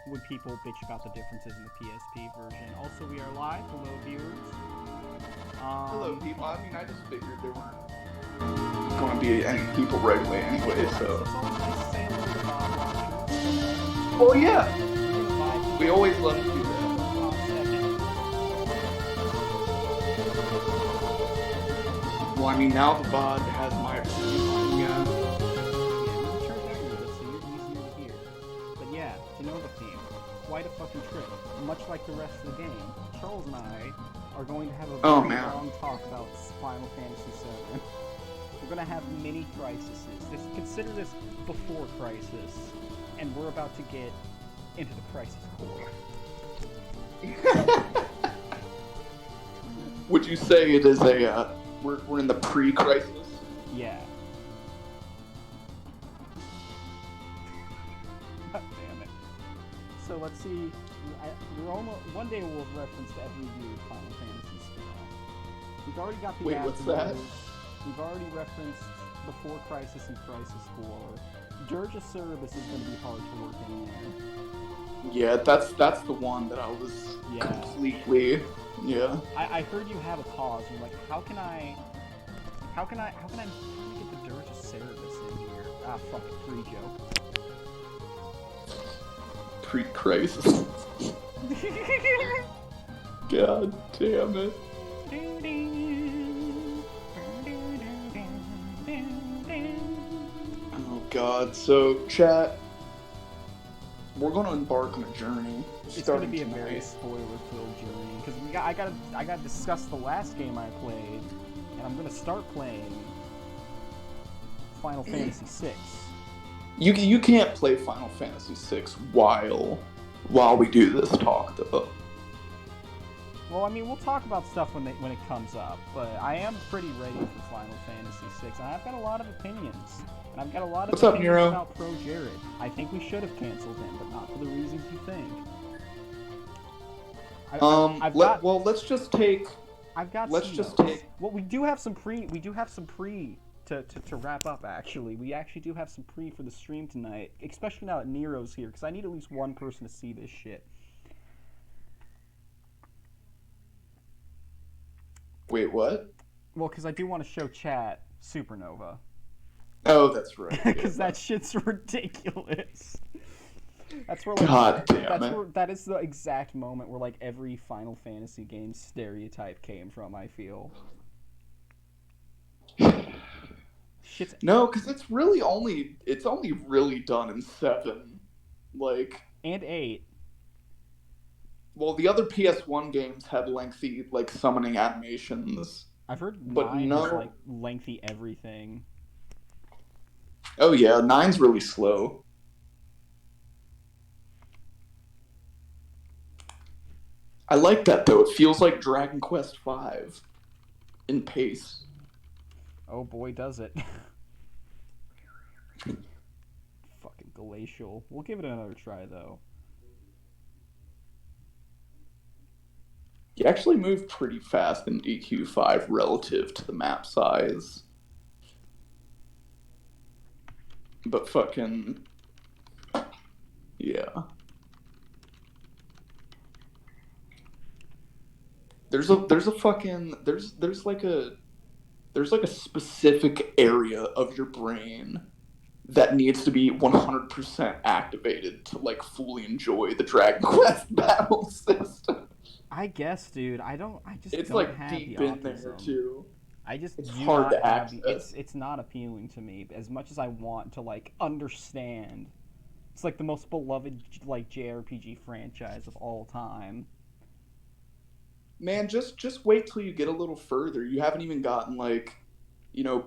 when people bitch about the differences in the PSP version. Also, we are live. Hello, viewers. Hello, Um, people. I mean, I just figured there weren't going to be any people right away anyway, it's so. always nice to say hello to Bob Oh, watchers. yeah. We're gonna vibe We together always for love to do a that. hot second. Well, I mean, now the VOD has my opinion on it, yeah. Yeah, we turned out a bit, so you're easier to hear. But yeah, to know the theme, quite a fucking trip. Much like the rest of the game, Charles and I are going to have a Oh, very man. long talk about Final Fantasy VII. We're gonna have mini crises. Consider this before Crisis, and we're about to get into the Crisis core. Would you say it is we're in the pre-crisis? Yeah. God damn it. So let's see. We're almost one day we'll have referenced every weird Final Fantasy spin-off. We've already got the Wait, what's that? We've already referenced Before Crisis and Crisis Core. Dirge of Cerberus is going to be hard to work in there. Yeah, that's the one that I was completely, yeah. I heard you have a cause. You're like, how can I get the Dirge of Cerberus in here? Ah, fuck, free joke. Pre-crisis. God damn it. Oh god, so chat, we're going to embark on a journey. It's going to be a very spoiler-filled journey because I gotta discuss the last game I played, and I'm gonna start playing Final Fantasy VI. You can't play Final Fantasy VI while we do this talk though. Well, I mean, we'll talk about stuff when it comes up, but I am pretty ready for Final Fantasy VI, and I've got a lot of opinions. And I've got a lot of What's up, opinions Nero? about Pro Jared. I think we should have canceled him, but not for the reasons you think. Let's just take. I've got. Let's some just notes. take. Well, we do have some pre. We do have some pre to wrap up. Actually, we actually do have some pre for the stream tonight, especially now that Nero's here, because I need at least one person to see this shit. Wait, what? Well, because I do want to show chat Supernova. Oh, that's right. Because that shit's ridiculous. That's where, like, God damn it. That is the exact moment where, like, every Final Fantasy game stereotype came from, I feel. Shit's... No, because it's only really done in 7. Like... And 8. Well, the other PS1 games had lengthy, like, summoning animations. I've heard but 9 has, like, lengthy everything. Oh yeah, 9's really slow. I like that though. It feels like Dragon Quest V in pace. Oh boy, does it. Fucking glacial. We'll give it another try though. You actually move pretty fast in DQ5 relative to the map size. But fucking... yeah. There's like a specific area of your brain that needs to be 100% activated to like fully enjoy the Dragon Quest battle system. I guess, dude. It's don't like have deep the in there too. It's hard to access. It's not appealing to me as much as I want to like understand. It's like the most beloved like JRPG franchise of all time. Man, just wait till you get a little further. You haven't even gotten like,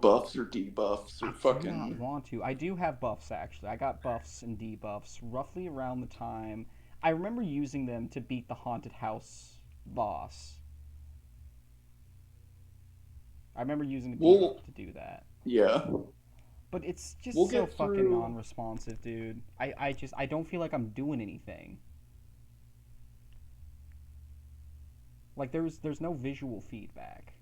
buffs or debuffs or fucking. I do not want to. I do have buffs actually. I got buffs and debuffs roughly around the time I remember using them to beat the haunted house boss. I remember using the debuff to do that. Yeah. But it's just so fucking non-responsive, dude. I don't feel like I'm doing anything. Like there's no visual feedback.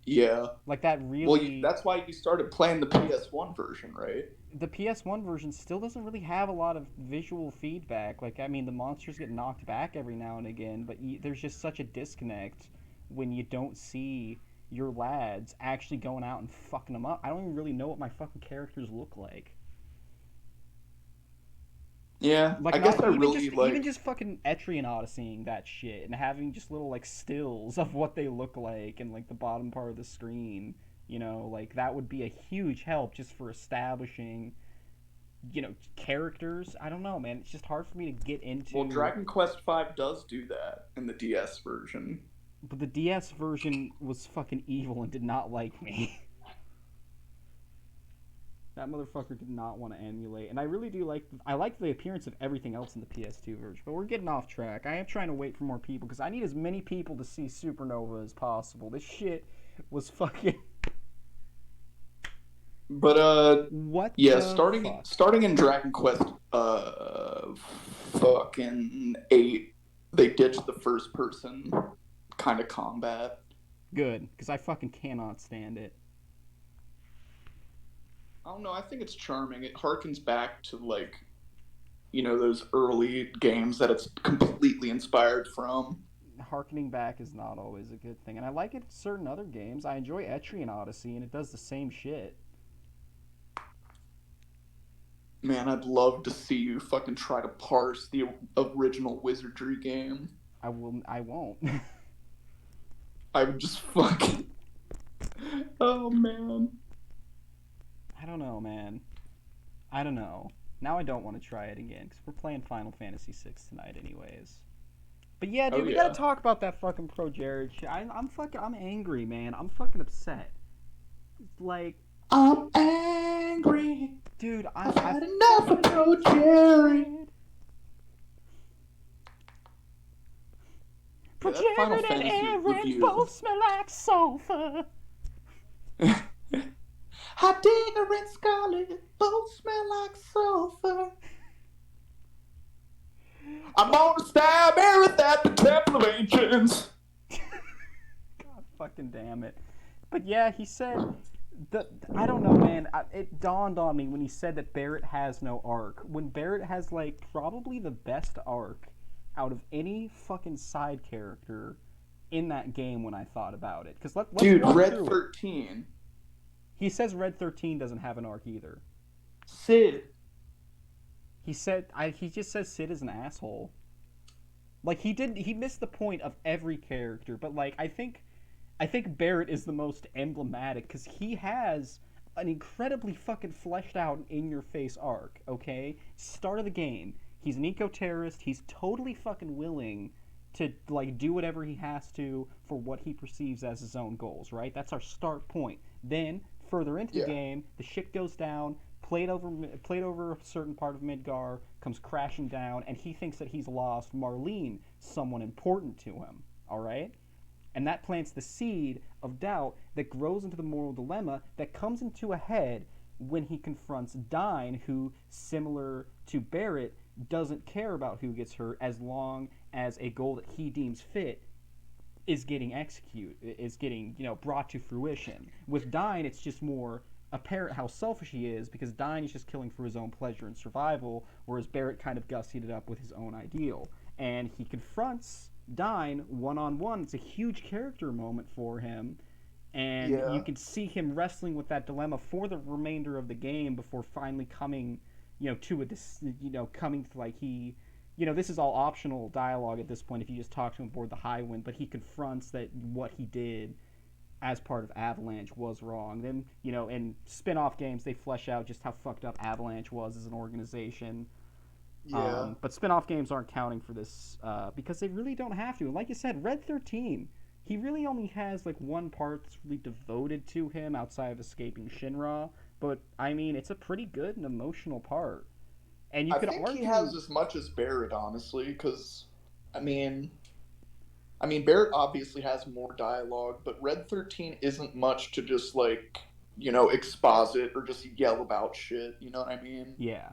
Yeah. Like that Well, really. that's why you started playing the PS1 version, right? The PS1 version still doesn't really have a lot of visual feedback. Like, I mean, the monsters get knocked back every now and again, but there's just such a disconnect when you don't see your lads actually going out and fucking them up. I don't even really know what my fucking characters look like. Yeah, Like, I guess not I even really just even like. just fucking Etrian Odysseying that shit and having just little like stills of what they look like and like the bottom part of the screen. Like that would be a huge help just for establishing characters. I don't know, man. It's just hard for me to get Well, into. Dragon Quest V does do that in the DS version. But the DS version was fucking evil and did not like me. That motherfucker did not want to emulate, and I really do like. I like the appearance of everything else in the PS2 version, but we're getting off track. I am trying to wait for more people because I need as many people to see Supernova as possible. This shit was fucking. But What yeah, the starting fuck? starting in Dragon Quest fucking 8, they ditched the first person kind of combat. Good, because I fucking cannot stand it. I don't know, I think it's charming. It harkens back to like, those early games that it's completely inspired from. Harkening back is not always a good thing, and I like it in certain other games. I enjoy Etrian Odyssey, and it does the same shit. Man, I'd love to see you fucking try to parse the original Wizardry game. I will. I won't. I would just fucking. Oh man. I don't know, man. I don't know. Now I don't want to try it again because we're playing Final Fantasy VI tonight, anyways. But yeah, Oh dude, we gotta yeah. talk about that fucking Pro Jared shit. I'm fucking. I'm angry, man. I'm fucking upset. Like, I'm angry. dude, I've I had enough of fucking Pro Jerry. Pro Yeah, that Final Jared and Fantasy Aaron review. both smell like sulfur. Heidegger and Scarlet both smell like sulfur. I'm gonna stab Aerith at the Temple of Ancients. God fucking damn it. But yeah, he said I don't know, man. It dawned on me when he said that Barrett has no arc. When Barrett has like probably the best arc out of any fucking side character in that game. When I thought about it, because let's Dude, walk Red through it. 13. He says Red 13 doesn't have an arc either. Sid. He just says Sid is an asshole. Like he missed the point of every character, but like I think Barrett is the most emblematic because he has an incredibly fucking fleshed out in your face arc, okay? Start of the game. He's an eco terrorist. He's totally fucking willing to like do whatever he has to for what he perceives as his own goals, right? That's our start point. Then further into the Yeah. game, the shit goes down. Played over a certain part of Midgar, comes crashing down, and he thinks that he's lost Marlene, someone important to him. All right, and that plants the seed of doubt that grows into the moral dilemma that comes into a head when he confronts Dine, who, similar to Barrett, doesn't care about who gets hurt as long as a goal that he deems fit is getting brought to fruition. With Dine, it's just more apparent how selfish he is because Dine is just killing for his own pleasure and survival, whereas Barrett kind of gussied it up with his own ideal. And he confronts Dine one on one. It's a huge character moment for him, and you Yeah. can see him wrestling with that dilemma for the remainder of the game before finally coming, to coming to like this is all optional dialogue at this point if you just talk to him aboard the Highwind, but he confronts that what he did as part of Avalanche was wrong. Then, in spin off games, they flesh out just how fucked up Avalanche was as an organization. Yeah. But spin off games aren't counting for this because they really don't have to. And like you said, Red 13, he really only has like one part that's really devoted to him outside of escaping Shinra. But, I mean, it's a pretty good and emotional part. And you I could think he argue. has as much as Barrett, honestly, because I mean, Barrett obviously has more dialogue, but Red 13 isn't much to just like, exposit or just yell about shit. You know what I mean? Yeah.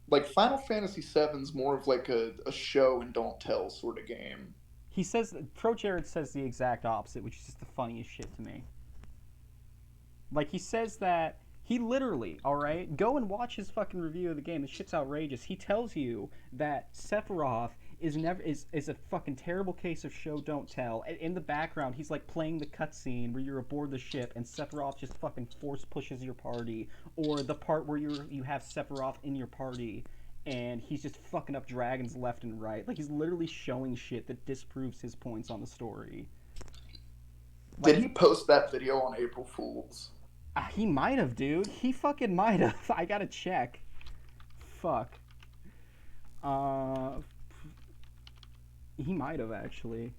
Like Final Fantasy VII's more of like a show and don't tell sort of game. He says Pro Jared says the exact opposite, which is just the funniest shit to me. Like he says that he literally, all right, go and watch his fucking review of the game. The shit's outrageous. He tells you that Sephiroth is a fucking terrible case of show don't tell. And in the background, he's like playing the cutscene where you're aboard the ship and Sephiroth just fucking force pushes your party, or the part where you have Sephiroth in your party and he's just fucking up dragons left and right. Like he's literally showing shit that disproves his points on the story. Did Like he post that video on April Fool's? he might have, dude. He fucking might have. I gotta check. Fuck. Uh, he might have actually.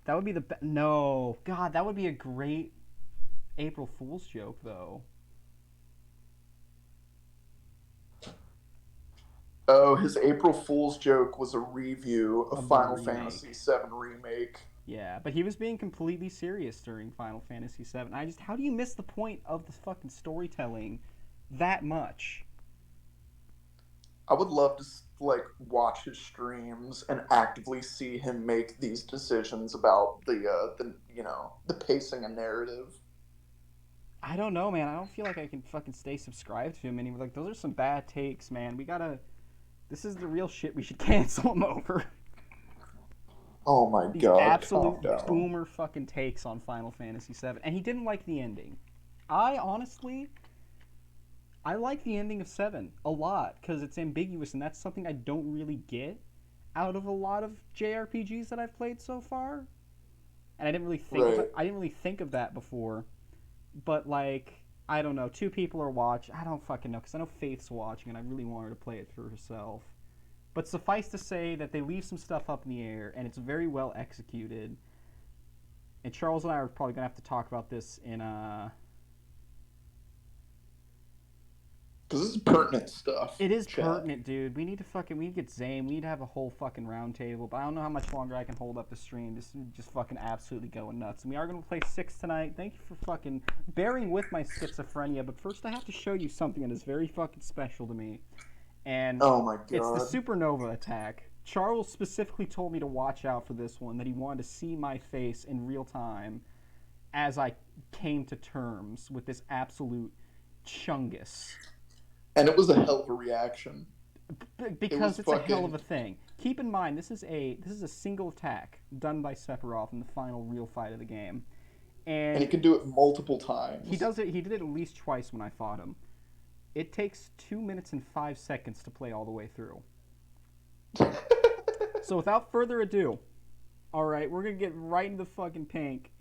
That would be the no. God, that would be a great April Fool's joke, though. Oh, his April Fool's joke was a review of Of the Final remake. Fantasy VII Remake. Yeah, but he was being completely serious during Final Fantasy VII. How do you miss the point of the fucking storytelling that much? I would love to like watch his streams and actively see him make these decisions about the pacing and narrative. I don't know, man. I don't feel like I can fucking stay subscribed to him anymore. Like, those are some bad takes, man. We gotta. This is the real shit we should cancel him over. Oh my These god, absolute calm down. boomer fucking takes on Final Fantasy VII. And he didn't like the ending. I honestly. I like the ending of 7 a lot because it's ambiguous, and that's something I don't really get out of a lot of JRPGs that I've played so far. And I didn't really think Right. I didn't really think of that before. But like, I don't know. Two people are watching. I don't fucking know because I know Faith's watching, and I really want her to play it through herself. But suffice to say that they leave some stuff up in the air, and it's very well executed. And Charles and I are probably gonna have to talk about this in Because this is pertinent stuff. It is chat. pertinent, dude. We need to get Zane. We need to have a whole fucking round table. But I don't know how much longer I can hold up the stream. This is just fucking absolutely going nuts. And we are going to play 6 tonight. Thank you for fucking bearing with my schizophrenia. But first I have to show you something that is very fucking special to me. And Oh my god. it's the supernova attack. Charles specifically told me to watch out for this one, that he wanted to see my face in real time as I came to terms with this absolute chungus. And it was a hell of a reaction. Because it's a hell of a thing. Keep in mind, this is a single attack done by Sephiroth in the final real fight of the game, and he can do it multiple times. He does it. He did it at least twice when I fought him. It takes 2 minutes and 5 seconds to play all the way through. So without further ado, all right, we're gonna get right into the fucking pink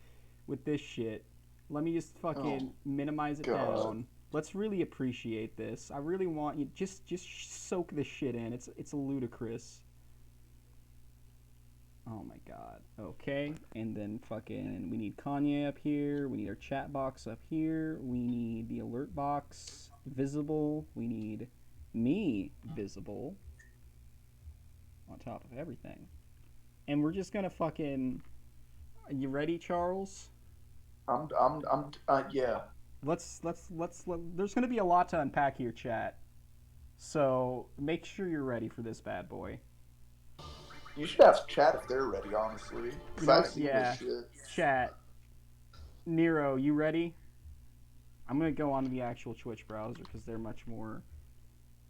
with this shit. Let me just fucking minimize it down. Let's really appreciate this. I really want you just soak this shit in. It's ludicrous. Oh my god. Okay, and then fucking we need Kanye up here. We need our chat box up here. We need the alert box visible. We need me visible on top of everything. And we're just gonna fucking. Are you ready, Charles? Yeah. Let's there's going to be a lot to unpack here, chat. So make sure you're ready for this bad boy. You should ask chat if they're ready, honestly. Yeah, chat. Nero, you ready? I'm going to go onto the actual Twitch browser because they're much more,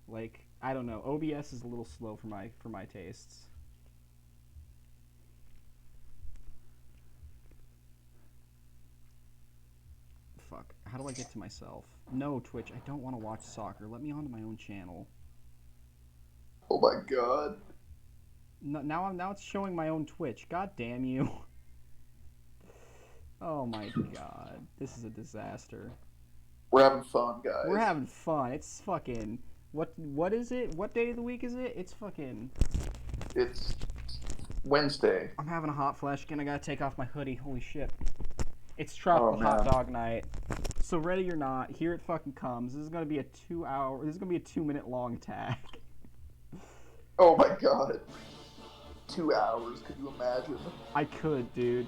like, I don't know. OBS is a little slow for my tastes. Fuck. How do I get to myself? No, Twitch, I don't want to watch soccer. Let me onto my own channel. Oh my god. No, now it's showing my own Twitch. God damn you. Oh my god. This is a disaster. We're having fun, guys. We're having fun. It's fucking what is it? What day of the week is it? It's fucking It's Wednesday. I'm having a hot flash again. I gotta take off my hoodie. Holy shit. It's tropical hot dog night. So ready or not, here it fucking comes. This is gonna be a 2-minute long attack. Oh my god. 2 hours, could you imagine? I could, dude.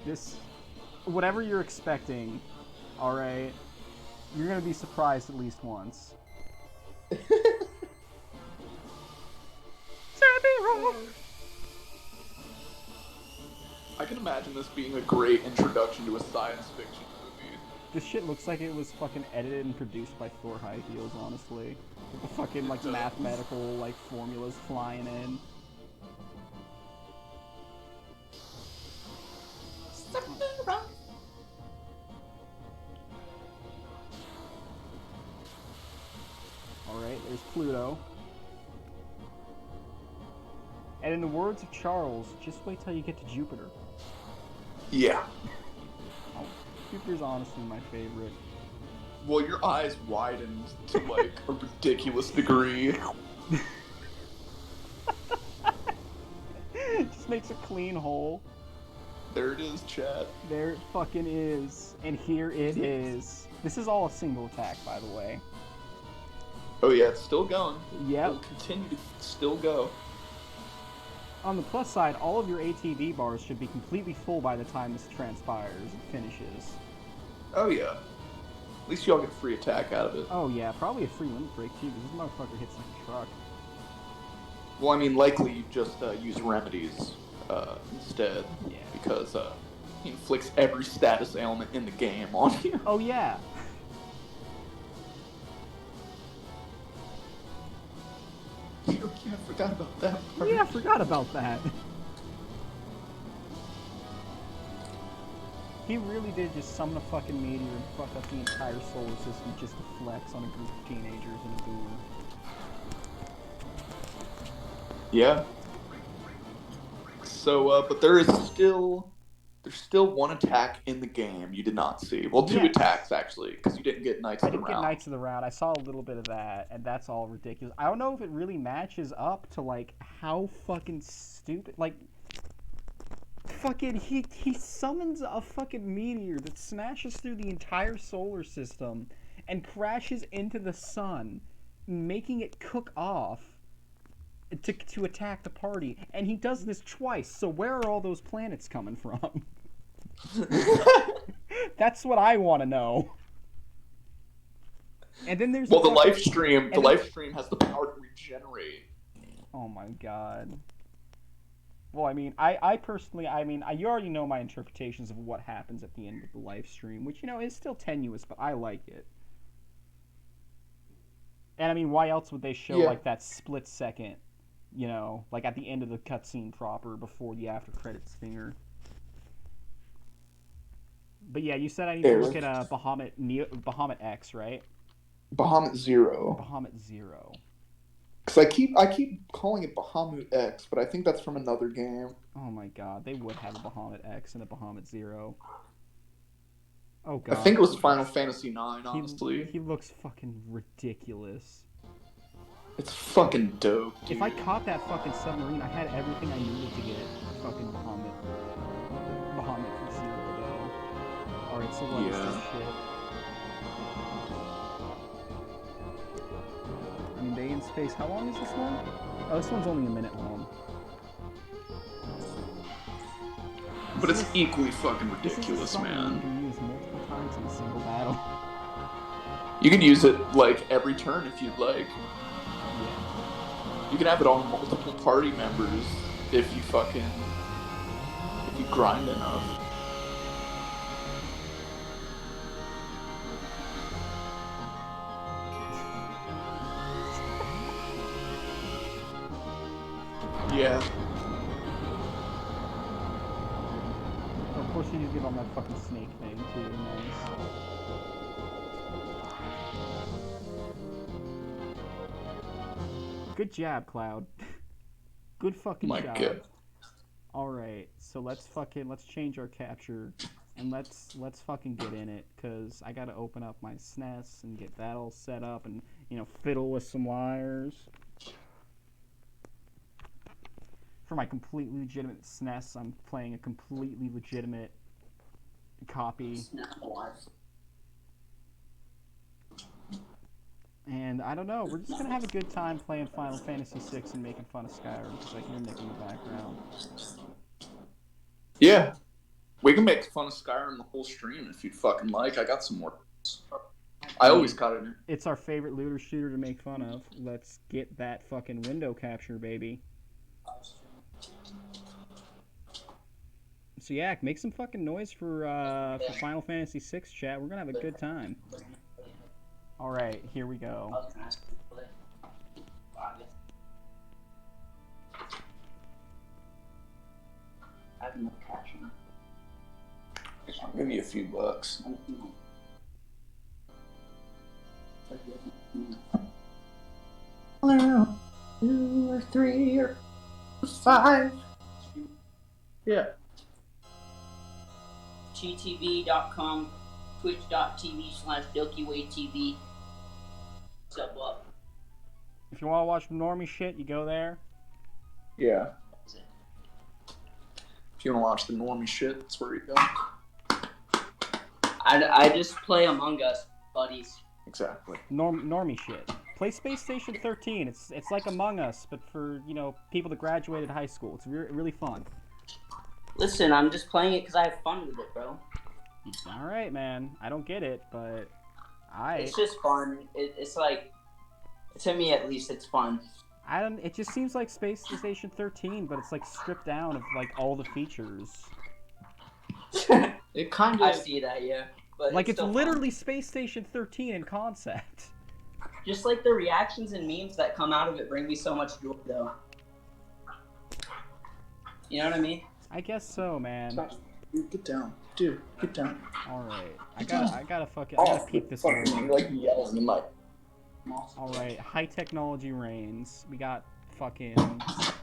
Whatever you're expecting, alright, you're gonna be surprised at least once. I can imagine this being a great introduction to a science fiction movie. This shit looks like it was fucking edited and produced by Thor High Heels, honestly. With the fucking, like, It does. mathematical, like, formulas flying in. Alright, there's Pluto. And in the words of Charles, just wait till you get to Jupiter. Yeah. Oh, Jupiter's honestly my favorite. Well, your eyes widened to like a ridiculous degree. Just makes a clean hole. There it is, chat. There it fucking is. And here it is. This is all a single attack, by the way. Oh yeah, it's still going. Yep. It'll continue to still go. On the plus side, all of your ATV bars should be completely full by the time this transpires and finishes. Oh yeah. At least y'all get free attack out of it. Oh yeah, probably a free limit break too, because this motherfucker hits like a truck. Well, I mean, likely you just use remedies instead. Yeah. Because he inflicts every status ailment in the game on you. Oh yeah. Yeah, I forgot about that part. Yeah, I forgot about that. He really did just summon a fucking meteor and fuck up the entire solar system just to flex on a group of teenagers in a boomer. Yeah. So, but there's still one attack in the game you did not see. Well, two Yes. attacks actually, because you didn't get Knights I of the didn't get Round. Knights of the Round. I saw a little bit of that, and that's all ridiculous. I don't know if it really matches up to like how fucking stupid. Like, fucking he summons a fucking meteor that smashes through the entire solar system and crashes into the sun, making it cook off to attack the party. And he does this twice. So where are all those planets coming from? That's what I want to know. And then there's Well, the fucking- live stream, live stream has the power to regenerate. Oh my god. Well, I mean, I personally, you already know my interpretations of what happens at the end of the live stream, which, you know, is still tenuous, but I like it. And I mean, why else would they show, like, that split second, you know, like at the end of the cutscene proper before the after credits stinger? But yeah, you said I need to look at Bahamut X, right? Bahamut Zero. Bahamut Zero. Because I keep calling it Bahamut X, but I think that's from another game. Oh my god, they would have a Bahamut X and a Bahamut Zero. Oh god. I think it was Final Fantasy IX, honestly. He looks fucking ridiculous. It's fucking dope, dude. If I caught that fucking submarine, I had everything I needed to get fucking Bahamut from Zero, though. Alright, so what is this shit? I mean, Day in Space, how long is this one? Oh, this one's only a minute long. But it's equally fucking ridiculous, You man. can use multiple times in a single battle. You can use it, like, every turn if you'd like. Yeah. You can have it on multiple party members if you grind enough. Yeah. Of course, you just get on that fucking snake thing, too. Nice. Good job, Cloud. Good fucking job. God. Alright, so let's change our capture and let's fucking get in it, cause I gotta open up my SNES and get that all set up and, you know, fiddle with some wires. For my completely legitimate SNES, I'm playing a completely legitimate copy. And I don't know, we're just gonna have a good time playing Final Fantasy VI and making fun of Skyrim, because I hear Nick in the background. Yeah. We can make fun of Skyrim the whole stream if you'd fucking like. I got some more. I always got it in. It's our favorite looter shooter to make fun of. Let's get that fucking window capture, baby. So yeah, make some fucking noise for Final Fantasy VI, chat. We're gonna have a good time. All right, here we go. I have no cash on. I'll give you a few bucks. 2 or 3 or 5. Yeah. gtv.com, twitch.tv/DilkyWayTV. Sub up. If you want to watch normie shit, you go there. Yeah. If you want to watch the normie shit, that's where you go. I just play Among Us, buddies. Exactly. Normie shit. Play Space Station 13. It's like Among Us, but for, you know, people that graduated high school. It's really fun. Listen, I'm just playing it because I have fun with it, bro. All right, man. I don't get it, but It's just fun. It's like, to me at least, it's fun. It just seems like Space Station 13, but it's like stripped down of like all the features. It kind of. I see that, yeah. But like it's literally fun. Space Station 13 in concept. Just like the reactions and memes that come out of it bring me so much joy, though. You know what I mean? I guess so, man. Dude, get down. Dude, get down. All right, I gotta peek this over. You're like yelling in my. All right, high technology reigns. We got fucking. Let's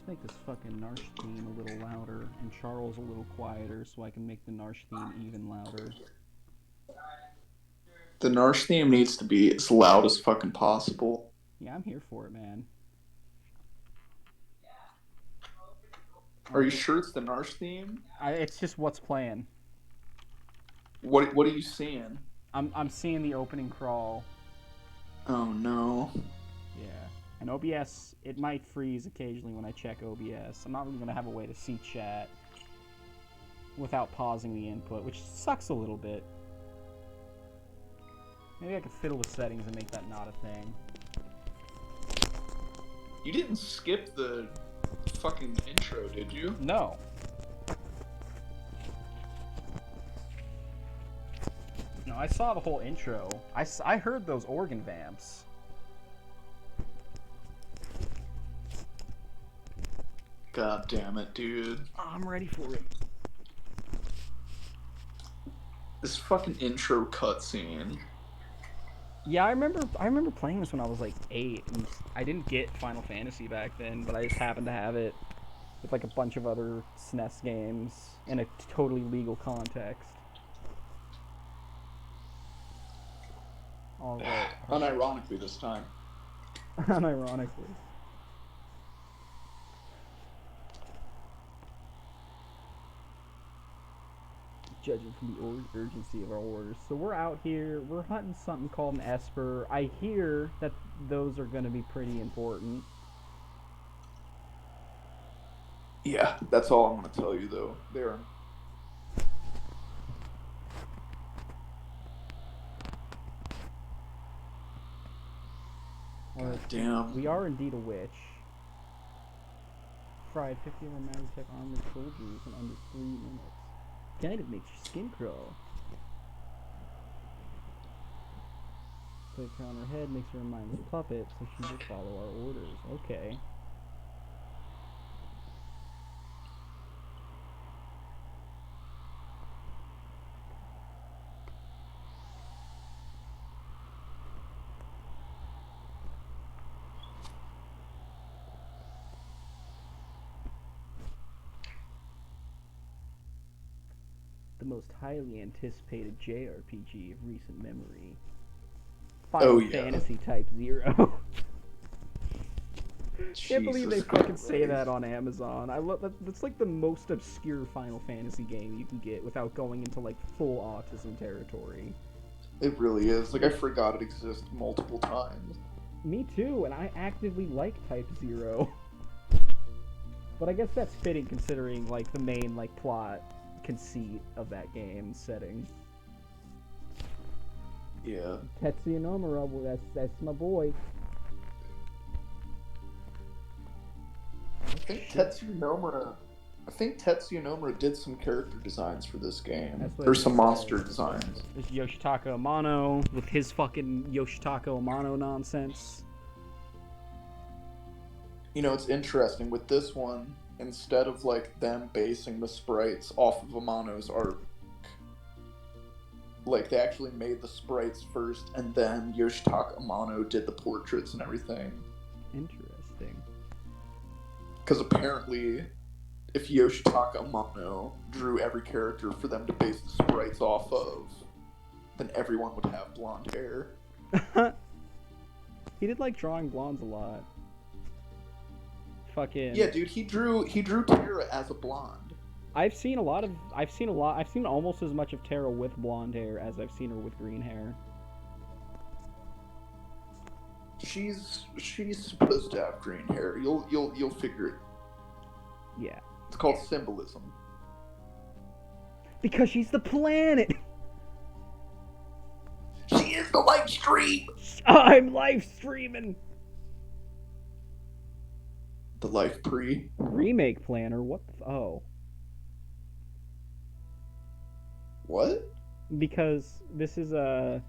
make this fucking Narsh theme a little louder and Charles a little quieter, so I can make the Narsh theme even louder. The Narsh theme needs to be as loud as fucking possible. Yeah, I'm here for it, man. Are you sure it's the Narsh theme? It's just what's playing. What are you seeing? I'm seeing the opening crawl. Oh no. Yeah. And OBS, it might freeze occasionally when I check OBS. I'm not really gonna have a way to see chat without pausing the input, which sucks a little bit. Maybe I could fiddle with settings and make that not a thing. You didn't skip the fucking intro, did you? No. No, I saw the whole intro. I heard those organ vamps. God damn it, dude. I'm ready for it. This fucking intro cutscene. Yeah, I remember playing this when I was like 8, and I didn't get Final Fantasy back then, but I just happened to have it with like a bunch of other SNES games in a totally legal context. All right. Unironically this time. Unironically. Judging from the urgency of our orders. So we're out here, we're hunting something called an Esper. I hear that those are going to be pretty important. Yeah, that's all I'm going to tell you, though. They're... God damn. We are indeed a witch. Fried 50 of our Magitech armored soldiers in under 3 minutes. Kind of makes your skin crawl. Click on her head makes her a mindless puppet, so she will follow our orders. Okay. The most highly anticipated JRPG of recent memory. Final Fantasy Type 0. Can't believe they fucking say that on Amazon. I love that. That's like the most obscure Final Fantasy game you can get without going into like full autism territory. It really is. Like, I forgot it exists multiple times. Me too, and I actively like Type 0. But I guess that's fitting considering like the main like plot conceit of that game setting. I think Tetsuya Nomura. I think Tetsuya Nomura did some character designs for this game. That's what There's it some monster says. designs. There's Yoshitaka Amano with his fucking Yoshitaka Amano nonsense. You know, it's interesting with this one. Instead of like them basing the sprites off of Amano's art, like they actually made the sprites first, and then Yoshitaka Amano did the portraits and everything. Interesting. Because apparently, if Yoshitaka Amano drew every character for them to base the sprites off of, then everyone would have blonde hair. He did like drawing blondes a lot. Fucking Yeah, dude, he drew Terra as a blonde. I've seen almost as much of Tara with blonde hair as I've seen her with green hair. She's supposed to have green hair. You'll figure it. Yeah. It's called symbolism. Because she's the planet. She is the live stream. I'm live streaming. The life pre. Remake planner. What the oh. What? Because this is a.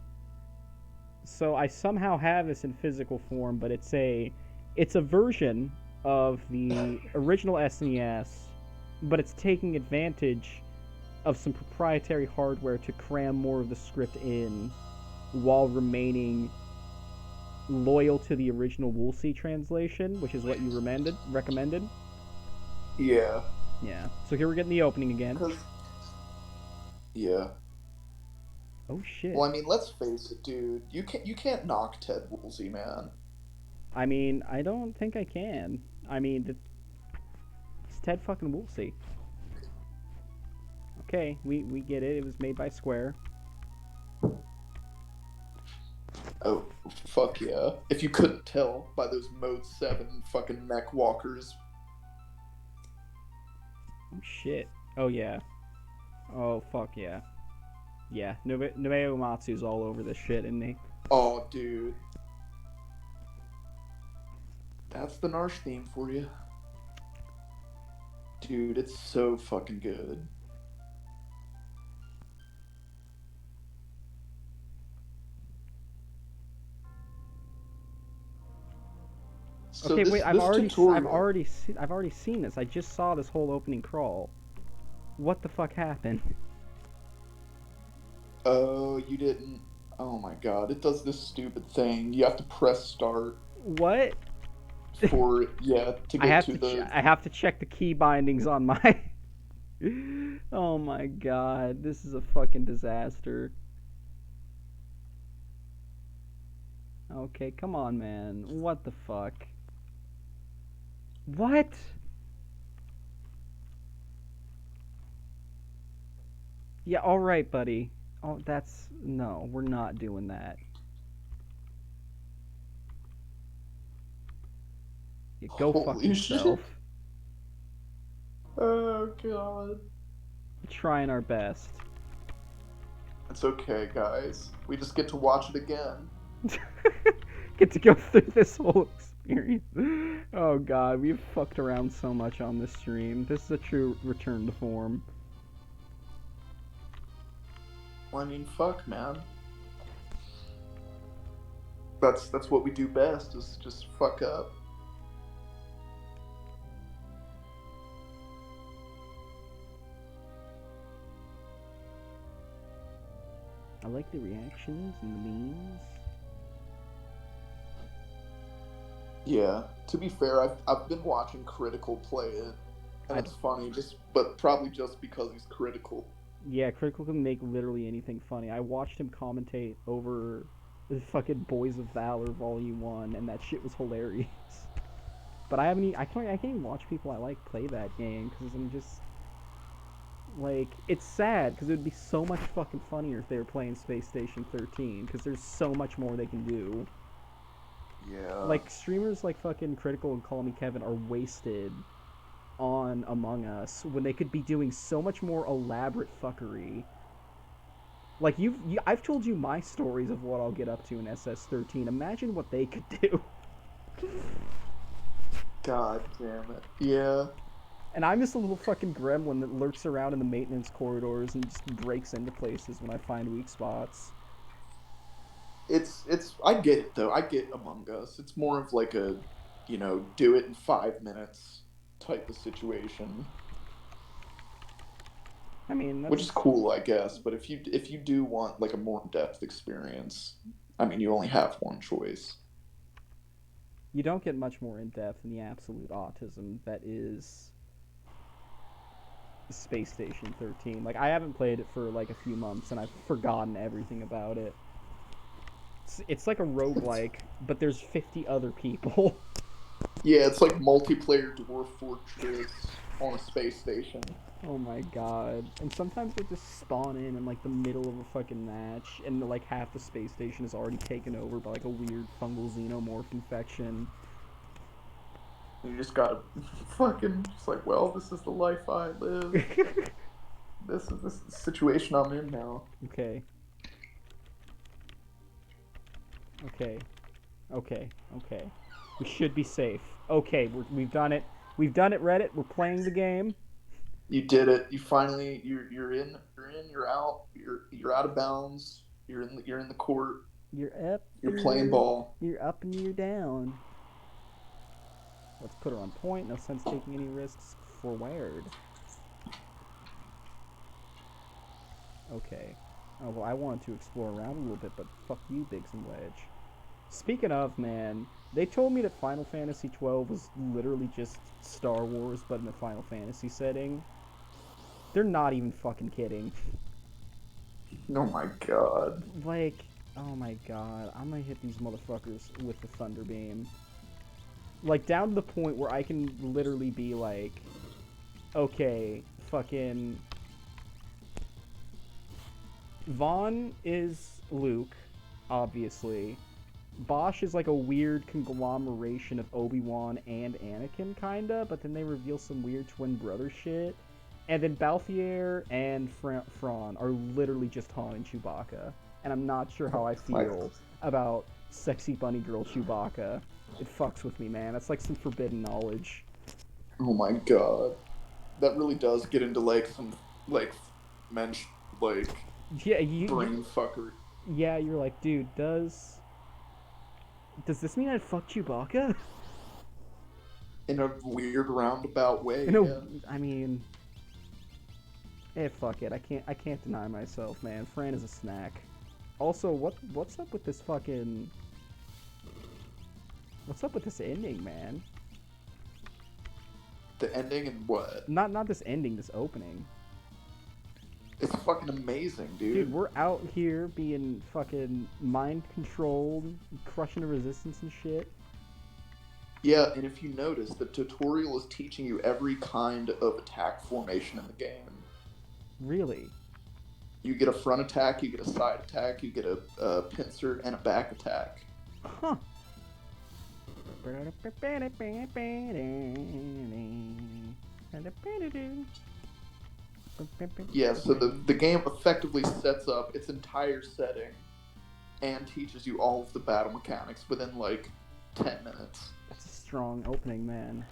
So I somehow have this in physical form, but it's a version of the original SNES, but it's taking advantage of some proprietary hardware to cram more of the script in, while remaining loyal to the original Woolsey translation, which is what you recommended. Yeah. Yeah. So here we're getting the opening again. Yeah. Oh shit. Well, I mean, let's face it, dude. You can't knock Ted Woolsey, man. I mean, I don't think I can. I mean, it's Ted fucking Woolsey. Okay, we get it. It was made by Square. Oh, fuck yeah. If you couldn't tell by those Mode 7 fucking mech walkers. Oh shit. Oh yeah. Oh fuck yeah. Yeah, Nobuo Uematsu's all over this shit, isn't he? Oh, dude. That's the Narsh theme for you. Dude, it's so fucking good. So okay, wait. I've already tutorial... seen this. I just saw this whole opening crawl. What the fuck happened? Oh, you didn't. Oh my god, it does this stupid thing. You have to press start. What? For to get to the. I have to check the key bindings on my. Oh my god, this is a fucking disaster. Okay, come on, man. What the fuck? What? Yeah, alright, buddy. Oh, that's... No, we're not doing that. Yeah, go Holy fuck yourself. Shit. Oh, God. We're trying our best. It's okay, guys. We just get to watch it again. Get to go through this whole experience. Oh, God, we've fucked around so much on this stream. This is a true return to form. Well, I mean, fuck, man. That's what we do best, is just fuck up. I like the reactions and the memes. Yeah, to be fair, I've been watching Critical play it, and it's funny, but probably just because he's Critical. Yeah, Critical can make literally anything funny. I watched him commentate over the fucking Boys of Valor Volume 1, and that shit was hilarious. But I can't even watch people I like play that game, because I'm just... Like, it's sad, because it would be so much fucking funnier if they were playing Space Station 13, because there's so much more they can do. Yeah. Like, streamers like fucking Critical and Call Me Kevin are wasted on Among Us when they could be doing so much more elaborate fuckery. Like, I've told you my stories of what I'll get up to in SS13. Imagine what they could do. God damn it. Yeah. And I'm just a little fucking gremlin that lurks around in the maintenance corridors and just breaks into places when I find weak spots. It's I get it though. I get Among Us. It's more of like a, do it in 5 minutes type of situation, I mean, which is that's cool, I guess. But if you do want like a more in depth experience, I mean, you only have one choice. you don't get much more in depth than the absolute autism that is Space Station 13. Like I haven't played it for like a few months and I've forgotten everything about it. It's like a It's, roguelike, but there's 50 other people. yeah, it's like multiplayer Dwarf Fortress on a space station. Oh my god. And sometimes they just spawn in like the middle of a fucking match and like half the space station is already taken over by like a weird fungal xenomorph infection. You just gotta fucking just like, well, this is the life I live. This is the situation I'm in now. Okay. Okay. Okay. Okay. We should be safe. Okay, we've done it. We've done it, Reddit. We're playing the game. You did it. You finally you're out. You're out of bounds. You're in the court. You're up You're and playing ball. you're up and you're down. Let's put her on point. No sense taking any risks forward. Okay. Oh, well, I wanted to explore around a little bit, but fuck you, Biggs and Wedge. Speaking of, man, they told me that Final Fantasy XII was literally just Star Wars, but in a Final Fantasy setting. They're not even fucking kidding. Oh my god. Like, oh my god, I'm gonna hit these motherfuckers with the Thunder Beam. Like, down to the point where I can literally be like, okay, fucking Vaughn is Luke, obviously. Bosch is like a weird conglomeration of Obi-Wan and Anakin, kinda, but then they reveal some weird twin brother shit. And then Balthier and Thrawn are literally just Han and Chewbacca. And I'm not sure how I Like, feel about sexy bunny girl Chewbacca. It fucks with me, man. That's like some forbidden knowledge. oh my god. That really does get into like some like mensch like Yeah, you brain fucker yeah, you're like, dude, does this mean I'd fuck Chewbacca? in a weird roundabout way. No, Yeah. I mean, fuck it. I can't deny myself, man. Fran is a snack. Also, what's up with this fucking what's up with this ending, man? The ending and what? Not this ending, this opening. It's fucking amazing, Dude, dude. we're out here being fucking mind controlled, crushing the resistance and shit. Yeah, and if you notice, the tutorial is teaching you every kind of attack formation in the game. Really? You get a front attack, you get a side attack, you get a pincer, and a back attack. Huh. Yeah, so the game effectively sets up its entire setting and teaches you all of the battle mechanics within like 10 minutes. That's a strong opening, man.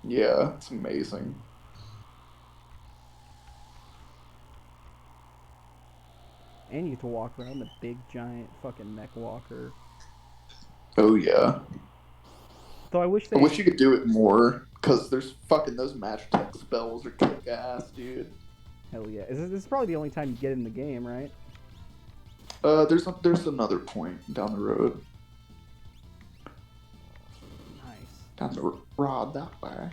Yeah, it's amazing. And you get to walk around the big giant fucking mech walker. Oh, yeah. Though I wish I they wish you could do it more, because there's fucking those Magitech spells are kick ass, dude. hell yeah. This is probably the only time you get in the game, right? There's another point down the road. Nice. Down the rod that way.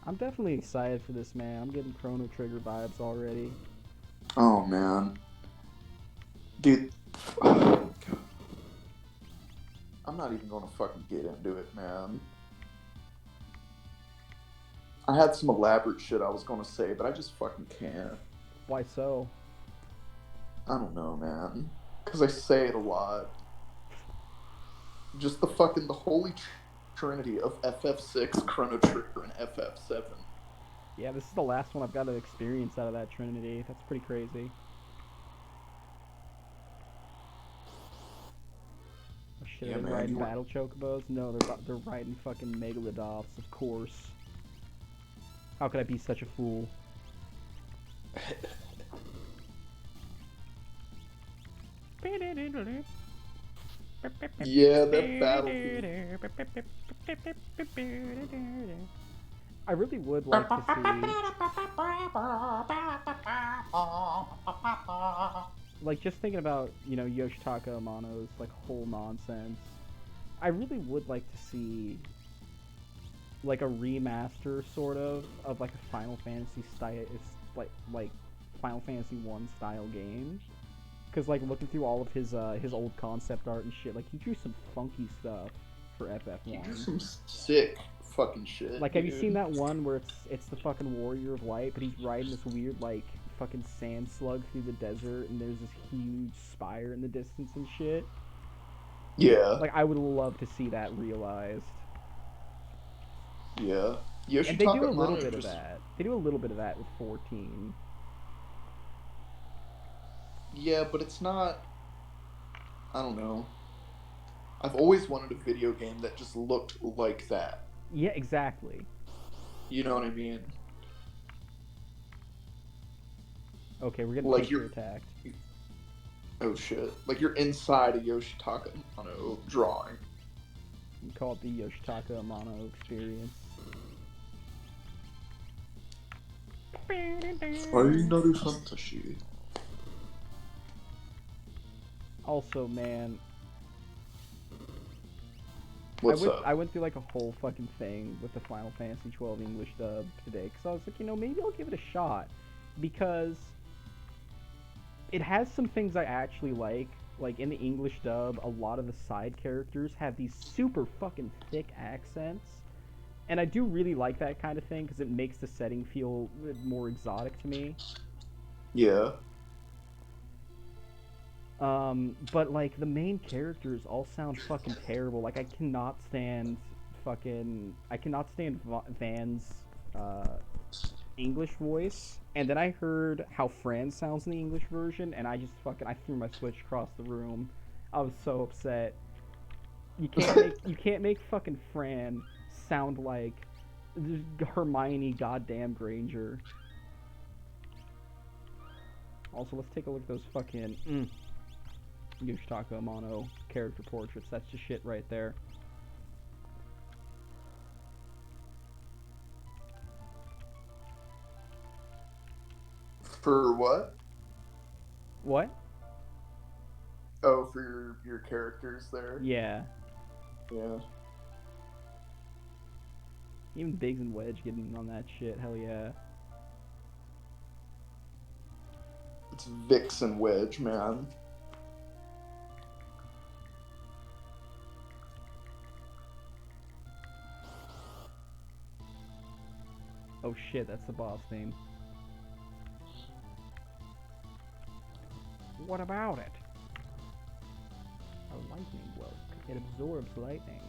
I'm definitely excited for this, man. I'm getting Chrono Trigger vibes already. Oh, man. Dude. I'm not even gonna fucking get into it, man. I had some elaborate shit I was gonna say, but I just fucking can't. Why so? I don't know, man. Because I say it a lot. Just the holy trinity of FF6, Chrono Trigger, and FF7. Yeah, this is the last one I've got to experience out of that Trinity. That's pretty crazy. Oh Should Yeah, have been man, riding you were- battle chocobos? No, they're riding fucking megalodops, of course. How could I be such a fool? Yeah, that battlefield. I really would like to see, like, just thinking about, Yoshitaka Amano's, like, whole nonsense. I really would like to see, like, a remaster, sort of like a Final Fantasy style, it's like Final Fantasy 1 style game. Because, like, looking through all of his old concept art and shit, like, he drew some funky stuff for You do FF1. some sick fucking shit. Like, have you dude. seen that one where it's the fucking Warrior of Light, but he's riding this weird, like, fucking sand slug through the desert, and there's this huge spire in the distance and shit? Yeah, Like, I would love to see that realized. yeah. And they do a Yoshitaka little Amano bit of just that. They do a little bit of that with 14. yeah, but it's not. I don't know. I've always wanted a video game that just looked like that. Yeah, exactly. You know what I mean? Okay, we're getting Like picture you're. attacked. Oh shit! Like you're inside a Yoshitaka Amano drawing. We call it the Yoshitaka Amano experience. Final Fantasy. Also, man, What's up? I went through like a whole fucking thing with the Final Fantasy 12 English dub today because I was like, maybe I'll give it a shot because it has some things I actually like. Like in the English dub, a lot of the side characters have these super fucking thick accents, and I do really like that kind of thing because it makes the setting feel more exotic to me. Yeah. But like the main characters all sound fucking terrible. Like I cannot stand Van's English voice. And then I heard how Fran sounds in the English version, and I threw my switch across the room. I was so upset. You can't make fucking Fran sound like Hermione goddamn Granger. Also, let's take a look at those fucking Yoshitaka Amano character portraits. That's just shit right there. For what? What? Oh, for your characters there. Yeah. Yeah. Even Biggs and Wedge getting on that shit. Hell yeah. It's Vix and Wedge, man. Oh shit, that's the boss theme. What about it? A lightning bolt. It absorbs lightning.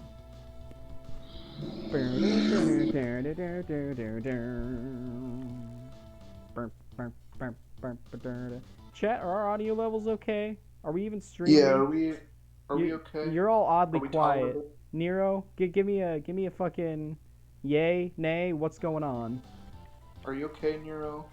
Chat, are our audio levels okay? Are we even streaming? Yeah, are we okay? You're all oddly Are we quiet. tolerable? Nero, give me a fucking yay, nay, what's going on? Are you okay, Nero?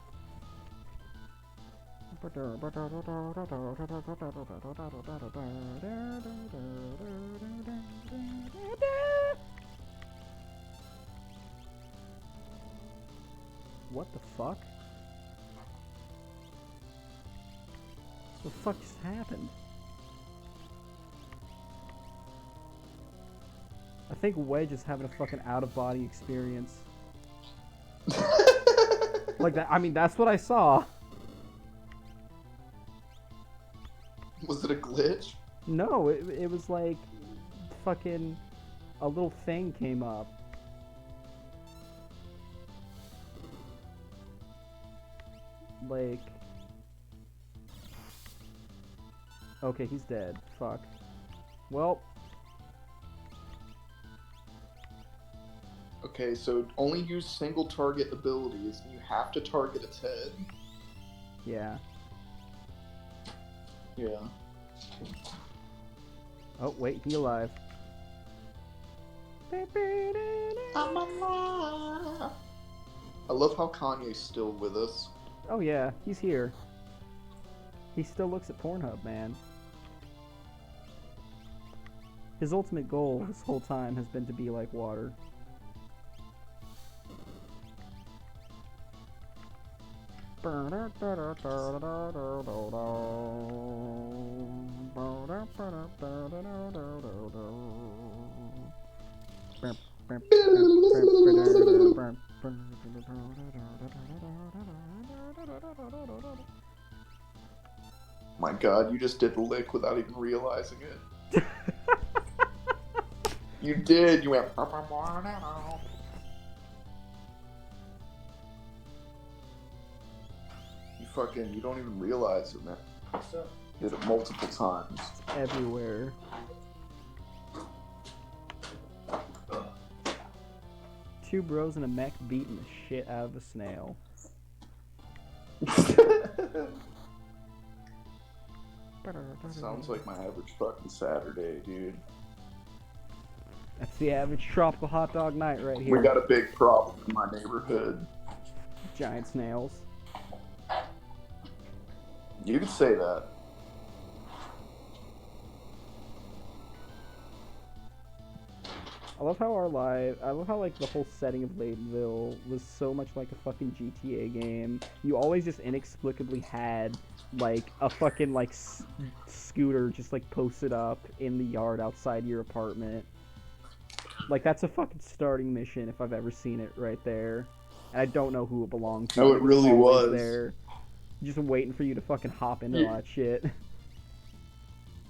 What the fuck? What the fuck just happened? I think Wedge is having a fucking out-of-body experience. Like that. I mean, that's what I saw. Was it a glitch? No, it was like fucking a little thing came up. Like, okay, he's dead. Fuck. Well, Okay, so only use single target abilities, and you have to target its head. yeah. Yeah. Oh, wait, he alive. I'm alive. I love how Kanye's still with us. Oh, yeah, he's here. He still looks at Pornhub, man. His ultimate goal this whole time has been to be like water. My God, you just did the lick without even realizing it. You did. You went. You don't even realize it, man. Did it multiple times. Everywhere. Two bros in a mech beating the shit out of a snail. Sounds like my average fucking Saturday, dude. That's the average tropical hot dog night right here. We got a big problem in my neighborhood. Giant snails. You could say that. I love how like the whole setting of Laytonville was so much like a fucking GTA game. You always just inexplicably had like a fucking like scooter just like posted up in the yard outside your apartment. Like that's a fucking starting mission if I've ever seen it right there. And I don't know who it belonged to. No, it really was. There, just waiting for you to fucking hop into all that shit.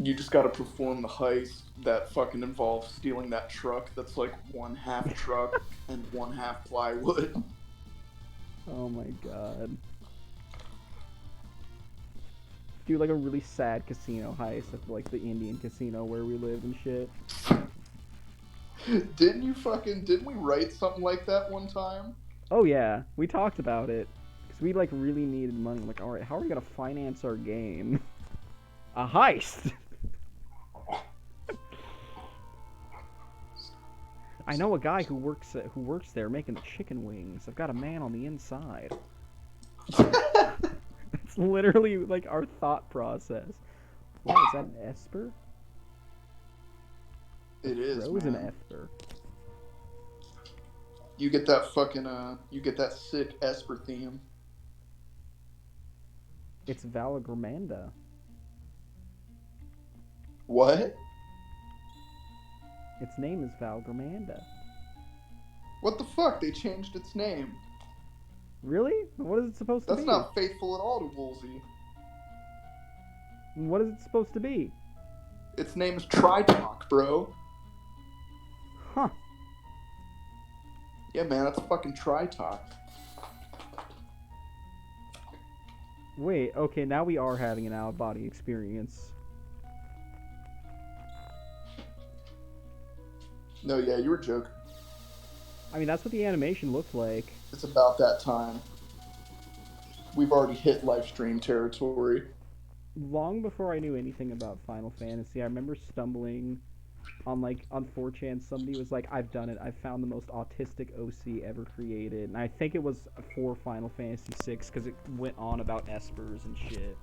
You just gotta perform the heist that fucking involves stealing that truck that's like one half truck and one half plywood. Oh my god. Do like a really sad casino heist at like the Indian casino where we lived and shit. Didn't we write something like that one time? Oh yeah, we talked about it. Cause we like really needed money. I'm like, alright, how are we gonna finance our game? A heist! I know a guy who works there making the chicken wings. I've got a man on the inside. It's literally like our thought process. What is that, an Esper? It is, Frozen man. Esper. You get that fucking you get that sick Esper theme. It's Valagramanda. What? Its name is Valgramanda. What the fuck? They changed its name. Really? What is it supposed to be? That's not faithful at all to Woolsey. What is it supposed to be? Its name is Tritalk, bro. Huh. Yeah, man, that's fucking Tritalk. Wait, okay, now we are having an out-of-body experience. No, yeah, you were joking. I mean, that's what the animation looked like. It's about that time. We've already hit live stream territory. Long before I knew anything about Final Fantasy, I remember stumbling on, like, on 4chan, somebody was like, I've done it, I've found the most autistic OC ever created. And I think it was for Final Fantasy VI, because it went on about espers and shit.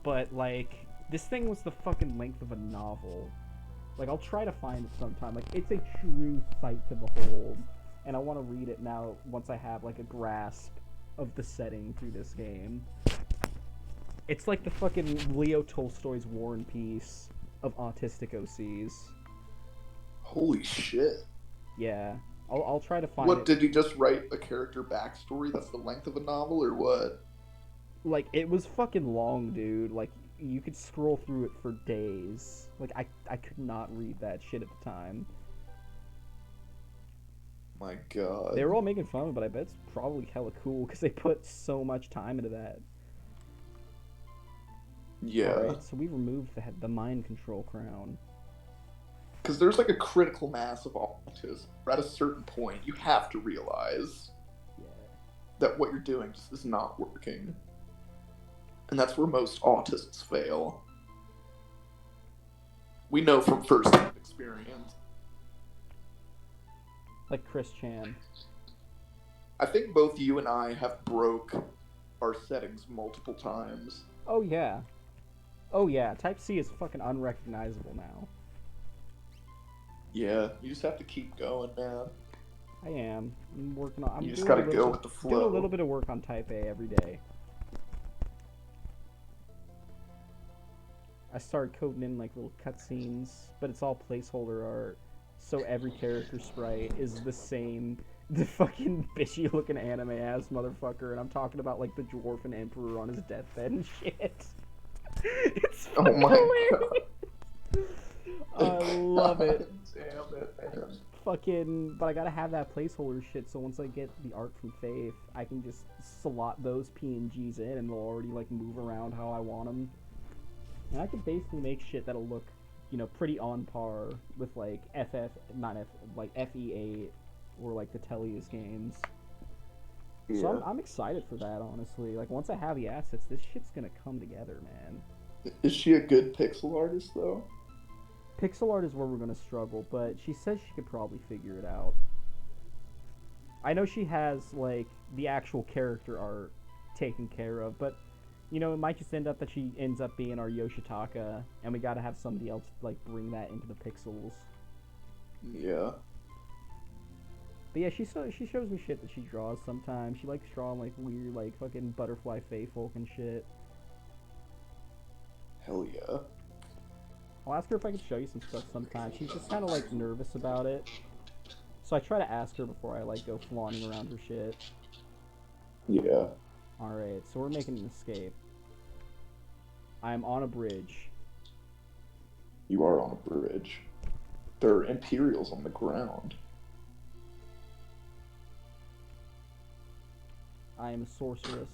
But, like, this thing was the fucking length of a novel. Like, I'll try to find it sometime. Like, it's a true sight to behold. And I want to read it now once I have, like, a grasp of the setting through this game. It's like the fucking Leo Tolstoy's War and Peace of autistic OCs. Holy shit. Yeah. I'll try to find What, it. did he just write a character backstory that's the length of a novel, or what? Like, it was fucking long, dude. Like, you could scroll through it for days. Like, I could not read that shit at the time. My god. They were all making fun of it, but I bet it's probably hella cool because they put so much time into that. Yeah. Alright, so we removed the mind control crown. Because there's like a critical mass of autism. At a certain point, you have to realize that what you're doing just is not working. And that's where most autists fail. We know from first-hand experience. Like Chris Chan. I think both you and I have broke our settings multiple times. Oh yeah. Oh yeah. Type C is fucking unrecognizable now. Yeah, you just have to keep going, man. I am. I'm working on. I'm You just doing a gotta little go bit, with the doing a flow. little bit of work on Type A every day. I started coding in like little cutscenes, but it's all placeholder art, so every character sprite is the same. The fucking bitchy looking anime ass motherfucker, and I'm talking about like the dwarven emperor on his deathbed and shit. It's Oh fucking my hilarious. I love it. God damn it, man. Fucking, but I gotta have that placeholder shit, so once I get the art from Faith, I can just slot those PNGs in, and they'll already like move around how I want them. And I could basically make shit that'll look, pretty on par with like not F, like FE8 or like the Tellius games. Yeah. So I'm excited for that, honestly. Like once I have the assets, this shit's gonna come together, man. Is she a good pixel artist though? Pixel art is where we're gonna struggle, but she says she could probably figure it out. I know she has like the actual character art taken care of, but it might just end up that she ends up being our Yoshitaka, and we gotta have somebody else like bring that into the pixels. Yeah. But yeah, she shows me shit that she draws sometimes. She likes drawing like weird like fucking butterfly fae folk and shit. Hell yeah. I'll ask her if I can show you some stuff sometime. She's just kind of like nervous about it, so I try to ask her before I like go flaunting around her shit. Yeah. Alright, so we're making an escape. I'm on a bridge. You are on a bridge. There are Imperials on the ground. I am a sorceress.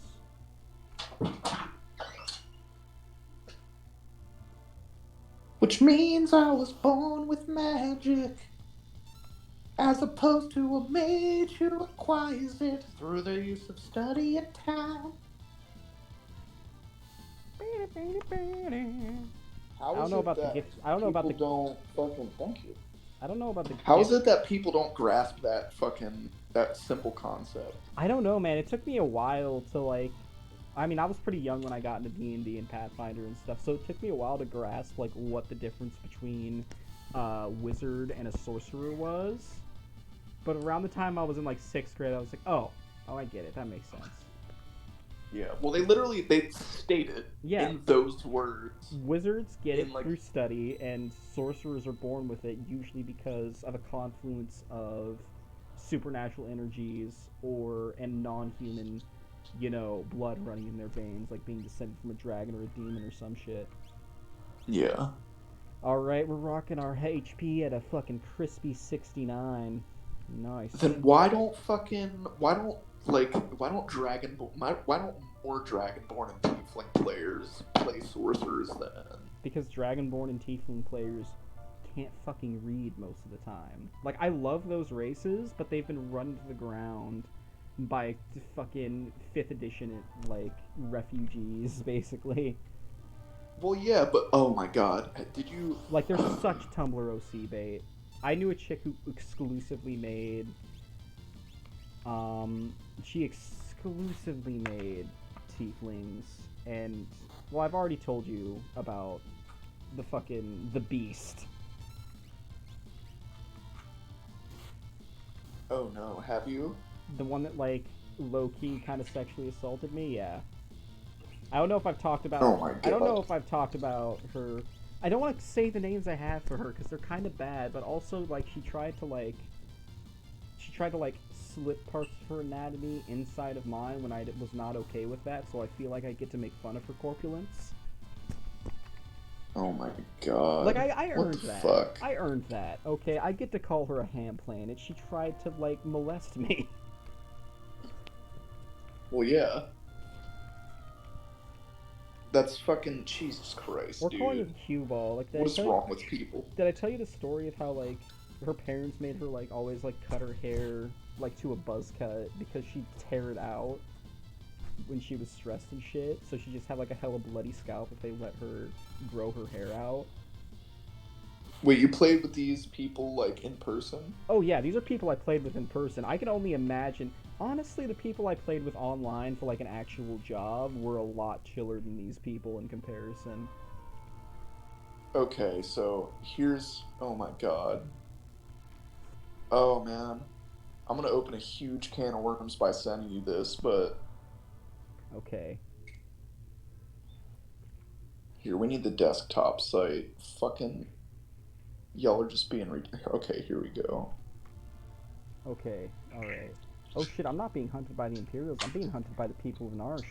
Which means I was born with magic, as opposed to a mage who acquires it through the use of study and time. How I don't is know it about the that gift. I don't know about the. people don't fucking thank you? I don't know about the. How gift. is it that people don't grasp that simple concept? I don't know, man. It took me a while to like. I mean, I was pretty young when I got into D&D and Pathfinder and stuff, so it took me a while to grasp like what the difference between a wizard and a sorcerer was. But around the time I was in like 6th grade, I was like, oh, I get it. That makes sense. Yeah. Well, they state it in those words. Wizards get it through study, and sorcerers are born with it, usually because of a confluence of supernatural energies and non-human, blood running in their veins, like being descended from a dragon or a demon or some shit. Yeah. Alright, we're rocking our HP at a fucking crispy 69. Nice. Then why don't more Dragonborn and Tiefling players play sorcerers then? Because Dragonborn and Tiefling players can't fucking read most of the time. Like, I love those races, but they've been run to the ground by fucking 5th edition, like, refugees, basically. Well, yeah, but oh my god, did you... Like, there's such Tumblr OC bait. I knew a chick who exclusively made... she exclusively made Tieflings, and... Well, I've already told you about the Beast. Oh no, have you? The one that, like, low-key kind of sexually assaulted me? Yeah. I don't know if I've talked about... Oh my god. I don't know if I've talked about her... I don't want to say the names I have for her, because they're kind of bad, but also, like, she tried to, like, slip parts of her anatomy inside of mine when I was not okay with that, so I feel like I get to make fun of her corpulence. Oh my god. Like, I earned what the that. Fuck? I earned that, okay? I get to call her a ham planet. She tried to, like, molest me. Well, yeah. That's fucking Jesus Christ, We're dude. calling it cue ball. Like, what is wrong with people? Did I tell you the story of how, like, her parents made her, like, always, like, cut her hair, like, to a buzz cut because she'd tear it out when she was stressed and shit, so she just had, like, a hella bloody scalp if they let her grow her hair out? Wait, you played with these people like in person? Oh yeah, these are people I played with in person. I can only imagine. Honestly, the people I played with online for like an actual job were a lot chiller than these people in comparison. Okay, so here's oh my god. Oh man. I'm gonna open a huge can of worms by sending you this, but Okay. here we need the desktop site. Fucking y'all are just being okay, here we go. Okay. All right. Oh shit! I'm not being hunted by the Imperials. I'm being hunted by the people of Narsh.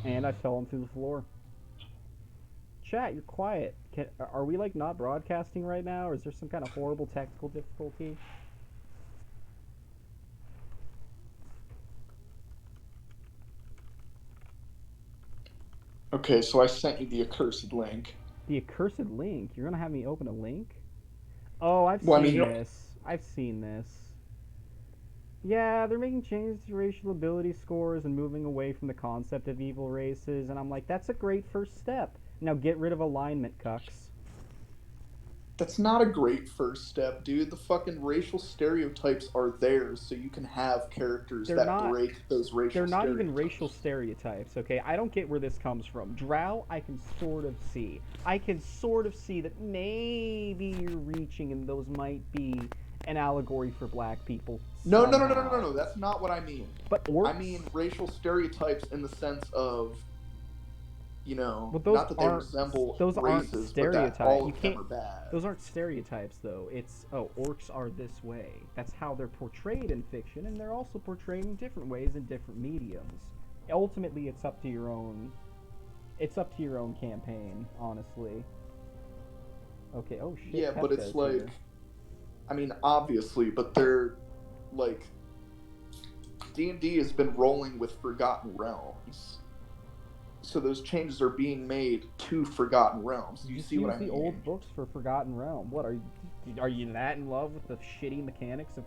And I fell through the floor. Chat, you're quiet. Are we like not broadcasting right now, or is there some kind of horrible technical difficulty? Okay, so I sent you the accursed link. The accursed link. You're gonna have me open a link? Oh, I've Well, I seen mean, this. I've seen this. Yeah, they're making changes to racial ability scores and moving away from the concept of evil races, and I'm like, that's a great first step. Now get rid of alignment, cucks. that's not a great first step, dude. The fucking racial stereotypes are there so you can have characters They're that not break those racial they're not even racial stereotypes. stereotypes, okay? I don't get where this comes from. Drow, I can sort of see. I can sort of see that maybe you're reaching and those might be an allegory for black people No, no, no, no, no, no, somehow. no. That's not what I mean. But I orcs? mean racial stereotypes in the sense of, Well, not that they resemble those aren't races, but that stereotypes. all You of them can't. are bad. Those aren't stereotypes, though. It's orcs are this way. That's how they're portrayed in fiction, and they're also portrayed in different ways in different mediums. Ultimately, it's up to your own. It's up to your own campaign, honestly. Okay. Oh shit, Yeah, but it's Kefka's here. like, I mean, obviously, but they're like D&D has been rolling with Forgotten Realms. So those changes are being made to Forgotten Realms. Do you Just see what use I the mean? old books for Forgotten Realm. What are you? Are you that in love with the shitty mechanics of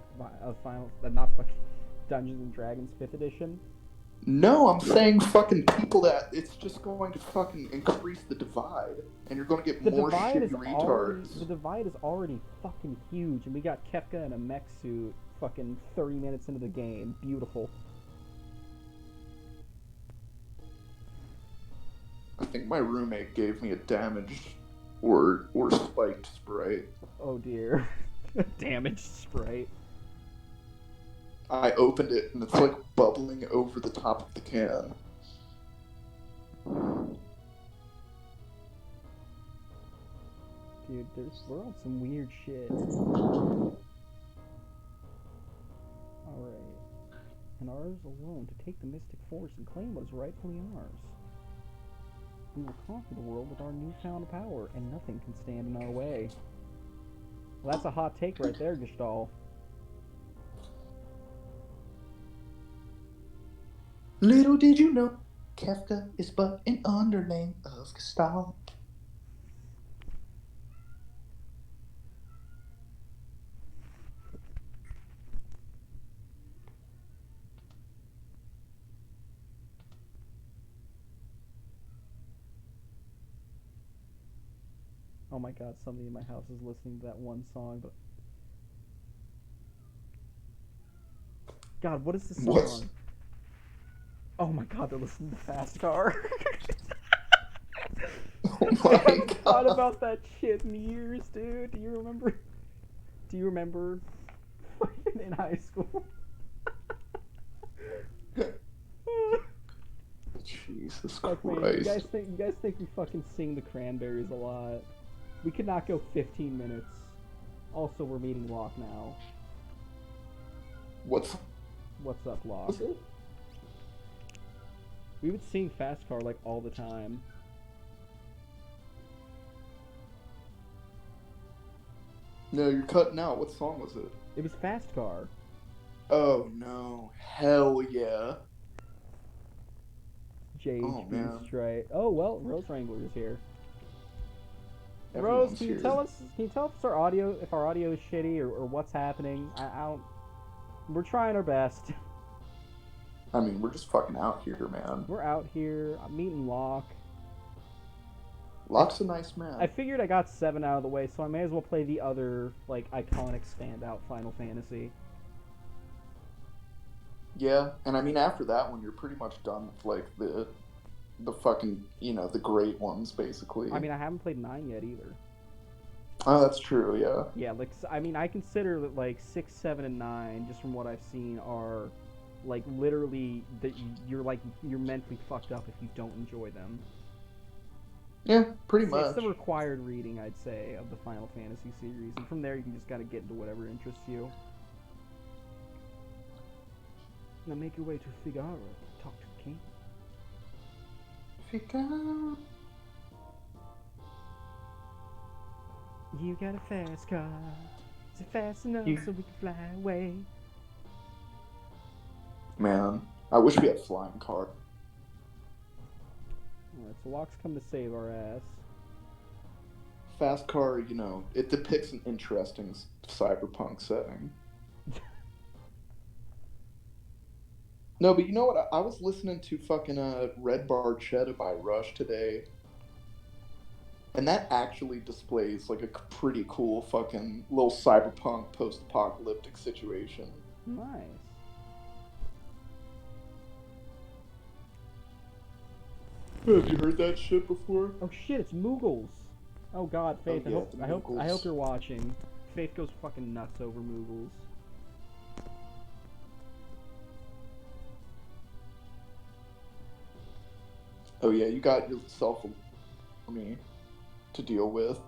Final? Not fucking Dungeons and Dragons Fifth Edition. No, I'm saying fucking people that it's just going to fucking increase the divide, and you're going to get more shitty The retards. divide is already fucking huge, and we got Kefka in a mech suit fucking 30 minutes into the game. Beautiful. I think my roommate gave me a damaged or spiked sprite. Oh dear. Damaged sprite. I opened it and it's like bubbling over the top of the can. Dude, we're on some weird shit. Alright. And ours alone to take the mystic force and claim what is rightfully ours. We will conquer the world with our newfound power, and nothing can stand in our way. Well, that's a hot take right there, Gestalt. Little did you know, Kafka is but an underling of Gestalt. Oh my god, somebody in my house is listening to that one song, but God, what is the What's song? Oh my god, they're listening to Fast Car. oh I my haven't thought god. about that shit in years, dude. Do you remember? Do you remember in high school? Jesus Fuck man, Christ. you guys think we fucking sing the Cranberries a lot? We could not go 15 minutes. Also, we're meeting Locke now. What's What's up, Locke? it? We would sing Fast Car like all the time. No, you're cutting out. What song was it? It was Fast Car. Oh no. Hell yeah. Oh JHB man. Strike. Oh well, Rose Wrangler is here. Rose, Everyone's can you here. tell us? Can you tell us if our audio is shitty or what's happening? I don't. We're trying our best. I mean, we're just fucking out here, man. We're out here. I'm meeting Locke. Locke's a nice I man. figured I got 7 out of the way, so I may as well play the other, like, iconic standout Final Fantasy. Yeah, and I mean after that one, you're pretty much done with like the fucking the great ones I basically. mean, I haven't played 9 yet either. Oh, that's true. Yeah. Yeah, like, I mean, I consider that, like, 6, 7, and 9, just from what I've seen, are, like, literally, that you're mentally fucked up if you don't enjoy them. Yeah, pretty It's the much. required reading, I'd say, of the Final Fantasy series, and from there you can just gotta get into whatever interests you. Now make your way to Figaro. Talk to the king. Figaro. You got a fast car. Is it fast enough You- so we can fly away? Man, I wish we had flying car. Alright, so Locke's come to save our ass. Fast car, it depicts an interesting cyberpunk setting. No, but you know what? I was listening to fucking Red Bar Cheddar by Rush today, and that actually displays like a pretty cool fucking little cyberpunk post-apocalyptic situation. Nice. Have you heard that shit before? Oh shit, it's Moogles. Oh god, Faith, Oh, yeah, I hope the I hope Moogles. you're watching. Faith goes fucking nuts over Moogles. Oh yeah, you got yourself a army to deal with.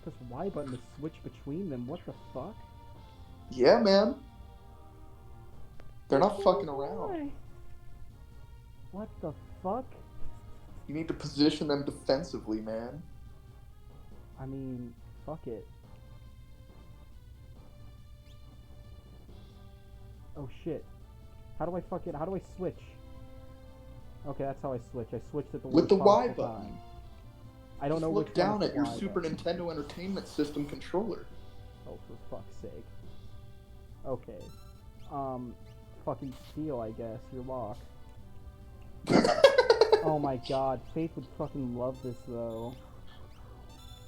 Press Y button to switch between them. What the fuck? Yeah, man. They're not fucking around. Why? What the fuck? You need to position them defensively, man. I mean, fuck it. Oh shit. How do I switch? Okay, that's how I switch. I switched at the With worst the Y possible button. time. I don't Just know look which down one is at the your Y Super button. Nintendo Entertainment System controller. Oh, for fuck's sake. Okay. Fucking steal, I guess. Your lock. Oh my god, Faith would fucking love this though.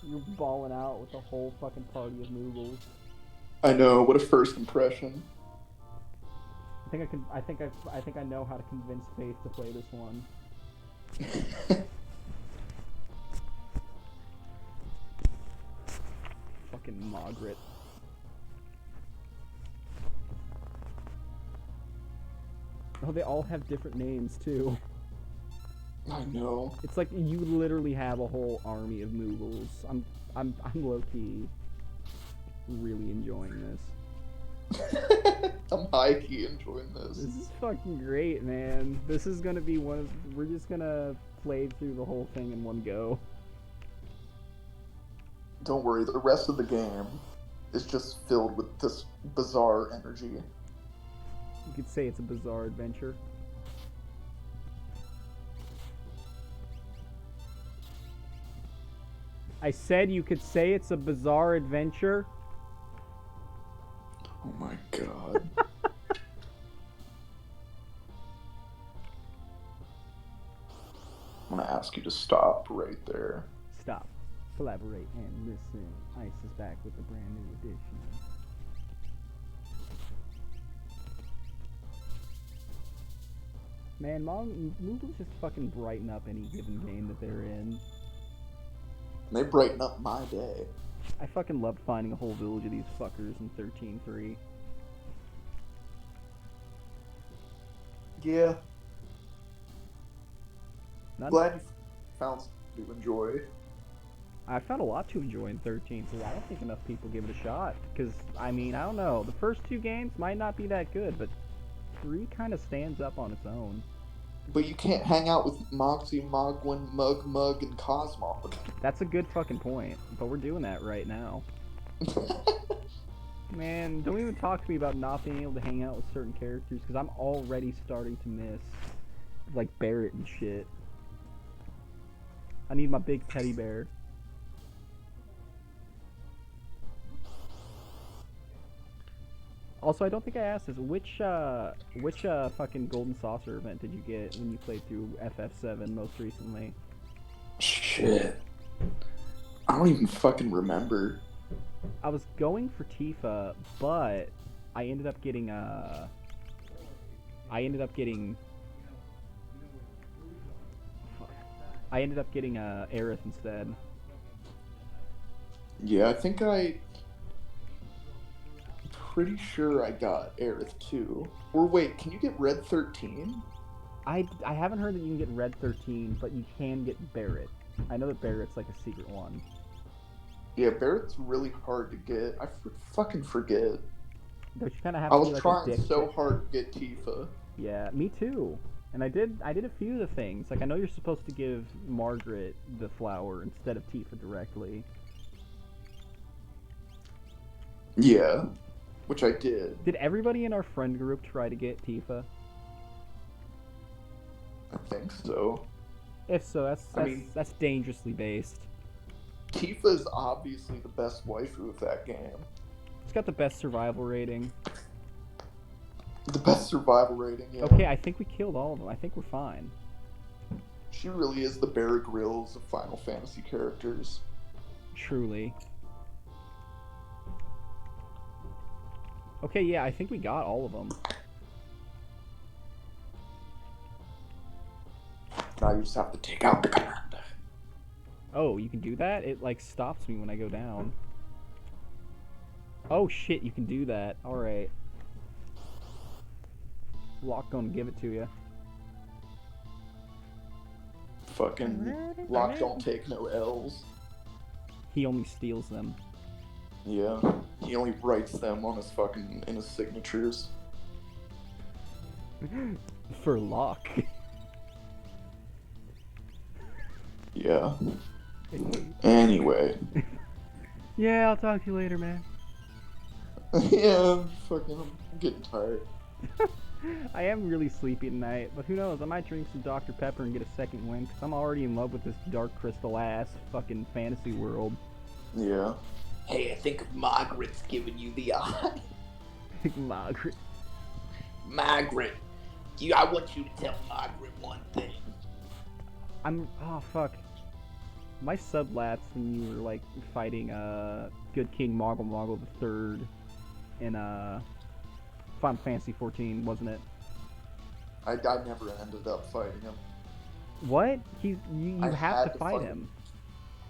You're balling out with a whole fucking party of Moogles. I know, what a first impression. I think I know how to convince Faith to play this one. Fucking Margaret. Oh, they all have different names too. I know. It's like you literally have a whole army of Moogles. I'm low key really enjoying this. I'm high key enjoying this. This is fucking great, man. This is gonna be we're just gonna play through the whole thing in one go. Don't worry, the rest of the game is just filled with this bizarre energy. You could say it's a bizarre adventure. I said you could say it's a bizarre adventure. Oh my god. I'm gonna ask you to stop right there. Stop. Collaborate and listen. Ice is back with a brand new edition. Man, Moogles just fucking brighten up any given game that they're in. And they brighten up my day. I fucking loved finding a whole village of these fuckers in 13.3. Yeah. None, Glad you found something to enjoy. I found a lot to enjoy in 13, so I don't think enough people give it a shot. Because, I mean, I don't know. The first 2 games might not be that good, but 3 kind of stands up on its own. But you can't hang out with Moxie, Mogwin, Mug, and Cosmog. That's a good fucking point, but we're doing that right now. Man, don't even talk to me about not being able to hang out with certain characters, because I'm already starting to miss, like, Barrett and shit. I need my big teddy bear. Also, I don't think I asked this. Which fucking golden saucer event did you get when you played through FF7 most recently? Shit. I don't even fucking remember. I was going for Tifa, but I ended up getting I ended up getting fuck. I ended up getting Aerith instead. Yeah, I think pretty sure I got Aerith too. Or wait, can you get Red 13? I haven't heard that you can get Red 13, but you can get Barret. I know that Barret's like a secret one. Yeah, Barrett's really hard to get. Fucking forget. Don't you kind of have I to be was like a trying dick so to... hard to get Tifa. Yeah, me too. And I did a few of the things. Like I know you're supposed to give Margaret the flower instead of Tifa directly. Yeah, which I did. Did everybody in our friend group try to get Tifa? I think so. If so, I mean, that's dangerously based. Tifa is obviously the best waifu of that game. It's got the best survival rating. The best survival rating, yeah. Okay, I think we killed all of them. I think we're fine. She really is the Bear Grylls of Final Fantasy characters. Truly. Okay, yeah, I think we got all of them. Now you just have to take out the command. Oh, you can do that? It, like, stops me when I go down. Oh, shit, you can do that. Alright. Locke gonna give it to you. Fucking Locke don't take no L's. He only steals them. Yeah, he only writes them on in his signatures. For Locke. Yeah. Anyway. Yeah, I'll talk to you later, man. Yeah, I'm getting tired. I am really sleepy tonight, but who knows? I might drink some Dr. Pepper and get a second win, because I'm already in love with this Dark Crystal ass fucking fantasy world. Yeah. Hey, I think Margaret's giving you the eye. Margaret. Margaret. I want you to tell Margaret one thing. Oh fuck. My sublats when you were like fighting Good King Moggle the Third in Final Fantasy 14, wasn't it? I never ended up fighting him. What? You have to fight him.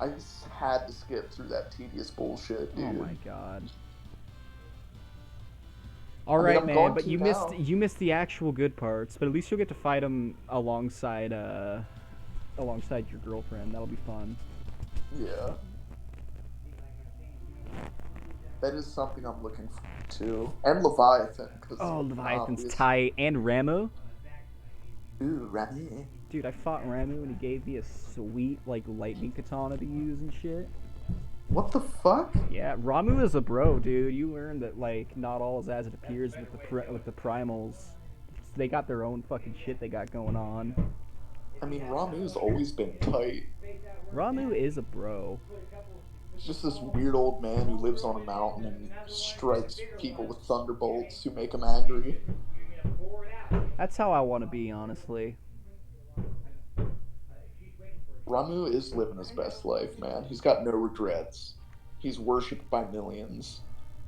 I just had to skip through that tedious bullshit, dude. Oh my god. All right, man, but you missed the actual good parts. But at least you'll get to fight him alongside your girlfriend. That'll be fun. Yeah. That is something I'm looking forward to. And Leviathan. Leviathan's tight. And Ramu. Ooh, Ramu. Dude, I fought Ramu and he gave me a sweet, like, lightning katana to use and shit. What the fuck? Yeah, Ramu is a bro, dude. You learn that, like, not all is as it appears with the primals. They got their own fucking shit they got going on. I mean, Ramu's always been tight. Ramu is a bro. He's just this weird old man who lives on a mountain and strikes people with thunderbolts who make him angry. That's how I want to be, honestly. Ramu is living his best life, man. He's got no regrets. He's worshipped by millions.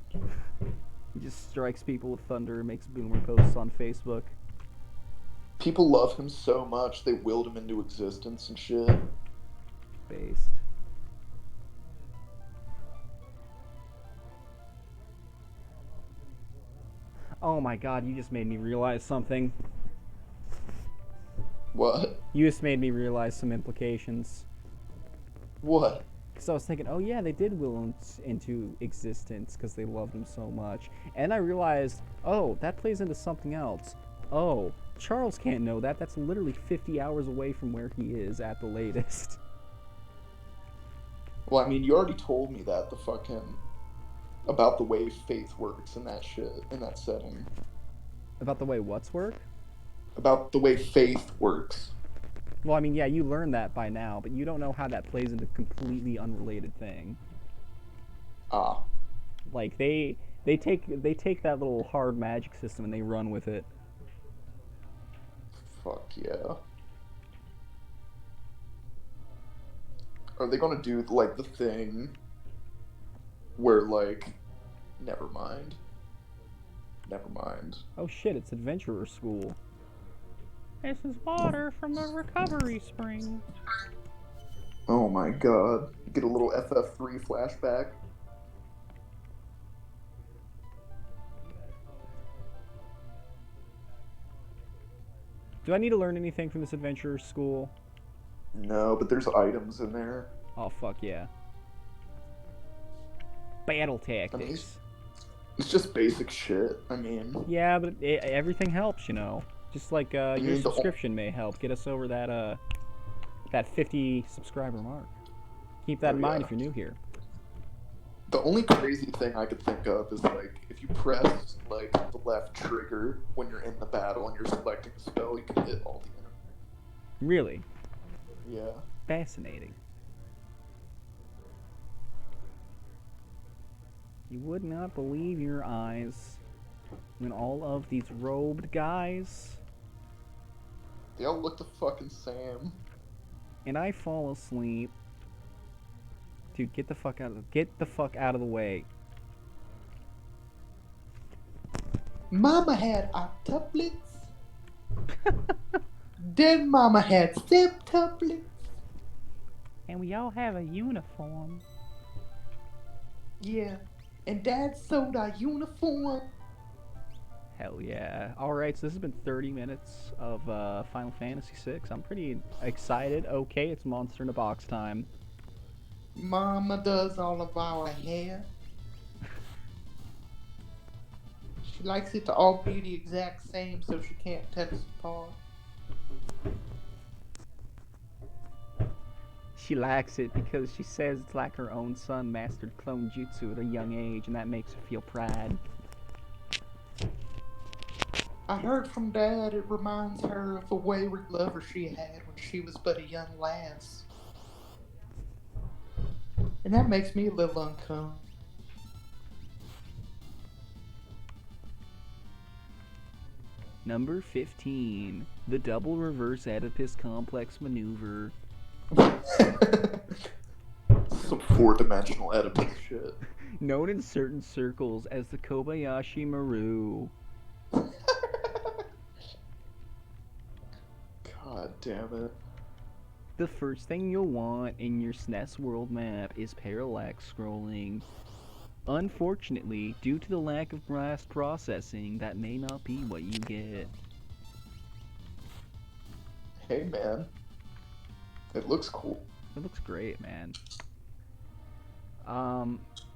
He just strikes people with thunder and makes boomer posts on Facebook. People love him so much, they willed him into existence and shit. Based. Oh my god, you just made me realize something. What? You just made me realize some implications. What? Because I was thinking, oh yeah, they did will him into existence because they loved him so much. And I realized, oh, that plays into something else. Oh, Charles can't know that. That's literally 50 hours away from where he is at the latest. Well, I mean, you already told me that, about the way faith works in that shit, in that setting. About the way what's work? About the way faith works. Well, I mean, yeah, you learned that by now, but you don't know how that plays into a completely unrelated thing. Ah. Like, They take that little hard magic system and they run with it. Fuck yeah. Are they gonna do like the thing where like, never mind, never mind. Oh shit! It's Adventurer School. This is water from the recovery spring. Oh my god. Get a little FF3 flashback. Do I need to learn anything from this Adventurer School? No, but there's items in there. Oh fuck yeah! Battle I mean, tactics. it's just basic shit. I mean, Yeah, but everything helps, you know. Just like your mean, the- subscription may help get us over that 50 subscriber mark. Keep that Oh, in mind yeah. if you're new here. the only crazy thing I could think of is like if you press like the left trigger when you're in the battle and you're selecting a spell, you can hit all the enemies. Really Yeah. fascinating. You would not believe your eyes when all of these robed guys They all look the fucking same. and I fall asleep. Dude, get the fuck out of the way. Mama had octuplets. Then Mama had septuplets. And we all have a uniform. Yeah. And Dad sewed our uniform. Hell yeah. Alright, so this has been 30 minutes of Final Fantasy VI. I'm pretty excited. Okay, it's Monster in a Box time. Mama does all of our hair. She likes it to all be the exact same so she can't tell us apart. She likes it because she says it's like her own son mastered clone jutsu at a young age, and that makes her feel pride. I heard from Dad it reminds her of a wayward lover she had when she was but a young lass. And that makes me a little uncomfortable. Number 15. The double reverse Oedipus complex maneuver. Some four-dimensional Oedipus shit. Known in certain circles as the Kobayashi Maru. God damn it. The first thing you'll want in your SNES world map is parallax scrolling. Unfortunately, due to the lack of blast processing, that may not be what you get. Hey man. It looks cool. It looks great, man.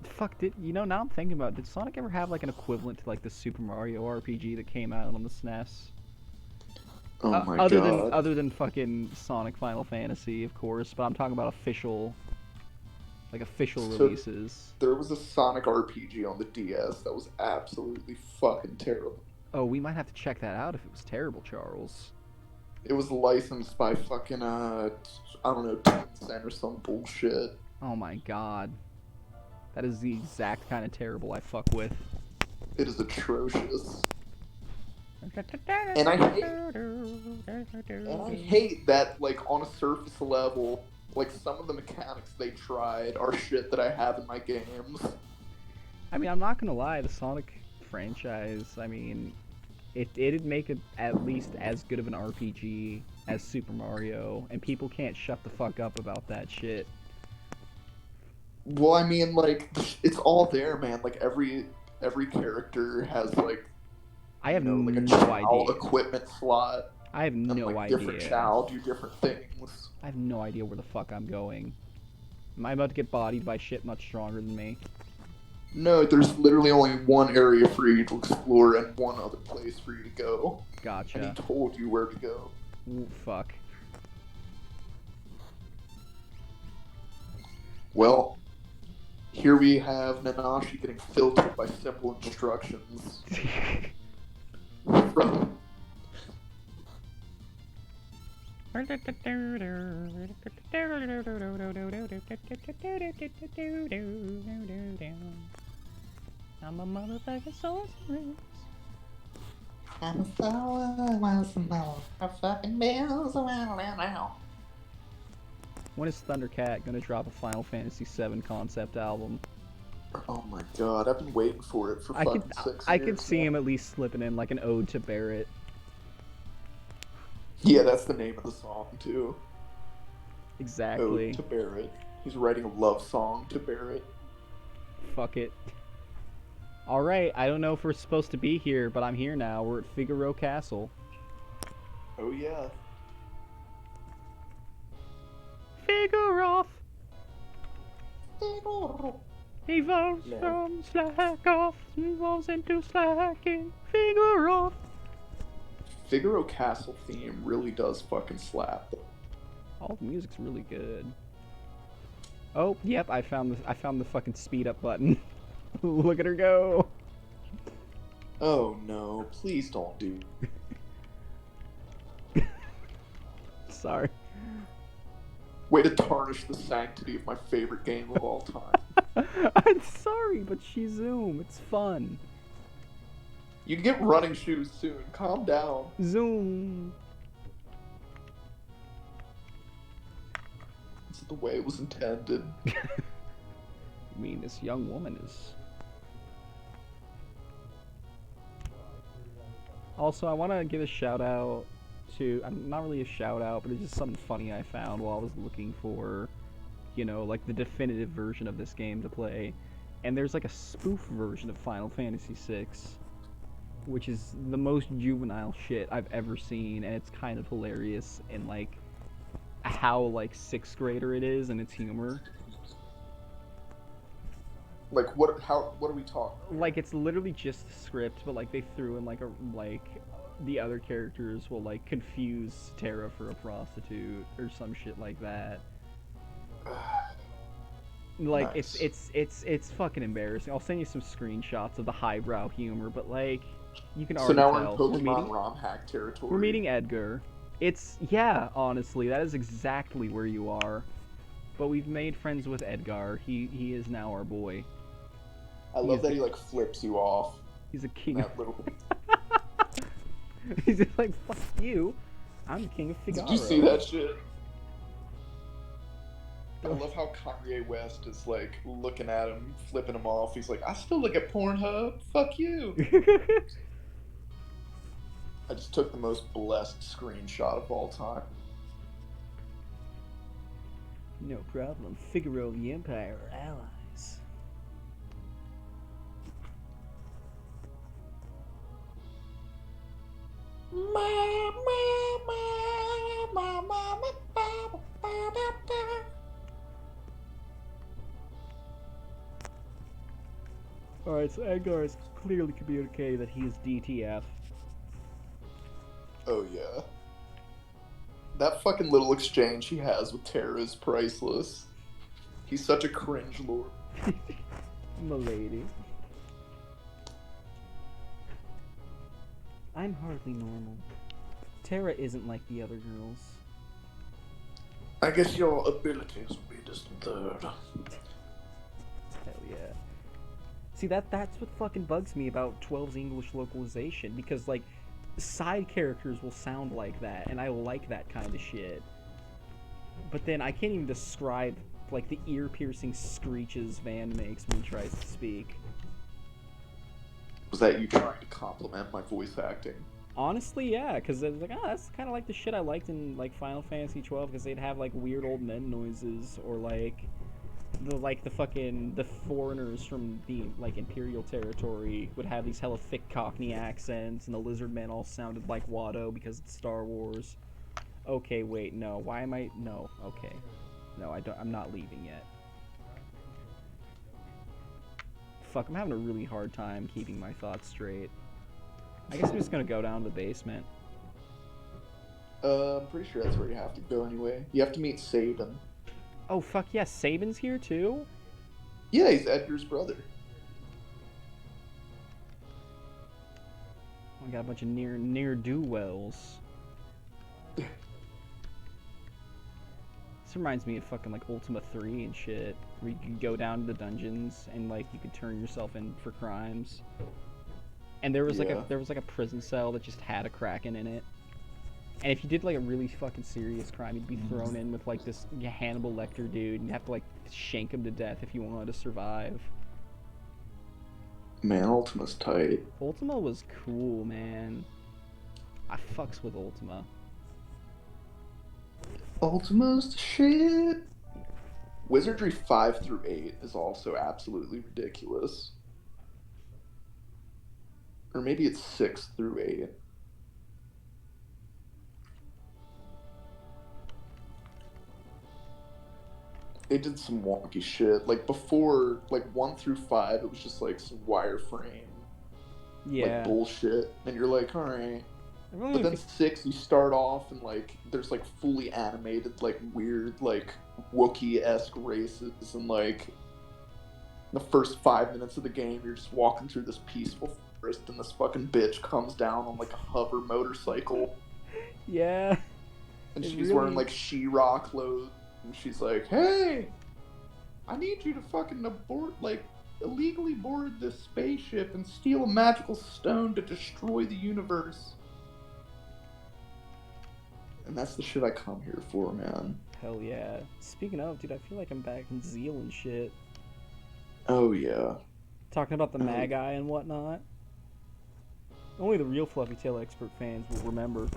Fuck, now I'm thinking about it, did Sonic ever have like an equivalent to like the Super Mario RPG that came out on the SNES? Oh my other god. than fucking Sonic Final Fantasy, of course, but I'm talking about official So- releases. There was a Sonic RPG on the DS that was absolutely fucking terrible. Oh, we might have to check that out if it was terrible, Charles. It was licensed by fucking, I don't know, Tencent or some bullshit. Oh my god. That is the exact kind of terrible I fuck with. It is atrocious. And I hate that, like, on a surface level, like, some of the mechanics they tried are shit that I have in my games. I mean, I'm not gonna lie, the Sonic franchise, I mean, it'd make it at least as good of an RPG as Super Mario, and people can't shut the fuck up about that shit. Well, I mean, like, it's all there, man. Like, every character has, like, I have like a no chow idea. equipment slot. I have And, no like, idea. different chow do different things. I have no idea where the fuck I'm going. Am I about to get bodied by shit much stronger than me? No, there's literally only one area for you to explore and one other place for you to go. And Gotcha. he told you where to go. Ooh, fuck. Well, here we have Nanashi getting filtered by simple instructions from... I'm a motherfucking sorceress. I'm so fucking bells around now. When is Thundercat gonna drop a Final Fantasy VII concept album? Oh my god, I've been waiting for it for I could fucking 6 I could years see now. him at least slipping in like an ode to Barrett. Yeah, that's the name of the song too. Ode Exactly. to Barrett. He's writing a love song to Barrett. Fuck it. All right, I don't know if we're supposed to be here, but I'm here now. We're at Figaro Castle. Oh yeah. Figaro. Evolves Man, from slack off, evolves into slacking. Figaro. Figaro Castle theme really does fucking slap. All the music's really good. Oh, yep, I found the fucking speed up button. Look at her go. Oh no, please don't do. Sorry. Way to tarnish the sanctity of my favorite game of all time. I'm sorry, but she zoom. It's fun. You can get running shoes soon. Calm down. Zoom. This is the way it was intended. I mean, this young woman is. Also, I want to give a shout out to. Not really a shout out, but it's just something funny I found while I was looking for, like the definitive version of this game to play. And there's like a spoof version of Final Fantasy VI, which is the most juvenile shit I've ever seen, and it's kind of hilarious in like how like sixth grader it is and its humor. Like what? How? What are we talking about? Like it's literally just the script, but like they threw in like the other characters will like confuse Terra for a prostitute or some shit like that. Like Nice. it's fucking embarrassing. I'll send you some screenshots of the highbrow humor, but like you can So already now we're in tell Pokemon ROM hack territory. we're meeting Edgar. It's yeah, honestly, that is exactly where you are. But we've made friends with Edgar. He is now our boy. I love that he like flips you off. He's a king. That little. He's just like, fuck you. I'm the king of Figaro. Did you see that shit? I love how Kanye West is like looking at him, flipping him off. He's like, I still look at Pornhub. Fuck you. I just took the most blessed screenshot of all time. No problem. Figaro and the Empire are allies. Alright, so Edgar is clearly communicating that he is DTF. Oh yeah. That fucking little exchange he has with Terra is priceless. He's such a cringe lord. Milady. I'm hardly normal. Terra isn't like the other girls. I guess your abilities will be distant third. Hell yeah. See, that's what fucking bugs me about 12's English localization, because, like, side characters will sound like that, and I like that kind of shit. But then I can't even describe, like, the ear-piercing screeches Van makes when he tries to speak. Was that you trying to compliment my voice acting? Honestly, yeah, because it's like, that's kind of like the shit I liked in, like, Final Fantasy 12, because they'd have, like, weird old men noises, or, like, the foreigners from the, like, Imperial territory would have these hella thick Cockney accents, and the lizard men all sounded like Watto because it's Star Wars. Okay, wait, no, why am I, no, okay. No, I'm not leaving yet. Fuck, I'm having a really hard time keeping my thoughts straight. I guess I'm just gonna go down to the basement. I'm pretty sure that's where you have to go anyway. You have to meet Sabin. Oh, fuck yes, Sabin's here too? Yeah, he's Edgar's brother. I got a bunch of near-do-wells. This reminds me of fucking like Ultima 3 and shit, where you could go down to the dungeons and like you could turn yourself in for crimes. And there was like Yeah. a prison cell that just had a Kraken in it. And if you did like a really fucking serious crime, you'd be thrown in with like this Hannibal Lecter dude, and you'd have to like shank him to death if you wanted to survive. Man, Ultima's tight. Ultima was cool, man. I fucks with Ultima. Ultima's the shit. Wizardry 5 through 8 is also absolutely ridiculous. Or maybe it's 6 through 8. They did some wonky shit. Like before, like 1 through 5, it was just like some wireframe, Yeah. like bullshit. And you're like, alright. I've only But then been- 6, you start off and like there's like fully animated, like weird, like Wookiee-esque races, and like the first 5 minutes of the game, you're just walking through this peaceful forest, and this fucking bitch comes down on like a hover motorcycle, yeah. and It she's wearing really- like She-Ra clothes, and she's like, "Hey, I need you to fucking abort, like, illegally board this spaceship and steal a magical stone to destroy the universe." And that's the shit I come here for, man. Hell yeah. Speaking of, dude, I feel like I'm back in Zeal and shit. Oh yeah. Talking about the Oh. Magi and whatnot. Only the real Fluffy Tail expert fans will remember.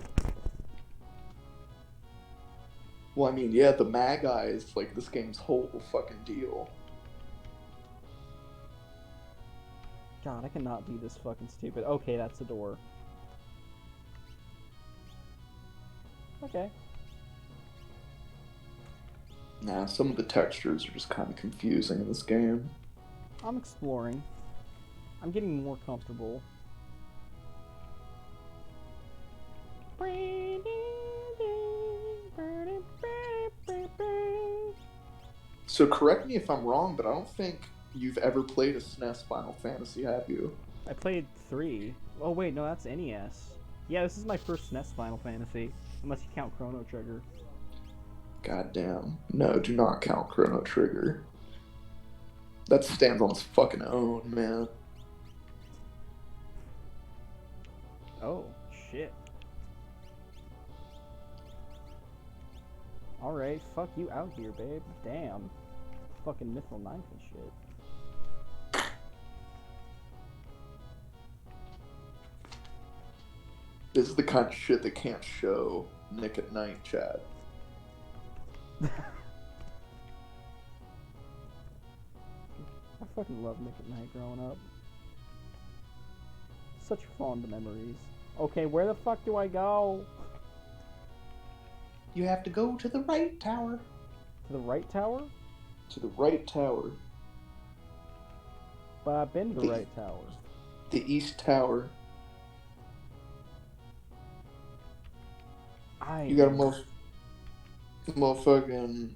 Well, I mean, yeah, the Magi is like this game's whole fucking deal. God, I cannot be this fucking stupid. Okay, that's the door. Okay. Nah, some of the textures are just kind of confusing in this game. I'm exploring. I'm getting more comfortable. So correct me if I'm wrong, but I don't think you've ever played a SNES Final Fantasy, have you? I played 3. Oh wait, no, that's NES. Yeah, this is my first SNES Final Fantasy, unless you count Chrono Trigger. Goddamn. No, do not count Chrono Trigger. That stands on its fucking own, man. Oh, shit. Alright, fuck you out here, babe. Damn. Fucking mithril knife and shit. This is the kind of shit they can't show Nick at Night, Chad. I fucking love Nick at Night growing up. Such fond memories. Okay, where the fuck do I go? You have to go to the right tower. To the right tower? To the right tower. But I've been to the The- right tower. The East Tower. You got a motherfucking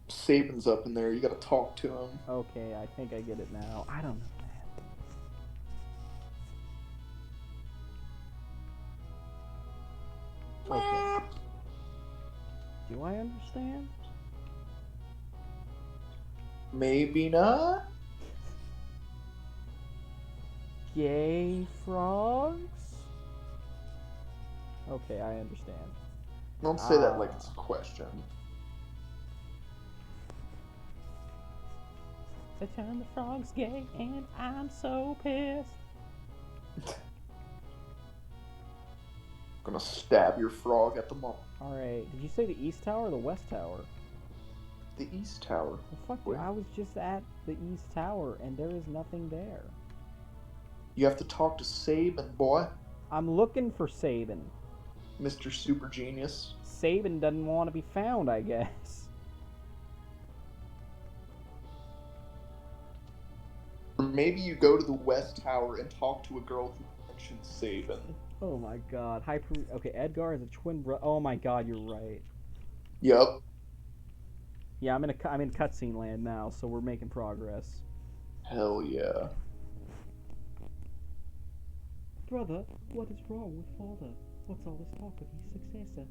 Saban's up in there. You gotta talk to him. Okay, I think I get it now. I don't know, man. Okay. Do I understand? Maybe not. Gay frogs? Okay, I understand. Don't say that like it's a question. They turn the frogs gay and I'm so pissed. Gonna stab your frog at the mall. Alright, did you say the East Tower or the West Tower? The East Tower. Well, fuck you, I was just at the East Tower and there is nothing there. You have to talk to Saban, boy. I'm looking for Sabin. Mr. Super Genius. Sabin doesn't want to be found, I guess. Or maybe you go to the West Tower and talk to a girl who mentions Saban. Oh my god. Okay, Edgar is a twin brother. Oh my god, you're right. Yup. Yeah, I'm in cutscene land now, so we're making progress. Hell yeah. Brother, what is wrong with father? What's all this talk of his successor?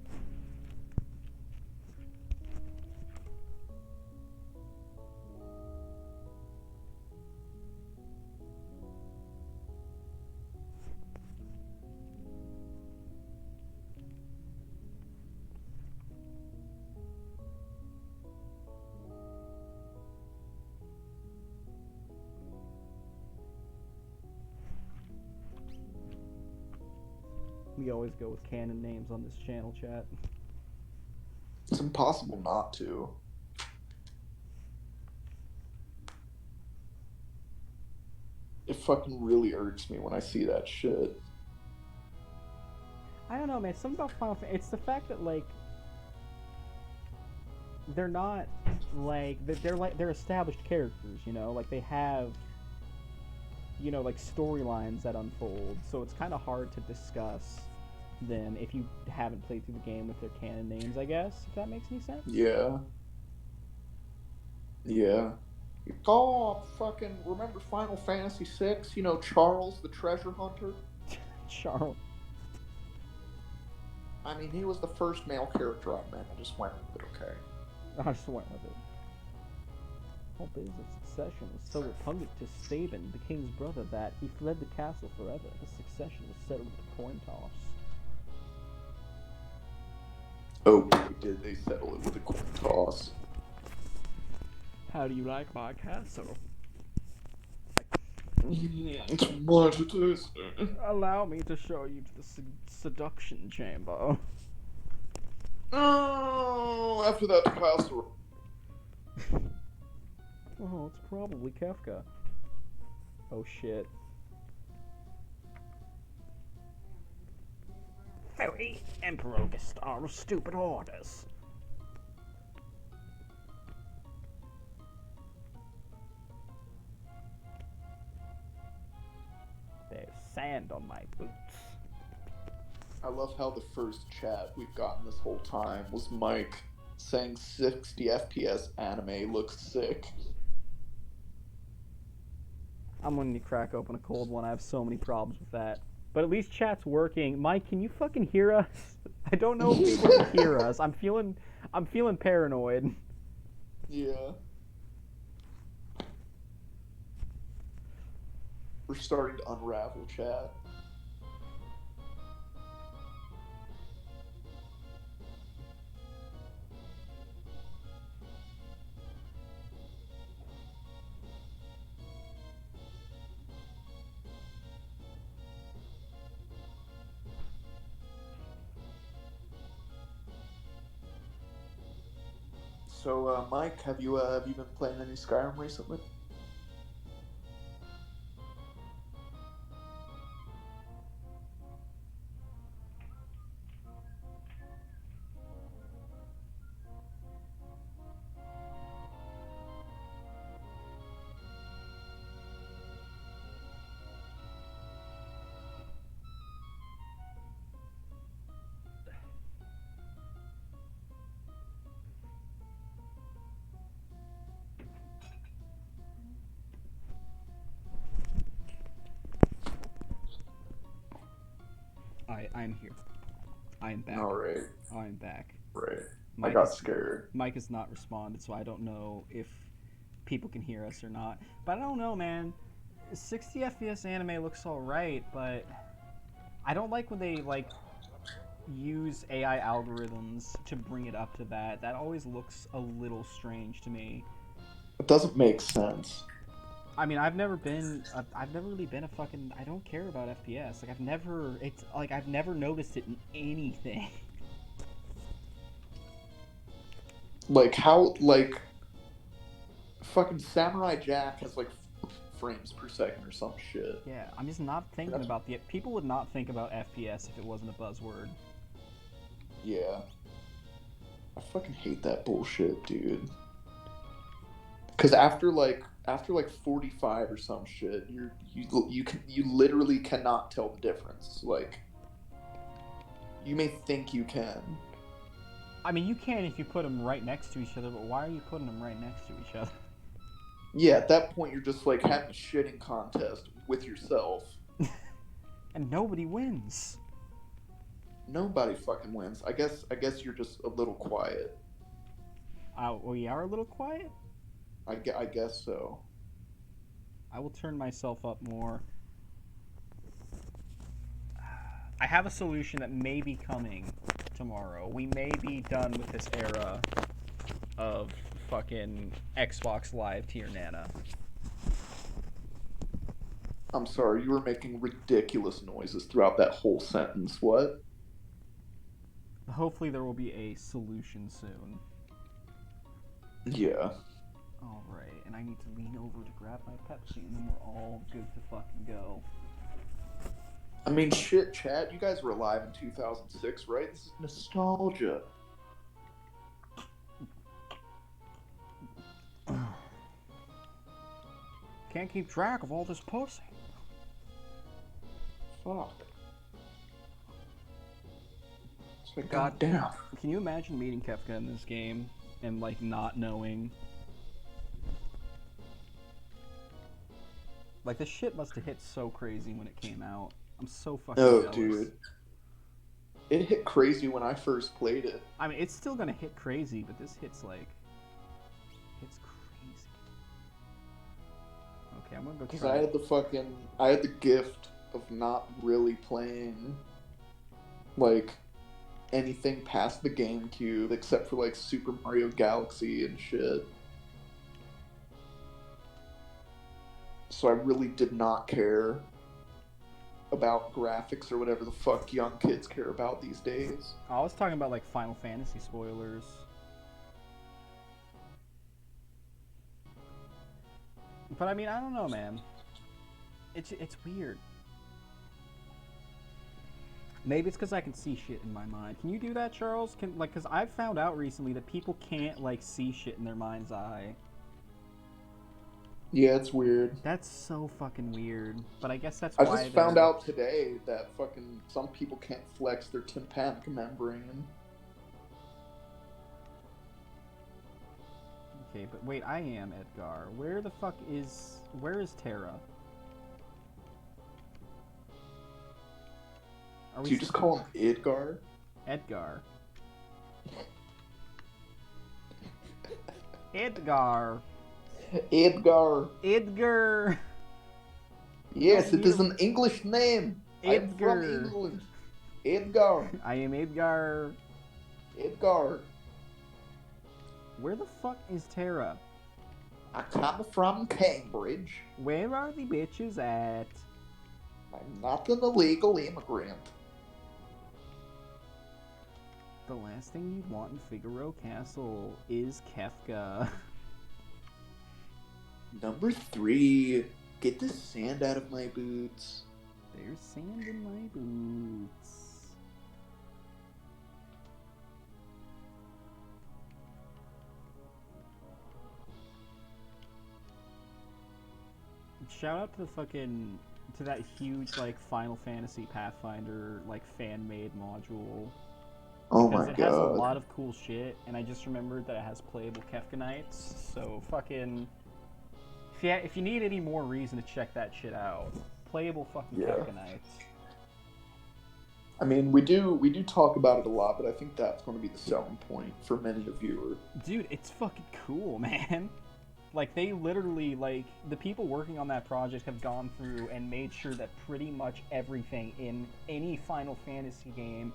We always go with canon names on this channel, chat. It's impossible not to. It fucking really irks me when I see that shit. I don't know, man. Something about Final Fantasy. It's the fact that like they're not like they're established characters, you know. Like they have, you know, like storylines that unfold. So it's kind of hard to discuss them if you haven't played through the game with their canon names. I guess if that makes any sense. Yeah. Yeah. Oh, fucking remember Final Fantasy VI? You know, Charles the treasure hunter? Charles. I mean, he was the first male character I met. I just went with it, okay? I just went with it. Whole business of succession was so repugnant to Staben, the king's brother, that he fled the castle forever. The succession was settled with a coin toss. Oh, did they settle it with a coin toss? How do you like my castle? It's much it is. Allow me to show you to the seduction chamber. Oh, after that castle. Oh, it's probably Kefka. Oh shit. Very Emperor Gestar of stupid orders. There's sand on my boots. I love how the first chat we've gotten this whole time was Mike saying 60 FPS anime looks sick. I'm gonna crack open a cold one. I have so many problems with that. But at least chat's working. Mike, can you fucking hear us? I don't know if people can hear us. I'm feeling paranoid. Yeah. We're starting to unravel chat. So, Mike, have you been playing any Skyrim recently? I'm here. I am back. All right. I am back. Right. Mike I got is, scared. Mike has not responded, so I don't know if people can hear us or not. But I don't know, man. 60 FPS anime looks alright, but I don't like when they like use AI algorithms to bring it up to that. That always looks a little strange to me. It doesn't make sense. I mean, I've never really been a fucking. I don't care about FPS. Like I've never noticed it in anything. Like how fucking Samurai Jack has like frames per second or some shit. Yeah, I'm just not thinking about the. People would not think about FPS if it wasn't a buzzword. Yeah. I fucking hate that bullshit, dude. Because after 45 or some shit, you literally cannot tell the difference. Like, you may think you can. I mean, you can if you put them right next to each other, but why are you putting them right next to each other? Yeah, at that point, you're just like having a shitting contest with yourself. And nobody wins. Nobody fucking wins. I guess you're just a little quiet. We are a little quiet? I guess so. I will turn myself up more. I have a solution that may be coming tomorrow. We may be done with this era of fucking Xbox Live tier Nana. I'm sorry, you were making ridiculous noises throughout that whole sentence. What? Hopefully there will be a solution soon. Yeah. Alright, and I need to lean over to grab my Pepsi, and then we're all good to fucking go. I mean, shit, Chad, you guys were alive in 2006, right? This is nostalgia. Can't keep track of all this pussy. Fuck. It's like, God. goddamn. Can you imagine meeting Kefka in this game and, like, not knowing? Like, this shit must have hit so crazy when it came out. I'm so fucking Oh, jealous. dude. It hit crazy when I first played it. I mean, it's still gonna hit crazy, but this hits, like... Hits crazy. Okay, I'm gonna go Because try I had the gift of not really playing, like, anything past the GameCube except for, like, Super Mario Galaxy and shit. So I really did not care about graphics or whatever the fuck young kids care about these days. I was talking about, like, Final Fantasy spoilers. But, I mean, I don't know, man. It's weird. Maybe it's because I can see shit in my mind. Can you do that, Charles? Because I've found out recently that people can't, like, see shit in their mind's eye. Yeah, it's weird. That's so fucking weird. But I guess that's I why just found out today that fucking some people can't flex their tympanic membrane. Okay, but wait, I am Edgar. Where is Terra? Do you just call him Edgar? Edgar. Edgar. Edgar. Edgar. Yes, it is an English name. Edgar. I'm from England. Edgar. I am Edgar. Edgar. Where the fuck is Terra? I come from Cambridge. Where are the bitches at? I'm not an illegal immigrant. The last thing you'd want in Figaro Castle is Kefka. Number 3. Get the sand out of my boots. There's sand in my boots. Shout out to that huge, like, Final Fantasy Pathfinder, like, fan-made module. Oh because my it god. has a lot of cool shit, and I just remembered that it has playable Kefka Knights, so fucking... If you need any more reason to check that shit out, playable fucking Kefka Knights. I mean, we do talk about it a lot, but I think that's going to be the selling point for many a viewer. Dude, it's fucking cool, man. Like, they literally, like, the people working on that project have gone through and made sure that pretty much everything in any Final Fantasy game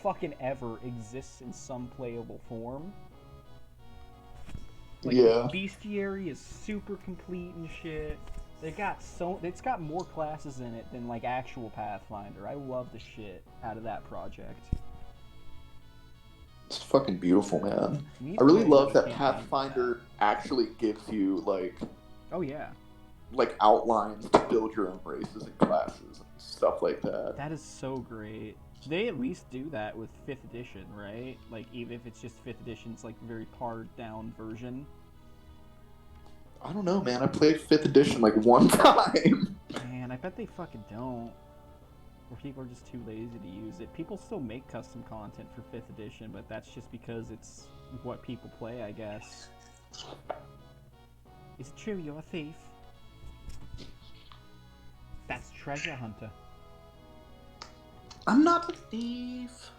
fucking ever exists in some playable form. Like, yeah. Bestiary is super complete and shit. It's got more classes in it than, like, actual Pathfinder. I love the shit out of that project. It's fucking beautiful, man. I really love that Pathfinder actually gives you, like... Oh, yeah. Like, outlines to build your own races and classes and stuff like that. That is so great. They at least do that with 5th edition, right? Like, even if it's just 5th edition's, like, very pared-down version. I don't know, man. I played 5th edition, like, one time. Man, I bet they fucking don't. Or people are just too lazy to use it. People still make custom content for 5th edition, but that's just because it's what people play, I guess. Is it true you're a thief? That's Treasure Hunter. I'm not a thief.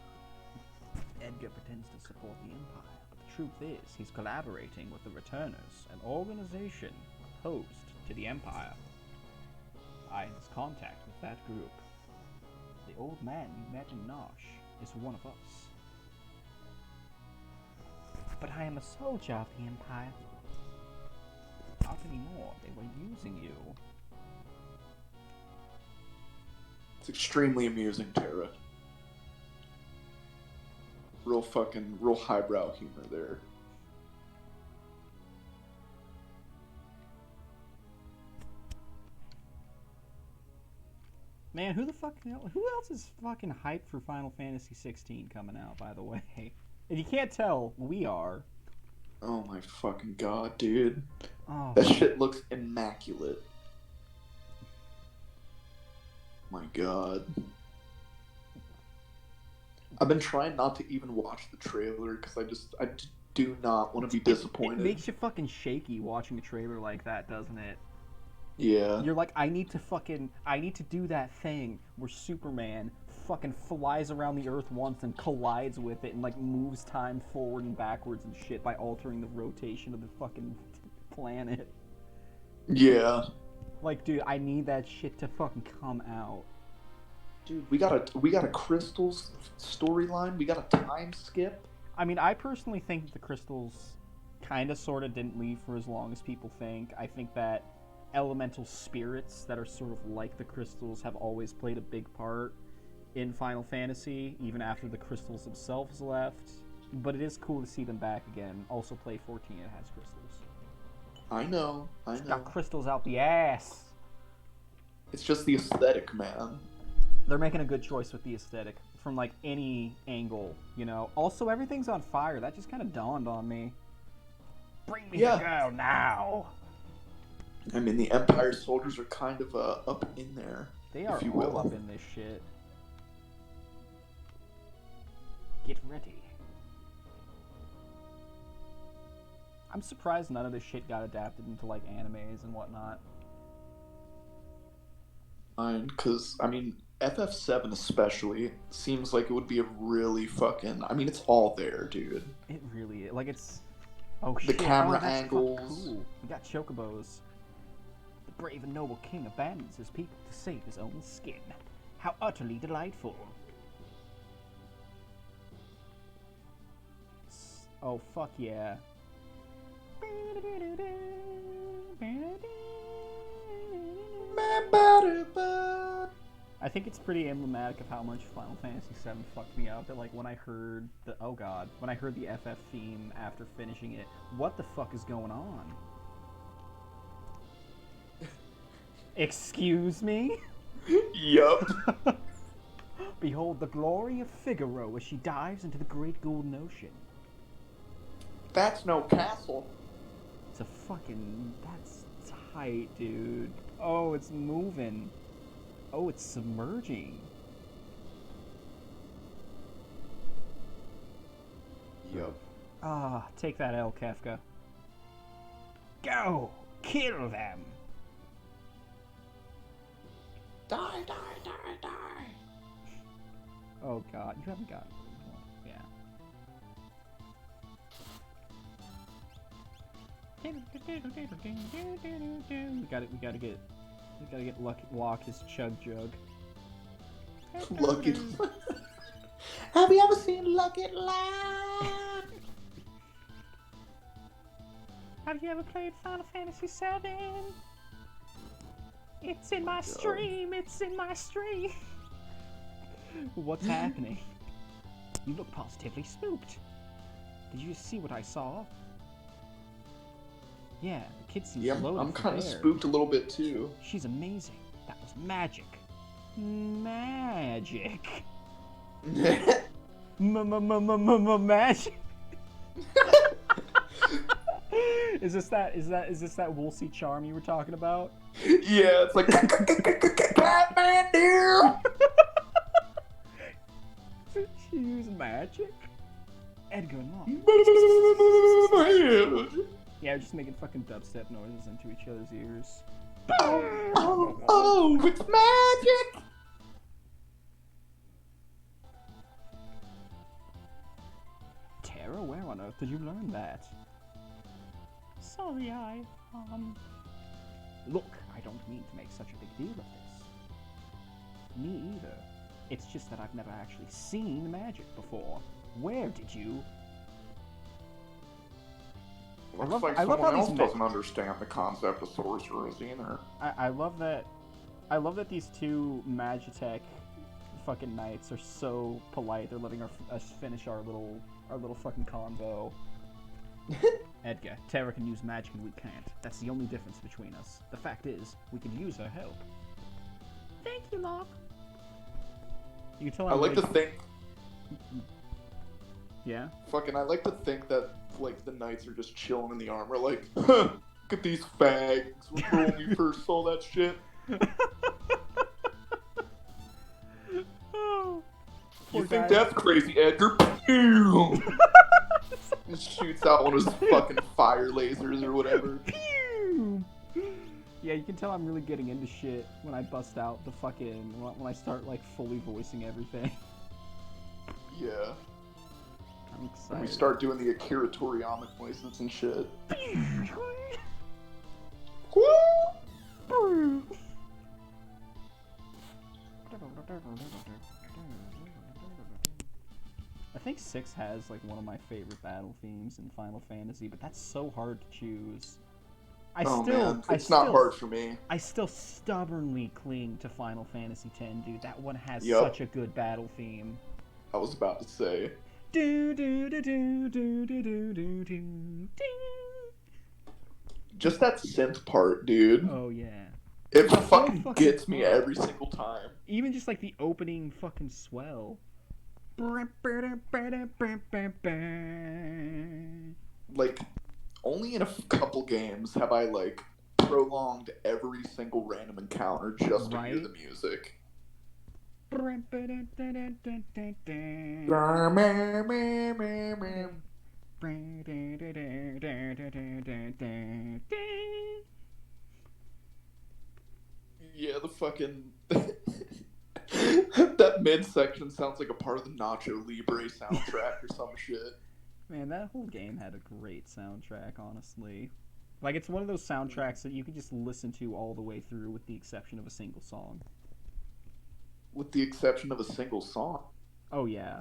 Edgar pretends to support the Empire, but the truth is he's collaborating with the Returners, an organization opposed to the Empire. I was contact with that group. The old man you met in Nosh is one of us. But I am a soldier of the Empire. Not anymore, they were using you. It's extremely amusing, Tara. Real highbrow humor there. Man, who else is fucking hyped for Final Fantasy 16 coming out, by the way? If you can't tell, we are. Oh my fucking god, dude. Oh, That shit looks immaculate. My god. I've been trying not to even watch the trailer because I do not want to be disappointed. It makes you fucking shaky watching a trailer like that, doesn't it? Yeah. You're like, I need to do that thing where Superman fucking flies around the Earth once and collides with it and like moves time forward and backwards and shit by altering the rotation of the fucking planet. Yeah. Like, dude, I need that shit to fucking come out. Dude, we got a Crystals storyline. We got a time skip. I mean, I personally think the Crystals kind of sort of didn't leave for as long as people think. I think that elemental spirits that are sort of like the crystals have always played a big part in Final Fantasy, even after the crystals themselves left. But it is cool to see them back again. Also, play 14, it has crystals. I know. It's got crystals out the ass. It's just the aesthetic, man. They're making a good choice with the aesthetic from like any angle, you know. Also, everything's on fire. That just kind of dawned on me. Bring me the girl now. I mean, the Empire soldiers are kind of up in there. They are if you all will. up in this shit. Get ready. I'm surprised none of this shit got adapted into like animes and whatnot. Because, I mean, FF7 especially seems like it would be a really fucking... I mean, it's all there, dude. It really is. Like, it's... Oh, The shit. camera that's angles. Cool. We got chocobos. The brave and noble king abandons his people to save his own skin. How utterly delightful. Oh, fuck yeah. I think it's pretty emblematic of how much Final Fantasy VII fucked me up. That like when I heard the when I heard the FF theme after finishing it, what the fuck is going on? Excuse me? Yup. Behold the glory of Figaro as she dives into the great golden ocean. That's no castle. It's a fucking... That's tight, dude. Oh, it's moving. Oh, it's submerging. Yup. Ah, take that L, Kefka. Go! Kill them! Die, die, die, die. Oh god, you haven't gotten... Yeah. We gotta get Lock his chug jug. Lucky. Have you ever seen Luck It Live? Have you ever played Final Fantasy VII? It's in my stream, it's in my stream. What's happening? You look positively spooked. Did you see what I saw? Yeah, the kid seems loaded. I'm kind of there. spooked a little bit too. She's amazing. That was magic. Magic. Magic. Is this that Woolsey charm you were talking about? Yeah, it's like Batman, dear. She used magic. Edgar Allan. Yeah, just making fucking dubstep noises into each other's ears. Oh, it's magic! Tara, where on earth did you learn that? Sorry, Look, I don't mean to make such a big deal of this. Me either. It's just that I've never actually seen magic before. Where did you... Looks like someone else doesn't understand the concept of sorcerers either. I love that I love that these two Magitech fucking knights are so polite. They're letting us finish our little fucking convo. Edgar, Terra can use magic and we can't. That's the only difference between us. The fact is, we can use her help. Thank you, Locke. You can tell I like to think. Yeah? Fucking, I like to think that, like, the knights are just chilling in the armor, like, huh, look at these fags. Remember when we first saw that shit? Oh, You think that's crazy, Edgar? Pew! Just shoots out one of his fucking fire lasers or whatever. Pew! Yeah, you can tell I'm really getting into shit when I bust out the fucking... when I start, like, fully voicing everything. Yeah. I'm excited. And we start doing the Akira Toriyama voices and shit. I think 6 has like one of my favorite battle themes in Final Fantasy, but that's so hard to choose. It's not hard for me. I still stubbornly cling to Final Fantasy X, dude. That one has Yup. such a good battle theme. I was about to say. Do do do do do do do do do. Just that synth part, dude. Oh yeah. It The whole fucking fucking gets me part. every single time. Even just like the opening fucking swell. Like, only in a couple games have I, like, prolonged every single random encounter just to hear Right? the music. Yeah, the fucking... that midsection sounds like a part of the Nacho Libre soundtrack or some shit. Man, that whole game had a great soundtrack, honestly. Like, it's one of those soundtracks that you could just listen to all the way through with the exception of a single song. With the exception of a single song. Oh, yeah.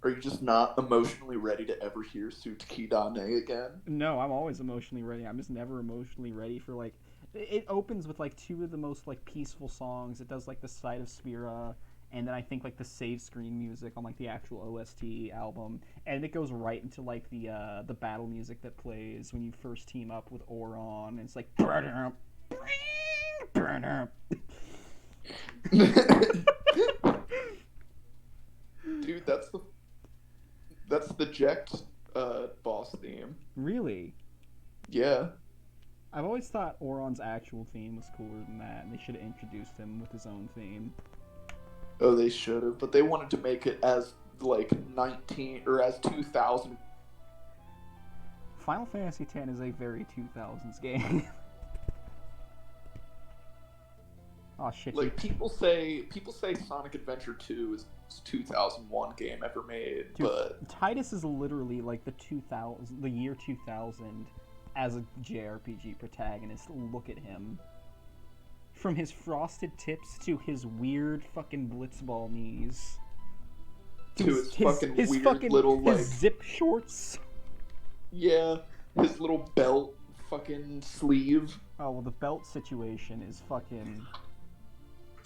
Are you just not emotionally ready to ever hear Tsutsuki Dane again? No, I'm always emotionally ready. I'm just never emotionally ready for, like... It opens with, like, two of the most, like, peaceful songs. It does, like, the Sight of Spira, and then I think, like, the save screen music on, like, the actual OST album. And it goes right into, like, the battle music that plays when you first team up with Auron. And it's like... Dude, that's the Jekt boss theme. Really? Yeah. I've always thought Auron's actual theme was cooler than that, and they should have introduced him with his own theme. Oh, they should have, but they wanted to make it as like 19 or as 2000. Final Fantasy X is a very 2000s game. Oh shit! Like people say Sonic Adventure 2 is the 2001 game ever made, Dude, but Titus is literally like the year 2000 as a JRPG protagonist. Look at him. From his frosted tips to his weird fucking blitzball knees. to his fucking weird little like zip shorts. yeah, his little belt fucking sleeve. Oh well, the belt situation is fucking.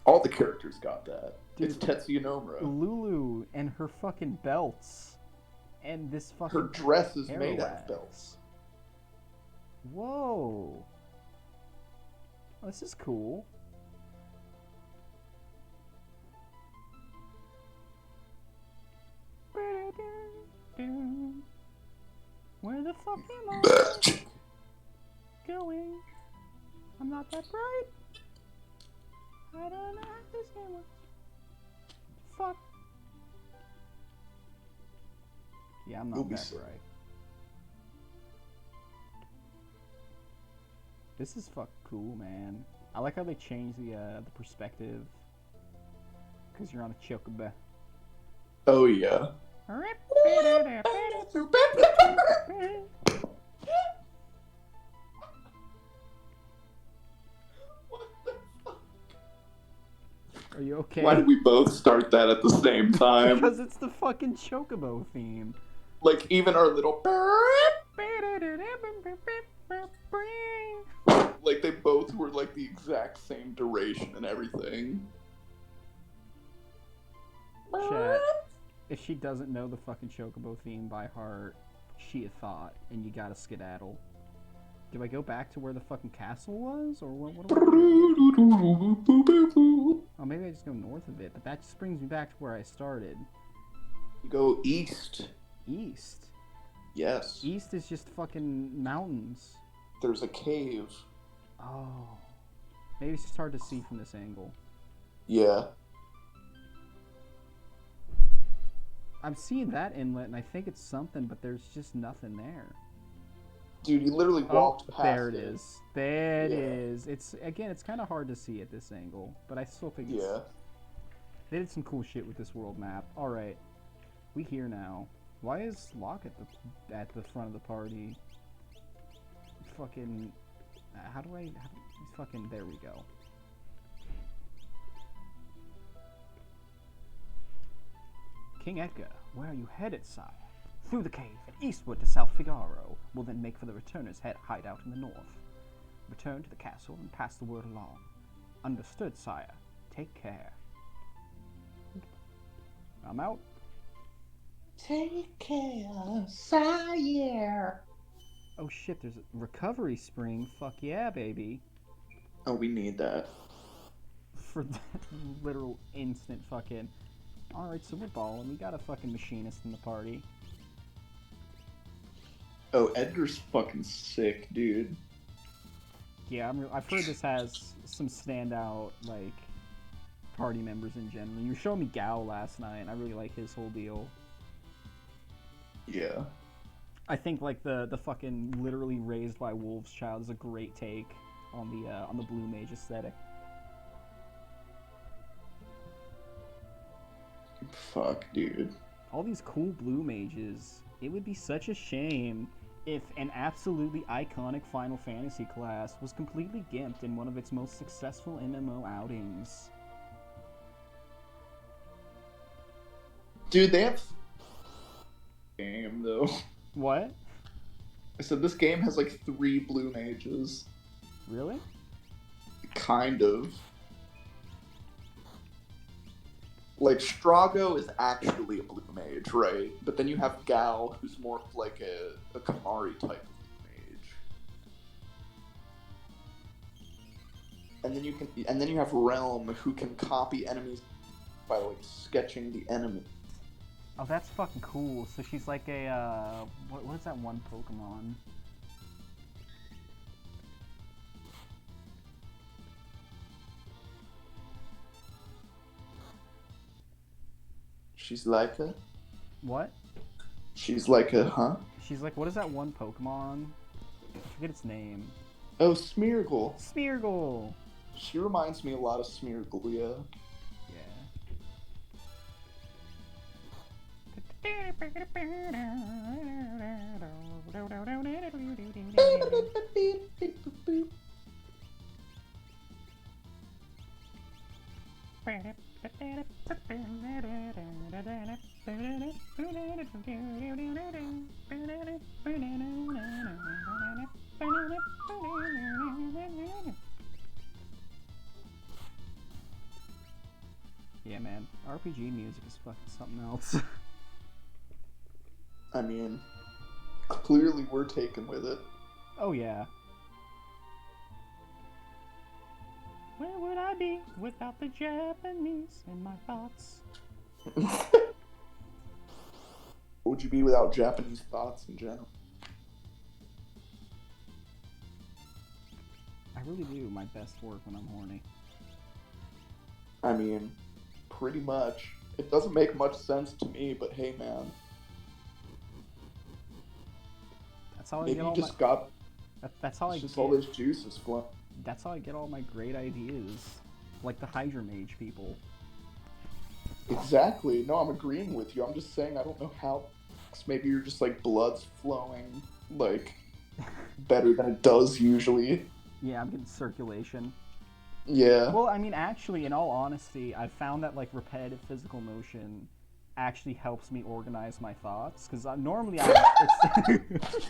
All the characters got that. Dude, it's Tetsuya Nomura. Lulu and her fucking belts, and this fucking. Her dress is made out Airwax. of belts. Whoa. Oh, this is cool. Where the fuck am I Magic. going? I'm not that bright. I don't know how this game works. Fuck. Yeah, I'm You'll not be that sick. bright. This is fuck cool, man. I like how they changed the perspective. Because you're on a chocobo. Oh yeah. Are you okay? Why did we both start that at the same time? Because it's the fucking chocobo theme. Like even our little like they both were like like the exact same duration and everything. Chat, if she doesn't know the fucking Chocobo theme by heart, she a thought, and you gotta skedaddle. Do I go back to where the fucking castle was, or what do I do? Oh, maybe I just go north of it, but that just brings me back to where I started. You go east. East? Yes. East is just fucking mountains. There's a cave. Oh. Maybe it's just hard to see from this angle. Yeah. I'm seeing that inlet, and I think it's something, but there's just nothing there. Dude, you literally walked past there it is. There it is. It's kind of hard to see at this angle, but I still think it's... Yeah. They did some cool shit with this world map. All right, we here now. Why is Locke at the front of the party? Fucking... fucking... There we go. King Edgar, where are you headed, sire? Through the cave and eastward to South Figaro. We'll then make for the returner's hideout in the north. Return to the castle and pass the word along. Understood, sire. Take care. I'm out. Take care, sire. Oh shit, there's a recovery spring. Fuck yeah, baby. Oh, we need that. For that literal instant fucking... Alright, so we're balling. We got a fucking machinist in the party. Oh, Edgar's fucking sick, dude. Yeah, I've heard this has some standout, like, party members in general. You were showing me Gao last night, and I really like his whole deal. Yeah. I think, like, the fucking literally raised by wolves child is a great take on the blue mage aesthetic. Fuck, dude. All these cool blue mages. It would be such a shame if an absolutely iconic Final Fantasy class was completely gimped in one of its most successful MMO outings. Dude, they have... game, though. What? I said this game has, like, 3 blue mages. Really? Kind of. Like, Strago is actually a blue mage, right? But then you have Gal, who's more of like a Kamari type of blue mage. And then you have Realm, who can copy enemies by like sketching the enemy. Oh, that's fucking cool. So she's like a what is that one Pokemon? She's like a... What? She's like a, huh? She's like, what is that one Pokemon? I forget its name. Oh, Smeargle. Smeargle! She reminds me a lot of Smeargle, yeah. Yeah, man. RPG music is fucking something else. I mean, clearly we're taken with it. Oh, yeah. Where would I be without the Japanese in my thoughts? What would you be without Japanese thoughts in general? I really do my best work when I'm horny. I mean, pretty much. It doesn't make much sense to me, but hey, man. That's how I Maybe get you all just my... got... That's how I just get... all those juices flowing. That's how I get all my great ideas. Like the Hydra Mage people. Exactly. No, I'm agreeing with you. I'm just saying I don't know how... Maybe you're just like blood's flowing, like, better than it does usually. Yeah, I'm getting circulation. Yeah. Well, I mean, actually, in all honesty, I've found that, like, repetitive physical motion actually helps me organize my thoughts, because normally Shut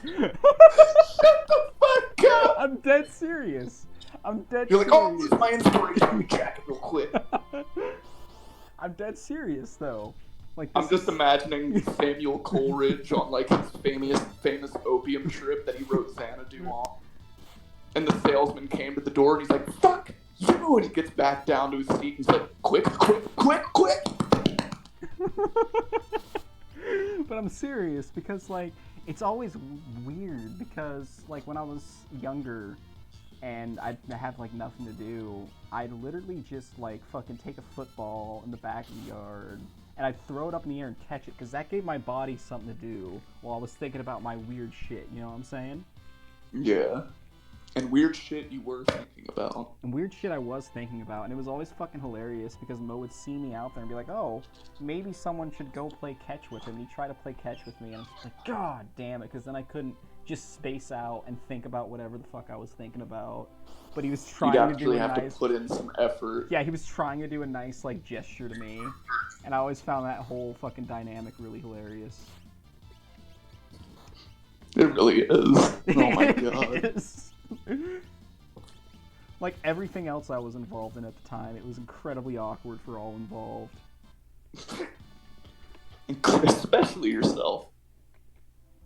the fuck up! I'm dead serious. I'm dead You're like, oh, I'm serious. losing my inspiration. Let me jack it real quick. I'm dead serious though. Like I'm this just is... imagining Samuel Coleridge on like his famous opium trip that he wrote Xanadu on. And the salesman came to the door and he's like, fuck you! And he gets back down to his seat and he's like, quick, quick, quick, quick! But I'm serious because like it's always weird because like when I was younger and I'd have like nothing to do, I'd literally just like fucking take a football in the back of the yard and I'd throw it up in the air and catch it because that gave my body something to do while I was thinking about my weird shit. You know what I'm saying? Yeah. And weird shit you were thinking about. And weird shit I was thinking about, and it was always fucking hilarious because Mo would see me out there and be like, oh, maybe someone should go play catch with him. And he'd try to play catch with me, and I'm just like, God damn it, because then I couldn't just space out and think about whatever the fuck I was thinking about. But he was trying You'd to do actually a have nice... to put in some effort. Yeah, he was trying to do a nice, like, gesture to me. And I always found that whole fucking dynamic really hilarious. It really is. Oh my god. It is. Like everything else I was involved in at the time, it was incredibly awkward for all involved. Especially yourself.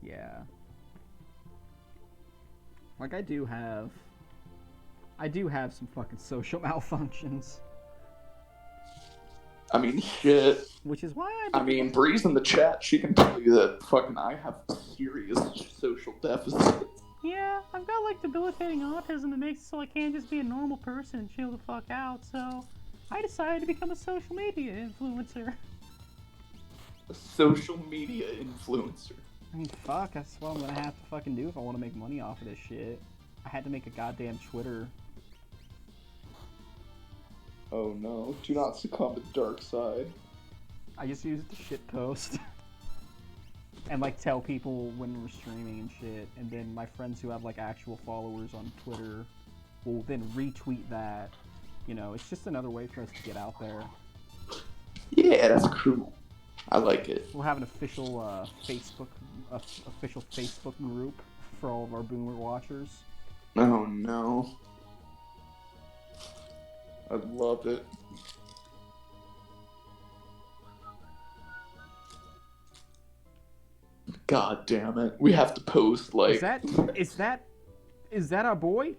Yeah. Like I do have some fucking social malfunctions. I mean, shit. Which is why I mean, Breeze in the chat, she can tell you that fucking I have serious social deficits. Yeah, I've got like debilitating autism that makes it so I can't just be a normal person and chill the fuck out, so I decided to become a social media influencer. A social media influencer. I mean, fuck, that's what I'm gonna have to fucking do if I want to make money off of this shit. I had to make a goddamn Twitter. Oh no, do not succumb to the dark side. I just use it to shitpost. And like tell people when we're streaming and shit, and then my friends who have like actual followers on Twitter will then retweet that. You know, it's just another way for us to get out there. Yeah, that's cool. I like it. We'll have an official official Facebook group for all of our Boomer watchers. Oh no. I love it. God damn it. We have to post like Is that our boy?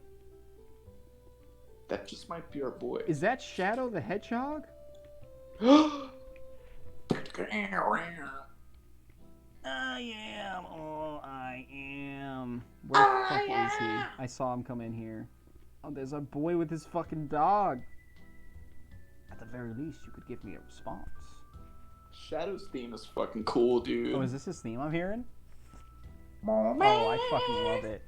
That just might be our boy. Is that Shadow the Hedgehog? I am all I am. Where the fuck is he? I saw him come in here. Oh, there's a boy with his fucking dog. At the very least, you could give me a response. Shadow's theme is fucking cool, dude. Oh, is this his theme I'm hearing? Oh, I fucking love it.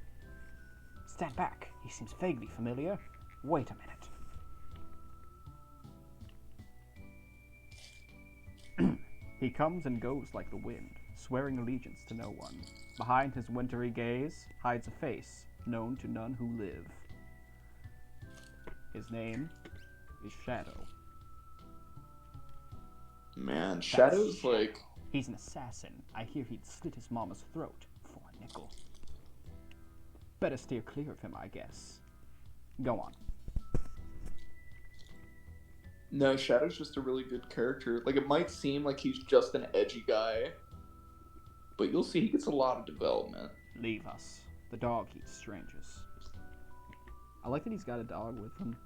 Stand back. He seems vaguely familiar. Wait a minute. He comes and goes like the wind, swearing allegiance to no one. Behind his wintry gaze hides a face known to none who live. His name is Shadow. Man, Shadow's like... He's an assassin. I hear he'd slit his mama's throat for a nickel. Better steer clear of him, I guess. Go on. No, Shadow's just a really good character. Like, it might seem like he's just an edgy guy, but you'll see he gets a lot of development. Leave us. The dog eats strangers. I like that he's got a dog with him.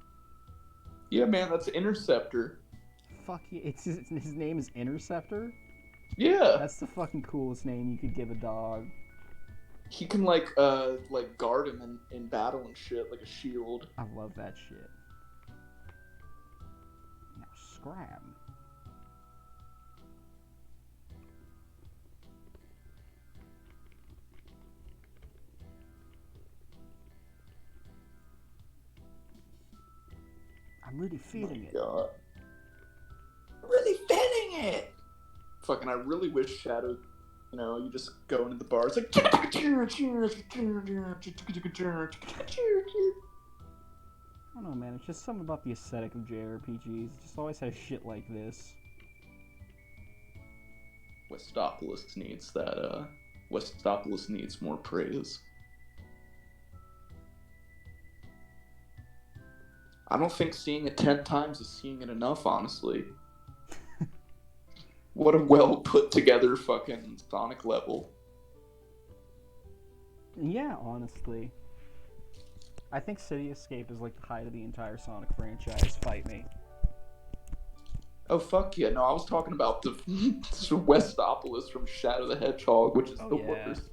Yeah, man, that's Interceptor. Fuck yeah, his name is Interceptor? Yeah. That's the fucking coolest name you could give a dog. He can, like guard him in battle and shit, like a shield. I love that shit. Now, Scram. I'm really feeling it. God. Really feeling it! Fucking, I really wish Shadow, you know, you just go into the bar, it's like... I don't know, man. It's just something about the aesthetic of JRPGs. It just always has shit like this. Westopolis needs that, Westopolis needs more praise. I don't think seeing it 10 times is seeing it enough, honestly. What a well put together fucking Sonic level. Yeah, honestly. I think City Escape is like the height of the entire Sonic franchise. Fight me. Oh fuck yeah! No, I was talking about the Westopolis from Shadow the Hedgehog, which is Oh the yeah. worst.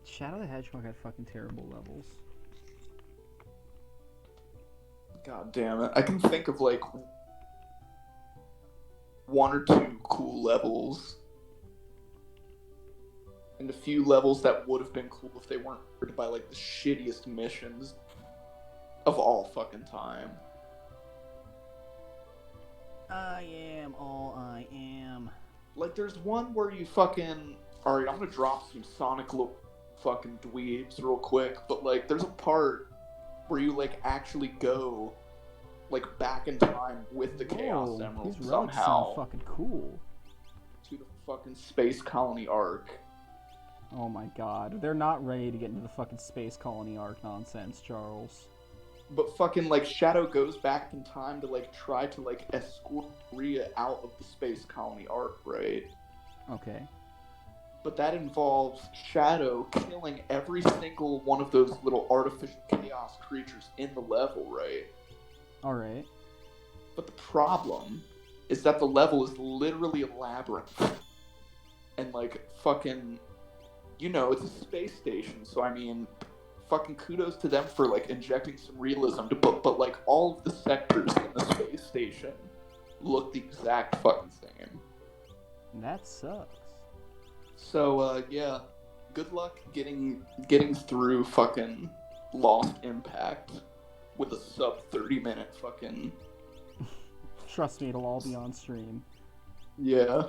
Shadow the Hedgehog had fucking terrible levels. God damn it! I can think of like one or two cool levels, and a few levels that would have been cool if they weren't hurt by like the shittiest missions of all fucking time. I am all I am. Like, there's one where you fucking. Alright, I'm gonna drop some Sonic fucking dweebs real quick, but like, there's a part where you like actually go like back in time with the Chaos Emerald These relics sound somehow fucking cool. to the fucking space colony arc. Oh my god. They're not ready to get into the fucking space colony arc nonsense, Charles. But fucking like Shadow goes back in time to like try to like escort Rhea out of the space colony arc, right? Okay. But that involves Shadow killing every single one of those little artificial chaos creatures in the level, right? Alright. But the problem is that the level is literally a labyrinth. And like fucking, you know, it's a space station, so I mean, fucking kudos to them for like injecting some realism to but like all of the sectors in the space station look the exact fucking same. That sucks. So yeah, good luck getting through fucking Lost Impact with a sub 30-minute fucking. Trust me, it'll all be on stream. Yeah.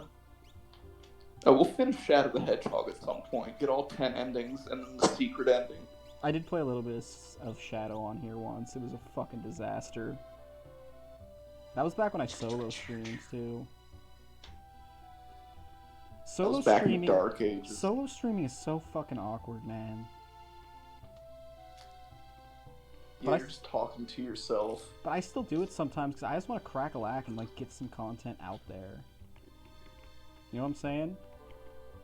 Oh, we'll finish Shadow the Hedgehog at some point. Get all 10 endings and then the secret ending. I did play a little bit of Shadow on here once. It was a fucking disaster. That was back when I solo streamed too. That was back in the dark ages. Solo streaming is so fucking awkward, man. Yeah, you're just talking to yourself. But I still do it sometimes because I just want to crack a lack and like get some content out there. You know what I'm saying?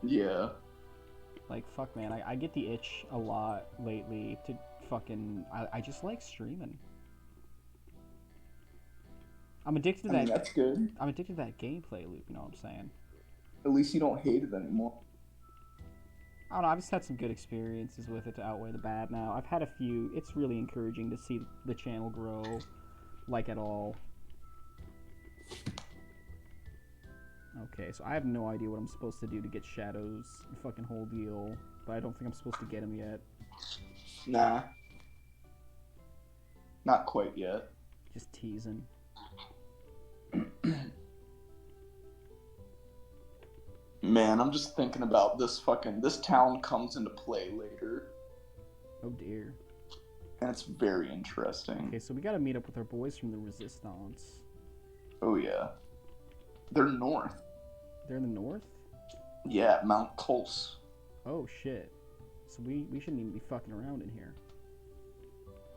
Yeah. Like, fuck, man, I get the itch a lot lately to fucking... I just like streaming. I'm addicted to that... I mean, that's good. I'm addicted to that gameplay loop, you know what I'm saying? At least you don't hate it anymore. I don't know, I've just had some good experiences with it to outweigh the bad now. I've had a few... It's really encouraging to see the channel grow, like, at all. Okay, so I have no idea what I'm supposed to do to get Shadow's fucking whole deal, but I don't think I'm supposed to get him yet. Nah. Not quite yet. Just teasing. Man, I'm just thinking about this town comes into play later. Oh dear. And it's very interesting. Okay, so we gotta meet up with our boys from the Resistance. Oh yeah. They're north. They're in the north? Yeah, Mount Pulse. Oh shit. So we shouldn't even be fucking around in here.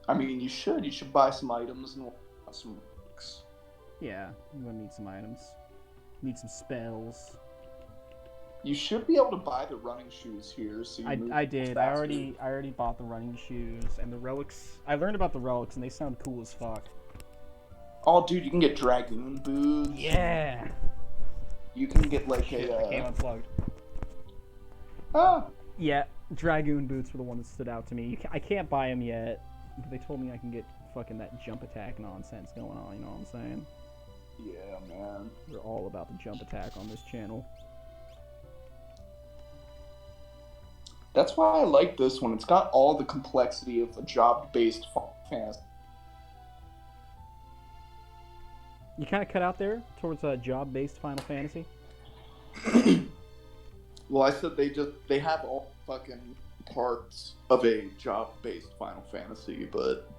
I mean, you should. You should buy some items and some books. Yeah, I'm gonna need some items. Need some spells. You should be able to buy the running shoes here. So I did. I already bought the running shoes and the relics. I learned about the relics and they sound cool as fuck. Oh, dude, you can get Dragoon boots. Yeah. You can get like Shit, I came unplugged. Ah. Yeah, Dragoon boots were the one that stood out to me. I can't buy them yet, but they told me I can get fucking that jump attack nonsense going on. You know what I'm saying? Yeah, man. We're all about the jump attack on this channel. That's why I like this one. It's got all the complexity of a job-based fantasy. You kind of cut out there towards a job-based Final Fantasy. Well, I said they have all fucking parts of a job-based Final Fantasy, but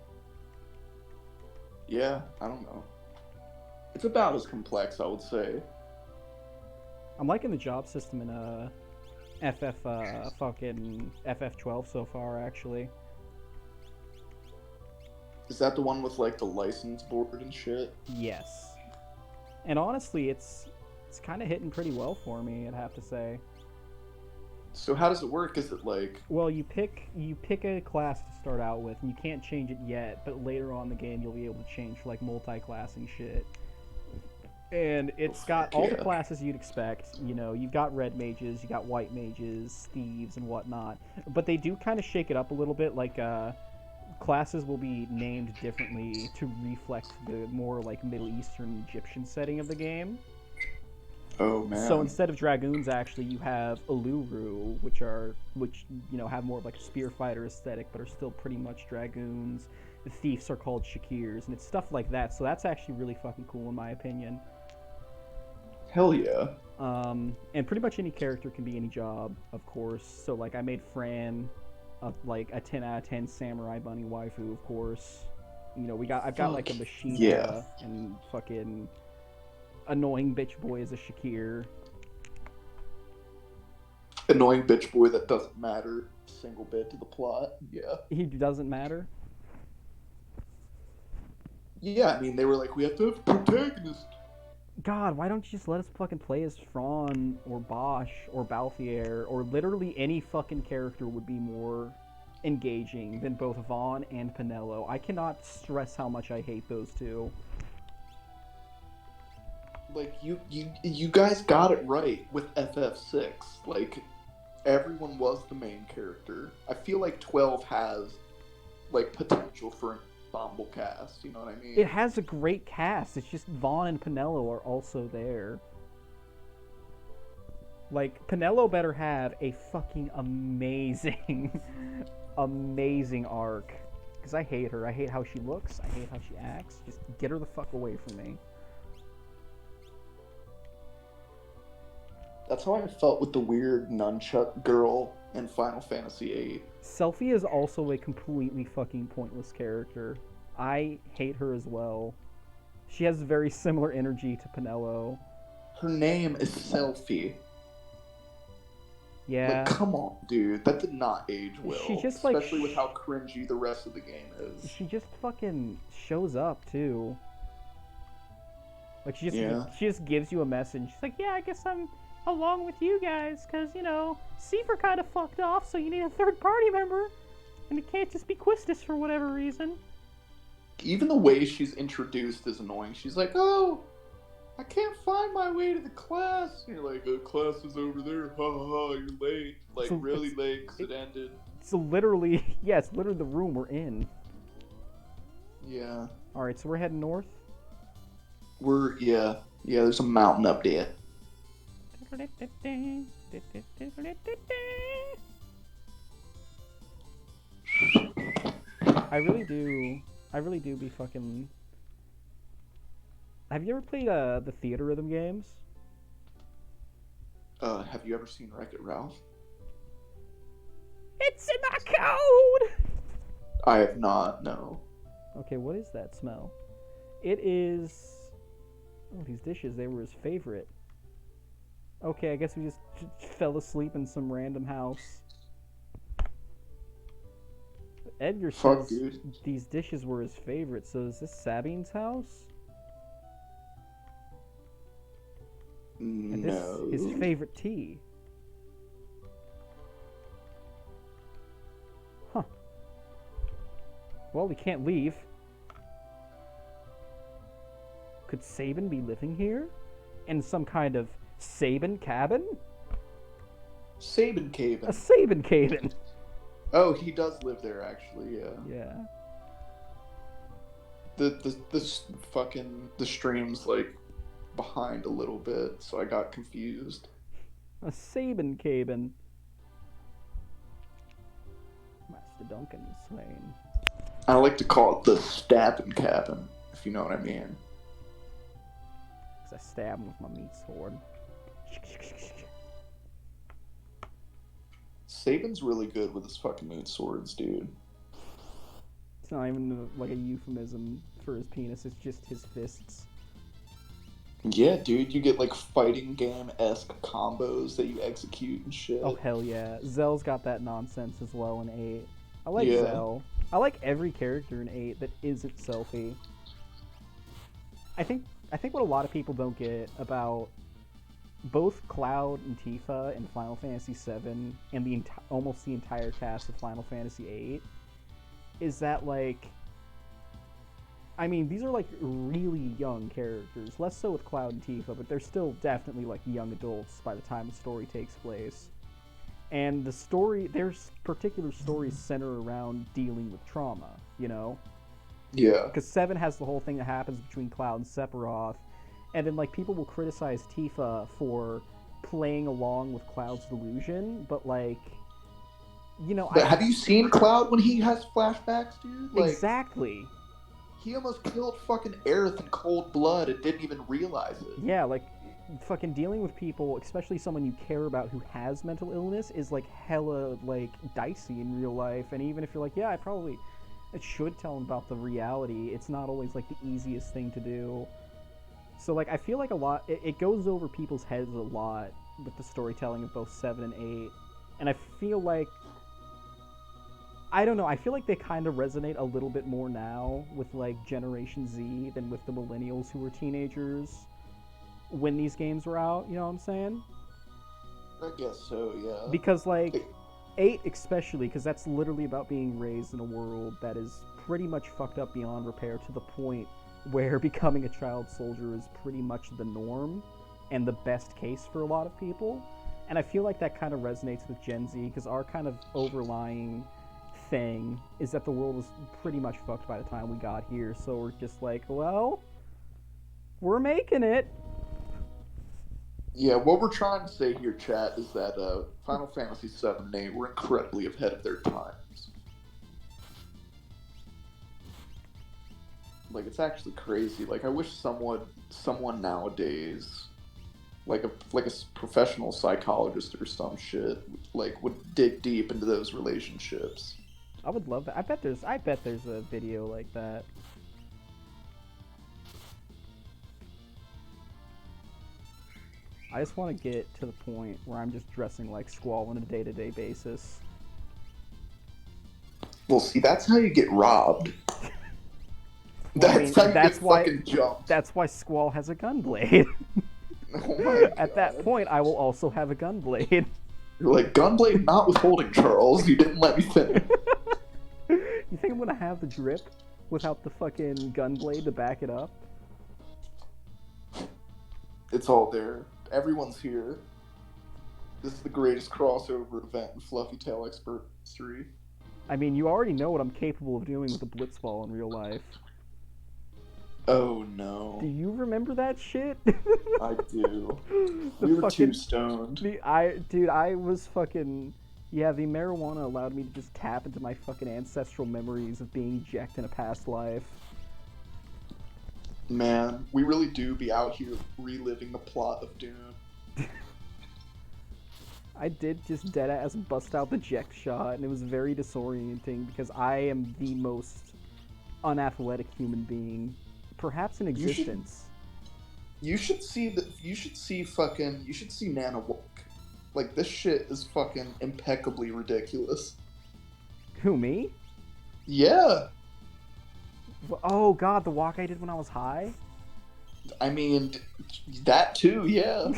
yeah, I don't know. It's about as complex, I would say. I'm liking the job system in FF12 so far, actually. Is that the one with like the license board and shit? Yes. And honestly, it's kind of hitting pretty well for me, I'd have to say. So how does it work? Is it like Well, you pick a class to start out with, and you can't change it yet, but later on in the game you'll be able to change for like multi-classing shit. And it's got all the yeah. classes you'd expect. You know, you've got red mages, you got white mages, thieves, and whatnot. But they do kind of shake it up a little bit. Like classes will be named differently to reflect the more like Middle Eastern Egyptian setting of the game. Oh man. So instead of dragoons, actually, you have Uluru, which have more of like a spear fighter aesthetic, but are still pretty much dragoons. The thieves are called shakirs, and it's stuff like that. So that's actually really fucking cool, in my opinion. Hell yeah. And pretty much any character can be any job, of course. So like I made Fran, like a 10 out of 10 samurai bunny waifu, of course. You know, I've got like a Machina yeah. and fucking annoying bitch boy as a Shakir. Annoying bitch boy that doesn't matter a single bit to the plot. Yeah. He doesn't matter. Yeah, I mean they were like, we have to have a protagonist. God, why don't you just let us fucking play as Fran or Bosch or Balthier or literally any fucking character would be more engaging than both Vaughn and Pinello. I cannot stress how much I hate those two. Like you guys got it right with FF6. Like everyone was the main character. I feel like 12 has like potential for an ensemble cast, you know what I mean? It has a great cast. It's just Vaughn and Pinello are also there. Like, Pinello better have a fucking amazing, amazing arc. Because I hate her. I hate how she looks. I hate how she acts. Just get her the fuck away from me. That's how I felt with the weird nunchuck girl in Final Fantasy VIII. Selphie is also a completely fucking pointless character. I hate her as well. She has very similar energy to Pinello. Her name is Selphie. Yeah. Like, come on, dude. That did not age well. She just, like, especially with how cringy the rest of the game is. She just fucking shows up, too. Like, she just gives you a message. She's like, yeah, I guess I'm along with you guys, because, you know, Seifer kind of fucked off, so you need a third party member. And it can't just be Quistis for whatever reason. Even the way she's introduced is annoying. She's like, oh, I can't find my way to the class. And you're like, the class is over there. Ha ha ha, you're late. Like, So really late because it ended. So literally, yeah, it's literally the room we're in. Yeah. Alright, so we're heading north. Yeah, there's a mountain up there. I really do be fucking... Have you ever played the Theater Rhythm games? Have you ever seen Wreck-It Ralph? It's in my code! I have not, no. Okay, what is that smell? It is... Oh, these dishes, they were his favorite. Okay, I guess we just fell asleep in some random house. Edgar Fuck, says dude. these dishes were his favorite, so is this Sabine's house? And this No. his favorite tea. Huh. Well, we can't leave. Could Sabin be living here? In some kind of Sabin cabin? Sabin Cabin. A Sabin cabin. Oh, he does live there, actually, yeah. Yeah. The stream's, like, behind a little bit, so I got confused. A Sabin cabin. Master Duncan is slain. I like to call it the stabbing cabin, if you know what I mean. Because I stab him with my meat sword. Sabin's really good with his fucking mood swords, dude. It's not even like a euphemism for his penis, it's just his fists. Yeah, dude, you get like fighting game-esque combos that you execute and shit. Oh, hell yeah. Zell's got that nonsense as well in 8. I like Yeah. Zell. I like every character in 8 that isn't Selphie. I think what a lot of people don't get about both Cloud and Tifa in Final Fantasy VII and almost the entire cast of Final Fantasy VIII is that, like, I mean, these are like really young characters. Less so with Cloud and Tifa, but they're still definitely like young adults by the time the story takes place. And the story, there's particular stories center around dealing with trauma, you know? Yeah. Because 7 has the whole thing that happens between Cloud and Sephiroth, and then like people will criticize Tifa for playing along with Cloud's delusion, but like, you know, But have you seen Cloud when he has flashbacks, dude? Like, exactly. he almost killed fucking Aerith in cold blood and didn't even realize it. Yeah, like, fucking dealing with people, especially someone you care about who has mental illness, is like hella like dicey in real life. And even if you're like, yeah, I should tell them about the reality, it's not always like the easiest thing to do. So like, I feel like it goes over people's heads a lot with the storytelling of both 7 and 8. And I feel like, I don't know, I feel like they kind of resonate a little bit more now with like Generation Z than with the millennials who were teenagers when these games were out, you know what I'm saying? I guess so, yeah. Because like 8 especially, because that's literally about being raised in a world that is pretty much fucked up beyond repair to the point where becoming a child soldier is pretty much the norm and the best case for a lot of people. And I feel like that kind of resonates with Gen Z, because our kind of overlying thing is that the world was pretty much fucked by the time we got here, so we're just like, well, we're making it. Yeah, what we're trying to say here, chat, is that Final Fantasy VII and 8 were incredibly ahead of their times. Like, it's actually crazy. Like, I wish someone nowadays, like a professional psychologist or some shit, like, would dig deep into those relationships. I would love that. I bet there's a video like that. I just want to get to the point where I'm just dressing like Squall on a day-to-day basis. Well, see, that's how you get robbed. That's how you get fucking jumped. That's why Squall has a gunblade. Oh my God. At that point, I will also have a gunblade. You're like, gunblade not withholding, Charles. You didn't let me finish. You think I'm gonna have the drip without the fucking gunblade to back it up? It's all there. Everyone's here. This is the greatest crossover event in Fluffy Tail Expert history. I mean, you already know what I'm capable of doing with a blitzball in real life. Oh no. Do you remember that shit? I do. We were too stoned. I was fucking... Yeah, the marijuana allowed me to just tap into my fucking ancestral memories of being jacked in a past life. Man, we really do be out here reliving the plot of Doom. I did just deadass bust out the Ject shot, and it was very disorienting because I am the most unathletic human being, perhaps in existence. You should see Nana work. Like, this shit is fucking impeccably ridiculous. Who, me? Yeah. Oh god, the walk I did when I was high? I mean, that too, yeah.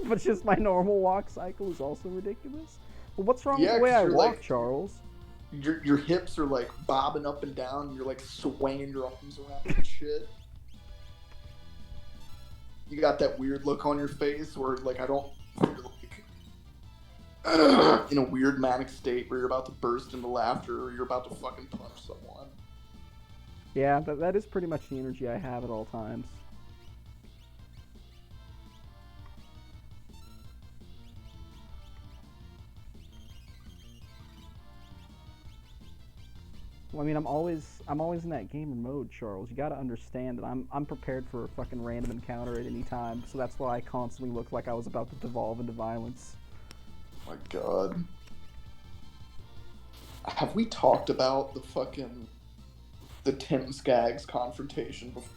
But just my normal walk cycle is also ridiculous? Well, what's wrong with the way I walk, like, Charles? Your hips are like bobbing up and down, and you're like swaying your arms around and shit. You got that weird look on your face where, like, I don't... in a weird manic state where you're about to burst into laughter or you're about to fucking punch someone. Yeah, that is pretty much the energy I have at all times. Well, I mean, I'm always in that gamer mode, Charles. You gotta understand that I'm prepared for a fucking random encounter at any time, so that's why I constantly looked like I was about to devolve into violence. Oh my god. Have we talked about the Tim Skaggs confrontation before?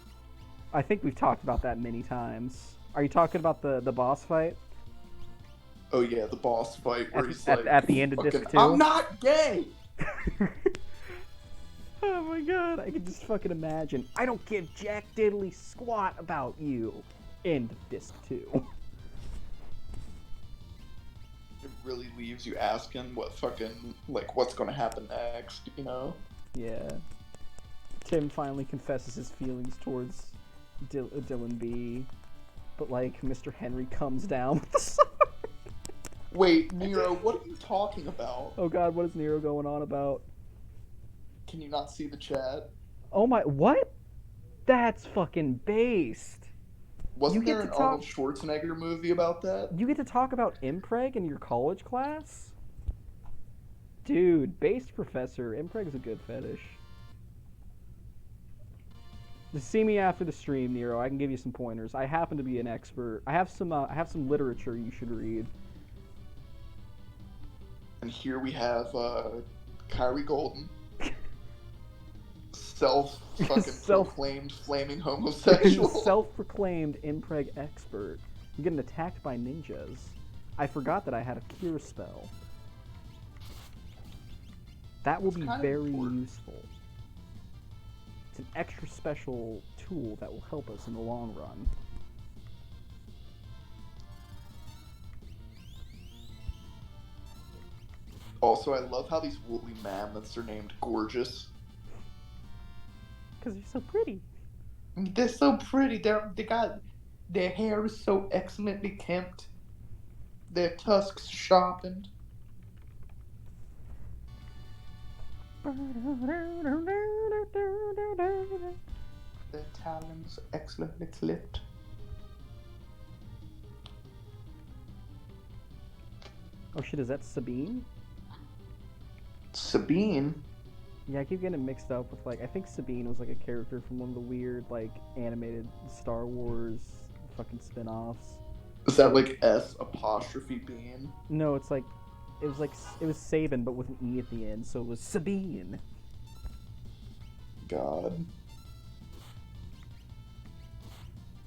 I think we've talked about that many times. Are you talking about the boss fight? Oh yeah, the boss fight where he's like... At the end of Disc 2? I'm not gay! my god, I can just fucking imagine. I don't give jack diddly squat about you. End of disc 2. It really leaves you asking what fucking, like, what's gonna happen next, you know? Yeah. Tim finally confesses his feelings towards Dylan B. But, like, Mr. Henry comes down with the sword. Wait, Nero, what are you talking about? Oh god, what is Nero going on about? Can you not see the chat? Oh my, what? That's fucking based. Wasn't get there to an talk- Arnold Schwarzenegger movie about that? You get to talk about impreg in your college class? Dude, based professor, impreg is a good fetish. Just see me after the stream, Nero. I can give you some pointers. I happen to be an expert. I have some literature you should read. And here we have Kyrie Golden, self-proclaimed flaming homosexual. Self-proclaimed impreg expert. I'm getting attacked by ninjas. I forgot that I had a cure spell. That will be very useful. It's an extra special tool that will help us in the long run. Also, I love how these woolly mammoths are named Gorgeous. Because they're so pretty. They're so pretty. They got their hair is so excellently kempt. Their tusks sharpened. Their talons excellently clipped. Oh shit, is that Sabine? Sabine? Yeah, I keep getting it mixed up with, like, I think Sabine was like a character from one of the weird, like, animated Star Wars fucking spin-offs. Is that like S''Bean? No, it's like, it was Sabin, but with an E at the end, so it was Sabine. God.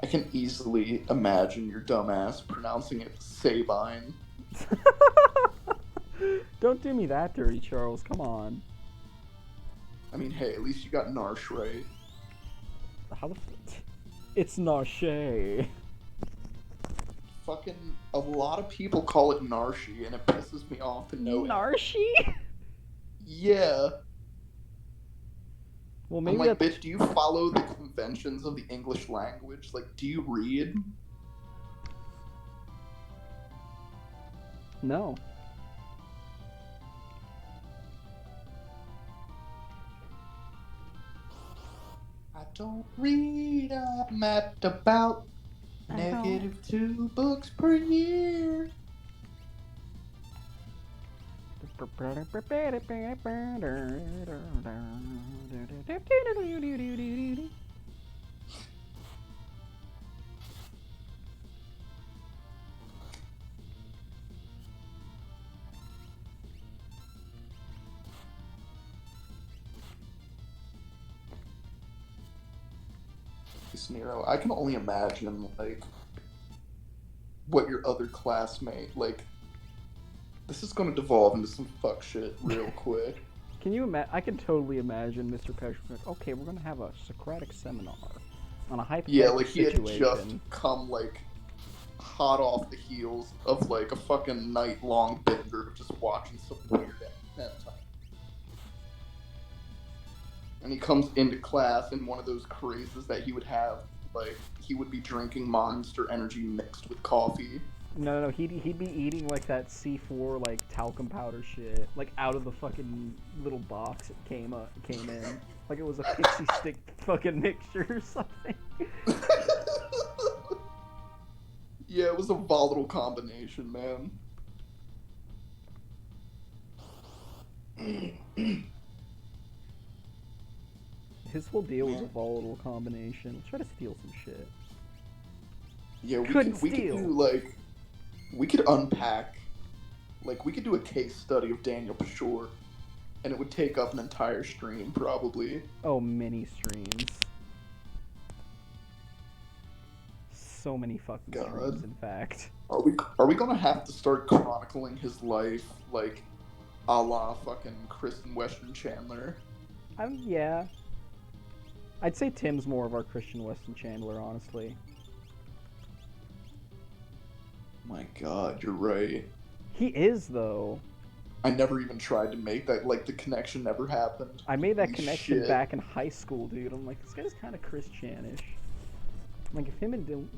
I can easily imagine your dumbass pronouncing it Sabine. Don't do me that dirty, Charles. Come on. I mean, hey, at least you got Narsh right. How the It's Narshe. Fucking, a lot of people call it Narshi, and it pisses me off to no end. Narshi? Yeah. Well, I'm maybe like, that's... bitch, do you follow the conventions of the English language? Like, do you read? No. I don't read, I'm at about -2 books per year. Nero, I can only imagine, like, what your other classmate, like, this is going to devolve into some fuck shit real quick. Can you imagine? I can totally imagine Mr. Pesh. Okay, we're gonna have a Socratic seminar on a hypothetical Yeah, like he had situation. just come like hot off the heels of like a fucking night-long bender of just watching some weird hentai. And he comes into class in one of those crazes that he would have, like he would be drinking Monster Energy mixed with coffee. No, he'd be eating like that C4 like talcum powder shit, like out of the fucking little box it came in, like it was a pixie stick fucking mixture or something. Yeah, it was a volatile combination, man. His whole deal was a volatile combination. Let's try to steal some shit. Yeah, we could do like, we could unpack, like we could do a case study of Daniel Pashore, and it would take up an entire stream probably. Oh, many streams. So many fucking streams, in fact. Are we gonna have to start chronicling his life like, a la fucking Kristen Western Chandler? Yeah. I'd say Tim's more of our Christian Weston Chandler, honestly. My God, you're right. He is, though. I never even tried to make that. Like, the connection never happened. I made that Holy connection shit. back in high school, dude. I'm like, this guy's kind of Christianish. Like, if him and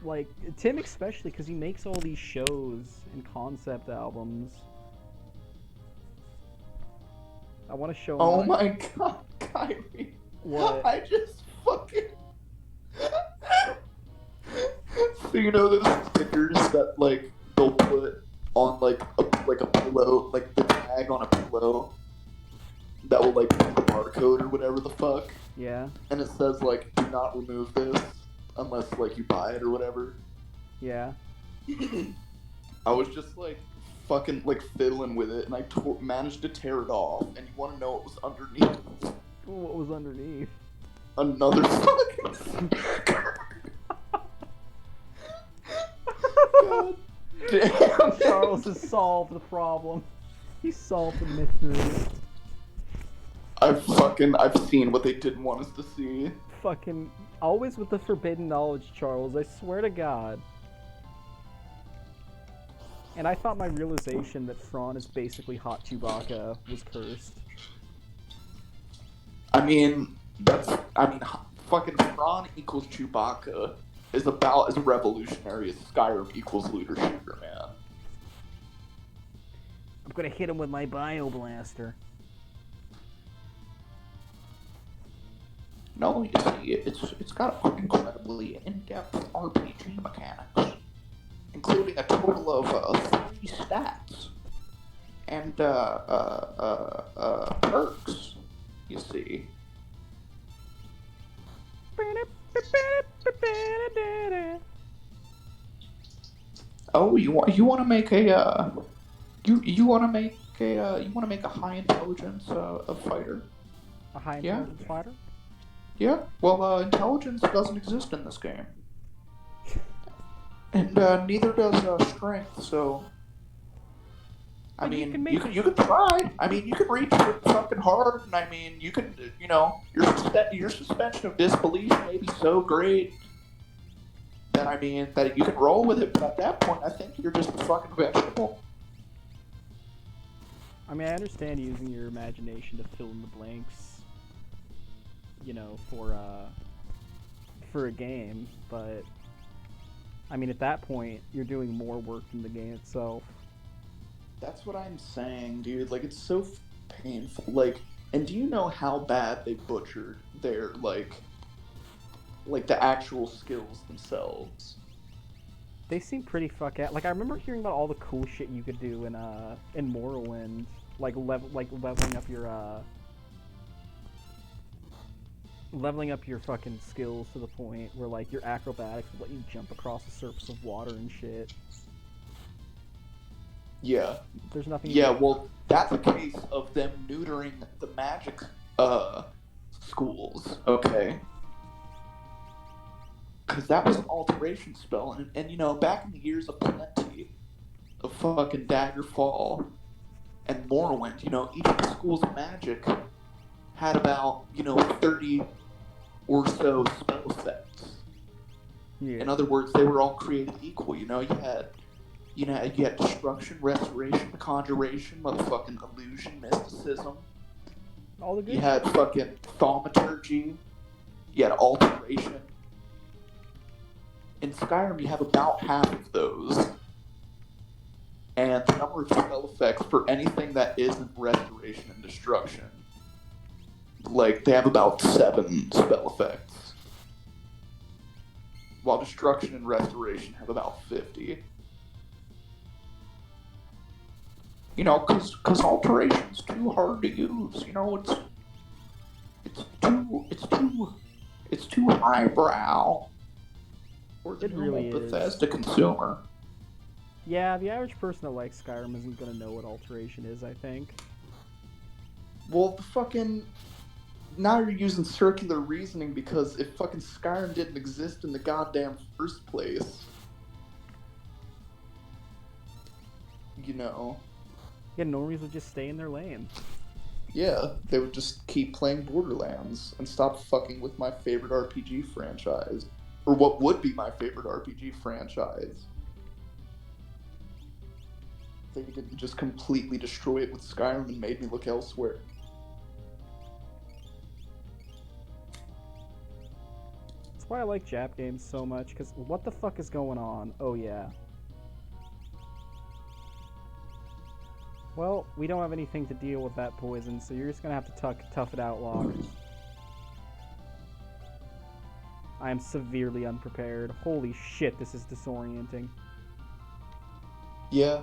like Tim especially, because he makes all these shows and concept albums. I want to show him. Oh my God, Kyrie. What? I just fucking. So you know those stickers that like they'll put on like a pillow, like the tag on a pillow that will like be the barcode or whatever the fuck, Yeah. and it says like do not remove this unless like you buy it or whatever. Yeah. I was just like fucking like fiddling with it, and I managed to tear it off. And you want to know what was underneath? What was underneath? Another fucking sticker. God damn. Charles has solved the problem. He solved the mystery. I've seen what they didn't want us to see. Fucking always with the forbidden knowledge, Charles. I swear to God. And I thought my realization that Thrawn is basically hot Chewbacca was cursed. I mean, fucking Thrawn equals Chewbacca is about as revolutionary as Skyrim equals Looter Shooter, man. I'm gonna hit him with my bio blaster. No, you see, it's got incredibly in-depth RPG mechanics, including a total of 3 stats and perks. You see. Oh, you want to make a you want to make a high intelligence a fighter? A high intelligence fighter? Yeah. Well, intelligence doesn't exist in this game, and neither does strength. So, I mean, you can try. I mean, you can reach fucking hard, and I mean, you can, you know, your suspension of disbelief may be so great that I mean that you can roll with it. But at that point, I think you're just a fucking vegetable. I mean, I understand using your imagination to fill in the blanks, you know, for a game, but I mean, at that point, you're doing more work than the game itself. That's what I'm saying, dude. Like, it's so painful. Like, and do you know how bad they butchered their like the actual skills themselves? They seem pretty like I remember hearing about all the cool shit you could do in Morrowind, like leveling up your fucking skills to the point where like your acrobatics would let you jump across the surface of water and shit. Yeah. There's nothing. Yeah, well, that's a case of them neutering the magic schools, okay? Because that was an alteration spell, and you know, back in the years of plenty of fucking Daggerfall and Morrowind, you know, each of the schools of magic had about, you know, 30 or so spell effects. Yeah. In other words, they were all created equal, you know, you had destruction, restoration, conjuration, motherfucking illusion, mysticism. All the good. You had fucking thaumaturgy. You had alteration. In Skyrim, you have about half of those. And the number of spell effects for anything that isn't restoration and destruction, like, they have about 7 spell effects. While destruction and restoration have about 50. You know, because alteration's too hard to use. You know, it's too highbrow for the really normal is. Bethesda consumer. Yeah, the average person that likes Skyrim isn't gonna know what alteration is, I think. Well, the fucking now you're using circular reasoning because if fucking Skyrim didn't exist in the goddamn first place, you know. Yeah, normies would just stay in their lane. Yeah, they would just keep playing Borderlands and stop fucking with my favorite RPG franchise. Or what would be my favorite RPG franchise. They didn't just completely destroy it with Skyrim and made me look elsewhere. That's why I like Jap games so much, because what the fuck is going on? Oh, yeah. Well, we don't have anything to deal with that poison, so you're just gonna have to tough it out, Locke. I am severely unprepared. Holy shit, this is disorienting. Yeah.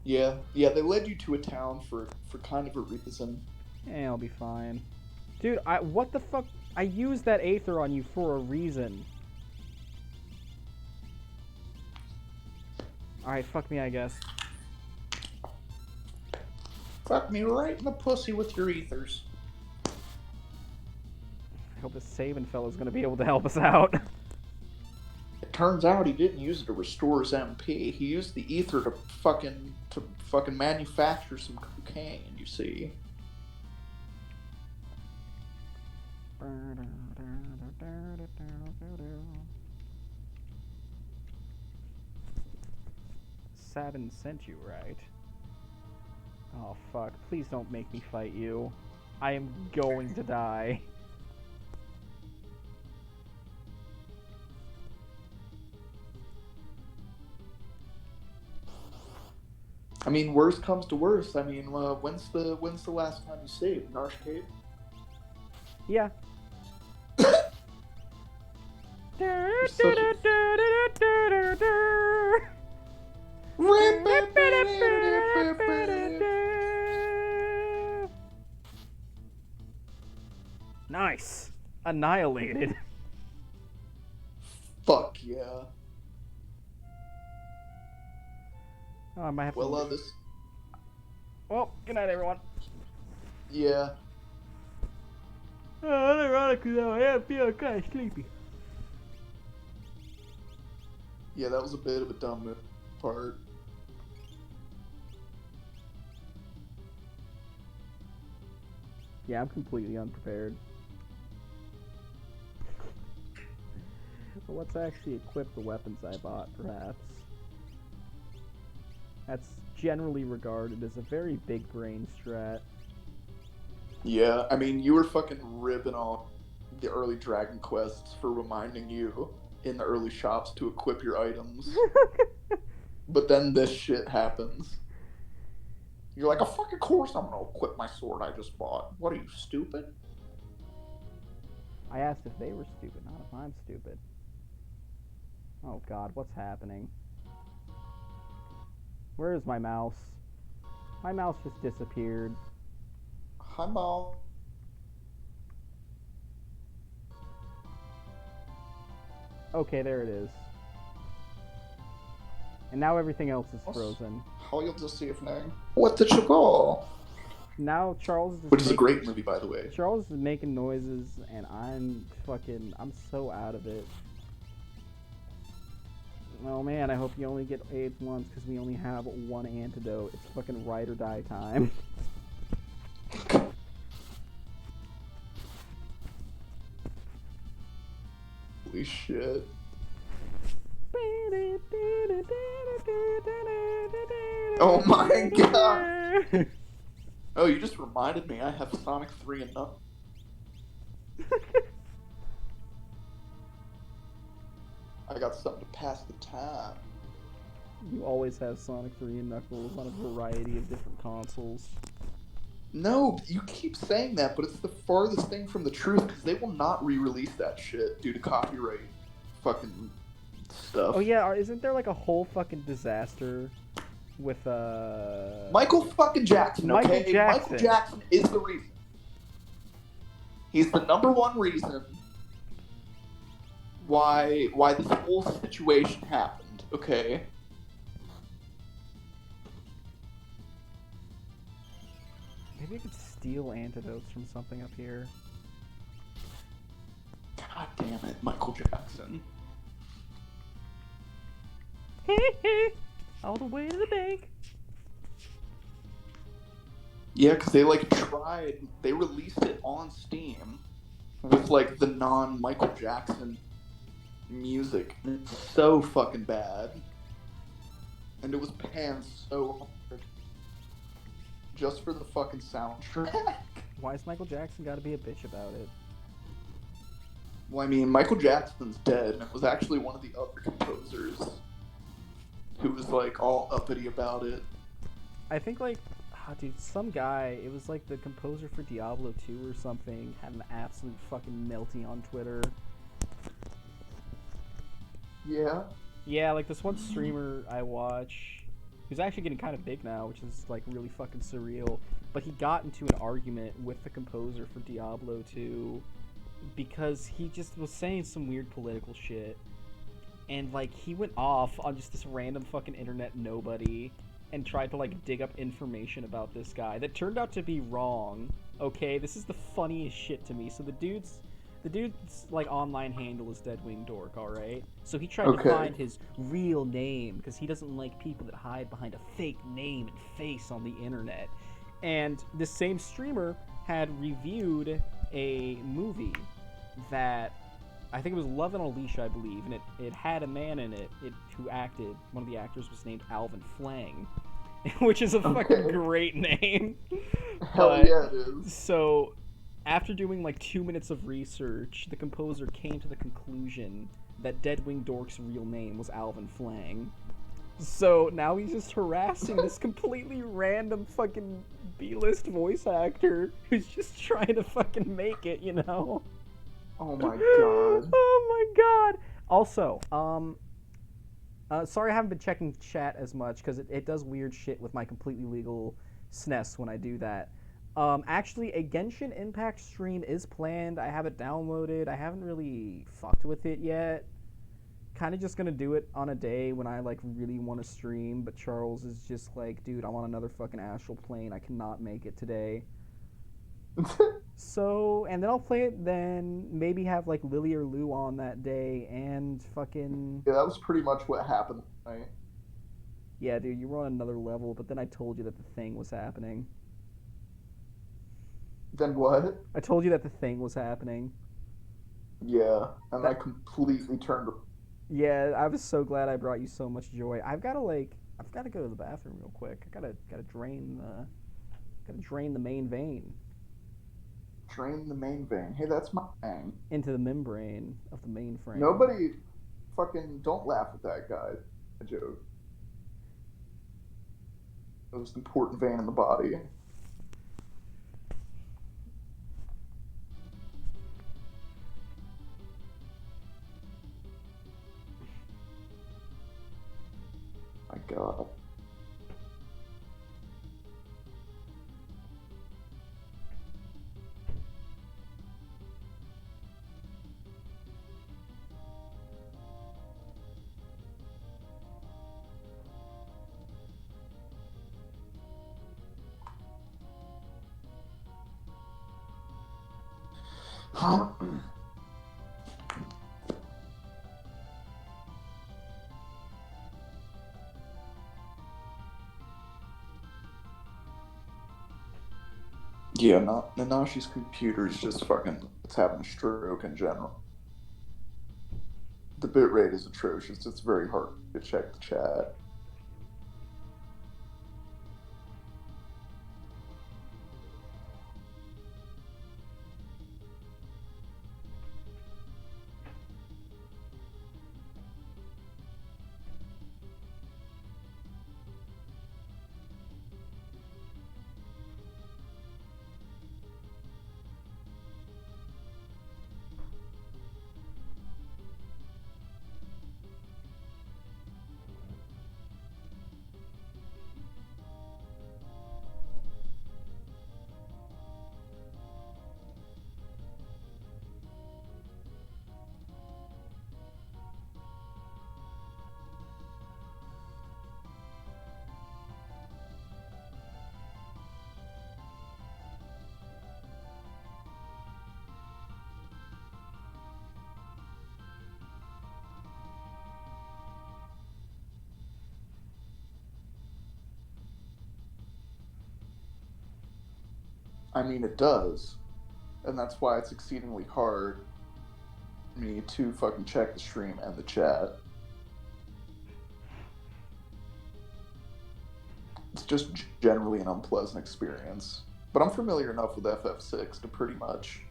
Yeah, they led you to a town for kind of a reason. Eh, I'll be fine. Dude, what the fuck? I used that Aether on you for a reason. Alright, fuck me, I guess. Fuck me right in the pussy with your ethers. I hope this saving fellow's gonna be able to help us out. It turns out he didn't use it to restore his MP. He used the ether to fucking manufacture some cocaine, you see. Sabin sent you, right? Oh fuck, please don't make me fight you. I am going to die. I mean, worst comes to worst. I mean, when's the last time you saved Narsh Cave? Yeah. You're such a... Nice. Annihilated. Fuck yeah. Oh, I might have Well, to... this... Well, good night, everyone. Yeah. Ironically, though, I am feeling kind of sleepy. Yeah, that was a bit of a dumb part. Yeah, I'm completely unprepared. But let's actually equip the weapons I bought, perhaps. That's generally regarded as a very big brain strat. Yeah, I mean, you were fucking ripping on the early Dragon Quests for reminding you in the early shops to equip your items. But then this shit happens. You're like, of fucking course I'm gonna equip my sword I just bought. What are you, stupid? I asked if they were stupid, not if I'm stupid. Oh god, what's happening? Where is my mouse? My mouse just disappeared. Hi, Mom. Okay, there it is. And now everything else is frozen. How you'll just see if name. What did you call? Now Charles is Which is a great movie, by the way. Charles is making noises, and I'm so out of it. Oh man, I hope you only get AIDS once, because we only have one antidote. It's fucking ride or die time. Holy shit. Oh my god! Oh, you just reminded me I have Sonic 3 and Knuckles. I got something to pass the time. You always have Sonic 3 and Knuckles on a variety of different consoles. No, you keep saying that, but it's the farthest thing from the truth, because they will not re-release that shit due to copyright fucking stuff. Oh yeah, isn't there like a whole fucking disaster with Michael fucking Jackson, okay? Michael Jackson is the reason. He's the number one reason why this whole situation happened, okay? Maybe I could steal antidotes from something up here. God damn it, Michael Jackson. All the way to the bank. Yeah, because they like tried. They released it on Steam with like the non Michael Jackson music. And it's so fucking bad, and it was panned so hard just for the fucking soundtrack. Why has Michael Jackson got to be a bitch about it? Well, I mean, Michael Jackson's dead, and it was actually one of the other composers who was like all uppity about it. I think like, dude, some guy. It was like the composer for Diablo 2 or something had an absolute fucking melty on Twitter. Yeah. Yeah, like this one streamer I watch, who's actually getting kind of big now, which is like really fucking surreal. But he got into an argument with the composer for Diablo 2 because he just was saying some weird political shit. And like he went off on just this random fucking internet nobody and tried to like dig up information about this guy that turned out to be wrong. Okay, this is the funniest shit to me. So the dude's like online handle is Deadwing Dork, all right. So he tried to Okay. find his real name because he doesn't like people that hide behind a fake name and face on the internet. And this same streamer had reviewed a movie that I think it was Love and Alicia, I believe, and it had a man in it, who acted. One of the actors was named Alvin Flang, which is a fucking great name. Hell yeah, it is. So, after doing like 2 minutes of research, the composer came to the conclusion that Deadwing Dork's real name was Alvin Flang. So now he's just harassing this completely random fucking B-list voice actor who's just trying to fucking make it, you know? Oh my god. Oh my god. Also, sorry I haven't been checking chat as much because it does weird shit with my completely legal SNES when I do that. Actually, a Genshin Impact stream is planned. I have it downloaded. I haven't really fucked with it yet. Kind of just gonna do it on a day when I like really want to stream, but Charles is just like, dude, I'm on another fucking astral plane. I cannot make it today. So, and then I'll play it then, maybe have like Lily or Lou on that day, and fucking... Yeah, that was pretty much what happened, right? Yeah, dude, you were on another level, but then I told you that the thing was happening. Then what? I told you that the thing was happening. Yeah, and That... I completely turned. Yeah, I was so glad I brought you so much joy. I've gotta go to the bathroom real quick. Gotta drain the main vein. Drain the main vein. Hey, that's my thing. Into the membrane of the mainframe. Nobody fucking don't laugh at that guy. A joke. The most important vein in the body. My god. Yeah, Nanashi's computer is just fucking, it's having a stroke in general. The bitrate is atrocious. It's very hard to check the chat. I mean, it does. And that's why it's exceedingly hard for me to fucking check the stream and the chat. It's just generally an unpleasant experience. But I'm familiar enough with FF6 to pretty much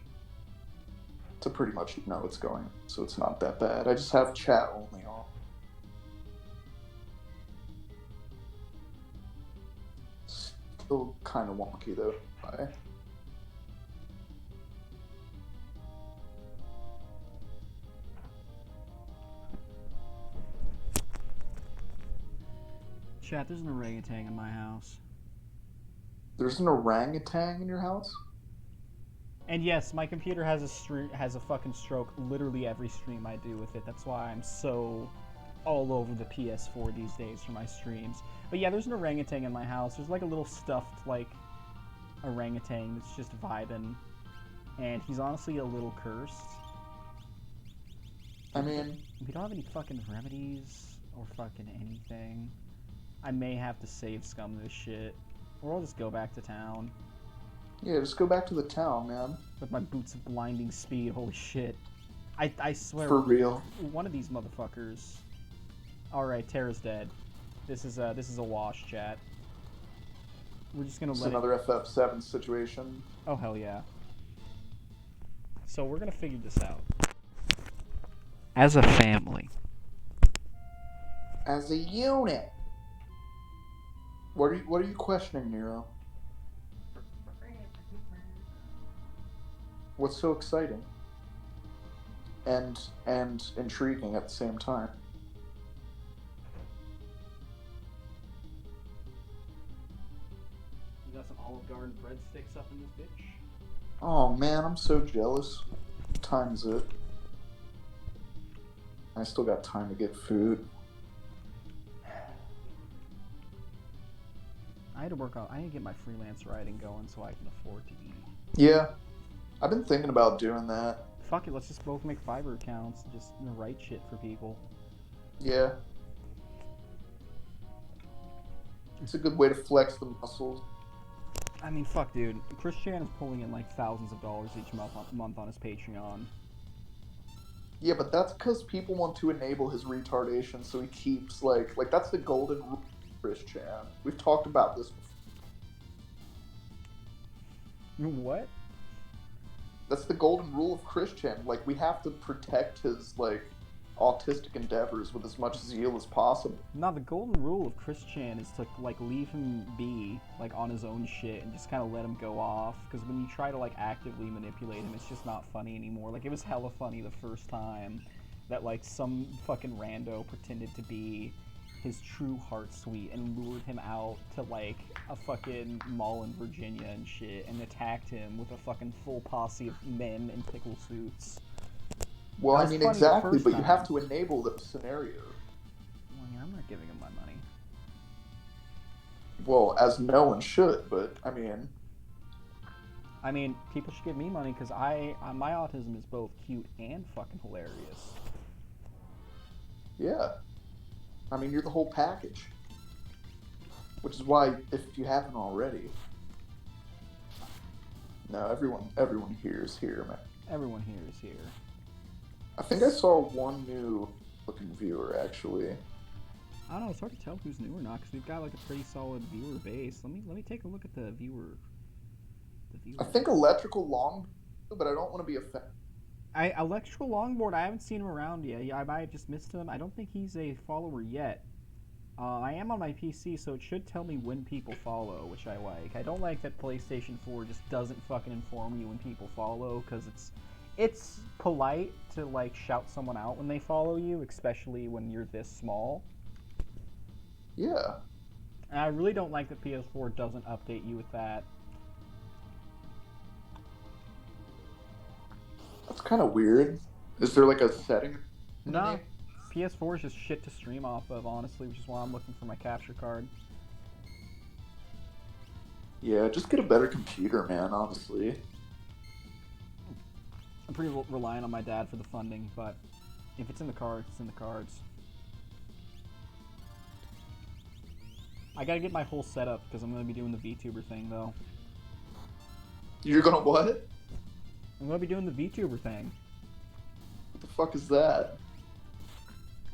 know what's going, so it's not that bad. I just have chat only on. Still kind of wonky though. Chat, there's an orangutan in my house. There's an orangutan in your house? And yes, my computer has a fucking stroke literally every stream I do with it. That's why I'm so all over the PS4 these days for my streams. But yeah, there's an orangutan in my house. There's like a little stuffed like orangutan that's just vibing, and he's honestly a little cursed. I mean, we don't have any fucking remedies or fucking anything. I may have to save scum this shit, or I'll just go back to town. Yeah, just go back to the town, man. With my boots of blinding speed, holy shit. I swear. For real. One of these motherfuckers. Alright, Terra's dead. This is a wash, chat. We're just gonna It's let another FF7 situation. Oh, hell yeah. So we're gonna figure this out. As a family. As a unit. What are you questioning, Nero? What's so exciting? And intriguing at the same time? You got some Olive Garden breadsticks up in this bitch? Oh man, I'm so jealous. What time is it? I still got time to get food. I need to get my freelance writing going so I can afford to eat. Yeah. I've been thinking about doing that. Fuck it, let's just both make Fiverr accounts and just write shit for people. Yeah. It's a good way to flex the muscles. I mean, fuck, dude. Chris Chan is pulling in like thousands of dollars each month on his Patreon. Yeah, but that's because people want to enable his retardation, so he keeps like that's the golden rule of Chris Chan. We've talked about this before. What? That's the golden rule of Chris Chan. Like, we have to protect his like autistic endeavors with as much zeal as possible. No, the golden rule of Chris Chan is to like leave him be like on his own shit and just kind of let him go off. Because when you try to like actively manipulate him, it's just not funny anymore. Like, it was hella funny the first time that like some fucking rando pretended to be his true heart suite and lured him out to like a fucking mall in Virginia and shit and attacked him with a fucking full posse of men in pickle suits. Well, I mean, exactly, but you have to enable the scenario. Well, yeah, I'm not giving him my money. Well, as no one should, but I mean, people should give me money because my autism is both cute and fucking hilarious. Yeah. I mean, you're the whole package. Which is why, if you haven't already... No, everyone here is here, man. Everyone here is here. I think I saw one new looking viewer, actually. I don't know, it's hard to tell who's new or not, because we've got like a pretty solid viewer base. Let me take a look at the viewer. I think Electrical Long, but I don't want to be offended. Electrical Longboard, I haven't seen him around yet. Yeah, I might have just missed him. I don't think he's a follower yet. I am on my PC, so it should tell me when people follow, which I like. I don't like that PlayStation 4 just doesn't fucking inform you when people follow, because it's polite to like shout someone out when they follow you, especially when you're this small. Yeah. And I really don't like that PS4 doesn't update you with that. That's kind of weird. Is there like a setting? No. PS4 is just shit to stream off of, honestly, which is why I'm looking for my capture card. Yeah, just get a better computer, man, honestly. I'm pretty reliant on my dad for the funding, but if it's in the cards, it's in the cards. I gotta get my whole setup, because I'm gonna be doing the VTuber thing, though. You're gonna what? I'm gonna be doing the VTuber thing. What the fuck is that?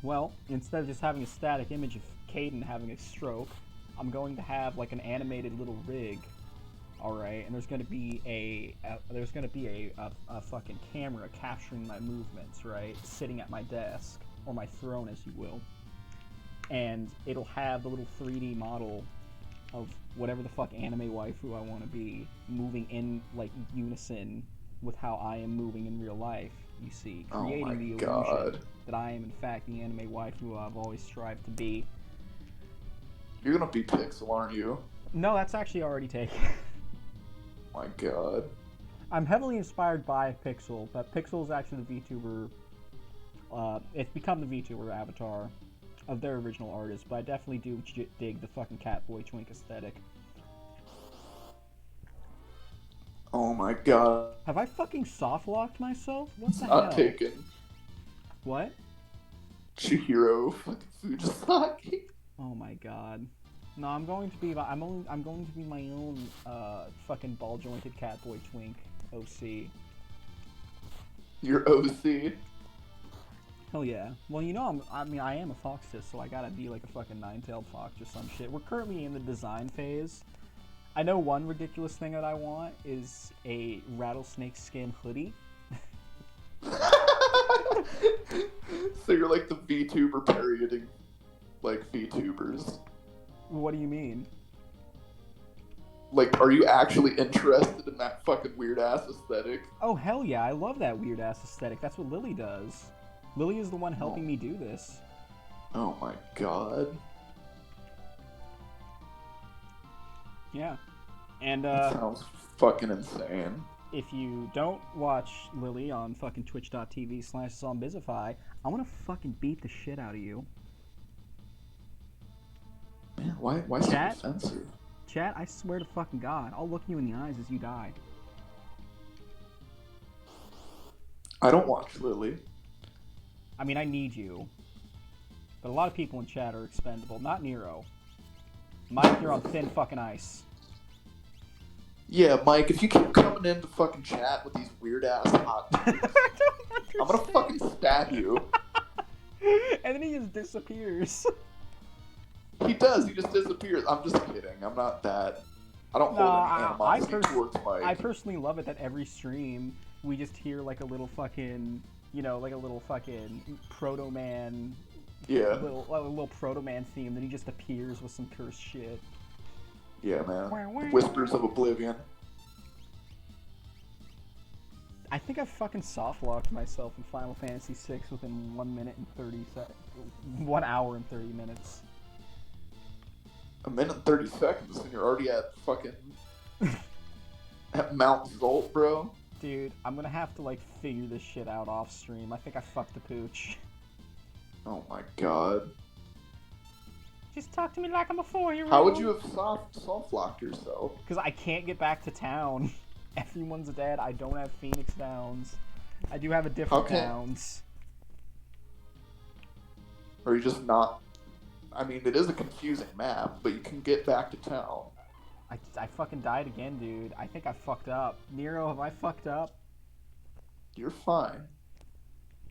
Well, instead of just having a static image of Caden having a stroke, I'm going to have like an animated little rig. All right, and there's going to be a fucking camera capturing my movements, right, sitting at my desk or my throne, as you will, and it'll have the little 3D model of whatever the fuck anime waifu I want to be, moving in like unison with how I am moving in real life. You see, creating the illusion that I am in fact the anime waifu I've always strived to be. You're gonna be Pixel, aren't you? No, that's actually already taken. My god. I'm heavily inspired by Pixel, but Pixel is actually the VTuber. It's become the VTuber avatar of their original artist, but I definitely do dig the fucking Catboy Twink aesthetic. Oh my god. Have I fucking soft locked myself? What the Not hell? taken. What? Chihiro fucking Fujisaki. Oh my god. No, I'm going to be my own fucking ball jointed Catboy Twink OC. Your OC. Hell yeah. Well, you know, I am a foxist, so I gotta be like a fucking nine-tailed fox or some shit. We're currently in the design phase. I know one ridiculous thing that I want is a rattlesnake skin hoodie. So you're like the VTuber parodying like VTubers. What do you mean? Like, are you actually interested in that fucking weird ass aesthetic? Oh hell yeah, I love that weird ass aesthetic. That's what Lily does. Lily is the one helping me do this. Oh my god. Yeah. And That sounds fucking insane. if you don't watch Lily on fucking twitch.tv/Zombizify, I want to fucking beat the shit out of you. Man, why so Chat? offensive? Chat, I swear to fucking God, I'll look you in the eyes as you die. I don't watch Lily. I mean, I need you. But a lot of people in chat are expendable. Not Nero. Mike, you're on thin fucking ice. Yeah, Mike, if you keep coming into fucking chat with these weird ass hot takes, I'm gonna fucking stab you. And then he just disappears. He does, he just disappears. I'm just kidding. I'm not that. I don't hold any animosity towards Mike. I personally love it that every stream we just hear like a little fucking, you know, like a little fucking Proto-Man. Yeah. A little Proto-Man theme, then he just appears with some cursed shit. Yeah, man. The Whispers of Oblivion. I think I fucking soft-locked myself in Final Fantasy VI within 1 minute and 30 seconds. 1 hour and 30 minutes. 1 minute and 30 seconds and you're already at fucking... at Mount Zolt, bro. Dude, I'm gonna have to like figure this shit out off stream. I think I fucked the pooch. Oh my god. Just talk to me like I'm a 4-year-old. How would you have soft locked yourself? Because I can't get back to town. Everyone's dead. I don't have Phoenix Downs. I do have a different Downs. Or you just not... I mean, it is a confusing map, but you can get back to town. I fucking died again, dude. I think I fucked up. Nero, have I fucked up? You're fine.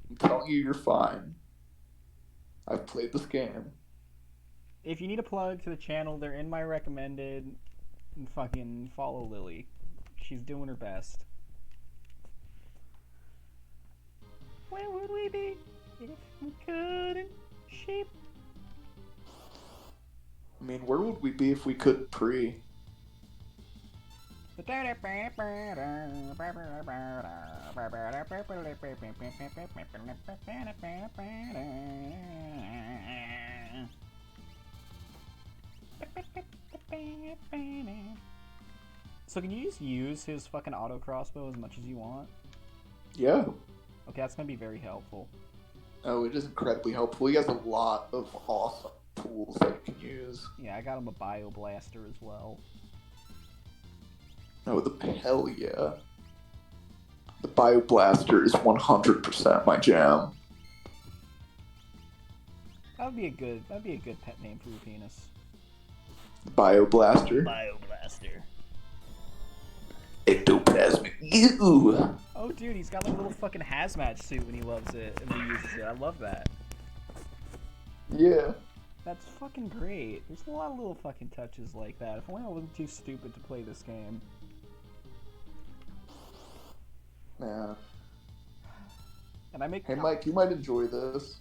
I'm telling you, you're fine. I've played this game. If you need a plug to the channel, they're in my recommended. And fucking follow Lily. She's doing her best. Where would we be if we couldn't sheep? I mean, where would we be if we couldn't pre? So can you just use his fucking auto crossbow as much as you want? Yeah. Okay, that's gonna be very helpful. Oh, it is incredibly helpful. He has a lot of awesome tools that you can use. Yeah, I got him a bio blaster as well. Oh, hell yeah. The Bioblaster is 100% my jam. That'd be a good pet name for your penis. Bioblaster. Bioblaster. Ectoplasm. Desmond, you. Oh, dude, he's got like a little fucking hazmat suit when he loves it and when he uses it. I love that. Yeah. That's fucking great. There's a lot of little fucking touches like that. If only I wasn't too stupid to play this game. Yeah. And I make. Hey, Mike, you might enjoy this.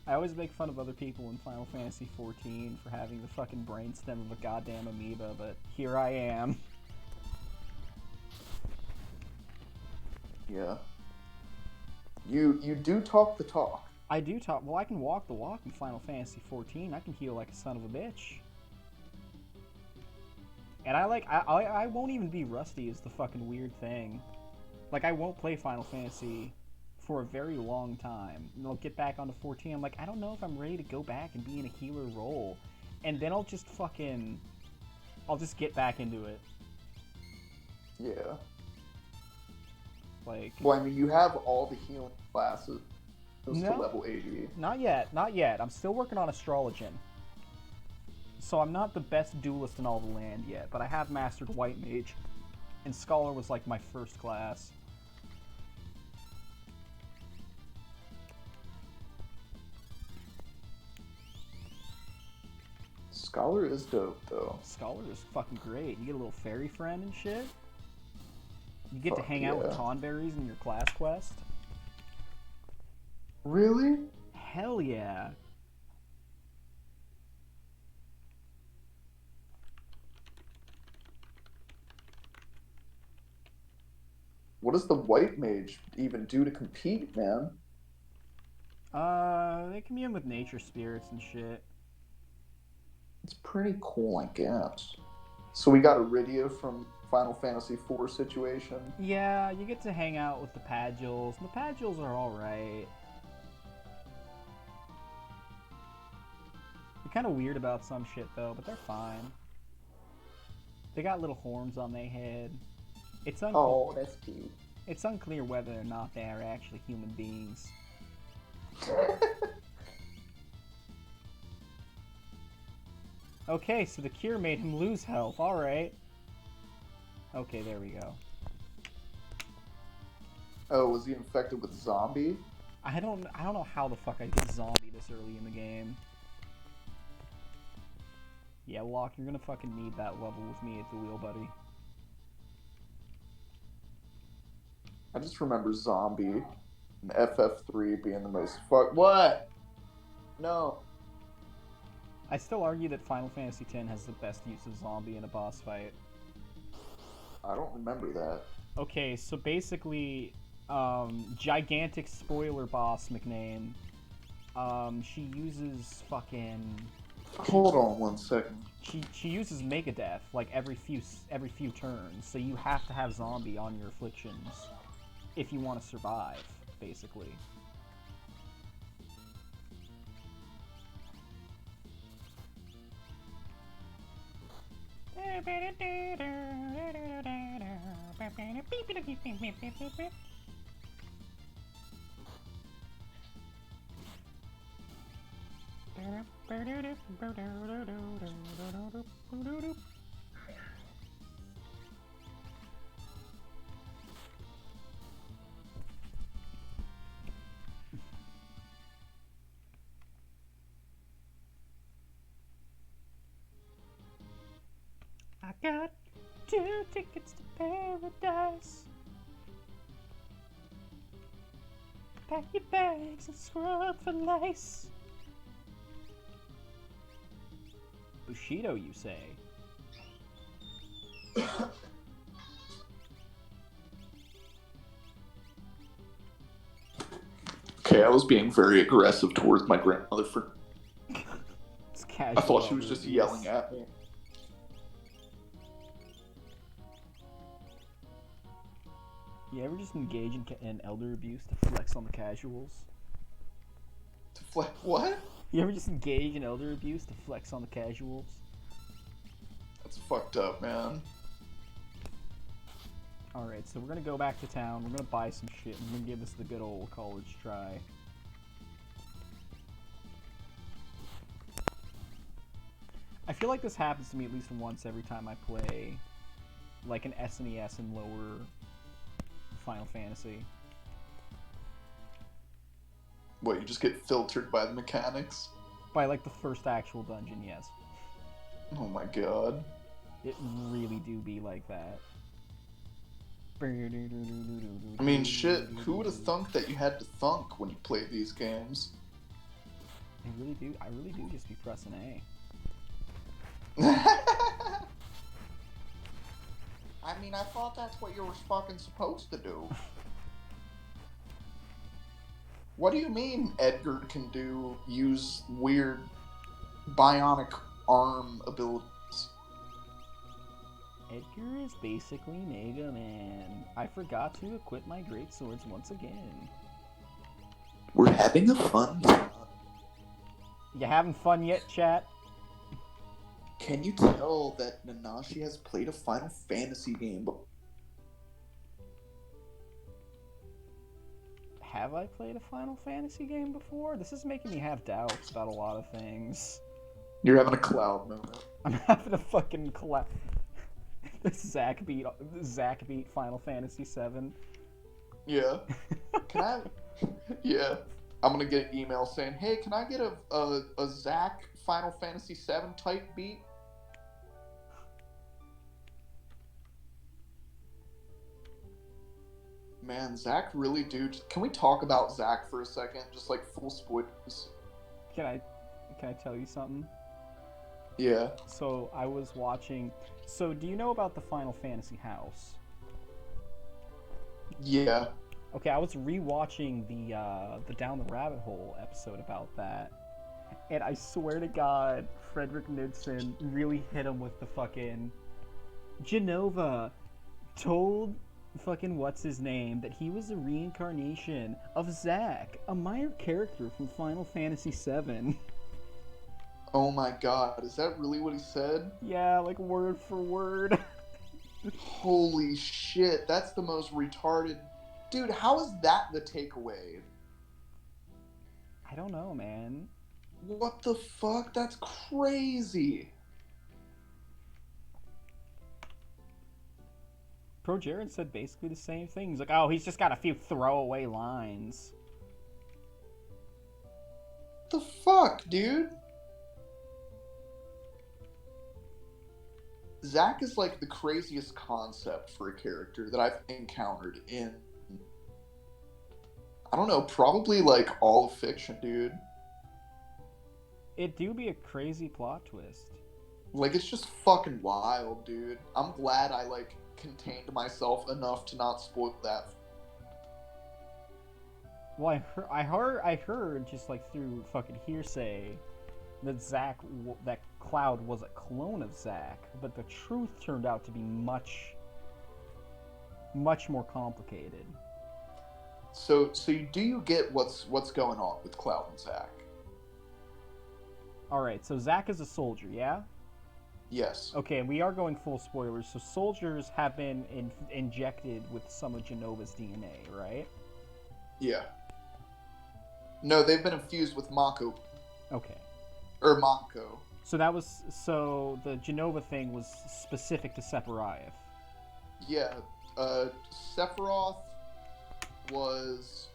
I always make fun of other people in Final Fantasy XIV for having the fucking brainstem of a goddamn amoeba, but here I am. Yeah. You do talk the talk. I do talk. Well, I can walk the walk in Final Fantasy XIV. I can heal like a son of a bitch. And I won't even be rusty is the fucking weird thing. Like, I won't play Final Fantasy for a very long time. And I'll get back onto 14. I'm like, I don't know if I'm ready to go back and be in a healer role. And then I'll just get back into it. Yeah. Like, well, I mean, you have all the healing classes to No. level 80. Not yet. I'm still working on Astrologian. So I'm not the best duelist in all the land yet, but I have mastered White Mage. And Scholar was like my first class. Scholar is dope, though. Scholar is fucking great. You get a little fairy friend and shit. You get to Fuck hang out with yeah. Tonberries in your class quest. Really? Hell yeah. What does the white mage even do to compete, man? They commune with nature spirits and shit. It's pretty cool, I guess. So we got Iridia from Final Fantasy IV situation. Yeah, you get to hang out with the Padules. The Padules are alright. They're kind of weird about some shit, though, but they're fine. They got little horns on their head. Oh, that's cute. It's unclear whether or not they are actually human beings. Okay, so the cure made him lose health. Alright. Okay, there we go. Oh, was he infected with zombie? I don't know how the fuck I get zombie this early in the game. Yeah, Locke, you're gonna fucking need that level with me at the wheel, buddy. I just remember zombie and FF3 being the most What? No. I still argue that Final Fantasy X has the best use of zombie in a boss fight. I don't remember that. Okay, so basically, gigantic spoiler boss McName. She uses fucking. Hold on one second. She uses Megadeth like every few turns, so you have to have zombie on your afflictions if you want to survive, basically. I got 2 tickets to paradise. Pack your bags and scrub for lice. Bushido, you say? Okay, I was being very aggressive towards my grandmother for. It's I casual. thought she was just yelling at me. You ever just engage in elder abuse to flex on the casuals? What? You ever just engage in elder abuse to flex on the casuals? That's fucked up, man. Alright, so we're gonna go back to town, we're gonna buy some shit, and we're gonna give this the good old college try. I feel like this happens to me at least once every time I play like an SNES and lower Final Fantasy. What, you just get filtered by the mechanics? By like the first actual dungeon, yes. Oh my god. It really do be like that. I mean, shit, who would have thunk that you had to thunk when you played these games? I really do just be pressing A. I mean, I thought that's what you were fucking supposed to do. What do you mean Edgar can use weird bionic arm abilities? Edgar is basically Mega Man. I forgot to equip my great swords once again. We're having a fun time. You having fun yet, chat? Can you tell that Nanashi has played a Final Fantasy game? Have I played a Final Fantasy game before? This is making me have doubts about a lot of things. You're having a cloud moment. I'm having a fucking This Zach beat Final Fantasy VII. Yeah. Can I? Yeah. I'm gonna get an email saying, "Hey, can I get a Zach Final Fantasy VII type beat?" Man, Zach really do. Can we talk about Zach for a second? Just like full spoilers. Can I tell you something? Yeah. So I was watching. So do you know about the Final Fantasy house? Yeah. Okay, I was rewatching the Down the Rabbit Hole episode about that, and I swear to God, Frederick Knudsen really hit him with the fucking Genova told fucking what's his name that he was a reincarnation of Zack, a minor character from Final Fantasy VII. Oh my god, is that really what he said? Yeah, like word for word. Holy shit, that's the most retarded. Dude, how is that the takeaway? I don't know, man. What the fuck? That's crazy. Pro Jared said basically the same thing. He's like, oh, he's just got a few throwaway lines. The fuck, dude? Zack is like the craziest concept for a character that I've encountered in, I don't know, probably like all of fiction, dude. It do be a crazy plot twist. Like, it's just fucking wild, dude. I'm glad I like contained myself enough to not spoil that. Well, I heard just like through fucking hearsay that that Cloud was a clone of Zack, but the truth turned out to be much more complicated. So do you get what's going on with Cloud and Zack? All right, so Zack is a soldier, yeah? Yes. Okay, we are going full spoilers. So soldiers have been injected with some of Genova's DNA, right? Yeah. No, they've been infused with Mako. Okay. Or Mako. So the Genova thing was specific to Sephiroth. Yeah. Sephiroth was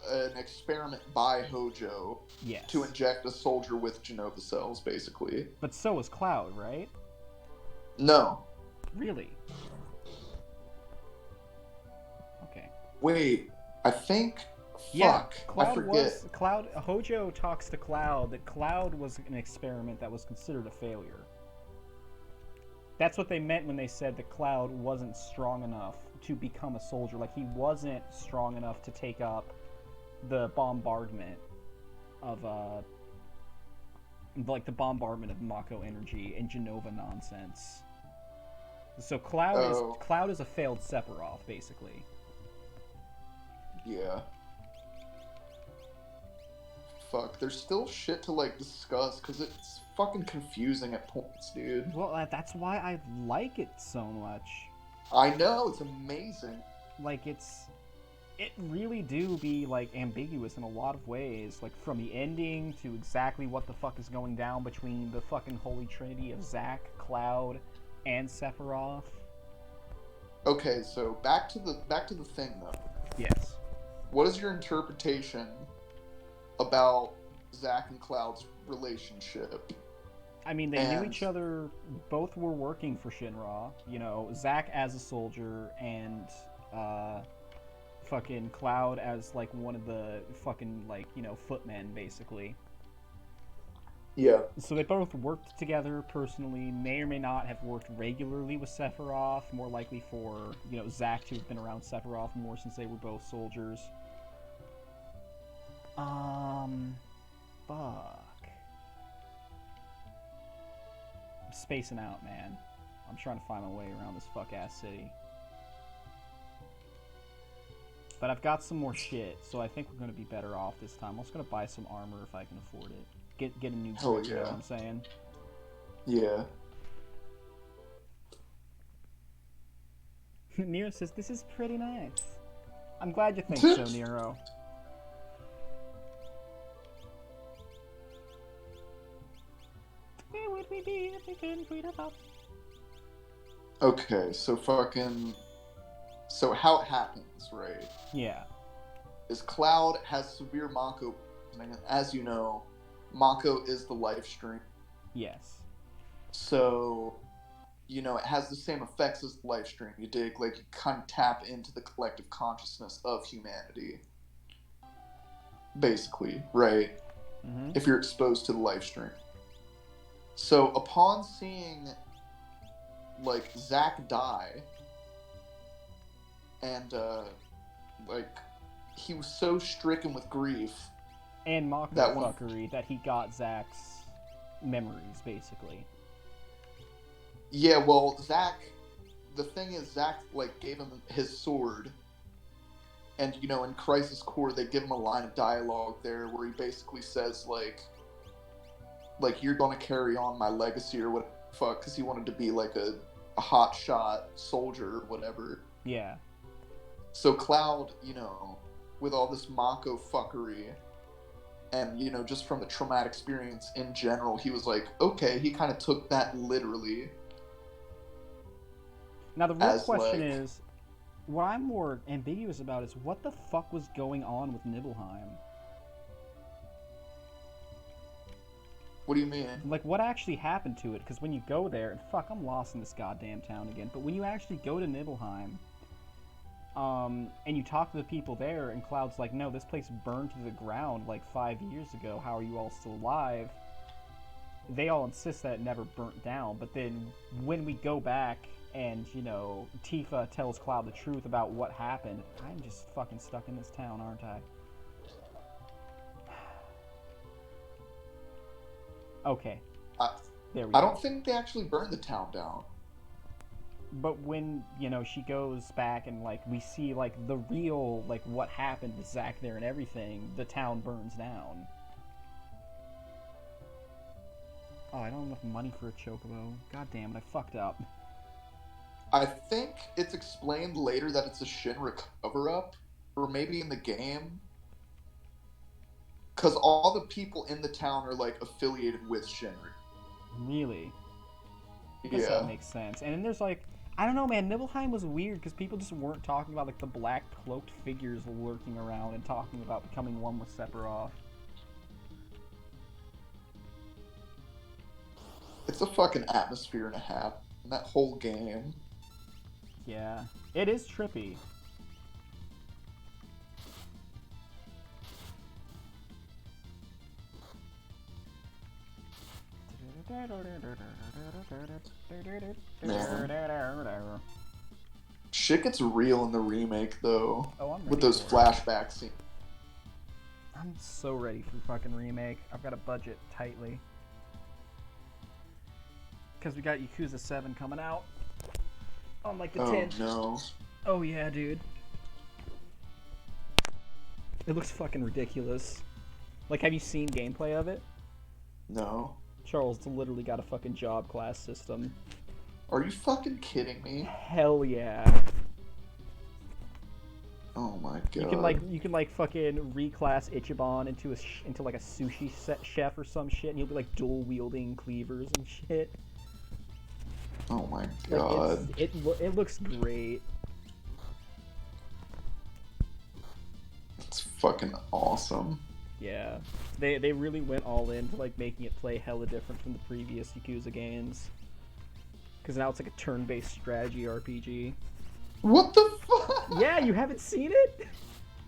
an experiment by Hojo Yes. to inject a soldier with Genova cells, basically. But so was Cloud, right? No. Really? Okay. Wait, I think... Yeah, Fuck, Cloud I forget. was Cloud. Hojo talks to Cloud that Cloud was an experiment that was considered a failure. That's what they meant when they said that Cloud wasn't strong enough to become a soldier. Like, he wasn't strong enough to take up the bombardment of Mako energy and Genova nonsense. So Cloud is a failed Sephiroth, basically. Yeah. Fuck, there's still shit to, like, discuss, because it's fucking confusing at points, dude. Well, that's why I like it so much. I know, it's amazing. Like, it's... it really do be like ambiguous in a lot of ways, like from the ending to exactly what the fuck is going down between the fucking holy trinity of Zack, Cloud, and Sephiroth. Okay, so back to the thing though. Yes. What is your interpretation about Zack and Cloud's relationship? I mean, they knew And each other. Both were working for Shinra. You know, Zack as a soldier and uh, fucking Cloud as like one of the fucking like footmen basically. yeah, So they both worked together personally. May or may not have worked regularly with Sephiroth. More likely for Zack to have been around Sephiroth more since they were both soldiers. Um, fuck. I'm spacing out, man. I'm trying to find my way around this fuck ass city. But I've got some more shit, so I think we're gonna be better off this time. I'm just gonna buy some armor if I can afford it. Get a new hell grip, you know yeah, what I'm saying? yeah. Nero says this is pretty nice. I'm glad you think so, Nero. Where would we be if we couldn't tweet about? Okay, so how it happens, right? Yeah. Is Cloud has severe Mako poisoning, and as you know, Mako is the life stream. Yes. So, it has the same effects as the life stream. You dig? Like, you kind of tap into the collective consciousness of humanity. Basically, right? Mm-hmm. If you're exposed to the life stream. So, upon seeing, like, Zack die, and, like, he was so stricken with grief. And Mako That one. fuckery that he got Zack's memories, basically. Yeah, well, Zack. The thing is, Zack like gave him his sword, and in Crisis Core they give him a line of dialogue there where he basically says like you're gonna carry on my legacy or what the fuck, because he wanted to be like a hot shot soldier or whatever. Yeah. So Cloud, with all this Mako fuckery, and just from the traumatic experience in general, he was like, okay, he kind of took that literally. Now the real As, question like- is, what I'm more ambiguous about is what the fuck was going on with Nibelheim? What do you mean? Like, what actually happened to it? Because when you go there, and fuck, I'm lost in this goddamn town again. But when you actually go to Nibelheim, and you talk to the people there, and Cloud's like, no, this place burned to the ground like 5 years ago. How are you all still alive? They all insist that it never burnt down. But then when we go back and, Tifa tells Cloud the truth about what happened, I'm just fucking stuck in this town, aren't I? Okay. There we go. I don't think they actually burned the town down. But when, she goes back and, like, we see, like, the real, like, what happened with Zack there and everything, the town burns down. Oh, I don't have enough money for a chocobo. God damn it, I fucked up. I think it's explained later that it's a Shinra cover-up, or maybe in the game. Because all the people in the town are, like, affiliated with Shinra. Really? I guess that makes sense. And then there's, like, I don't know, man, Nibelheim was weird because people just weren't talking about, like, the black cloaked figures lurking around and talking about becoming one with Sephiroth. It's a fucking atmosphere and a half in that whole game. Yeah. It is trippy. Man. Shit gets real in the remake, though. Oh, I'm ready with those for it. flashback scenes. I'm so ready for the fucking remake. I've got a budget tightly. Because we got Yakuza 7 coming out on like the 10th. No. Oh yeah, dude. It looks fucking ridiculous. Like, have you seen gameplay of it? No. Charles literally got a fucking job class system. Are you fucking kidding me? Hell yeah. Oh my You can like fucking reclass Ichiban into into like a sushi chef or some shit, and he'll be like dual wielding cleavers and shit. Oh my Like god. it looks great. It's fucking awesome. Yeah, they really went all into like making it play hella different from the previous Yakuza games. Because now it's like a turn-based strategy RPG. What the fuck? Yeah, you haven't seen it?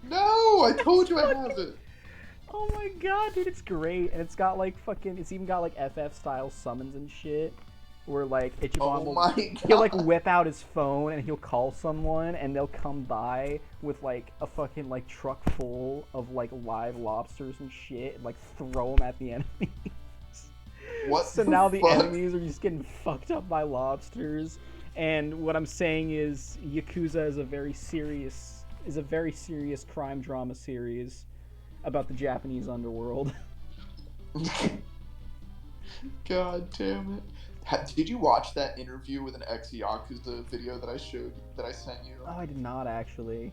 No, I told It's you I fucking... haven't. Oh my god, dude, it's great. And it's got like fucking... It's even got like FF style summons and shit. Where like Ichiban Oh will... my He'll like god. whip out his phone and he'll call someone and they'll come by with like a fucking like truck full of like live lobsters and shit and like throw them at the enemies. What So the now the fuck? enemies are just getting fucked up by lobsters. And what I'm saying is Yakuza is a very serious crime drama series about the Japanese underworld. God damn it. Did you watch that interview with an ex-Yakuza video that I sent you? Oh, I did not actually.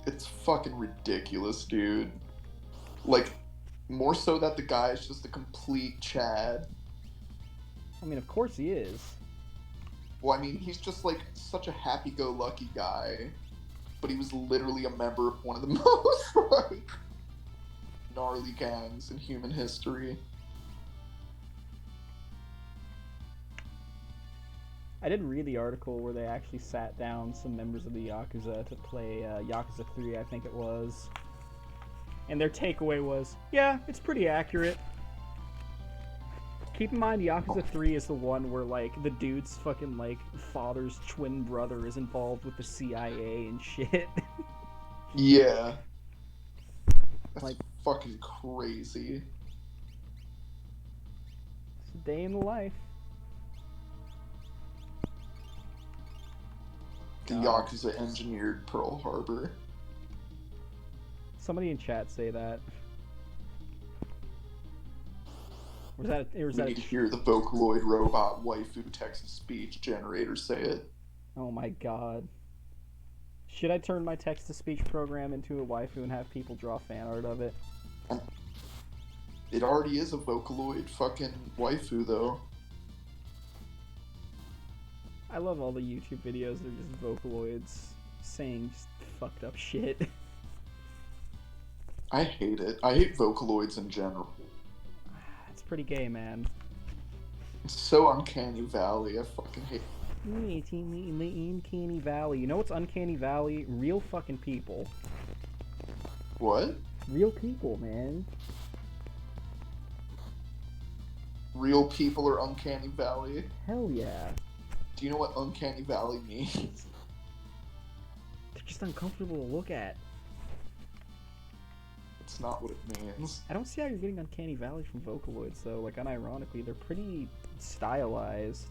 It's fucking ridiculous, dude. Like, more so that the guy is just a complete Chad. I mean, of course he is. Well, I mean, he's just like such a happy-go-lucky guy, but he was literally a member of one of the most like gnarly gangs in human history. I did read the article where they actually sat down some members of the Yakuza to play Yakuza 3, I think it was. And their takeaway was, yeah, it's pretty accurate. Keep in mind, Yakuza 3 is the one where, like, the dude's fucking, like, father's twin brother is involved with the CIA and shit. Yeah. That's Like, fucking crazy. it's a day in the life. The God. Yakuza engineered Pearl Harbor. Somebody in chat say that. Or was We that need to hear the Vocaloid robot waifu text-to-speech generator say it. Oh my god. Should I turn my text-to-speech program into a waifu and have people draw fan art of it? It already is a Vocaloid fucking waifu, though. I love all the YouTube videos that are just Vocaloids saying just fucked up shit. I hate it. I hate Vocaloids in general. It's pretty gay, man. It's so Uncanny Valley. I fucking hate In the Uncanny Valley. You know what's Uncanny Valley? Real fucking people. What? Real people, man. Real people are Uncanny Valley? Hell yeah. Do you know what Uncanny Valley means? They're just uncomfortable to look at. It's not what it means. I don't see how you're getting Uncanny Valley from Vocaloids, though. Like, unironically, they're pretty stylized.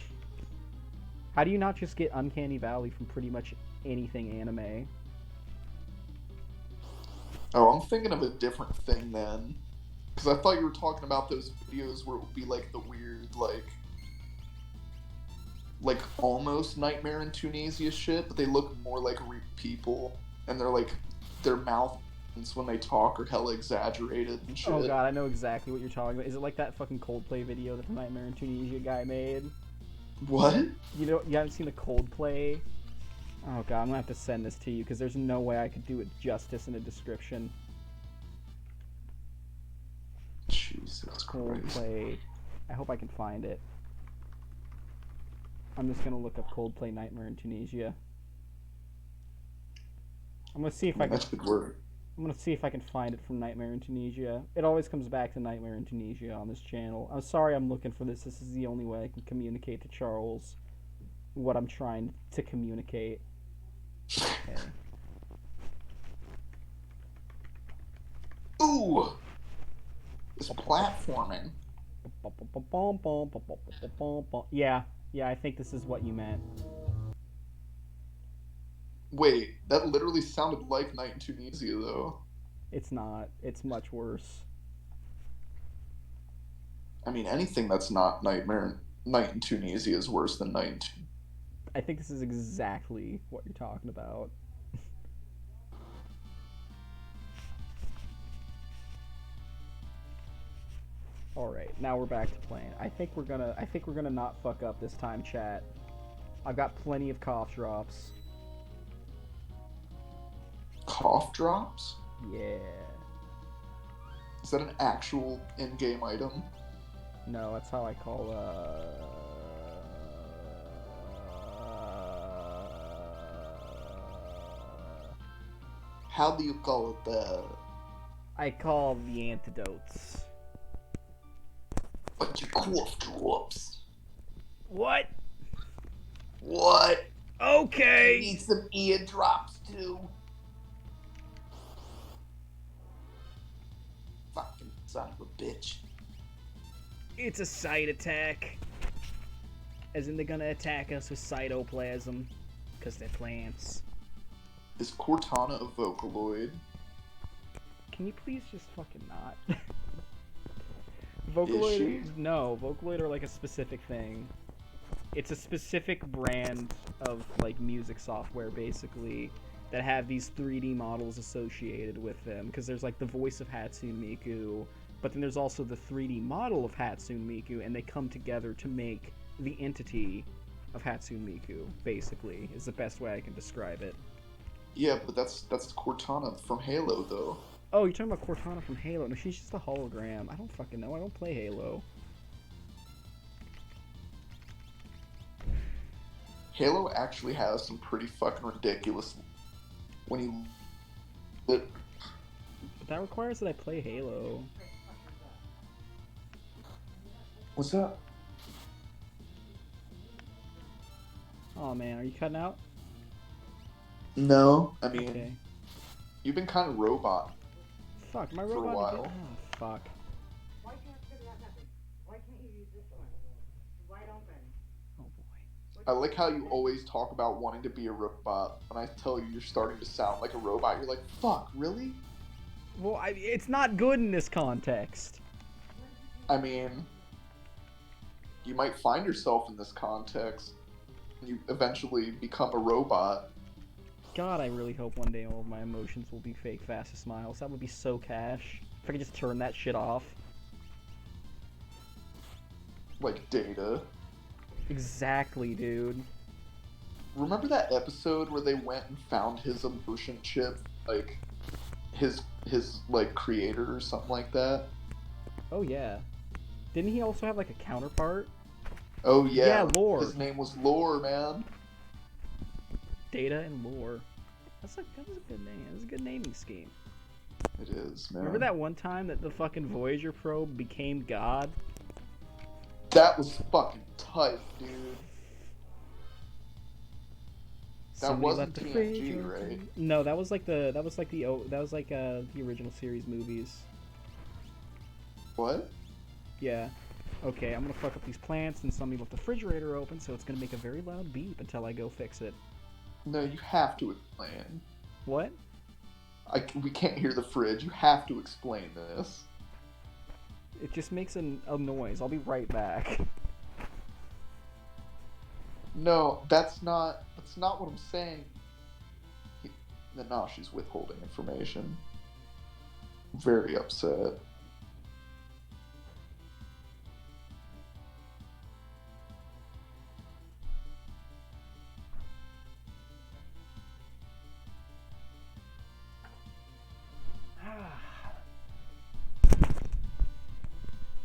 How do you not just get Uncanny Valley from pretty much anything anime? Oh, I'm thinking of a different thing then. Because I thought you were talking about those videos where it would be like the weird, like almost Nightmare in Tunisia shit, but they look more like real people, and they're like, their mouth when they talk are hella exaggerated and shit. Oh god, I know exactly what you're talking about. Is it like that fucking Coldplay video that the Nightmare in Tunisia guy made? What? You haven't seen the Coldplay? Oh god, I'm gonna have to send this to you because there's no way I could do it justice in a description. Jesus Christ. Coldplay. I hope I can find it. I'm just gonna look up Coldplay Nightmare in Tunisia. I'm gonna see if I can. That should work. I'm gonna see if I can find it from Nightmare in Tunisia. It always comes back to Nightmare in Tunisia on this channel. I'm sorry I'm looking for this. This is the only way I can communicate to Charles what I'm trying to communicate. Okay. Ooh! It's platforming. Yeah, I think this is what you meant. Wait, that literally sounded like Night in Tunisia, though. It's not. It's much worse. I mean, anything that's not Night in Tunisia is worse than Night in I think this is exactly what you're talking about. Alright, now we're back to playing. I think we're gonna not fuck up this time, chat. I've got plenty of cough drops. Cough drops? Yeah. Is that an actual in-game item? No, that's how I call How do you call it? I call the antidotes. But your cough drops. What? What? Okay. You need some ear drops too. Fucking son of a bitch. It's a site attack. As in they're gonna attack us with cytoplasm. Because they're plants. Is Cortana a Vocaloid? Can you please just fucking not? Vocaloid? No, Vocaloid are like a specific thing. It's a specific brand of like music software basically that have these 3D models associated with them. Because there's like the voice of Hatsune Miku, but then there's also the 3D model of Hatsune Miku, and they come together to make the entity of Hatsune Miku, basically, is the best way I can describe it. Yeah, but that's Cortana from Halo, though. Oh, you're talking about Cortana from Halo. No, she's just a hologram. I don't fucking know. I don't play Halo. Halo actually has some pretty fucking ridiculous... When you... But that requires that I play Halo. What's that? Oh man, are you cutting out? No, I mean, Okay. you've been kind of robot. Fuck, my For a robot. while. Oh, fuck. Why can't you do that method? Why can't you use this one? Wide open. Oh boy. I like how you always talk about wanting to be a robot. When I tell you you're starting to sound like a robot, you're like, fuck, really? Well, it's not good in this context. I mean, you might find yourself in this context. You eventually become a robot. God, I really hope one day all of my emotions will be fake fastest smiles. That would be so cash. If I could just turn that shit off. Like Data. Exactly, dude. Remember that episode where they went and found his emotion chip? Like, his like, creator or something like that? Oh, yeah. Didn't he also have, like, a counterpart? Oh, yeah. Yeah, Lore. His name was Lore, man. Data and Lore. That was a good name. That was a good naming scheme. It is, man. Remember that one time that the fucking Voyager probe became God? That was fucking tight, dude. That Somebody wasn't left the fridge TNG, open. right? No, that was like the original series movies. What? Yeah. Okay, I'm gonna fuck up these plants, and somebody left the refrigerator open, so it's gonna make a very loud beep until I go fix it. No, you have to explain. What? We can't hear the fridge. You have to explain this. It just makes a noise. I'll be right back. No, that's not what I'm saying. No, she's withholding information. Very upset.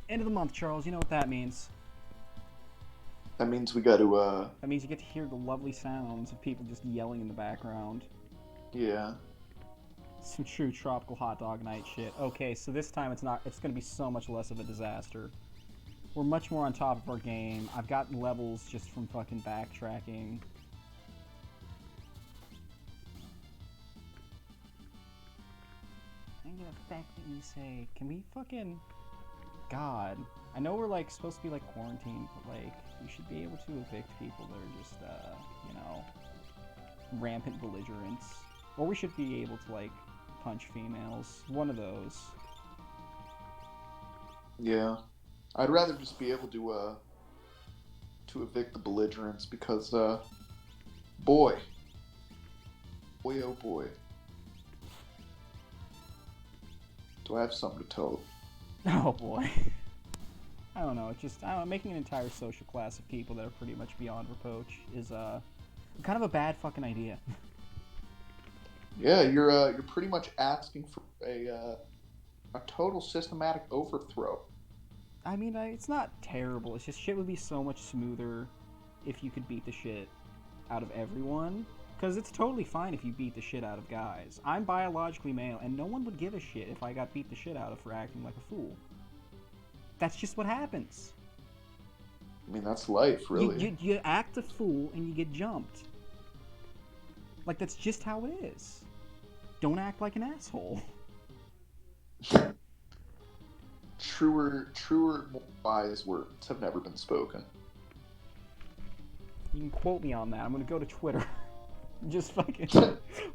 End of the month, Charles. You know what that means. That means we got to, That means you get to hear the lovely sounds of people just yelling in the background. yeah. Some true tropical hot dog night shit. Okay, so this time it's gonna be so much less of a disaster. We're much more on top of our game. I've gotten levels just from fucking backtracking. I get a fact that you say, can we fucking... God. I know we're like supposed to be like quarantined, but like, you should be able to evict people that are just, you know, rampant belligerents. Or we should be able to like punch females. One of those. Yeah. I'd rather just be able to evict the belligerents because, boy. Boy, oh boy. Do I have something to tell? Oh boy. I don't know. It's just I don't know, making an entire social class of people that are pretty much beyond reproach is kind of a bad fucking idea. Yeah, you're pretty much asking for a total systematic overthrow. I mean, it's not terrible. It's just shit would be so much smoother if you could beat the shit out of everyone. Because it's totally fine if you beat the shit out of guys. I'm biologically male, and no one would give a shit if I got beat the shit out of for acting like a fool. That's just what happens. I mean, that's life, really. You act a fool and you get jumped. Like, that's just how it is. Don't act like an asshole. Truer, more wise words have never been spoken. You can quote me on that. I'm gonna go to Twitter. Just fucking.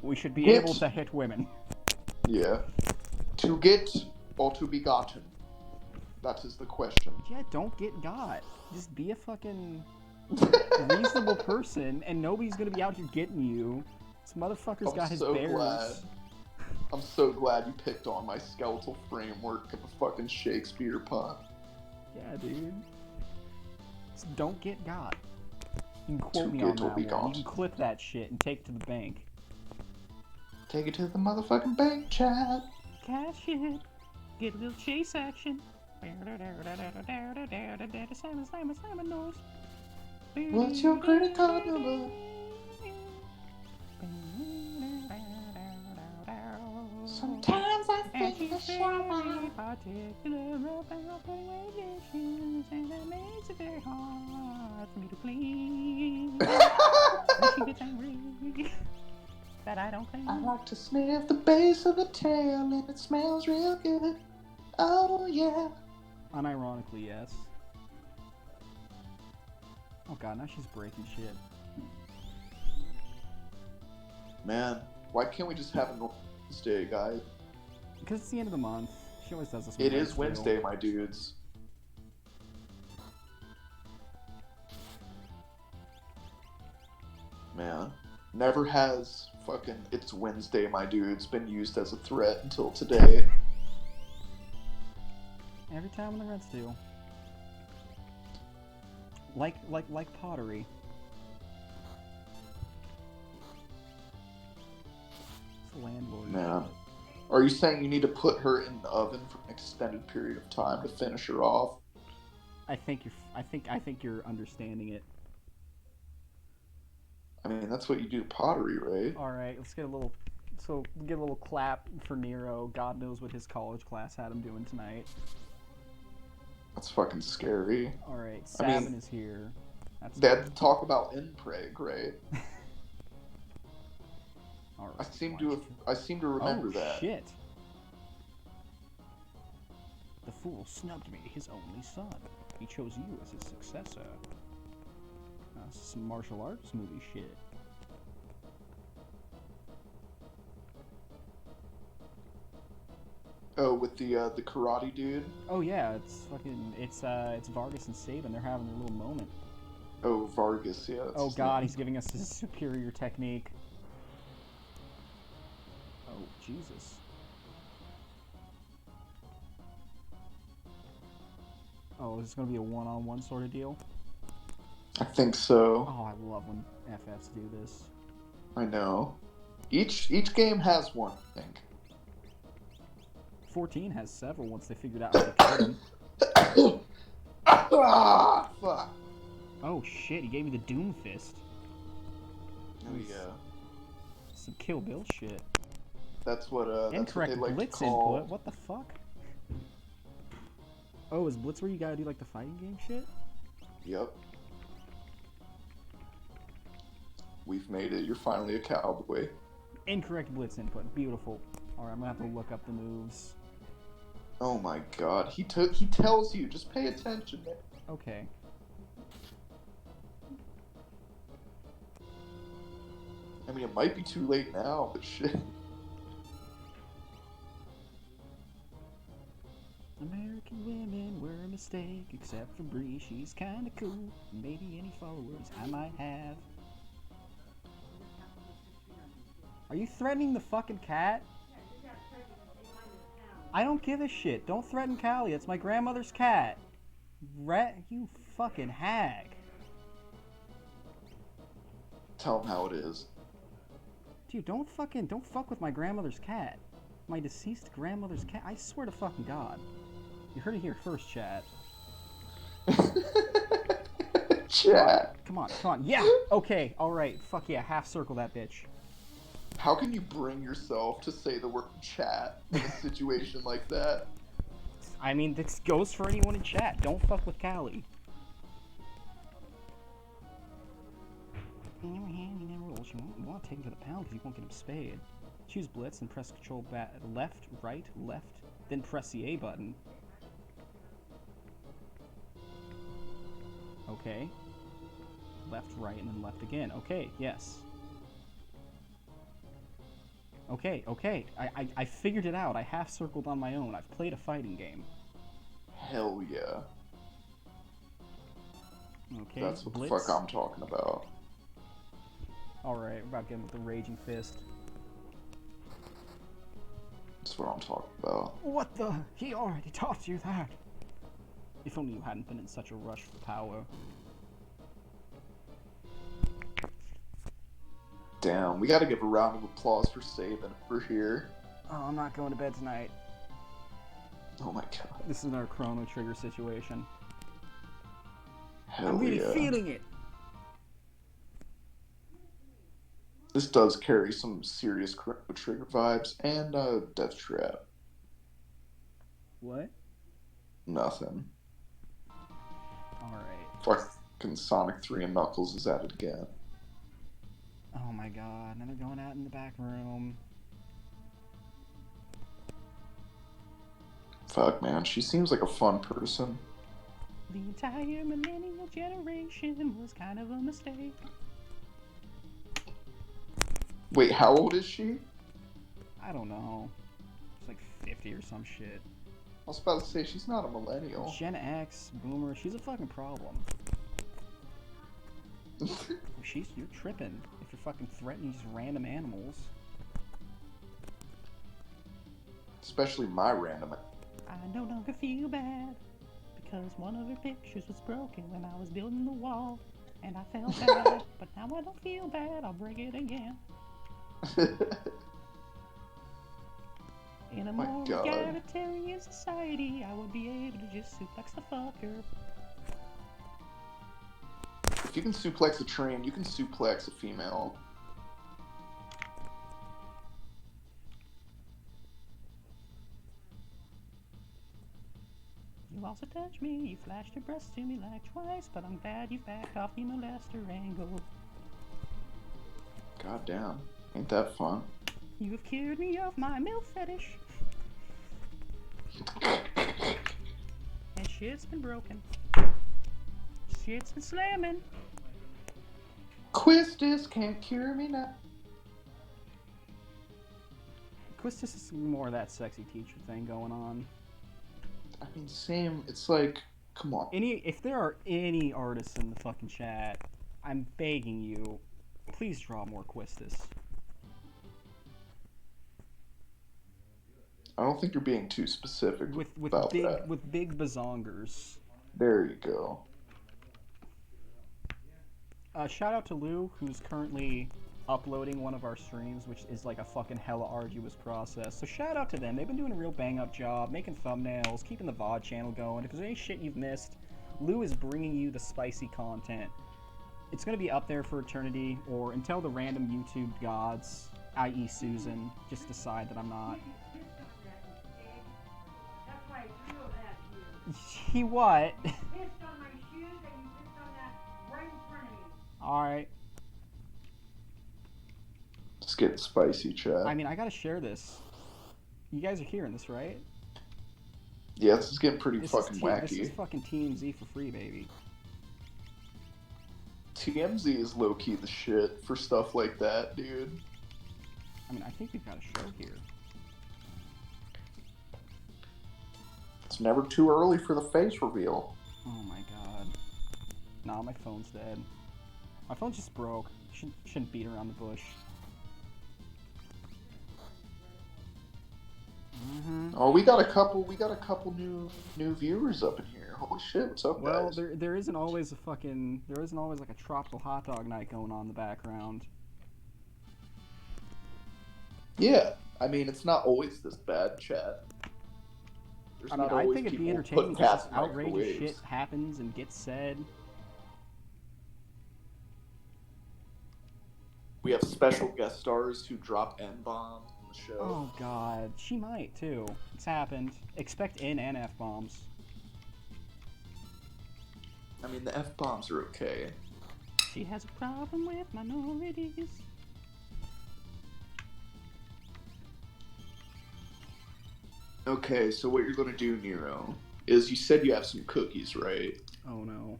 We should be Hit. able to hit women. Yeah. To get or to be gotten? That is the question. Yeah, don't get got. Just be a fucking reasonable person, and nobody's gonna be out here getting you. This motherfucker's got his bears. Glad. I'm so glad you picked on my skeletal framework of a fucking Shakespeare pun. Yeah, dude. Just don't get got. You can quote me on that one. You can clip that shit and take it to the bank. Take it to the motherfucking bank, Chad. Cash it. Get a little chase action. Simon knows. What's your credit card number? Sometimes I think the shower. Particular about regulations, and that makes it very hard for me to clean. When she gets angry, that I don't clean. I like to sniff the base of the tail, and it smells real good. Oh yeah. Unironically, yes. Oh god, now she's breaking shit. Man, why can't we just have a normal Wednesday, guys? Because it's the end of the month. She always does this. It is Wednesday, my dudes. Man, never has fucking "it's Wednesday, my dudes" been used as a threat until today. Every time in the rent steal. Like pottery. It's the landlord. Man. Are you saying you need to put her in the oven for an extended period of time to finish her off? I think you're understanding it. I mean, that's what you do to pottery, right? All right, let's get a little clap for Nero. God knows what his college class had him doing tonight. That's fucking scary. All right, Sabin is here. They had to talk about inpreg, right? All right, I seem to remember that. Oh shit! The fool snubbed me, his only son. He chose you as his successor. Some martial arts movie shit. Oh, with the karate dude. Oh yeah, it's Vargas and Sabin. They're having a little moment. Oh, Vargas, yeah. Oh god, he's giving us his superior technique. Oh Jesus. Oh, is this gonna be a one-on-one sort of deal? I think so. Oh, I love when FFs do this. I know. Each game has one, I think. 14 has several once they figured out how to kill him. Ah, fuck. Oh shit, he gave me the Doom Fist. Oh yeah. Some Kill Bill shit. That's what Incorrect they like Blitz to call... input. What the fuck? Oh, is Blitz where you gotta do like the fighting game shit? Yep. We've made it. You're finally a cowboy. Incorrect Blitz input. Beautiful. Alright, I'm gonna have to look up the moves. Oh my god. He tells you, just pay attention. Okay. I mean, it might be too late now, but shit. American women were a mistake, except for Bree. She's kinda cool. Maybe any followers I might have. Are you threatening the fucking cat? I don't give a shit. Don't threaten Callie. It's my grandmother's cat. Rat, you fucking hag. Tell him how it is. Dude, don't fuck with my grandmother's cat. My deceased grandmother's cat. I swear to fucking God. You heard it here first, chat. Chat. Come on. Yeah! Okay, alright. Fuck yeah, half circle that bitch. How can you bring yourself to say the word chat in a situation like that? I mean, this goes for anyone in chat. Don't fuck with Callie. In your hand, you never rules. You want to take him to the pound because you won't get him spayed. Choose blitz and press control left, right, left, then press the A button. Okay. Left, right, and then left again. Okay, yes. Okay. I figured it out. I half circled on my own. I've played a fighting game. Hell yeah. Okay, That's what blitz. the fuck I'm talking about. Alright, we're about to get him with the raging fist. That's what I'm talking about. What the? He already taught you that. If only you hadn't been in such a rush for power. Damn, we gotta give a round of applause for saving for here. Oh, I'm not going to bed tonight. Oh my god. This is another Chrono Trigger situation. Hell I'm really yeah. feeling it. This does carry some serious Chrono Trigger vibes and Death Trap. What? Nothing. Alright. Fucking Sonic 3 and Knuckles is at it again. Oh my god, now they're going out in the back room. Fuck, man, she seems like a fun person. The entire millennial generation was kind of a mistake. Wait, how old is she? I don't know. It's like 50 or some shit. I was about to say, she's not a millennial. Gen X, Boomer, she's a fucking problem. You're tripping if you're fucking threatening these random animals. Especially my random. I no longer feel bad because one of her pictures was broken when I was building the wall, and I felt bad. But now I don't feel bad. I'll break it again. In a My more God. egalitarian society, I would be able to just suplex the fucker. If you can suplex a train, you can suplex a female. You also touched me, you flashed your breast to me like twice, but I'm glad you backed off the molester angle. God damn. Ain't that fun? You have cured me of my milk fetish. And shit's been broken. Shit's been slamming. Quistis can't cure me now. Quistis is more of that sexy teacher thing going on. I mean, same. It's like, come on. If there are any artists in the fucking chat, I'm begging you, please draw more Quistis. I don't think you're being too specific With about that. big bazongers. There you go. Shout out to Lou, who's currently uploading one of our streams, which is like a fucking hella arduous process. So shout out to them. They've been doing a real bang up job, making thumbnails, keeping the VOD channel going. If there's any shit you've missed, Lou is bringing you the spicy content. It's going to be up there for eternity, or until the random YouTube gods, i.e. Susan, just decide that I'm not. That's why I threw that to you. He what? You pissed on my shoes and you pissed on that right in front of me. Alright. It's getting spicy, chat. I mean, I gotta share this. You guys are hearing this, right? Yeah, this is getting pretty This fucking is wacky. This is fucking TMZ for free, baby. TMZ is low-key the shit for stuff like that, dude. I mean, I think we've got a show here. It's never too early for the face reveal. Oh my god. Nah, my phone's dead. My phone just broke. Shouldn't beat around the bush. Mm-hmm. Oh, we got a couple new viewers up in here. Holy shit, what's up, Well, guys? there isn't always like a tropical hot dog night going on in the background. Yeah, I mean it's not always this bad, chat. There's I mean, not I always think it'd be people entertaining putting because cats just in outrageous shit microwaves. happens and gets said. We have special guest stars who drop N bombs on the show. Oh god, she might too. It's happened. Expect N and F bombs. I mean the F bombs are okay. She has a problem with minorities. Okay, so what you're gonna do, Nero, is you said you have some cookies, right? Oh no.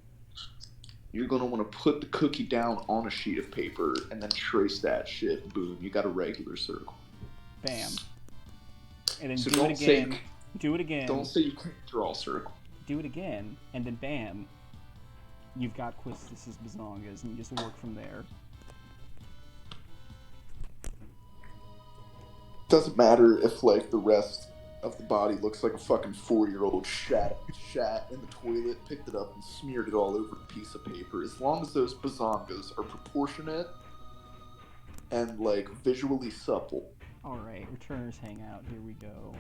You're gonna want to put the cookie down on a sheet of paper and then trace that shit. Boom, you got a regular circle. Bam. And then So do don't it say again. Do it again. don't say you can't draw a circle. Do it again. And then bam. You've got Quistis's bazongas and you just work from there. Doesn't matter if like the rest of the body looks like a fucking 4-year-old shat in the toilet, picked it up and smeared it all over a piece of paper. As long as those bazongas are proportionate and like visually supple. Alright, returners hang out. Here we go.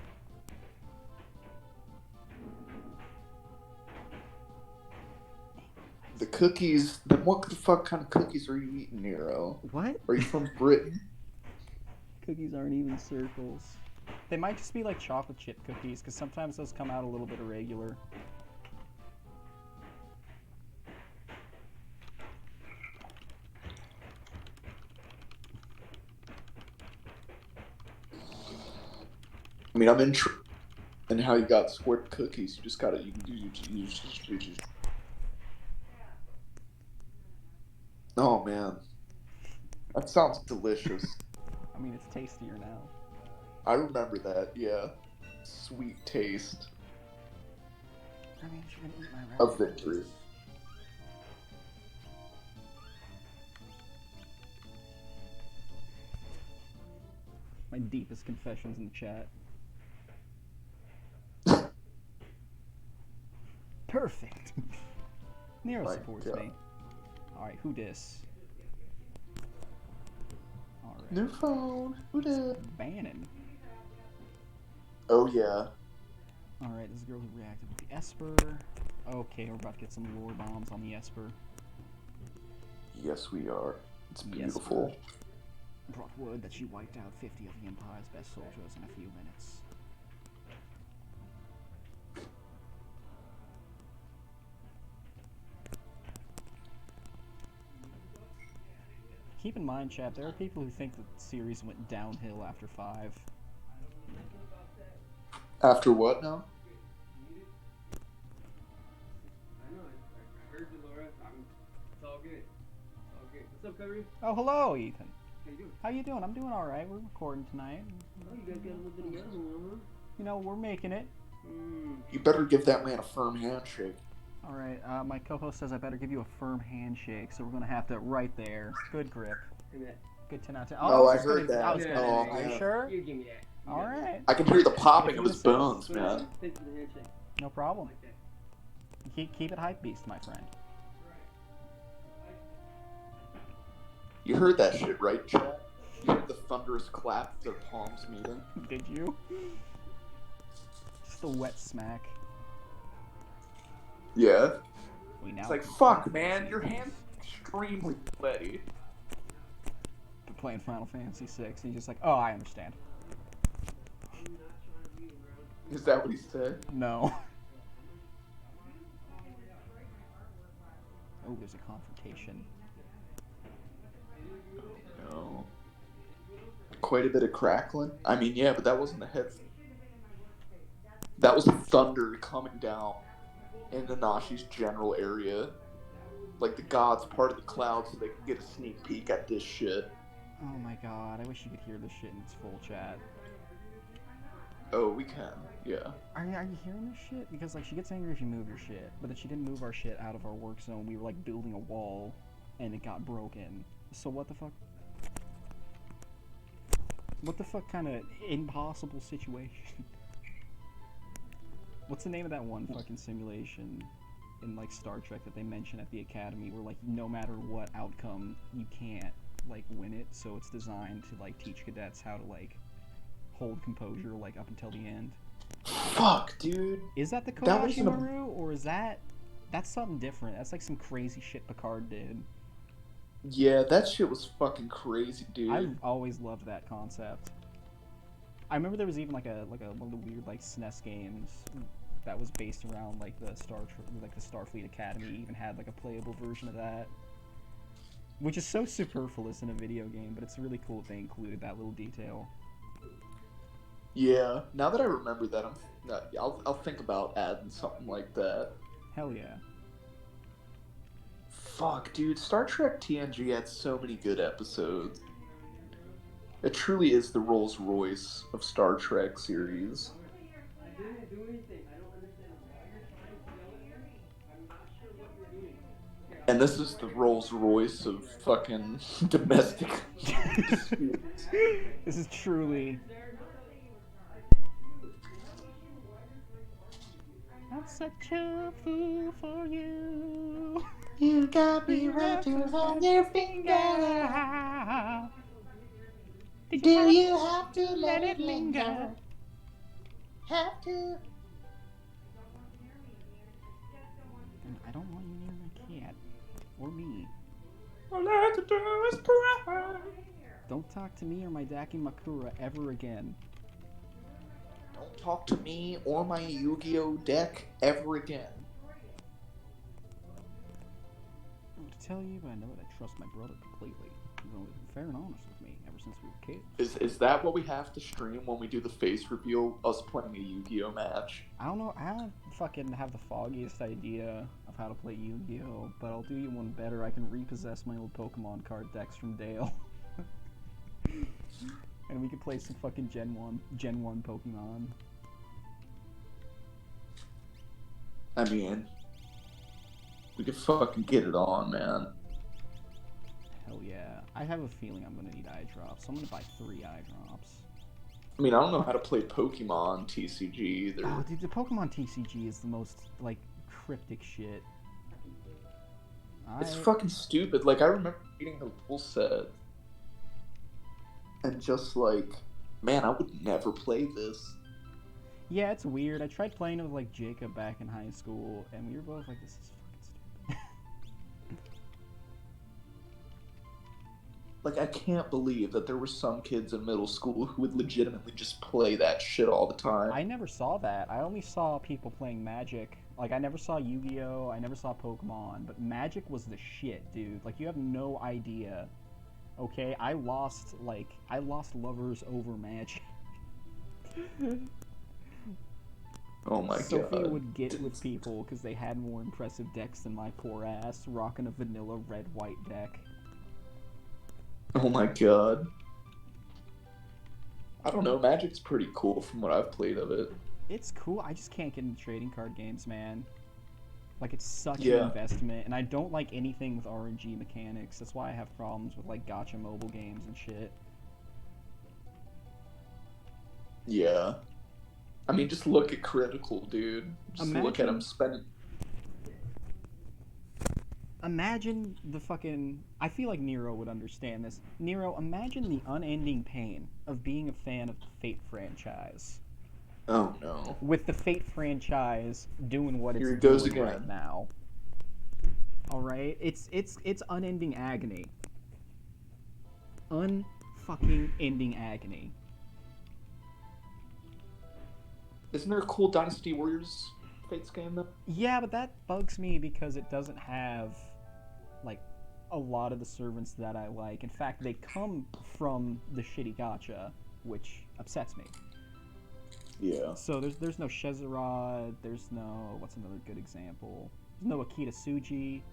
The cookies. Then what the fuck kind of cookies are you eating, Nero? What? Are you from Britain? Cookies aren't even circles. They might just be like chocolate chip cookies, because sometimes those come out a little bit irregular. I mean, I'm interested in how you got square cookies. You just gotta. Oh man, that sounds delicious. I mean, it's tastier now. I remember that. Yeah, sweet taste I mean, you're gonna eat my of rabbit. victory. My deepest confessions in the chat. Perfect. Nero My supports God. me. Alright, who dis? Alright. New phone. Who did? Bannon. Oh yeah. Alright, this is the girl who reacted with the Esper. Okay, we're about to get some lore bombs on the Esper. Yes, we are. It's Yes, beautiful. Brought word that she wiped out 50 of the Empire's best soldiers in a few minutes. Keep in mind, chat, there are people who think that the series went downhill after 5. After what now? I know. I heard you, Laura. It's all good. It's all good. What's up, Kyrie? Oh, hello, Ethan. How you doing? How you doing? I'm doing all right. We're recording tonight. Oh, you guys got a little bit of yellow on, You know, we're making it. huh? Mmm. You better give that man a firm handshake. All right. My co-host says I better give you a firm handshake, so we're gonna have to right there. Good grip. And that. Good 10 out of 10. Oh, was I just heard gonna- that. I was Yeah, gonna, Oh, are you man. sure? You give me that. You All got that. right. I can hear the popping If of you his insist. bones, But, man. thanks for the handshake. No problem. Like that. Keep it hype beast, my friend. You heard that shit, right, Chad? You heard the thunderous clap of their palms meeting? Did you? Just a wet smack. Yeah. We now It's like, fuck, man, your hand's extremely sweaty. We're playing Final Fantasy VI, and he's just like, oh, I understand. Is that what he said? No. Oh, there's a confrontation. No. Quite a bit of crackling. I mean, yeah, but that wasn't a head. That was thunder coming down in Nanashi's general area. Like the gods part of the cloud so they can get a sneak peek at this shit. Oh my god, I wish you could hear this shit in its full chat. Oh, we can. Yeah. Are you hearing this shit? Because, like, she gets angry if you move your shit, but then she didn't move our shit out of our work zone. We were, like, building a wall, and it got broken. So what the fuck? What the fuck kind of impossible situation? What's the name of that one fucking simulation in like Star Trek that they mention at the Academy where like no matter what outcome you can't like win it, so it's designed to like teach cadets how to like hold composure like up until the end. Fuck, dude. Is that the That was Kodashi an- Maru or is that's something different? That's like some crazy shit Picard did. Yeah, that shit was fucking crazy, dude. I've always loved that concept. I remember there was even like a one of the weird like SNES games that was based around like the Starfleet Academy. Even had like a playable version of that, which is so superfluous in a video game, but it's really cool that they included that little detail. Yeah, now that I remember that, I'll think about adding something like that. Hell yeah. Fuck, dude, Star Trek TNG had so many good episodes. It truly is the Rolls Royce of Star Trek series. I didn't do anything. I don't understand why you're trying to yell at me. I'm not sure what you're doing. Okay, And this is the Rolls Royce of fucking domestic disputes. This is truly. I'm such a fool for you. You got me wrapping around your finger. Did Do you have to let it linger? Have to. I don't want you near my cat. Or me. All I have to do is cry. Don't talk to me or my Dakimakura ever again. Don't talk to me or my Yu-Gi-Oh deck ever again. I want to tell you, but I know that I trust my brother completely. He's always been fair and honest with me ever since we were kids. Is that what we have to stream when we do the face reveal? Us playing a Yu-Gi-Oh match? I don't know. I don't fucking have the foggiest idea of how to play Yu-Gi-Oh, but I'll do you one better. I can repossess my old Pokemon card decks from Dale. And we could play some fucking Gen 1 Pokemon. I mean, we could fucking get it on, man. Hell yeah. I have a feeling I'm gonna need eye drops, so I'm gonna buy 3 eye drops. I mean, I don't know how to play Pokemon TCG either. Oh, dude, the Pokemon TCG is the most, like, cryptic shit. It's fucking stupid. Like, I remember reading the rule set and just like, man, I would never play this. Yeah, it's weird. I tried playing it with, like, Jacob back in high school, and we were both like, this is fucking stupid. Like, I can't believe that there were some kids in middle school who would legitimately just play that shit all the time. I never saw that. I only saw people playing Magic. Like, I never saw Yu-Gi-Oh! I never saw Pokemon, but Magic was the shit, dude. Like, you have no idea. Okay, I lost lovers over Magic. Oh my Sophia god. would get with people because they had more impressive decks than my poor ass, rocking a vanilla red-white deck. Oh my god. I don't know, Magic's pretty cool from what I've played of it. It's cool, I just can't get into trading card games, man. Like, it's such an Yeah. investment, and I don't like anything with RNG mechanics. That's why I have problems with, like, gacha mobile games and shit. Yeah. I mean, just look at Critical, dude. Just look at him spending... Imagine the fucking... I feel like Nero would understand this. Nero, imagine the unending pain of being a fan of the Fate franchise. Oh no. With the Fate franchise doing what it's Here it goes doing right again. now. Alright? It's unending agony. Unfucking ending agony. Isn't there a cool Dynasty Warriors Fates game though? Yeah, but that bugs me because it doesn't have, like, a lot of the servants that I like. In fact, they come from the shitty gacha, which upsets me. Yeah. So there's no Shezarad, there's no... What's another good example? There's no Akita Tsuji.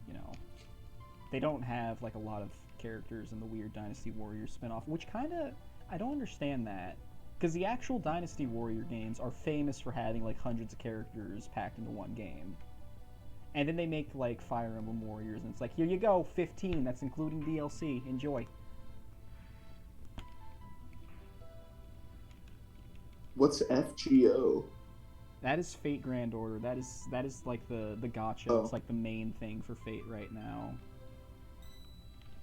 You know, they don't have, like, a lot of characters in the weird Dynasty Warriors spinoff, which kind of... I don't understand that. Because the actual Dynasty Warrior games are famous for having, like, hundreds of characters packed into one game. And then they make, like, Fire Emblem Warriors, and it's like, here you go, 15, that's including DLC, enjoy. What's FGO? That is Fate Grand Order. That is like the gacha. Oh. It's like the main thing for Fate right now.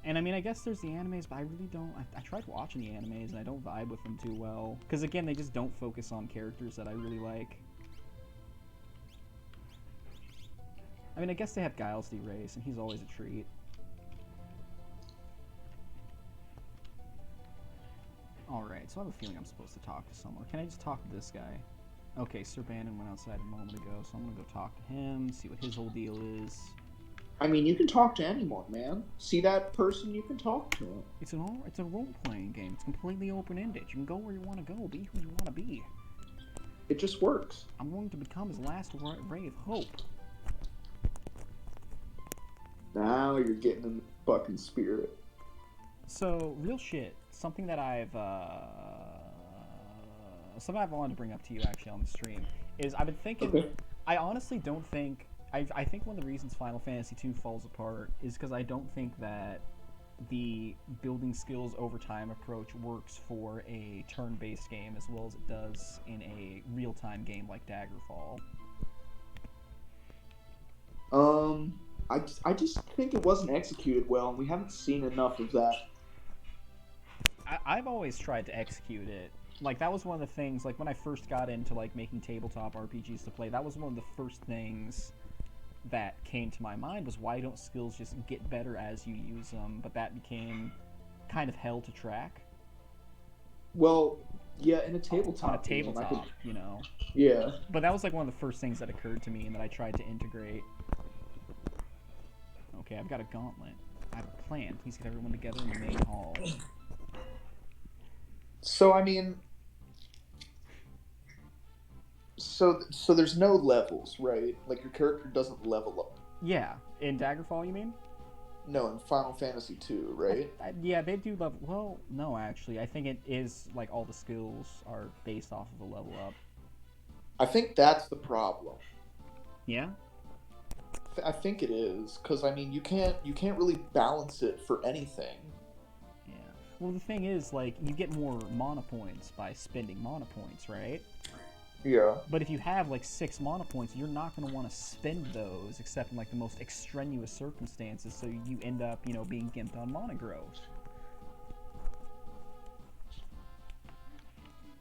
And I mean, I guess there's the animes, but I really don't. I tried watching the animes and I don't vibe with them too well. Because again, they just don't focus on characters that I really like. I mean, I guess they have Giles D. Race, and he's always a treat. Alright, so I have a feeling I'm supposed to talk to someone. Can I just talk to this guy? Okay, Sir Bannon went outside a moment ago, so I'm gonna go talk to him, see what his whole deal is. I mean, you can talk to anyone, man. See that person, you can talk to him. It's a role-playing game. It's completely open-ended. You can go where you want to go, be who you want to be. It just works. I'm going to become his last ray of hope. Now you're getting in the fucking spirit. So, real shit. Something that I've wanted to bring up to you actually on the stream is I've been thinking. Okay. I honestly don't think. I think one of the reasons Final Fantasy II falls apart is because I don't think that the building skills over time approach works for a turn-based game as well as it does in a real-time game like Daggerfall. I just think it wasn't executed well, and we haven't seen enough of that. I've always tried to execute it. Like, that was one of the things, like, when I first got into, like, making tabletop RPGs to play, that was one of the first things that came to my mind was why don't skills just get better as you use them, but that became kind of hell to track. Well, yeah, in a tabletop On a tabletop, you know. Yeah. But that was, like, one of the first things that occurred to me and that I tried to integrate. Okay, I've got a gauntlet. I have a plan. Please get everyone together in the main hall. So, I mean... So there's no levels, right? Like, your character doesn't level up. Yeah. In Daggerfall, you mean? No, in Final Fantasy II, right? Yeah, they do level... Well, no, actually. I think it is, like, all the skills are based off of a level up. I think that's the problem. Yeah? I think it is, because, I mean, you can't really balance it for anything. Yeah. Well, the thing is, like, you get more mana points by spending mana points, right? Yeah. But if you have, like, 6 mana points, you're not going to want to spend those except in, like, the most extraneous circumstances, so you end up, you know, being gimped on mana growth.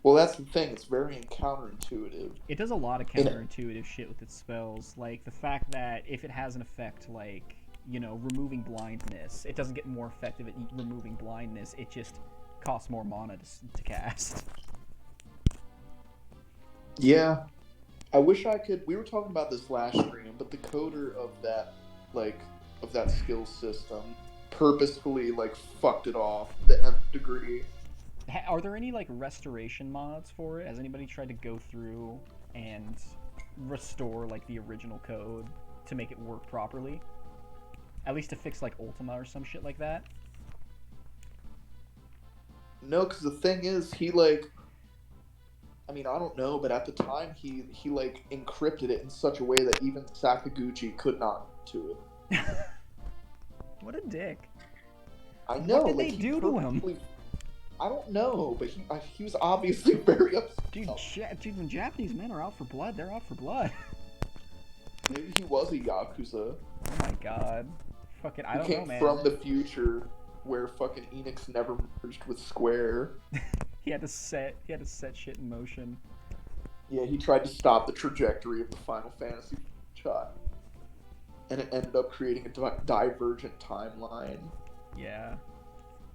Well, that's the thing. It's very counterintuitive. It does a lot of counterintuitive shit with its spells. Like, the fact that if it has an effect like, you know, removing blindness, it doesn't get more effective at removing blindness, it just costs more mana to cast. Yeah. I wish I could... We were talking about this last stream, but the coder of that, like, of that skill system purposefully, like, fucked it off to the nth degree. Are there any, like, restoration mods for it? Has anybody tried to go through and restore, like, the original code to make it work properly? At least to fix, like, Ultima or some shit like that? No, because the thing is, he, like... I mean, I don't know, but at the time, he like, encrypted it in such a way that even Sakaguchi could not do it. What a dick. I know. What did like, they do to him? I don't know, but he was obviously very upset. Dude, when Japanese men are out for blood, they're out for blood. Maybe he was a Yakuza. Oh my god. Fucking, I don't know, man. He came from the future where fucking Enix never merged with Square. He had to set shit in motion. Yeah, he tried to stop the trajectory of the Final Fantasy shot. And it ended up creating a divergent timeline. Yeah.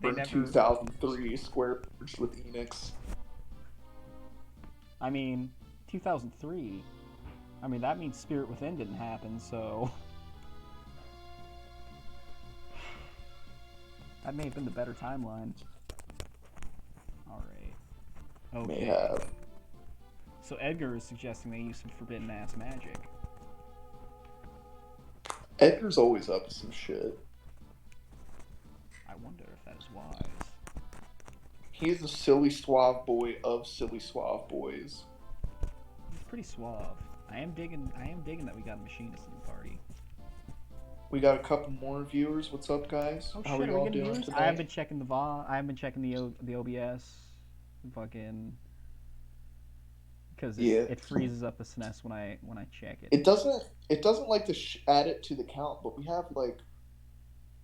In 2003, Square merged with Enix. I mean, 2003. I mean, that means Spirit Within didn't happen, so... That may have been the better timeline. Alright. Okay. May have. So Edgar is suggesting they use some forbidden-ass magic. Edgar's always up to some shit. I wonder if that is wise. He's the silly suave boy of silly suave boys. He's pretty suave. I am digging that we got a machinist in the party. We got a couple more viewers. What's up, guys? Oh How shit, are are y'all we getting doing viewers? today? I haven't been checking the VOD. I haven't been checking the OBS. Fucking. because Yeah. it freezes up the SNES when I check it. It doesn't like to add it to the count, but we have like,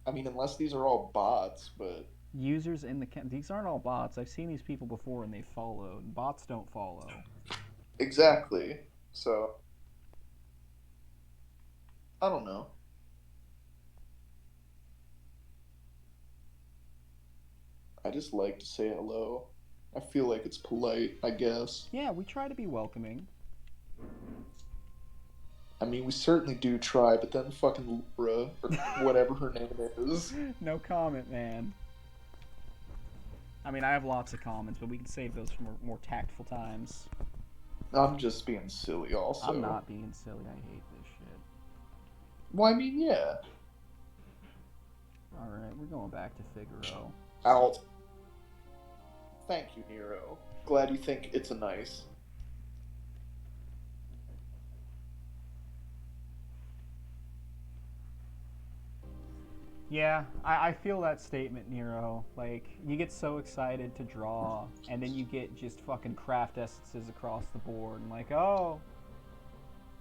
I mean, unless these are all bots, but Users in the these aren't all bots. I've seen these people before and they followed. Bots don't follow. exactly. So I don't know. I just like to say hello. I feel like it's polite, I guess. Yeah, we try to be welcoming. I mean, we certainly do try, but then fucking Laura, or whatever her name is. No comment, man. I mean, I have lots of comments, but we can save those for more tactful times. I'm just being silly, also. I'm not being silly. I hate this shit. Well, I mean, yeah. All right, we're going back to Figaro. Out. Thank you, Nero. Glad you think it's a nice. Yeah, I feel that statement, Nero. Like, you get so excited to draw, and then you get just fucking craft essences across the board, and like, oh,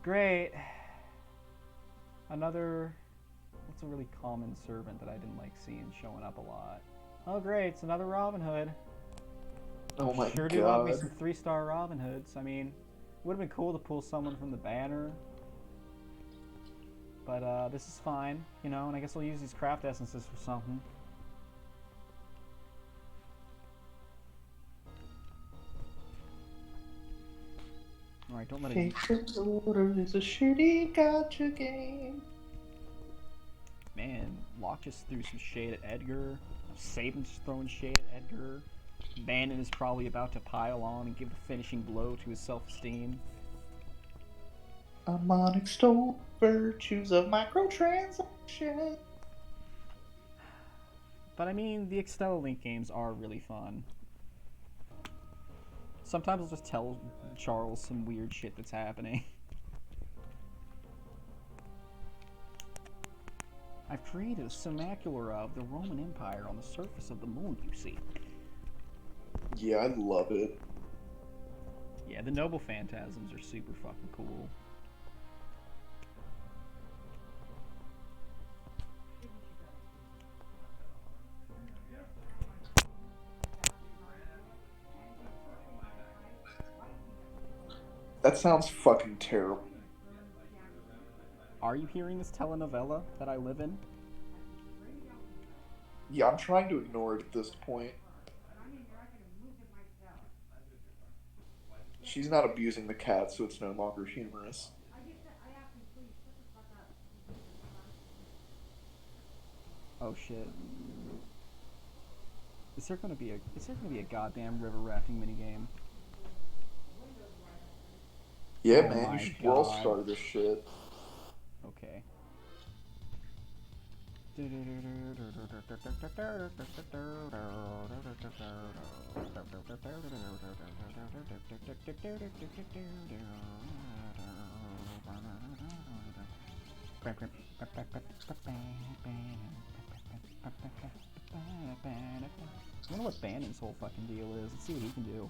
great. Another, what's a really common servant that I didn't like seeing showing up a lot? Oh, great, it's another Robin Hood. Oh my Sure god. do love me some 3-star Robin Hoods. I mean, it would have been cool to pull someone from the banner. But this is fine, you know, and I guess I'll use these craft essences for something. Alright, don't let it... Fake order is a shitty gotcha game. Man, Locke just threw some shade at Edgar. Saban's throwing shade at Edgar. Bannon is probably about to pile on and give the finishing blow to his self-esteem. Amon extol virtues of microtransaction. But I mean, the Extella Link games are really fun. Sometimes I'll just tell Charles some weird shit that's happening. I've created a simulacra of the Roman Empire on the surface of the moon, you see. Yeah, I love it. Yeah, the noble phantasms are super fucking cool. That sounds fucking terrible. Are you hearing this telenovela that I live in? Yeah, I'm trying to ignore it at this point. She's not abusing the cat, so it's no longer humorous. Oh shit. Is there gonna be a goddamn river rafting minigame? Yeah, Oh man, my you should world God. star this shit. Okay. I wonder what Bannon's whole fucking deal is. Let's see what he can do.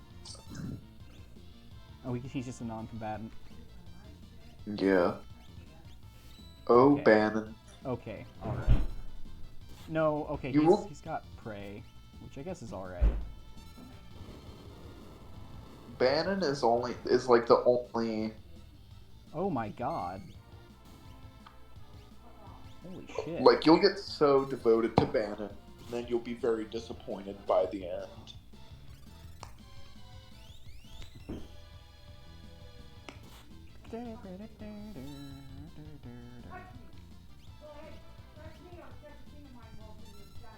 Oh, he's just a non-combatant. Yeah. Oh, Okay. Bannon. Okay, alright. No, okay, he's got prey, which I guess is alright. Bannon is like the only. Oh my god. Holy shit. Like, you'll get so devoted to Bannon, and then you'll be very disappointed by the end.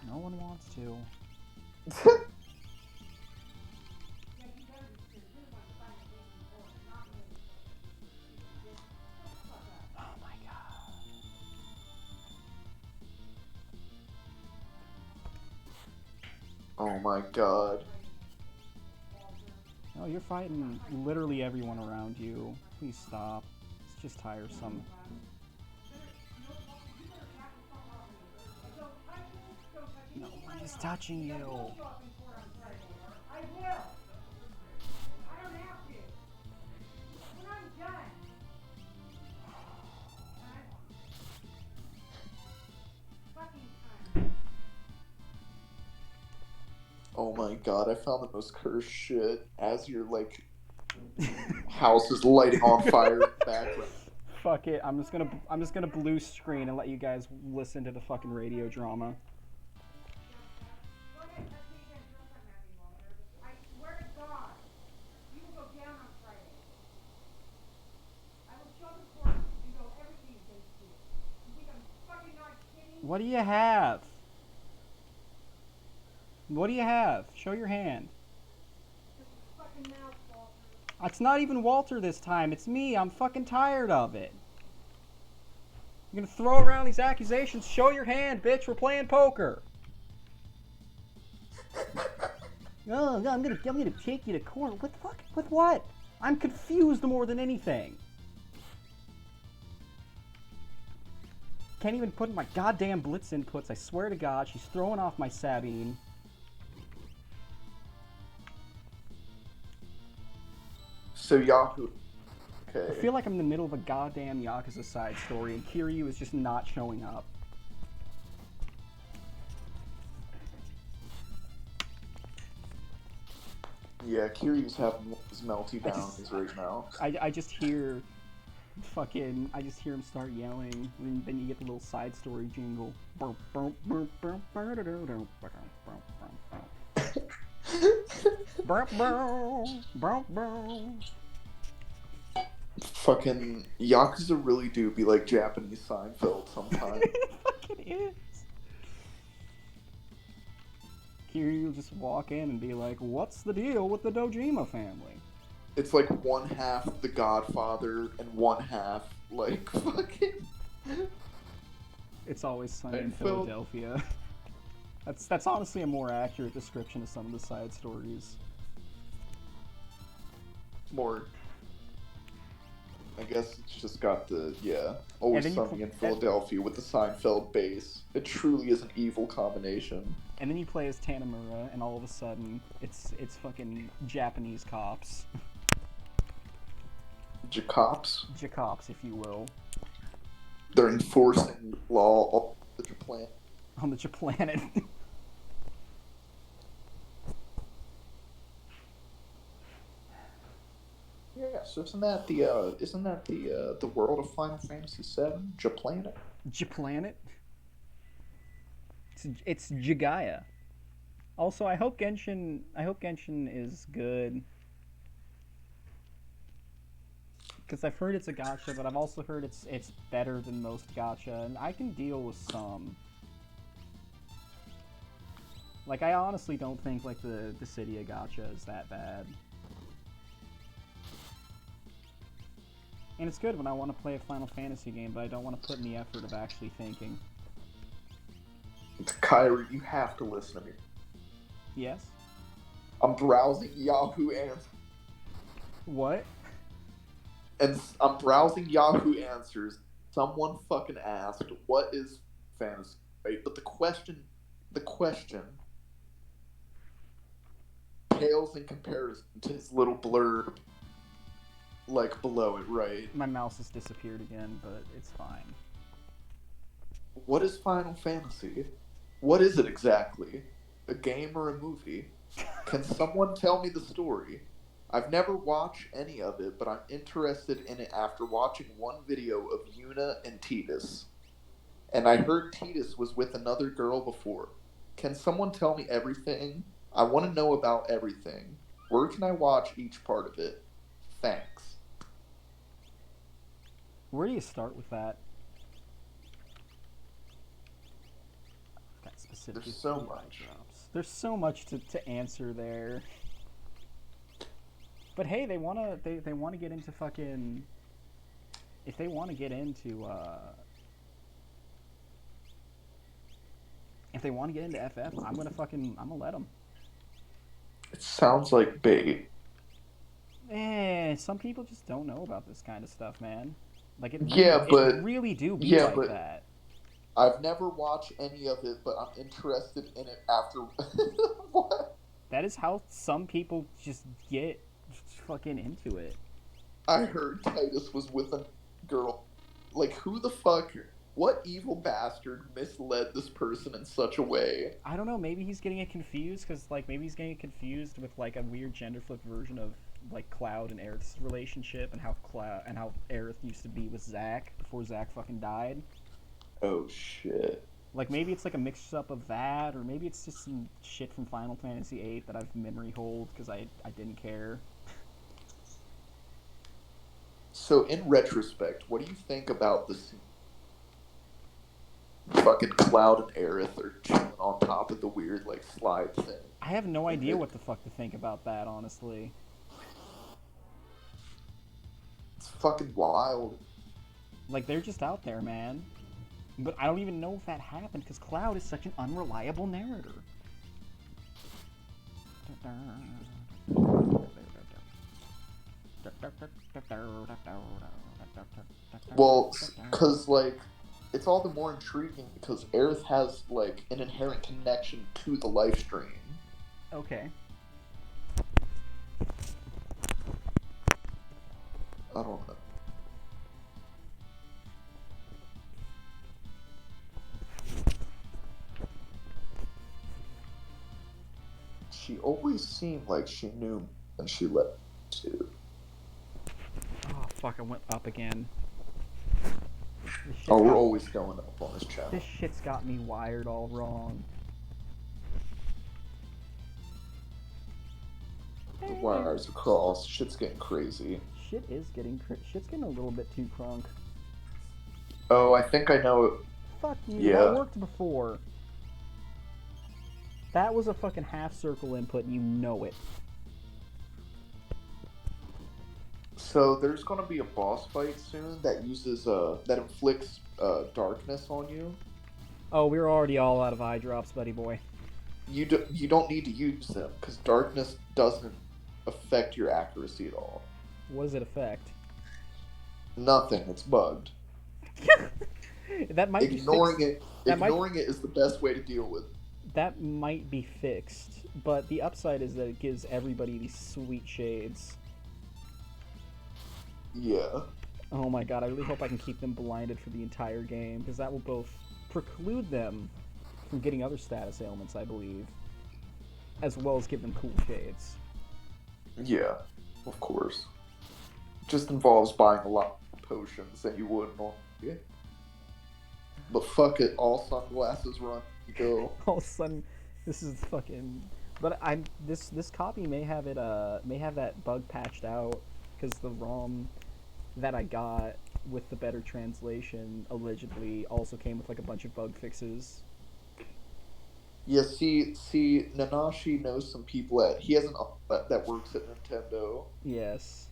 No one wants to. Oh my god. Oh my god. No, you're fighting literally everyone around you. Please stop. It's just tiresome. No one is touching you. I will. I don't have to. Oh my god, I found the most cursed shit as your like house is lighting on fire in the background. Fuck it. I'm just gonna blue screen and let you guys listen to the fucking radio drama. Go ahead, let's see you guys throw something at me, Walter. I swear to God, you will go down on Friday. I will show the court and go everything against you. You think I'm fucking not kidding? What do you have? What do you have? Show your hand. Just a fucking mouth, Walter. It's not even Walter this time. It's me. I'm fucking tired of it. You're gonna throw around these accusations. Show your hand, bitch. We're playing poker. Oh, I'm gonna take you to court. What the fuck? With what? I'm confused more than anything. Can't even put in my goddamn blitz inputs. I swear to God, she's throwing off my Sabine. So Yahoo. I Okay. feel like I'm in the middle of a goddamn Yakuza side story, and Kiryu is just not showing up. Yeah, Kiryu's having his melty downs right now. I just hear I just hear him start yelling, and then you get the little side story jingle. Fucking Yakuza really do be like Japanese Seinfeld sometimes. It fucking is. Kiryu will just walk in and be like, "What's the deal with the Dojima family?" It's like one half The Godfather and one half like fucking. It's always sunny in Seinfeld. Philadelphia. That's honestly a more accurate description of some of the side stories. More. I guess it's just got the always then you sunny in Philadelphia with the Seinfeld base. It truly is an evil combination. And then you play as Tanamura, and all of a sudden, it's fucking Japanese cops. Jacops. Jacops, if you will. They're enforcing law all over Japan. On the Japlanet. Yeah, so isn't that the world of Final Fantasy VII? Japlanet? Japlanet? It's Jagaya. Also, I hope Genshin is good. Because I've heard it's a gacha, but I've also heard it's better than most gacha, and I can deal with some. Like, I honestly don't think like the Dissidia gacha is that bad. And it's good when I want to play a Final Fantasy game, but I don't want to put in the effort of actually thinking. Kyrie, you have to listen to me. Yes? I'm browsing Yahoo Answers, What? and I'm browsing Yahoo Answers. Someone fucking asked, "What is fantasy?" Right? But the question pales in comparison to his little blurb, like below it, right? My mouse has disappeared again, but it's fine. What is Final Fantasy? What is it exactly? A game or a movie? Can someone tell me the story? I've never watched any of it, but I'm interested in it after watching one video of Yuna and Tidus. And I heard Tidus was with another girl before. Can someone tell me everything? I want to know about everything. Where can I watch each part of it? Thanks. Where do you start with that? Got specific There's so UI much. drops. There's so much to answer there. But hey, they wanna get into fucking. If they want to get into if they want to get into FF, I'm gonna let them. It sounds like bait. Some people just don't know about this kind of stuff, man. Like it really do be like that. I've never watched any of it, but I'm interested in it after. What? That is how some people just get fucking into it. I heard Titus was with a girl. Like, who the fuck what evil bastard misled this person in such a way? I don't know. Maybe he's getting it confused because, like, maybe he's getting it confused with like a weird gender flip version of like Cloud and Aerith's relationship and how Aerith used to be with Zack before Zack fucking died. Oh shit. Like maybe it's like a mix up of that, or maybe it's just some shit from Final Fantasy VIII that I've memory hold because I didn't care. So in retrospect, what do you think about the scene? Fucking Cloud and Aerith are chilling on top of the weird like slide thing. I have no And idea what the fuck to think about that, honestly. it's fucking wild. Like they're just out there, man. But I don't even know if that happened because Cloud is such an unreliable narrator. Well, because like it's all the more intriguing because Aerith has like an inherent connection to the life stream. Okay. I don't know. She always seemed like she knew when she left too. Oh fuck! I went up again. Oh, we're always going up on this channel. This shit's got me wired all wrong. The wires across. Shit's getting crazy. Shit's getting a little bit too crunk. Oh, I think I know. Fuck you. Yeah. That worked before. That was a fucking half circle input. You know it. So there's gonna be a boss fight soon that uses that inflicts darkness on you. Oh, we're already all out of eye drops, buddy boy. You don't need to use them because darkness doesn't affect your accuracy at all. What does it affect? Nothing. It's bugged. That might Ignoring be it. Ignoring it is the best way to deal with. That might be fixed, but the upside is that it gives everybody these sweet shades. Yeah. Oh my god, I really hope I can keep them blinded for the entire game, because that will both preclude them from getting other status ailments, I believe, as well as give them cool shades. Yeah. Of course. Just involves buying a lot of potions that you would normally. Yeah. But fuck it, all sunglasses run. You go. All of a sudden, this is fucking. But this copy may have that bug patched out, because the ROM that I got with the better translation allegedly also came with like a bunch of bug fixes. Yeah, see, Nanashi knows some people he has an that works at Nintendo Yes.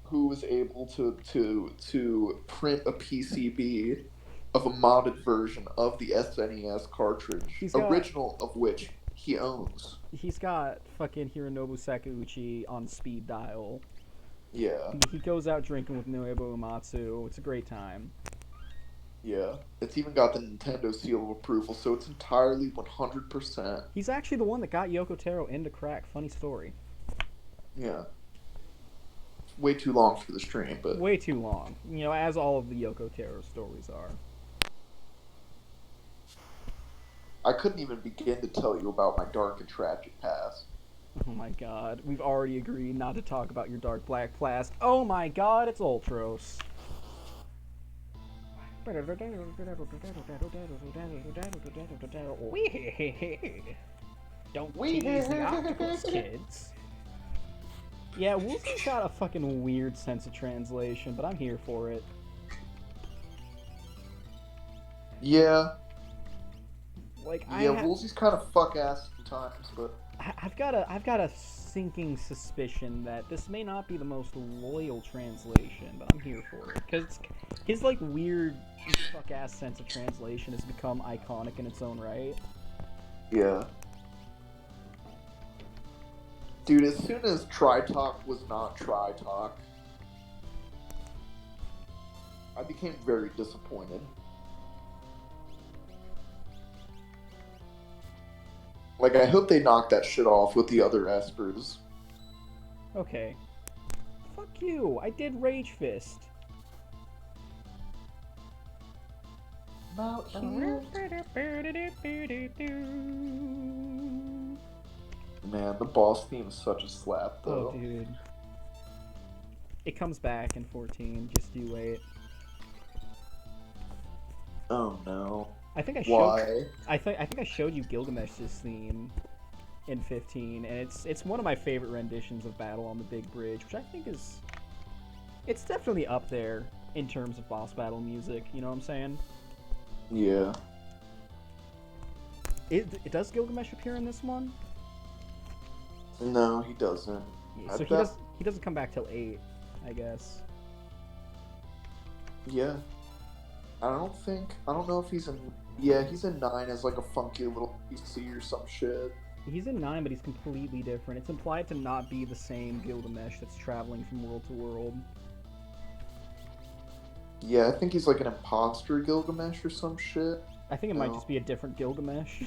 who was able to print a PCB of a modded version of the SNES cartridge, original of which he owns. He's got fucking Hironobu Sakauchi on speed dial. Yeah. He goes out drinking with Nobuo Uematsu. It's a great time. Yeah. It's even got the Nintendo seal of approval, so it's entirely 100%. He's actually the one that got Yoko Taro into crack. Funny story. Yeah. Way too long for the stream, but... Way too long. You know, as all of the Yoko Taro stories are. I couldn't even begin to tell you about my dark and tragic past. Oh my god. We've already agreed not to talk about your dark black past. Oh my god, it's Ultros. Don't tease the octopus, kids. Yeah, Wolfie's got a fucking weird sense of translation, but I'm here for it. Yeah. Like, Woolsey's kind of fuck ass sometimes, but I've got a sinking suspicion that this may not be the most loyal translation, but I'm here for it because his like weird fuck ass sense of translation has become iconic in its own right. Yeah. Dude, as soon as Tri-Talk was not Tri-Talk, I became very disappointed. Like, I hope they knock that shit off with the other Espers. Okay. Fuck you. I did Rage Fist. Mount Hill. Man, the boss theme is such a slap, Oh, though. dude. It comes back in 14. Just you wait. Oh no. I think I showed. Why? I think I showed you Gilgamesh's theme in 15, and it's one of my favorite renditions of Battle on the Big Bridge, which I think is it's definitely up there in terms of boss battle music. You know what I'm saying? Yeah. It does Gilgamesh appear in this one? No, he doesn't. Yeah, so That- he doesn't come back till 8, I guess. Yeah. I don't know if he's in. Yeah, he's in 9 as like a funky little PC or some shit. He's in 9, but he's completely different. It's implied to not be the same Gilgamesh that's traveling from world to world. Yeah, I think he's like an imposter Gilgamesh or some shit. I think it might No. just be a different Gilgamesh.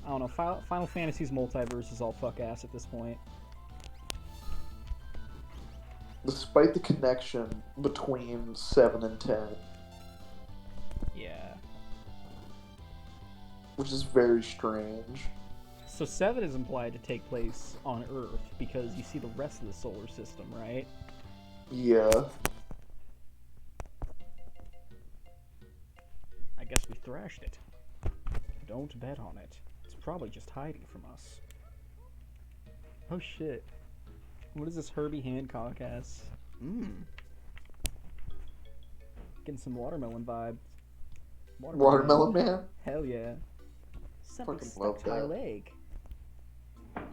I don't know. Final Fantasy's multiverse is all fuck ass at this point. Despite the connection between 7 and 10, Yeah. which is very strange. So 7 is implied to take place on Earth because you see the rest of the solar system, right? Yeah. I guess we thrashed it. Don't bet on it. It's probably just hiding from us. Oh shit. What is this Herbie Hancock ass? Getting some watermelon vibes. Watermelon Man? Hell yeah. Something Fucking stuck love to my that. leg.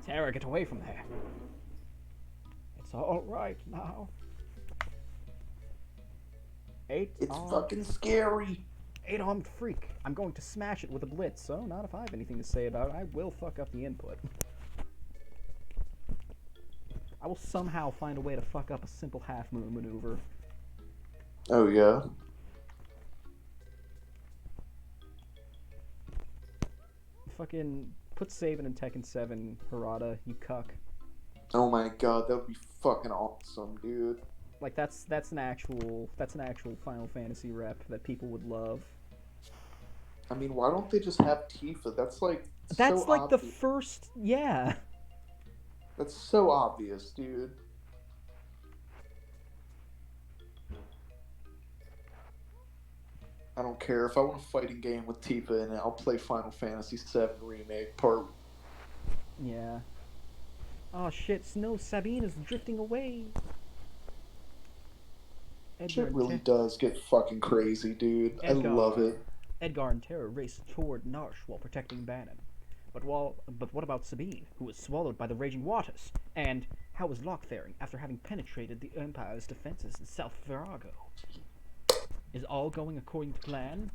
Tara, get away from there. It's alright now. It's fucking scary. 8-armed freak. I'm going to smash it with a blitz, so not if I have anything to say about it. I will fuck up the input. I will somehow find a way to fuck up a simple half-moon maneuver. Oh, yeah. Fucking put Sabin in Tekken 7, Harada, you cuck. Oh my god, that would be fucking awesome, dude. Like that's an actual Final Fantasy rep that people would love. I mean, why don't they just have Tifa? That's like That's so like the obvious. first, yeah. That's so obvious, dude. I don't care if I want a fighting game with Tifa in it. I'll play Final Fantasy VII Remake Part. Yeah. Oh shit, Snow Sabine is drifting away. Shit really does get fucking crazy, dude. I love it. Edgar and Terra race toward Narsh while protecting Bannon. But what about Sabine, who was swallowed by the raging waters? And how is Locke faring after having penetrated the Empire's defenses in South Virago? Is all going according to plan?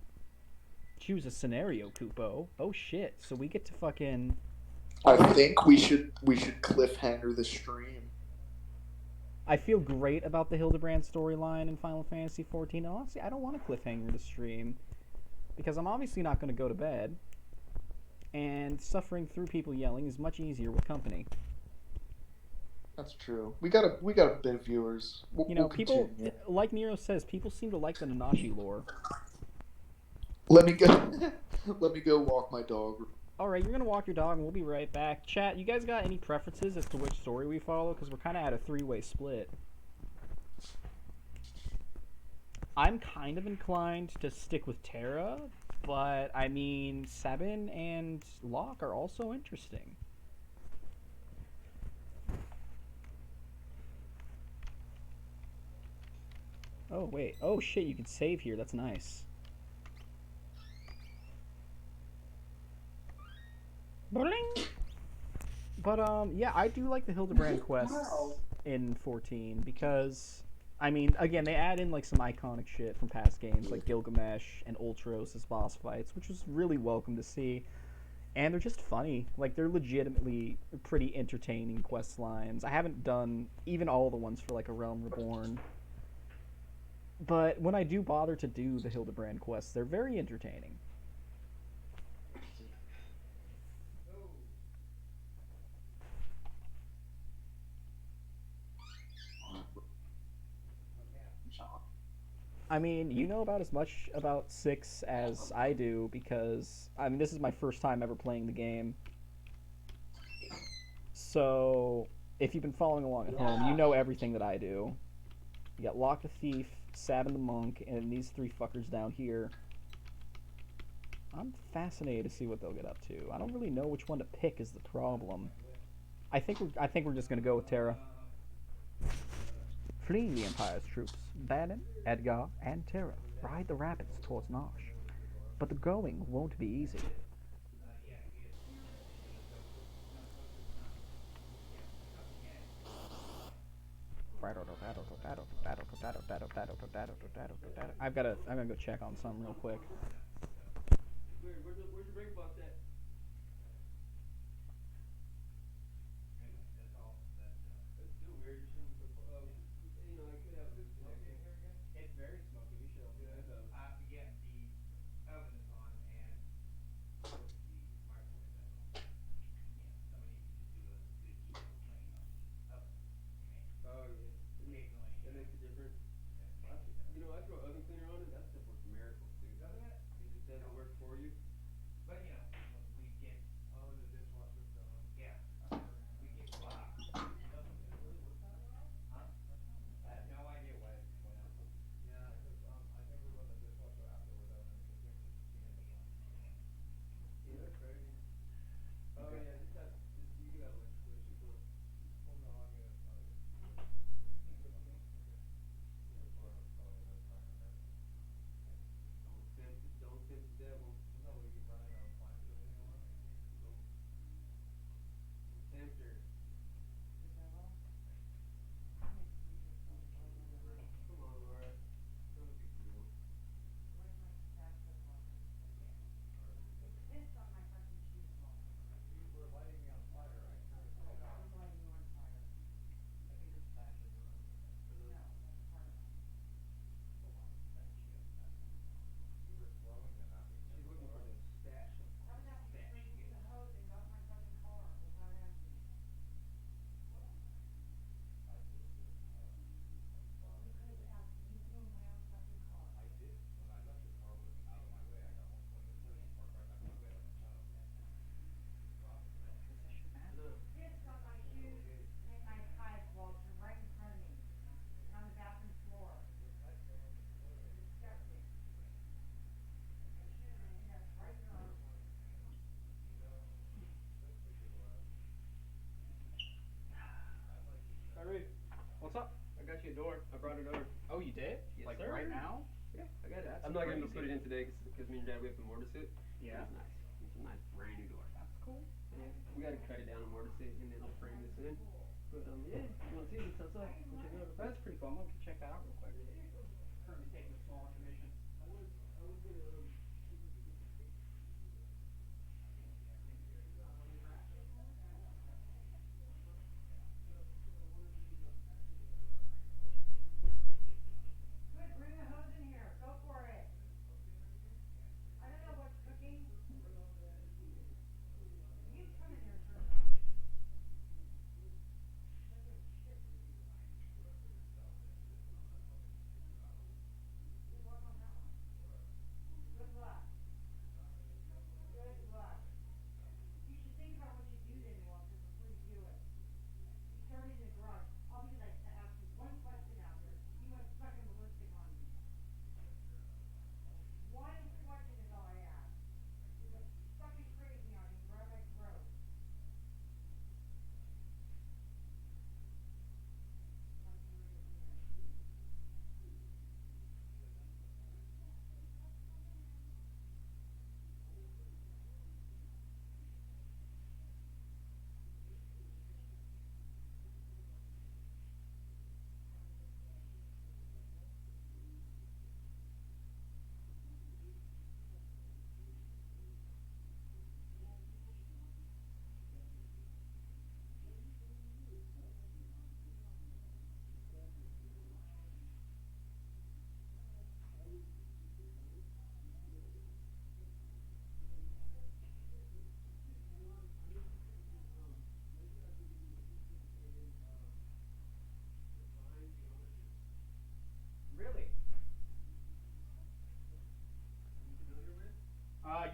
Choose a scenario, Kupo. Oh shit, so we get to fucking... I think we should cliffhanger the stream. I feel great about the Hildebrand storyline in Final Fantasy XIV, and honestly, I don't want a cliffhanger to stream. Because I'm obviously not going to go to bed. And suffering through people yelling is much easier with company. That's true. We got a bit of viewers. You know, we'll people, continue. like Nero says, people seem to like the Nanashi lore. Let me go. Let me go walk my dog. Alright, you're going to walk your dog and we'll be right back. Chat, you guys got any preferences as to which story we follow? Because we're kind of at a three-way split. I'm kind of inclined to stick with Terra, but I mean, Sabin and Locke are also interesting. Oh, wait. Oh, shit, you can save here. That's nice. Bling! But, yeah, I do like the Hildebrand quests in 14 because, I mean, again, they add in, like, some iconic shit from past games, like Gilgamesh and Ultros as boss fights, which was really welcome to see. And they're just funny. Like, they're legitimately pretty entertaining quest lines. I haven't done even all the ones for, like, A Realm Reborn. But when I do bother to do the Hildebrand quests, they're very entertaining. I mean, you know about as much about six as I do because I mean this is my first time ever playing the game. So if you've been following along at home, you Yeah. know everything that I do. You got Lock the Thief, Sabin the Monk, and these three fuckers down here. I'm fascinated to see what they'll get up to. I don't really know which one to pick is the problem. I think we're just gonna go with Terra. Fleeing the Empire's troops, Bannon, Edgar, and Terra ride the rapids towards Nosh. But the going won't be easy. I'm gonna go check on something real quick. Weird. Where's your break box at? That's still weird. You shouldn't put. You know, I could have a disconnection. It's very smoky. We should open the Yeah. windows. Yeah, the oven is on and the microwave is on. Somebody should do a good deep clean of oven. Oh yeah. Occasionally, That makes a difference. You know, I throw oven cleaner on it. That stuff works miracles, dude. doesn't it? It just doesn't work for you. But when we get Oh, the dishwasher's gone. yeah, we get wow. It doesn't really work that well. Huh? I have no idea why it went out. Yeah, because I never run the dishwasher afterwards. I run the consumer unit one. Yeah, that's crazy. Oh Okay. yeah, just you got electrical issues, huh? Well, no, I mean it's not electrical issues. It's just the burner probably another time or never. Don't tempt the devil. No, we can run it on appliance or anything on it. Don't tempt her. The devil? I'm in freezer stuff, so I don't know. Come on, Laura. Not a big deal. Where's my bathtub water? It pissed on my fucking shoes water. You were lighting me on fire. I turned it right I off. was lighting you on fire. I think there's battery around No, that's part of it. hold on. That she has that. You were throwing them at me. She's Remember, looking for Laura? the stash of I was after Stash, spraying yeah. the hose and got my fucking car without asking. I didn't do it. I'm sorry. You could have asked me to in my own fucking car. I did. When I left, your car was out of my way. I got 120 and parked right back in my way like a child. no. Pissed on my shoes and my pipe, Walter, right in front of me. And on the bathroom floor. Disgusting. I should have been in there right there. Kyrie, What's up? I got you a door. I brought it over. Oh, you did? Yes, Like sir. right now? Yeah, I got it. That's I'm not gonna crazy. put it in today because me and your dad we have to mortise it. Yeah. It's nice. It's a nice brand new door. That's cool. Yeah, we gotta cut it down and mortise it, and then I'll frame this in. But yeah, you wanna see it? It's outside. Go check it out. That's pretty cool. I'm gonna check that out real quick. Currently taking a small commission. I was gonna see if we could get the tape. Good, bring the hose in here. Go for it. I don't know what's cooking. You come in here and turn it on. Look at shit.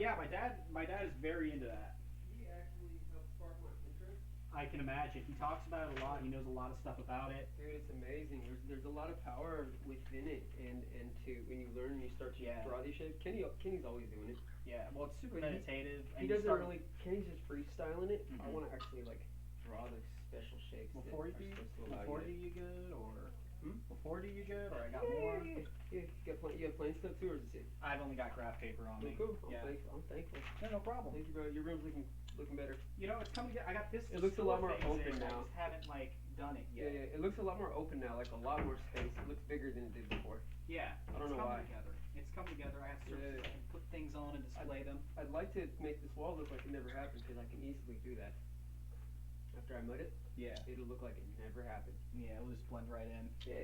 Yeah, my dad is very into that. He actually helped spark my interest. I can imagine. He talks about it a lot. He knows a lot of stuff about it. Dude, it's amazing. There's a lot of power within it, and to when you learn, you start to Yeah. draw these shapes. Kenny's always doing it. Yeah, well, it's super But meditative. He and you doesn't start- really. Kenny's just freestyling it. I Mhm. want to actually like draw the special shapes. Before that do are you, supposed to allow before you do you good or Hmm? before do you good or I got to, more? Yeah. You got plain stuff too, or is this it? I've only got graph paper on Oh, me. cool. Yeah. I'm thankful. No problem. Thank you, bro. Your room's looking better. You know, it's coming together. I got this. It looks a lot more phase open in, I now. just haven't like done it Yeah, yet. yeah. It looks a lot more open now, like a lot more space. It looks bigger than it did before. Yeah, I don't it's know coming why. together. It's come together. I have surfaces Yeah. I can put things on and display them. I'd like to make this wall look like it never happened because I can easily do that. After I mud it, Yeah. it'll look like it never happened. Yeah, we'll just blend right in. Yeah.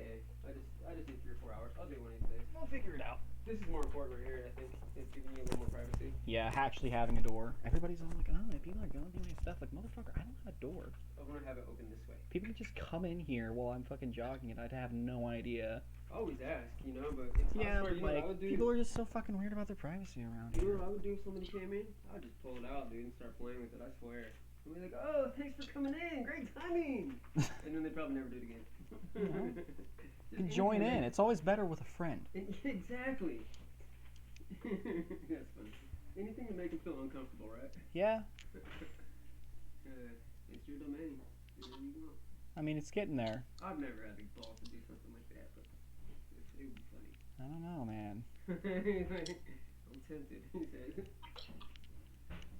I just need 3 or 4 hours. I'll do it one of these days. We'll figure it out. This is more important right here, I think. It's giving you a little more privacy. Yeah, actually having a door. Everybody's all like, oh, people are going to do my stuff. Like, motherfucker, I don't have a door. I want to have it open this way. People can just come in here while I'm fucking jogging and I'd have no idea. Always ask, but it's I swear, you know what I would do? people are just so fucking weird about their privacy around You know here. what I would do if somebody came in? I'd just pull it out, dude, and start playing with it, I swear. And be like, oh, thanks for coming in, great timing! And then they'd probably never do it again. Mhm. Just You can join anything in. It's always better with a friend. Exactly. That's funny. Anything to make them feel uncomfortable, right? Yeah, It's your domain. Do whatever you want. I mean, it's getting there. I've never had the balls to do something like that, but it would be funny. I don't know, man. I'm tempted, he said.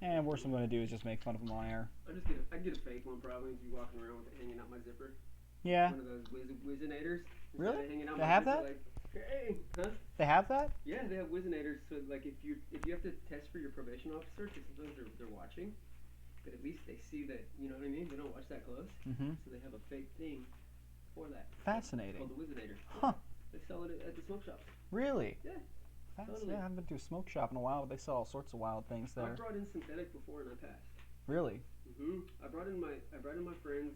And worst I'm going to do is just make fun of them on air. I'd get a fake one probably if you're walking around with it hanging out my zipper. Yeah. One of those Wizinators. Really? Hanging out They my have zipper that? Like, hey, huh? They have that? Yeah, they have Wizinators. So like if you have to test for your probation officer, because sometimes they're watching, but at least they see that, you know what I mean? They don't watch that close, Mm-hmm. so they have a fake thing for that. Fascinating. Called the Wizinator. Huh. They sell it at the smoke shops. Really? Yeah. Fascinating. Totally. I haven't been to a smoke shop in a while, but they sell all sorts of wild things I there. brought in synthetic before and I passed. Really? I brought in my friend's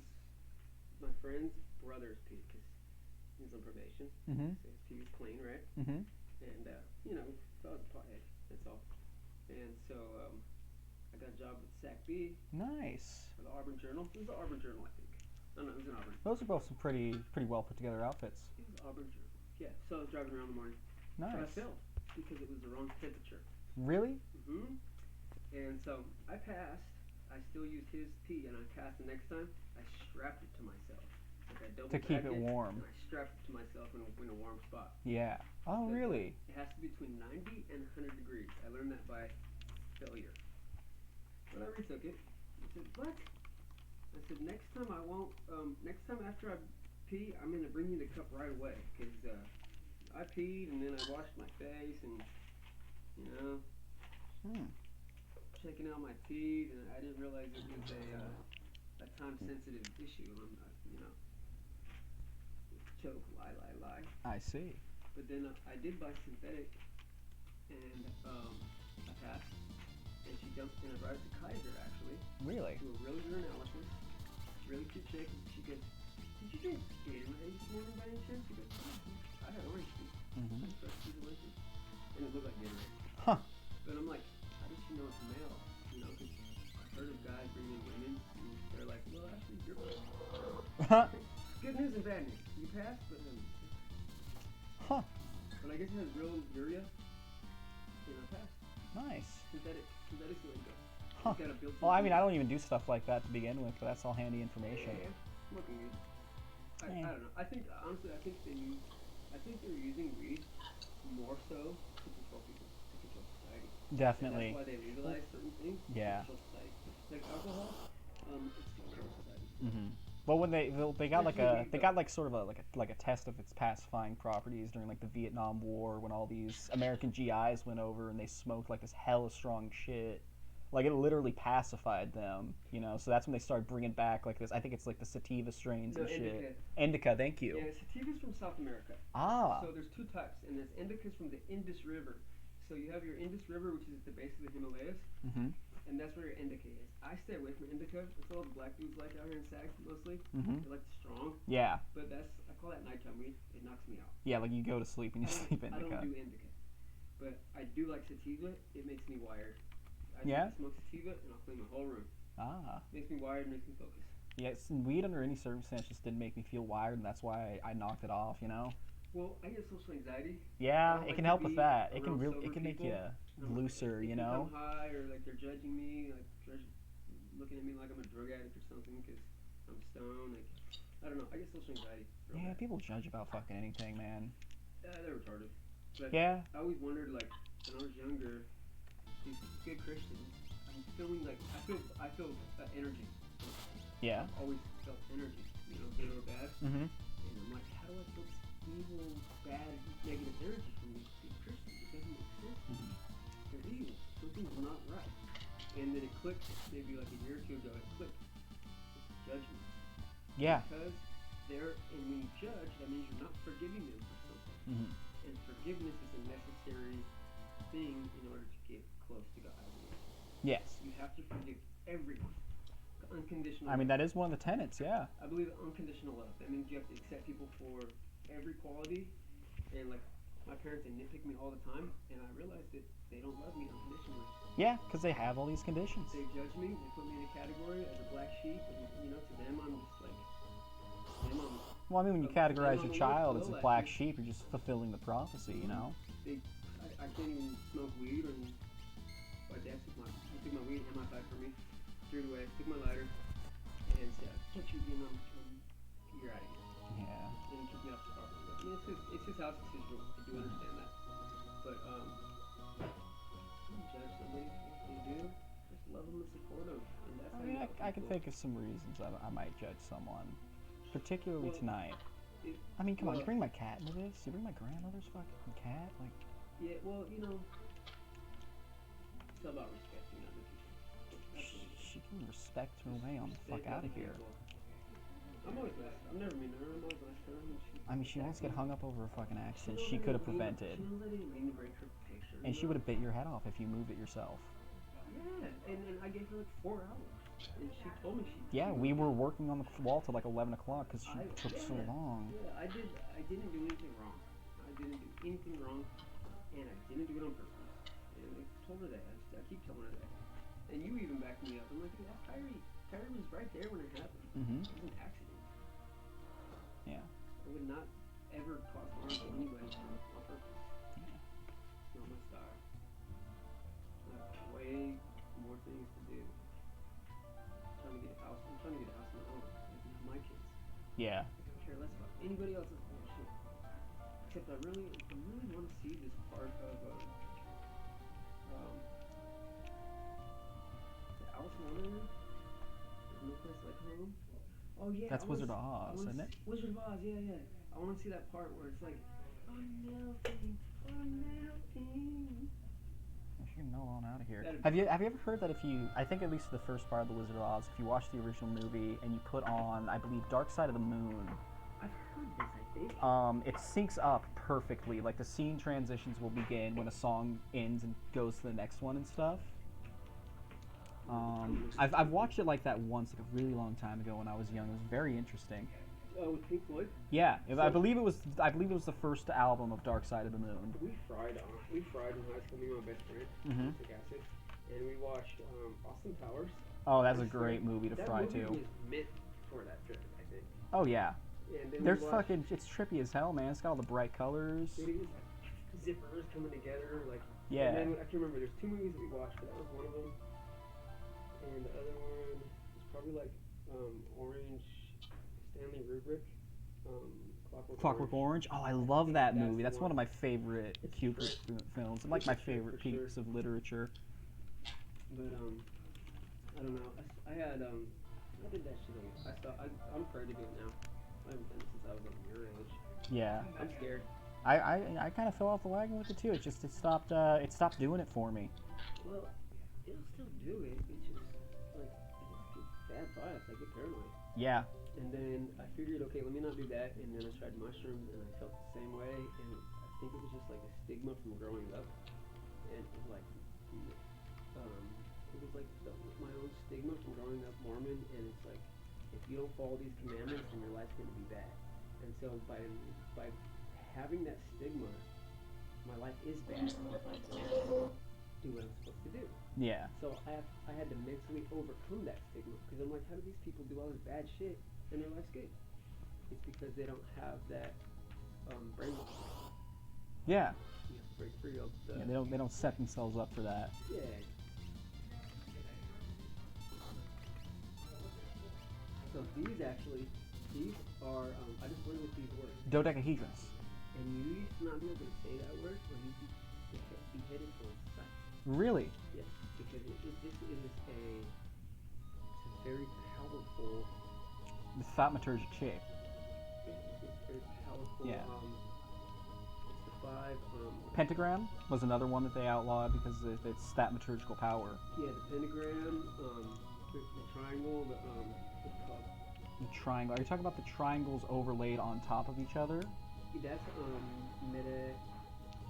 brother's pee because he's on probation. Mm-hmm. So his pee was clean, right? Mm-hmm. And so I was a pothead. That's all. And so I got a job with SAC-B Nice. for the Auburn Journal. It was the Auburn Journal, I think. No, it was in Auburn. Those are both some pretty well put together outfits. It was Auburn Journal. Yeah. So I was driving around in the morning. But I Nice. failed because it was the wrong temperature. Really? And so I passed. I still used his pee, and I passed the next time. I strapped it to myself. Like I double To keep bagged it warm. And I strapped it to myself in a warm spot. Yeah. Oh, But really? It has to be between 90 and 100 degrees. I learned that by failure. But I retook it. I said, what? I said, next time I won't, next time after I pee, I'm going to bring you the cup right away. Because I peed, and then I washed my face, and, checking out my teeth, and I didn't realize it was a time-sensitive issue. I'm not, choke, lie. I see. But then I did buy synthetic, and I passed. And she dumped, and I brought it to Kaiser actually, Really? to a real urinalysis. Really cute chick. And she goes, "Did you drink Gatorade this morning by any chance?" She goes, "I had orange juice." Mm-hmm. Fresh juice of orange juice. And it looked like Gatorade. Huh. But I'm like, how did she know it's male? Because I've heard of guys bringing in women, and they're like, well, actually, you're fine. Good news and bad news. You passed, but Huh. but I guess it has real urea, and I passed. Nice. Synthetic's the way to go. Huh. It's got a built-in Well, I mean, I juice. don't even do stuff like that to begin with, but that's all handy information. Yeah, smoking weed. I Yeah. don't know. I think honestly, I think they're using weed more so to control people, to control society. Definitely. And that's why they legalize certain things. Yeah. To control society. Like alcohol, it's to control society. Mm-hmm. Well, when they got like sort of a test of its pacifying properties during like the Vietnam War, when all these American GIs went over and they smoked like this hella strong shit. Like it literally pacified them, So that's when they started bringing back like this. I think it's like the sativa strains No, and shit. indica. Indica, thank you. Yeah, sativa's from South America. Ah. So there's 2 types, and there's indicas from the Indus River. So you have your Indus River, which is at the base of the Himalayas, Mm-hmm. and that's where your indica is. I stay away from indica. That's all the black dudes like out here in Sac mostly. Mm-hmm. They like the strong, Yeah. but I call that nighttime weed. It knocks me out. Yeah, like you go to sleep and you sleep I indica. don't do indica, but I do like sativa. It makes me wired. Yeah? smoke sativa and I'll clean my whole room. Ah. Makes me wired, makes me focus. Yeah, weed under any circumstance just didn't make me feel wired, and that's why I knocked it off, you know? Well, I get social anxiety. Yeah, I don't it like can to help with be that. It can around really, sober it can make people. you looser, They you think know? I'm high or like they're judging me, like looking at me like I'm a drug addict or something because I'm stoned. Like, I don't know. I get social anxiety. Real Yeah, bad. people judge about fucking anything, man. They're retarded. But Yeah. I always wondered, like, when I was younger, these good Christians, I'm feeling like I feel energy. Yeah. I've always felt energy, you know, good or bad. Mm-hmm. And I'm like, how do I feel this evil, bad, negative energy from these Christians? It doesn't make sense. Mhm. They're evil. Something's not right. And then it clicked, maybe like a year or two ago, it clicked. It's judgment. Yeah. Because and when you judge, that means you're not forgiving them for something. Mm-hmm. And forgiveness is a necessary thing in order to get close to God. Yes. You have to forgive everyone. Unconditional I mean, love. that is one of the tenets, yeah. I believe unconditional love. That means you have to accept people for every quality. And like my parents, they nitpick me all the time, and I realized that they don't love me unconditionally. Yeah, because they have all these conditions. They judge me. They put me in a category as a black sheep, and you know, to them, I'm just like, Well, I mean, when you I'm categorize your a child as a little black actually. sheep, you're just fulfilling the prophecy, you know? I can't even smoke weed, and my dad took my weed and my pipe from me, threw it away, took my lighter, and said, "Don't you, you know, you're out of here." Yeah. And he took me off the property. I mean, it's his house, it's his room. I do understand that, but don't judge somebody for what they do. Just love them and support them, and that's I how mean, you help I can people. think of some reasons I might judge someone. Particularly Well, tonight. it- I mean, come on, you well- bring my cat into this? You bring my grandmother's fucking cat? Like, Yeah, well, you know, it's all about respecting other people. That's what it is. she can respect her way on the fuck Save out other of here. people. I'm always nice. I'm never mean to her. I'm always nice to her. I mean, she wants to get hung up over a fucking accident she knows could I have didn't mean- prevented. She knows I didn't mean to break her picture. And she would have bit your head off if you moved it yourself. Yeah, and I gave her like 4 hours. And she told me she. Yeah, we were working on the wall till like 11 o'clock because she I- took so yeah. long. Yeah, I didn't do anything wrong. I didn't do anything wrong, and I didn't do it on purpose. And I told her that. I keep telling her that. And you even backed me up. I'm like, dude, that's Kyrie. Kyrie was right there when it happened. Mm-hmm. It was an accident. Yeah. I would not ever cause harm to anybody on purpose. It's not my style. I have way more things to do. I'm trying to get a house. I'm trying to get a house of my own. I can have my kids. Yeah. I could care less about anybody else's bullshit. Except I really want to see this part of the Alice in Wonderland. There's no place like home. Oh yeah. That's Wizard of Oz, isn't it? Wizard of Oz, yeah. I want to see that part where it's like, I'm melting. You're gonna on out of here. That'd- Have you ever heard that if you, I think at least the first part of the Wizard of Oz, if you watch the original movie and you put on, I believe, Dark Side of the Moon, I've heard this, I think. it syncs up perfectly. Like the scene transitions will begin when a song ends and goes to the next one and stuff. I've watched it like that once, like a really long time ago when I was young. It was very interesting. With Pink Floyd, Yeah, I believe it was the first album of Dark Side of the Moon. we fried in high school. Me and my best friend, Mhm. took acid, and we watched Austin Powers. Oh, that's a great movie to fry That movie too. was meant for that trip, I think. Oh yeah, And then there's we watched, fucking, it's trippy as hell, man. It's got all the bright colors. Dude, it was like zippers coming together, like. Yeah. And then I can remember there's 2 movies that we watched, but that was one of them. And the other one was probably like Orange, Stanley Kubrick, Clockwork Orange. Oh, I love that That's movie. the That's one of one. my favorite It's Kubrick films. And like It's my a trip favorite for sure. piece of literature. But I don't know. I had I did that shit. I'm afraid to do it now. I haven't done it since I was like your age. Yeah. I'm scared. I kind of fell off the wagon with it too. It stopped doing it for me. Well, it'll still do it. It's just like I just get bad vibes. I get paranoid. Yeah. And then I figured, okay, let me not do that. And then I tried mushrooms, and I felt the same way. And I think it was just like a stigma from growing up. And it was like, my own stigma from growing up Mormon. And it's like, if you don't follow these commandments, then your life's going to be bad. And so by having that stigma, my life is bad. do what I'm supposed to do. Yeah. So I had to mentally overcome that stigma because I'm like, how do these people do all this bad shit and their life's good? It's because they don't have that brainwash. Yeah. You have to break free of the. Yeah, they don't set themselves up for that. Yeah. So these are I just learned what these were. Dodecahedrons. And you used to not be able to say that word, or you'd be beheaded on sight. Really? Yes, because this is it's a very powerful. The thaumaturgic shape. It's very powerful. Yeah. It's the 5. Pentagram was another one that they outlawed because of its thaumaturgical power. Yeah, the pentagram, the triangle, what's it called? The triangle. Are you talking about the triangles overlaid on top of each other? That's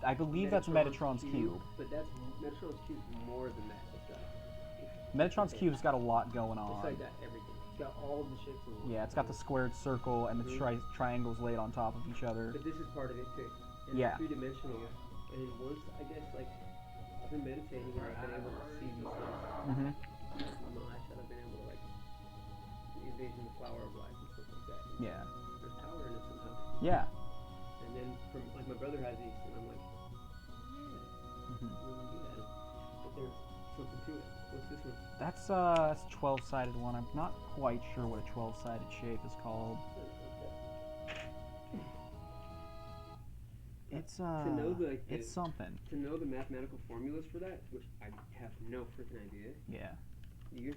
I believe that's Metatron's cube. But Metatron's cube more than that. Metatron's cube's got a lot going on. It's like got everything. It's got all of the shapes in one. Yeah, it's got the squared circle and the triangles laid on top of each other. But this is part of it too. And Yeah. it's three-dimensional. And then once, I guess, like, I've been meditating and I've been able to see these things. In my life, I've been able to, like, envision the flower of life and stuff like that. And Yeah. there's power in it somehow. Yeah. And then, my brother has these, and I'm like, yeah, I'm gonna do that. But there's something to it. What's this one? That's a 12-sided one. I'm not quite sure what a 12-sided shape is called. It's To know it's something. To know the mathematical formulas for that, which I have no freaking idea. Yeah. You?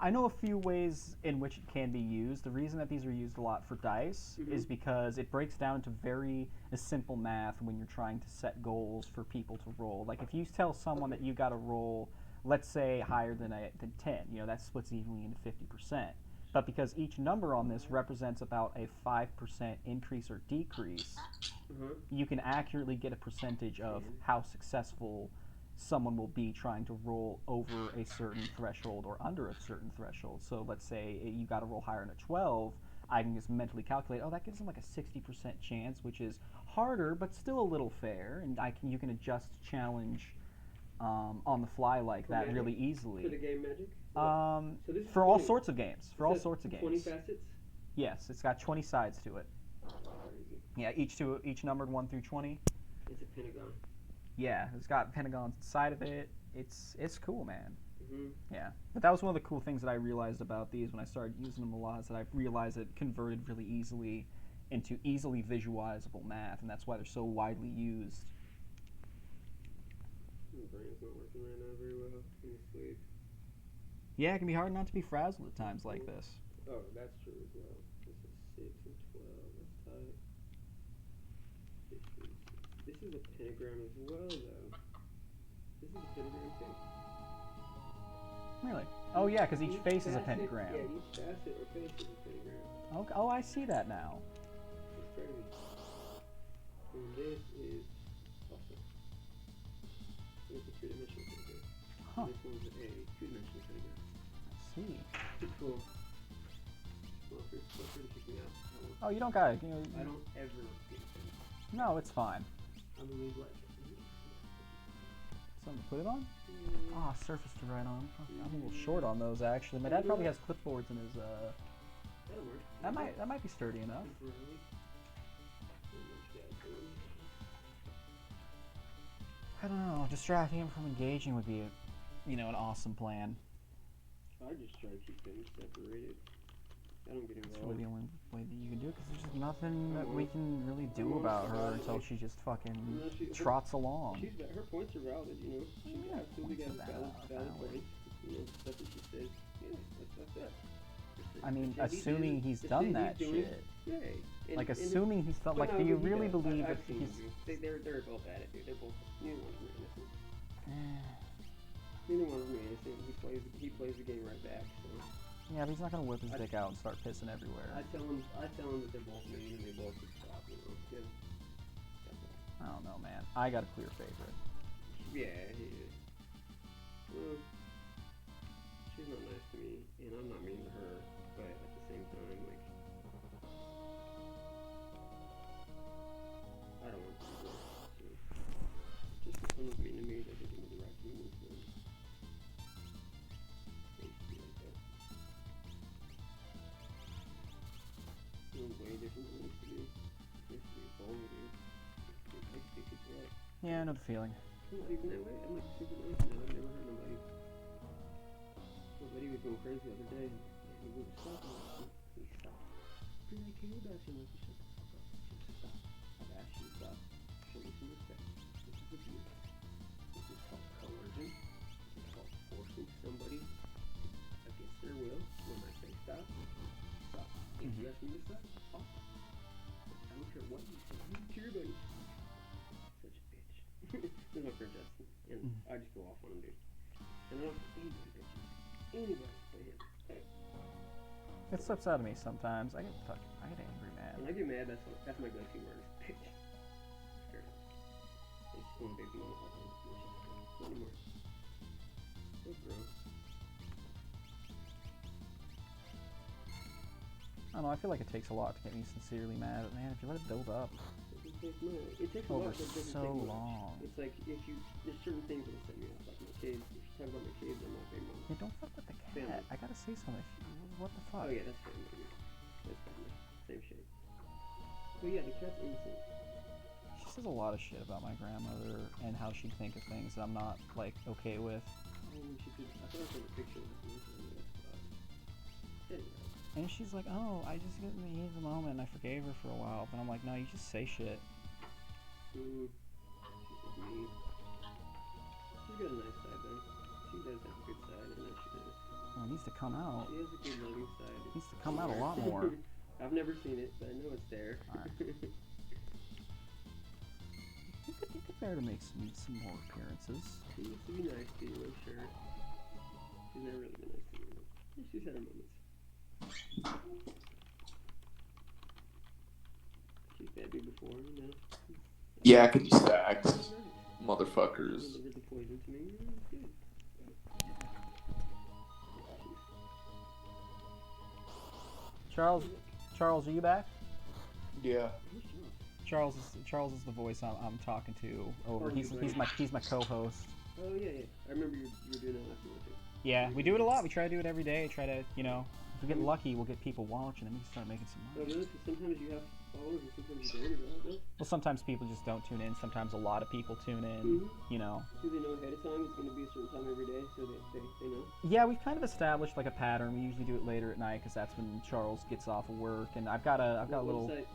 I know a few ways in which it can be used. The reason that these are used a lot for dice is because it breaks down into very simple math when you're trying to set goals for people to roll. Like if you tell someone that you got to roll, let's say higher than 10, that splits evenly into 50%. But because each number on this represents about a 5% increase or decrease, you can accurately get a percentage of how successful someone will be trying to roll over a certain threshold or under a certain threshold. So let's say you got to roll higher than a 12, I can just mentally calculate, that gives them like a 60% chance, which is harder but still a little fair, and you can adjust challenge on the fly like For that Magic? really easily. For the game Magic? So this is for all 20. sorts of games. For all sorts of games. 20 facets? Yes, it's got 20 sides to it. Crazy. Yeah, each numbered 1 through 20. It's a pentagon. Yeah, it's got pentagons inside of it. It's cool, man. Mm-hmm. Yeah, but that was one of the cool things that I realized about these when I started using them a lot. Is that I realized it converted really easily into easily visualizable math, and that's why they're so widely used. My brain's not working right now very well. Can you sleep? Yeah, it can be hard not to be frazzled at times like this. Oh, that's true as well. This is 6 and 12. That's tight. 15. This is a pentagram as well, though. This is a pentagram too. Really? Oh yeah, because each face is a facet- pentagram. Yeah, each facet or face is a pentagram. Okay. Oh, I see that now. It's crazy. And this is also. It's a three-dimensional pentagram. Huh. This one's a two-dimensional pentagram. I see. It's cool. Well, feel free to kick me out. Oh, you don't got it. I don't ever get offended. No, it's fine. I believe like. Something to put it on? Ah, surface to write on. I'm a little short on those actually. My dad probably has clipboards in his. That'll work. That might be sturdy enough. I don't know. Distracting him from engaging would be, an awesome plan. I just try to keep things separated. I don't get It's involved. really the only way that you can do it, because there's just nothing that we can really do about her until she just fucking trots along. Her points are valid, She Yeah, absolutely points got are valid valid. points. Stuff that she says. Yeah, that's that. I mean, The shit assuming doing- he's the done shit that he's doing, shit. Yay. Like, assuming he's done. But Like, no, do you he really does. believe I've that seen he's. him do. They're both at it, dude. They're both. Neither one's innocent. Neither one's innocent. He plays the game right back. So. Yeah, but he's not gonna whip his dick out and start pissing everywhere. I tell him that they're both mean and they both should stop. That's all. I don't know, man. I got a clear favorite. Yeah, he is. Well, she's not nice to me, and I'm not mean to her, but at the same time, like, I don't want to do that. So, just if someone's mean to me, that humans, man. They used to be like that. They're way different than they used to be. They used to be a baller, dude. They kick his butt. Yeah, I know the feeling. I'm not even that way. I'm like super nice now. I've never hurt nobody. My buddy was going crazy the other day. He would stop. He stopped. Because I care about you. I'm like, shut the fuck up. Just stop. I've asked you to stop. Show me some respect. This is abuse. This is called coercion. This is called forcing somebody against their will. When I say stop, stop. If you ask me to stop, stop. I don't care what you say. I don't care about you. Such a bitch. There's my friend Justin. And I just go off on him, dude. And I don't have anybody bitches. Anybody but him. It slips out of me sometimes. I get angry, man. When I get mad, that's my go-to word is bitch. Straight up. They just want baby mama all the time. Not anymore. So grown. I don't know, I feel like it takes a lot to get me sincerely mad, but man, if you let it build up It takes a over lot, but it doesn't so take much. long. It's like if you there's certain things that'll set me off, like my kids. If you talk about my kids, I'm like, hey mom. Yeah, don't fuck with the cat. Family. I gotta say something. What the fuck? Oh yeah, that's family. Dude. That's family. Same shit. But yeah, the cat's innocent. She says a lot of shit about my grandmother and how she'd think of things that I'm not, like, okay with. Oh, she could. I thought I saw the picture of this. Anyway. And she's like, oh, I just get in the heat of the moment and I forgave her for a while. But I'm like, no, you just say shit. She's mean. She's got a nice side though. She does have a good side, I know she does. Well, it needs to come out. She has a good loving side. It needs to come out a lot more. I've never seen it, but I know it's there. Alright. You could bear to make some more appearances. She used to be nice to you, I'm sure. She's never really been nice to me, but she's had her moments. She's fed me before, you know. Yakety stacks, She's nice. motherfuckers. She delivered the poison to me. It's good. Charles, are you back? Yeah. Charles is the voice I'm talking to over. Oh, He's you my co-host. Oh yeah, yeah. I remember you were doing that last night too. Yeah, we do it a lot. We try to do it every day. Try to, you know, if we get lucky, we'll get people watching and we can start making some Oh money. really? So sometimes you have followers and sometimes you don't, is that right? Well, sometimes people just don't tune in. Sometimes a lot of people tune in. Mhm. You know. Do they know ahead of time it's going to be a certain time every day so they know? Yeah, we've kind of established like a pattern. We usually do it later at night because that's when Charles gets off of work. And I've got a What little. website?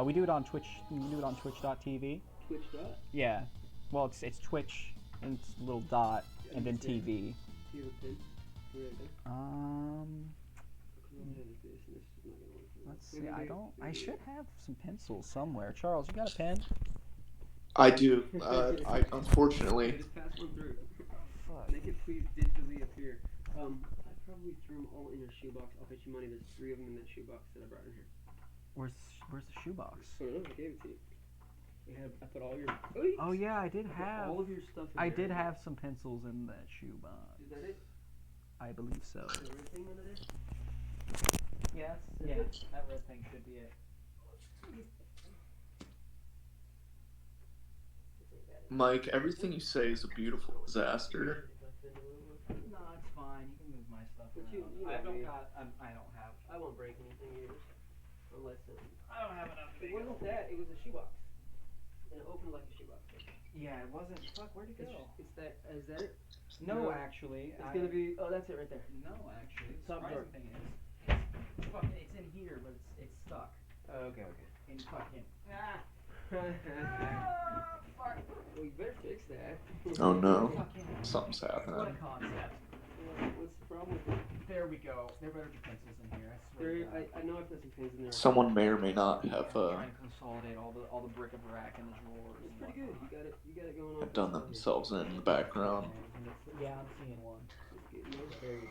We do it on Twitch. We do it on Twitch.tv. Twitch dot? Yeah. Well, it's Twitch and it's a little dot and then TV. Do you have a pin? Right there. Let's see. I should have some pencils somewhere. Charles, you got a pen? I do. I unfortunately. Just pass one through. Fuck. Make it please digitally appear. I probably threw them all in your shoebox. I'll bet you money there's 3 of them in that shoebox that I brought in here. Where's the shoebox? I don't know, I gave it to you. I put all your. Oh yeah, I did I put have. all of your stuff in I there. did have some pencils in that shoebox. Is that it? I believe so. Is there anything under there? Yes. Yeah. That red thing should be it. Mike, everything you say is a beautiful disaster. No, it's fine. You can move my stuff But you around. know I don't me. got. I don't have. I won't break anything yours. Unless. I don't have enough. It wasn't that, it was a shoebox. And it opened like a shoebox. Yeah, it wasn't. Fuck, where'd it go? It's that, is that it? No, No. actually. It's gonna be, oh, that's it right there. No, actually. The Top surprising drawer. thing is, fuck, it's in here, but it's stuck. Oh, okay. In fucking. Well, you better fix that. Oh no, Fucking. something's What a happening. concept. What's the problem with it? There we go. There better be pencils in here. I swear. There, to God. I know I put some pins in there. Someone may or may not have Trying to consolidate all the bric-a-brac in the drawers. It's and pretty good. whatnot. You got it going on. done themselves in the background. Yeah, I'm seeing one. There you go.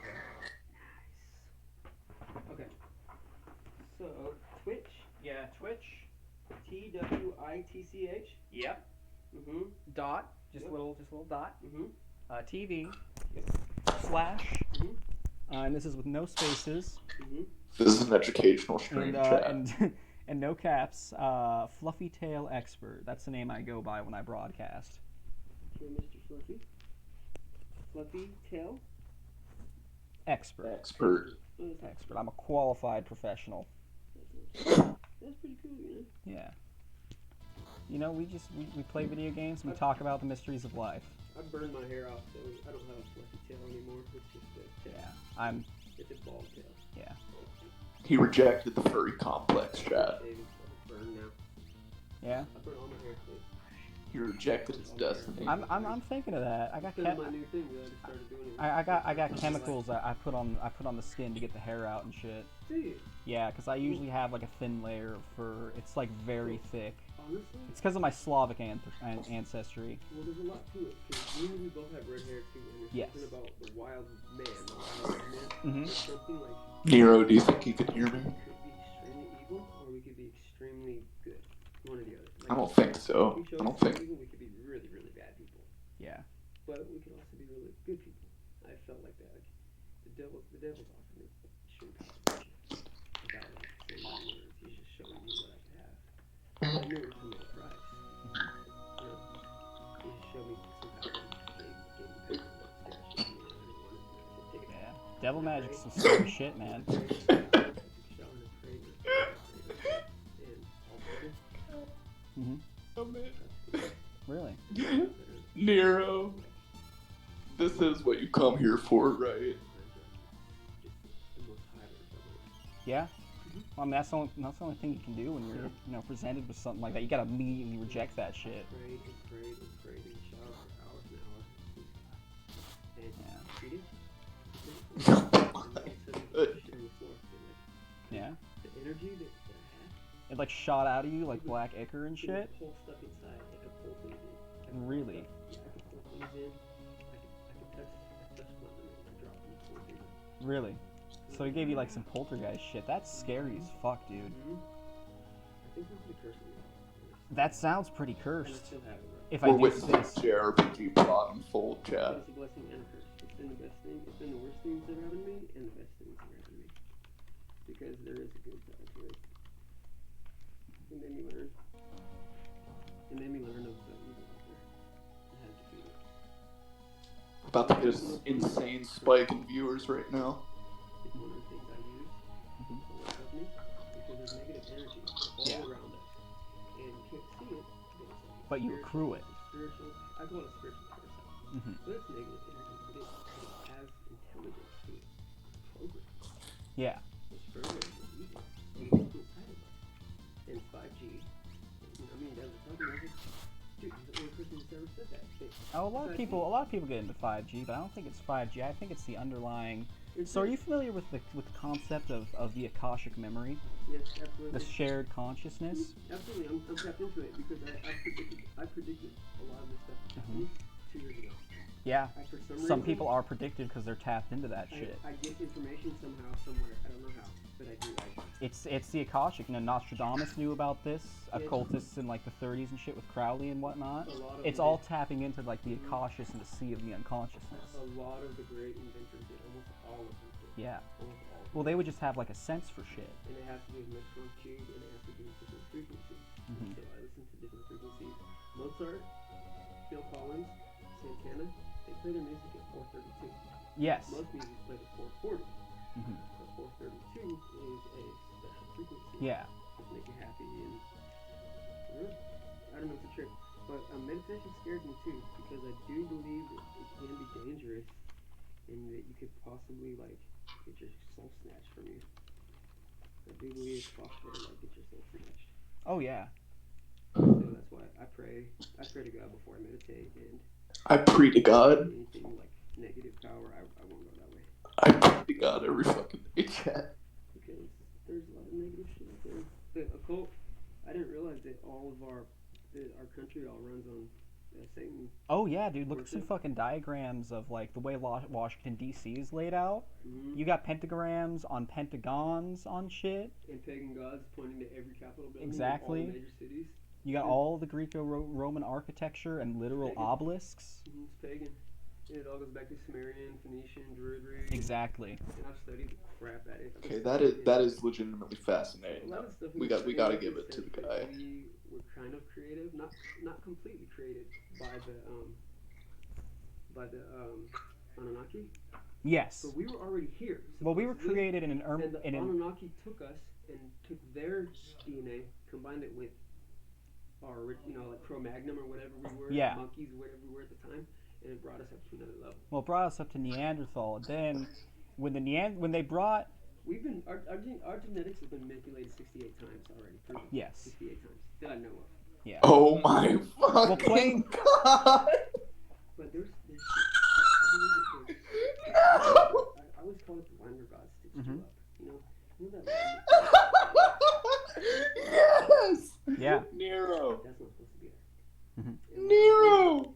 Nice. Okay. So, Twitch, Yeah, Twitch. TWITCH. Yep. Mm-hmm. Dot. Just Yep. little dot. Mm-hmm. TV. Yep. Slash. Mhm. And this is with no spaces. Mm-hmm. This is an educational stream chat. And no caps. Fluffy Tail Expert. That's the name I go by when I broadcast. Okay, Mr. Fluffy. fluffy tail. Expert. Expert. Oh, that's Expert. I'm a qualified professional. That's pretty cool, you know. Yeah. You know, we play video games and we talk about the mysteries of life. I burned my hair off, so I don't have a fluffy tail anymore. It's just a tail. Yeah. It's a bald tail. Yeah. He rejected the furry complex, chat. It's burned now. Yeah. I burn all my hair. He rejected his destiny. I'm thinking of that. I got That's my new thing that I just started doing. I got chemicals I put on the skin to get the hair out and shit. Do you? Yeah, because I usually have like a thin layer of fur. It's like very thick. Honestly? It's because of my Slavic ancestry. Well, there's a lot to it. Because you and me both have red hair too, and there's Yes. something about the wild man, the wild man. Mhm. There's something like Nero, do you think he could hear me? we could be extremely evil, or we could be extremely good. One or the other. I don't think so. If we chose I don't to be think. evil, we could be really, really bad people. Yeah. But we could also be really good people. I felt like that. Like, the devil's offering me extreme power. Without like saying any words, he's just showing me what I can have. I knew it was coming at a price. You know, he just showed me some power. Gave me power. Scared shit to me. I didn't want it. I said, take it. Yeah. Devil magic's some scary shit, man. I took a shower and I prayed. And all better. Mhm. Oh, man. Really? Nero, this is what you come here for, right? Yeah. Well, I mean, that's the only thing you can do when you're presented with something like that. You gotta immediately reject that shit. Prayed and prayed and prayed in the shower for hours and hours. And Yeah. treat it. Yeah. The energy that I had. It like shot out of you like black ichor and It shit. would pull stuff inside. I could pull things in. Really? Yeah, I could pull things in. I could touch my limit and I dropped them before they Really? So he gave you like some poltergeist shit. That's scary as fuck, dude. I think we're pretty cursed. That sounds pretty And I cursed. still have it, right? If We're I do witnessing this. JRPG plot unfold, But chat. it's a blessing and a curse. It's been the best thing. It's been the worst things that happened to me and the best things that happened to me. Because there is a good side to it. It made me learn. It made me learn of the evil out there and how to defeat it. About to get an insane spike in viewers right now. It's one of the things I use to let of me because there's negative energy all Yeah. around us. And you can't see it, but it's like But you spiritual- accrue it. it's spiritual. I call it a spiritual parasite. Mhm. But it's negative energy, but it has intelligence to it. It's programmed. Yeah. It's programmed with evil. And it's inside of us. And 5G. I mean, that was talking about it. Dude, he's the only person who's ever said that. Oh, a lot of people get into 5G, but I don't think it's 5G. I think it's the underlying. It's So, are you familiar with the concept of the Akashic memory, Yes, absolutely. the shared consciousness? Absolutely, I'm tapped into it because I predicted a lot of this stuff to happen 2 years ago. Yeah. I, for some Some reason, people are predicted because they're tapped into that shit. I get information somehow, somewhere. I don't know how, but I do. It's the Akashic. You know, Nostradamus knew about this. Occultists in like the 30s and shit with Crowley and whatnot. A lot of It's the- all tapping into like the Akashic and the sea of the unconsciousness. A lot of the great inventors did, almost all of them did. Yeah. Almost all of them. Well, they would just have like a sense for shit. And it has to do with electron tube, and it has to do with different frequencies. Mhm. So I listen to different frequencies. Mozart, Phil Collins, Santana, they play their music at 432. Yes. Most music played at 440. Mhm. But 432 is a special frequency. Yeah. Just make you happy and I don't know, it's a trick. But meditation scares me too because I do believe that it can be dangerous and that you could possibly like get your soul snatched from you. I do believe it's possible to like get your soul snatched. Oh yeah. So that's why I pray to God before I meditate, and I pray to God. anything like negative power, I won't go that way. I pray to God every fucking day, chat. Because there's a lot of negative shit out there. The occult, I didn't realize that all of our country all runs on Satan. Oh yeah, dude. Look at some Worship. fucking diagrams of like the way Washington D.C. is laid out. Mm-hmm. You got pentagrams on pentagons on shit. And pagan gods pointing to every capital building Exactly. in all the major cities. You got all the Greco-Roman architecture and literal Pagan. obelisks. Mm-hmm. It's pagan. And it all goes back to Sumerian, Phoenician, Druidry. Exactly. And I've studied the crap at it. Okay, that is legitimately fascinating. A lot of stuff We in gotta study give it to says the that guy. We were kind of creative, not completely created by the Anunnaki. Yes. But we were already here. Well, we were supposedly, created in and the an Anunnaki took us and took their DNA, combined it with our, like Cro-Magnon or whatever we were, Yeah. monkeys, whatever we were at the time, and it brought us up to another level. Well, it brought us up to Neanderthal. And then when they brought We've been our genetics has been manipulated 68 times already. Proven. Yes. 68 times that I know of. yeah. Oh my fucking playing- god! But there's shit. I always call it the Langer God stitched you Mhm. up. You know that. Yes! Yeah. Nero! That's not supposed to be there. Mhm. Nero!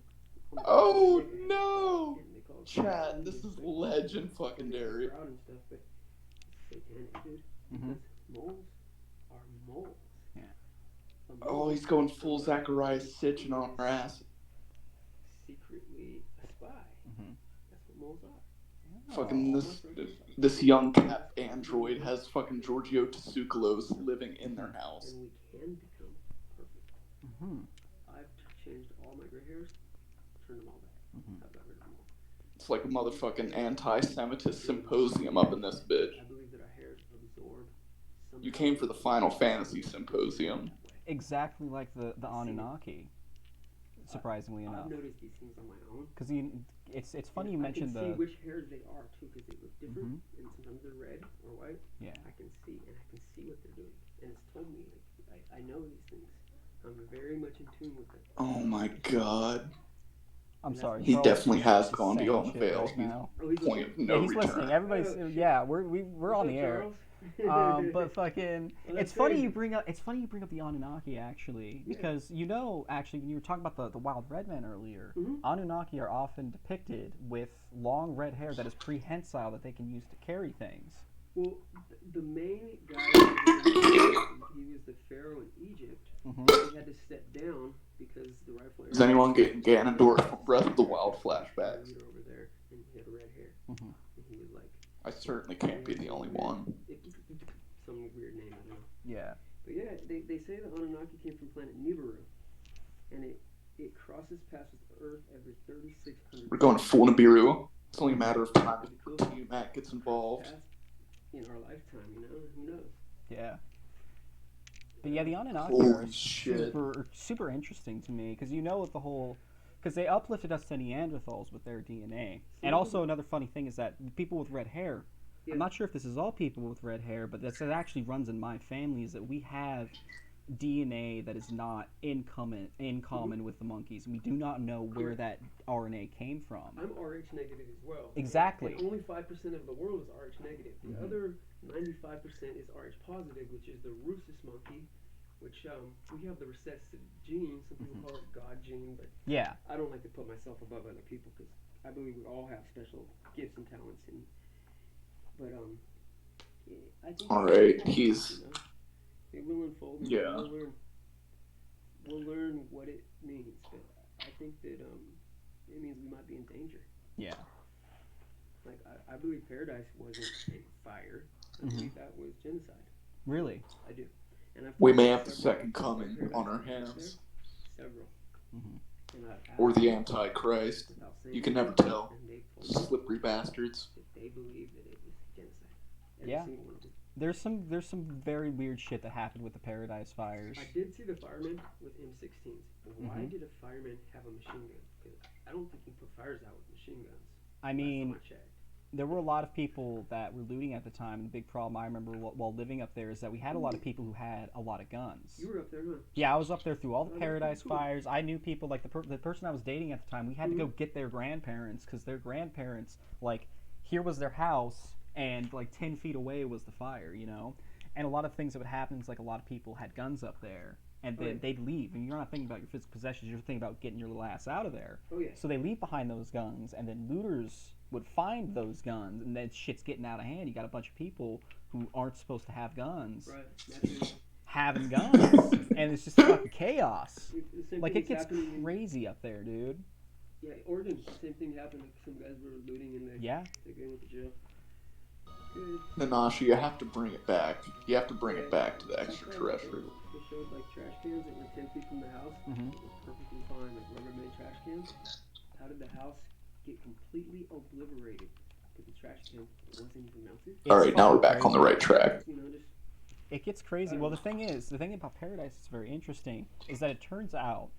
Oh They no! call it Chad, this is legend fucking dairy. proud and stuff, but it's satanic, dude. Mhm. Because moles are moles. Yeah. A Oh, mole he's going is full somebody Zacharias who Sitchin on our is ass. Secretly a spy. Mhm. That's what moles are. Fucking Oh. this young cat android has fucking Giorgio Tsoukalos living in their house. And we can become perfect. Mhm. I've changed all my gray hairs, turned them all back. Mhm. I've got rid of them all. It's like a motherfucking anti-Semitist symposium up in this bitch. I believe that our hairs absorb some. You came for the Final Fantasy Symposium. Exactly like the Anunnaki. Surprisingly enough, I've noticed these things on my own. because it's funny you And mentioned I can see the which hairs they are too, because they look different, Mhm. and sometimes they're red or white. Yeah. I can see what they're doing, and it's told me like I know these things. I'm very much in tune with it. Oh my god. I'm sorry. He Charles definitely is has just gone saying beyond the shit veil. right now. Oh, he's Point of no Yeah, he's return. listening. Everybody's yeah. We're on the air. But fucking, Well, it's that's funny crazy. you bring up the Anunnaki actually, because actually when you were talking about the wild red men earlier, Mhm. Anunnaki are often depicted with long red hair that is prehensile that they can use to carry things. Well, the main guy, he was the pharaoh in Egypt. Mhm. He had to step down because the rightful heir. Is anyone getting Ganondorf from Breath of the Wild flashbacks? Leader over there, and he had red hair, Mhm. and he was like I certainly can't be the only one. some weird name, I don't know. Yeah. But yeah, they say the Anunnaki came from planet Nibiru, and it crosses paths with Earth every 3,600. We're going full Nibiru. It's only a matter of time before Tiamat gets involved. paths in our lifetime, who knows? Yeah. But yeah, the Anunnaki Holy are shit. super interesting to me because with the whole, because they uplifted us to Neanderthals with their DNA. And also another funny thing is that people with red hair, Yeah. I'm not sure if this is all people with red hair, but that actually runs in my family, is that we have DNA that is not in common with the monkeys. We do not know where that RNA came from. I'm Rh negative as well. Exactly. And only 5% of the world is Rh negative. The Mhm. other 95% is Rh positive, which is the rhesus monkey, which we have the recessive gene. Some people Mhm. call it God gene, but Yeah. I don't like to put myself above other people because I believe we all have special gifts and talents. But I think. All right, it's cool, he's- It will unfold. And Yeah. We'll learn what it means, but I think that it means we might be in danger. Yeah. Like I believe paradise wasn't a fire. I Mhm. believe that was genocide. Really. I do. And I've We talked may to have the several second coming paradise on our people out hands. there, several. Mhm. And I've asked Or the them Antichrist. without saying You can never anything, tell. And they told me Slippery bastards. that they believe that it was genocide. Every Yeah. single one of them. There's some very weird shit that happened with the Paradise Fires. I did see the firemen with M16s. Why Mhm. did a fireman have a machine gun? Because I don't think you put fires out with machine guns. I mean, Last time I checked. there were a lot of people that were looting at the time, and the big problem I remember while living up there is that we had a lot of people who had a lot of guns. You were up there, huh? Yeah, I was up there through all the Oh, that's Paradise pretty cool. Fires. I knew people, like the person I was dating at the time, we had to go get their grandparents, because their grandparents, like, here was their house, and like 10 feet away was the fire, And a lot of things that would happen is like a lot of people had guns up there, and then Right. they'd leave, and you're not thinking about your physical possessions, you're thinking about getting your little ass out of there. Oh yeah. So they leave behind those guns, and then looters would find those guns, and then shit's getting out of hand. You got a bunch of people who aren't supposed to have guns Right. Naturally. having guns, and it's just fucking chaos. The same Like, thing it gets is happening in- crazy up there, dude. Yeah, Oregon. The same thing happened. Like, some guys were looting and they Yeah. went to jail. Good. Nanashi, you have to bring it back. You have to bring it back to the extraterrestrial. They showed like trash cans that were 10 feet from the house. Mhm. It was perfectly fine, like Rubbermaid trash cans. How did the house get completely obliterated because the trash can wasn't even melted. All It's right, now we're fucking back on the crazy. right track. You know, just It gets crazy. Well, the thing about Paradise that's very interesting is that it turns out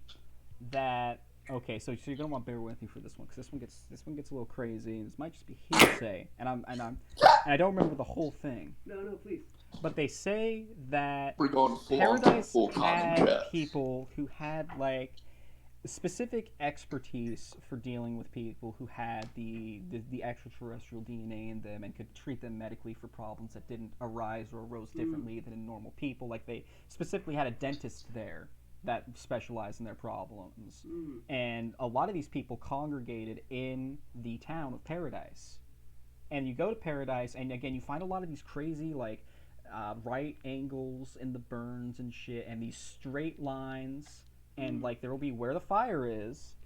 that okay, so you're gonna want to bear with me for this one because this one gets a little crazy. And this might just be hearsay, and I don't remember the whole thing. no, please. But they say that We're going Paradise full con in had chat. people who had like specific expertise for dealing with people who had the extraterrestrial DNA in them and could treat them medically for problems that didn't arise or arose differently than in normal people. Like they specifically had a dentist there that specialized in their problems. And a lot of these people congregated in the town of Paradise. And you go to Paradise, and again, you find a lot of these crazy, like, right angles in the burns and shit, and these straight lines. And, like, there will be where the fire is,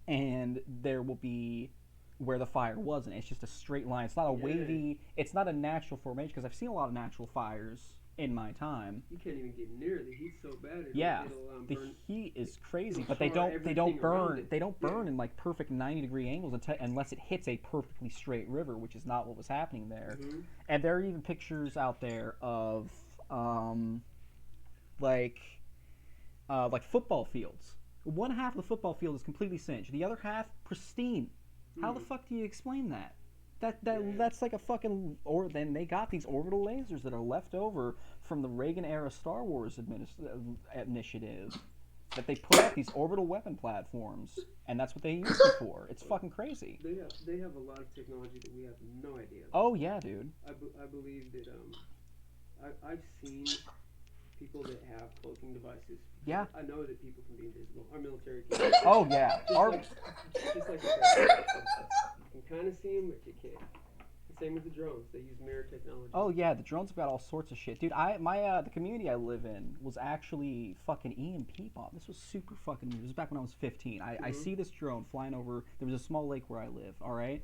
and there will be where the fire wasn't. It's just a straight line. It's not a wavy, it's not a natural formation, because I've seen a lot of natural fires in my time. You can't even get near the heat's so bad. Yeah, it'll the burn. heat is crazy, it'll but they char don't everything around burn. it. They don't burn in like perfect 90-degree angles unless it hits a perfectly straight river, which is not what was happening there. And there are even pictures out there of like football fields. One half of the football field is completely singed. The other half pristine. How the fuck do you explain that? That's like a fucking then they got these orbital lasers that are left over from the Reagan era Star Wars initiative that they put out these orbital weapon platforms, and that's what they use it for. It's fucking crazy. They have a lot of technology that we have no idea about. Oh yeah, dude. I believe that I've seen people that have cloaking devices. Yeah. I know that people can be invisible. Our military can. Oh yeah. Just like you can kind of see them, but you can't. The same with the drones. They use mirror technology. Oh yeah, the drones have got all sorts of shit, dude. The community I live in was actually fucking EMP bomb. This was super fucking weird. This was back when I was 15. I see this drone flying over. There was a small lake where I live. All right,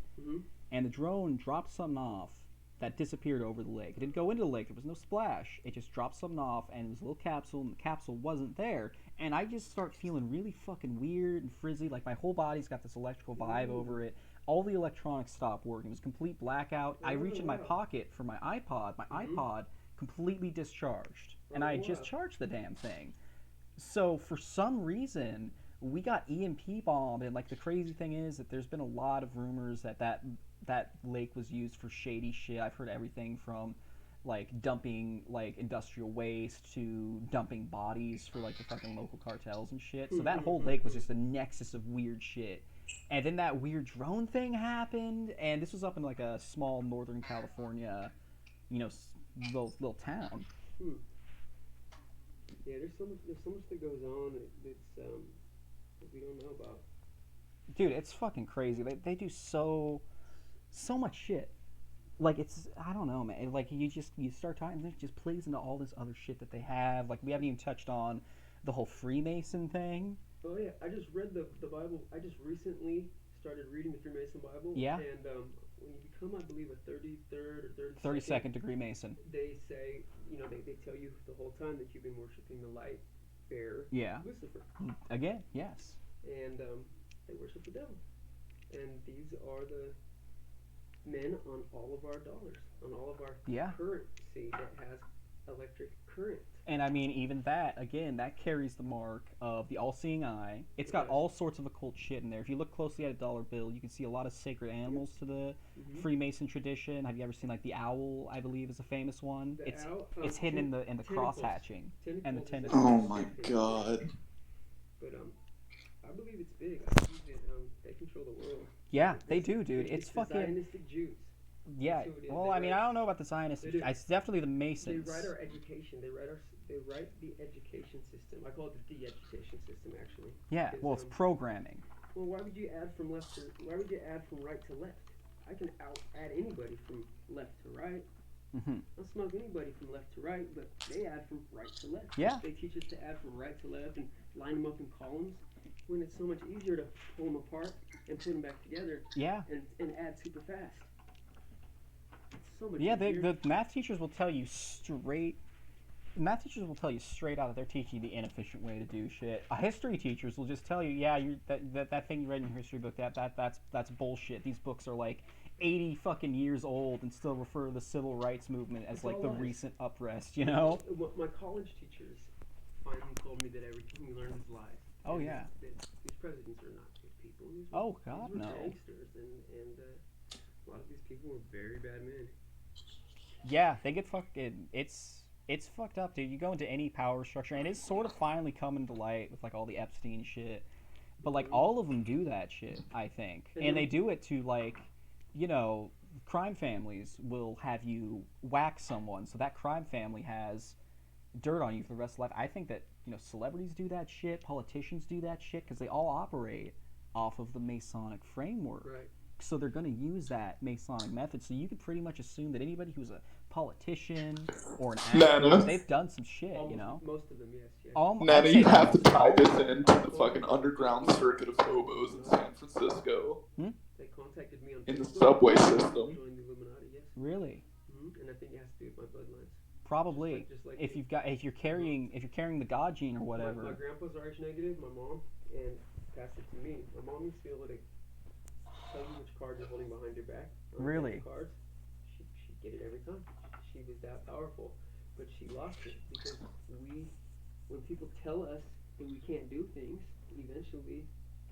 and the drone dropped something off that disappeared over the lake. It didn't go into the lake. There was no splash. It just dropped something off, and it was a little capsule, and the capsule wasn't there. And I just start feeling really fucking weird and frizzy. Like my whole body's got this electrical vibe over it. All the electronics stopped working. It was complete blackout. I reach in my pocket for my iPod. My iPod completely discharged, and I had just charged the damn thing. So for some reason, we got EMP bombed, and like the crazy thing is that there's been a lot of rumors that lake was used for shady shit. I've heard everything from like dumping like industrial waste to dumping bodies for like the fucking local cartels and shit. So that whole lake was just a nexus of weird shit. And then that weird drone thing happened, and this was up in like a small northern California, little town. Yeah, there's so much that goes on that we don't know about. Dude, it's fucking crazy. They do so much shit. Like I don't know, man. Like you start talking, and it just plays into all this other shit that they have. Like we haven't even touched on the whole Freemason thing. Oh yeah, I just read the Bible. I just recently started reading the Freemason Bible. Yeah. And when you become, I believe, a 33rd or 32nd degree Mason. They say, they tell you the whole time that you've been worshiping the light bearer, Lucifer. Again, yes. And they worship the devil. And these are the men on all of our dollars, on all of our currency that has electric current. And I mean, even that, again, that carries the mark of the all-seeing eye. It's got all sorts of occult shit in there. If you look closely at a dollar bill, you can see a lot of sacred animals to the Freemason tradition. Have you ever seen like the owl? I believe is a famous one. It's hidden in the cross hatching and the tentacles. Oh my god. But I believe it's big. I believe that they control the world. Yeah, they do, dude. It's fucking Zionistic Jews. Yeah. Well, I mean, I don't know about the Zionists. It's definitely the Masons. They write our education. They write the education system. I call it the de-education system, actually. Yeah. Well, it's programming. Well, why would you add from right to left? I can add anybody from left to right. I'll smoke anybody from left to right, but they add from right to left. Yeah. They teach us to add from right to left and line them up in columns, when it's so much easier to pull them apart and put them back together. Yeah. And add super fast. It's so much Yeah, easier. the math teachers will tell you straight math teachers will tell you straight out that they're teaching you the inefficient way to do shit. History teachers will just tell you, yeah, that thing you read in your history book, that's bullshit. These books are like 80 fucking years old and still refer to the civil rights movement as It's like all the lies. recent uprest, you know? What my college teachers finally told me that everything we learned is lies. Oh, And yeah. that these presidents are not good people. Oh, God, these were no. gangsters, and a lot of these people were very bad men. Yeah, they get fucking. It's fucked up, dude. You go into any power structure, and it's sort of finally coming to light with like all the Epstein shit. But like all of them do that shit, I think, and they do it to like, you know, crime families will have you whack someone, so that crime family has dirt on you for the rest of life. I think that celebrities do that shit, politicians do that shit because they all operate off of the Masonic framework. Right. So they're going to use that Masonic method. So you could pretty much assume that anybody who's a politician or an actor, they've done some shit, Most of them, yes. Nana, you have to tie this into the fucking underground circuit of hobos in San Francisco. They contacted me on in the Facebook. subway system. Joined the Illuminati, yes. Really? And I think it has to do with my bloodlines. Probably. Just like if you're carrying the God gene or whatever. My grandpa's RH negative, my mom, and passed it to me. My mom used to be able to tell you which card you're holding behind your back. Really? Cards. She'd get it every time. She was that powerful, but she lost it because when people tell us that we can't do things, eventually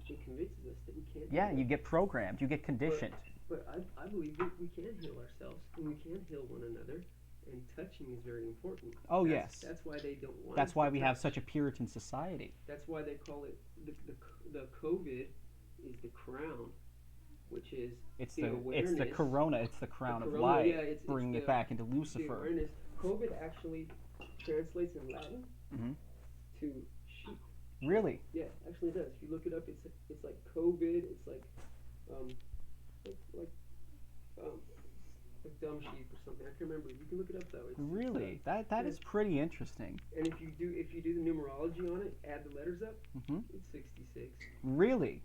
it convinces us that we can't. Yeah, you get programmed. You get conditioned. But I believe that we can heal ourselves and we can heal one another. And touching is very important. Oh, yes. That's why they don't want. That's why we have such a Puritan society. That's why they call it the COVID is the crown, which is the awareness. It's the corona. It's the crown of life. Yeah, bringing it back into Lucifer. The awareness. COVID actually translates in Latin to sheep. Really? Yeah, actually it does. If you look it up, it's like COVID. It's like dumb sheep or something. I can't remember. You can look it up though. Really? That is pretty interesting. And if you do the numerology on it, add the letters up, it's 66. Really?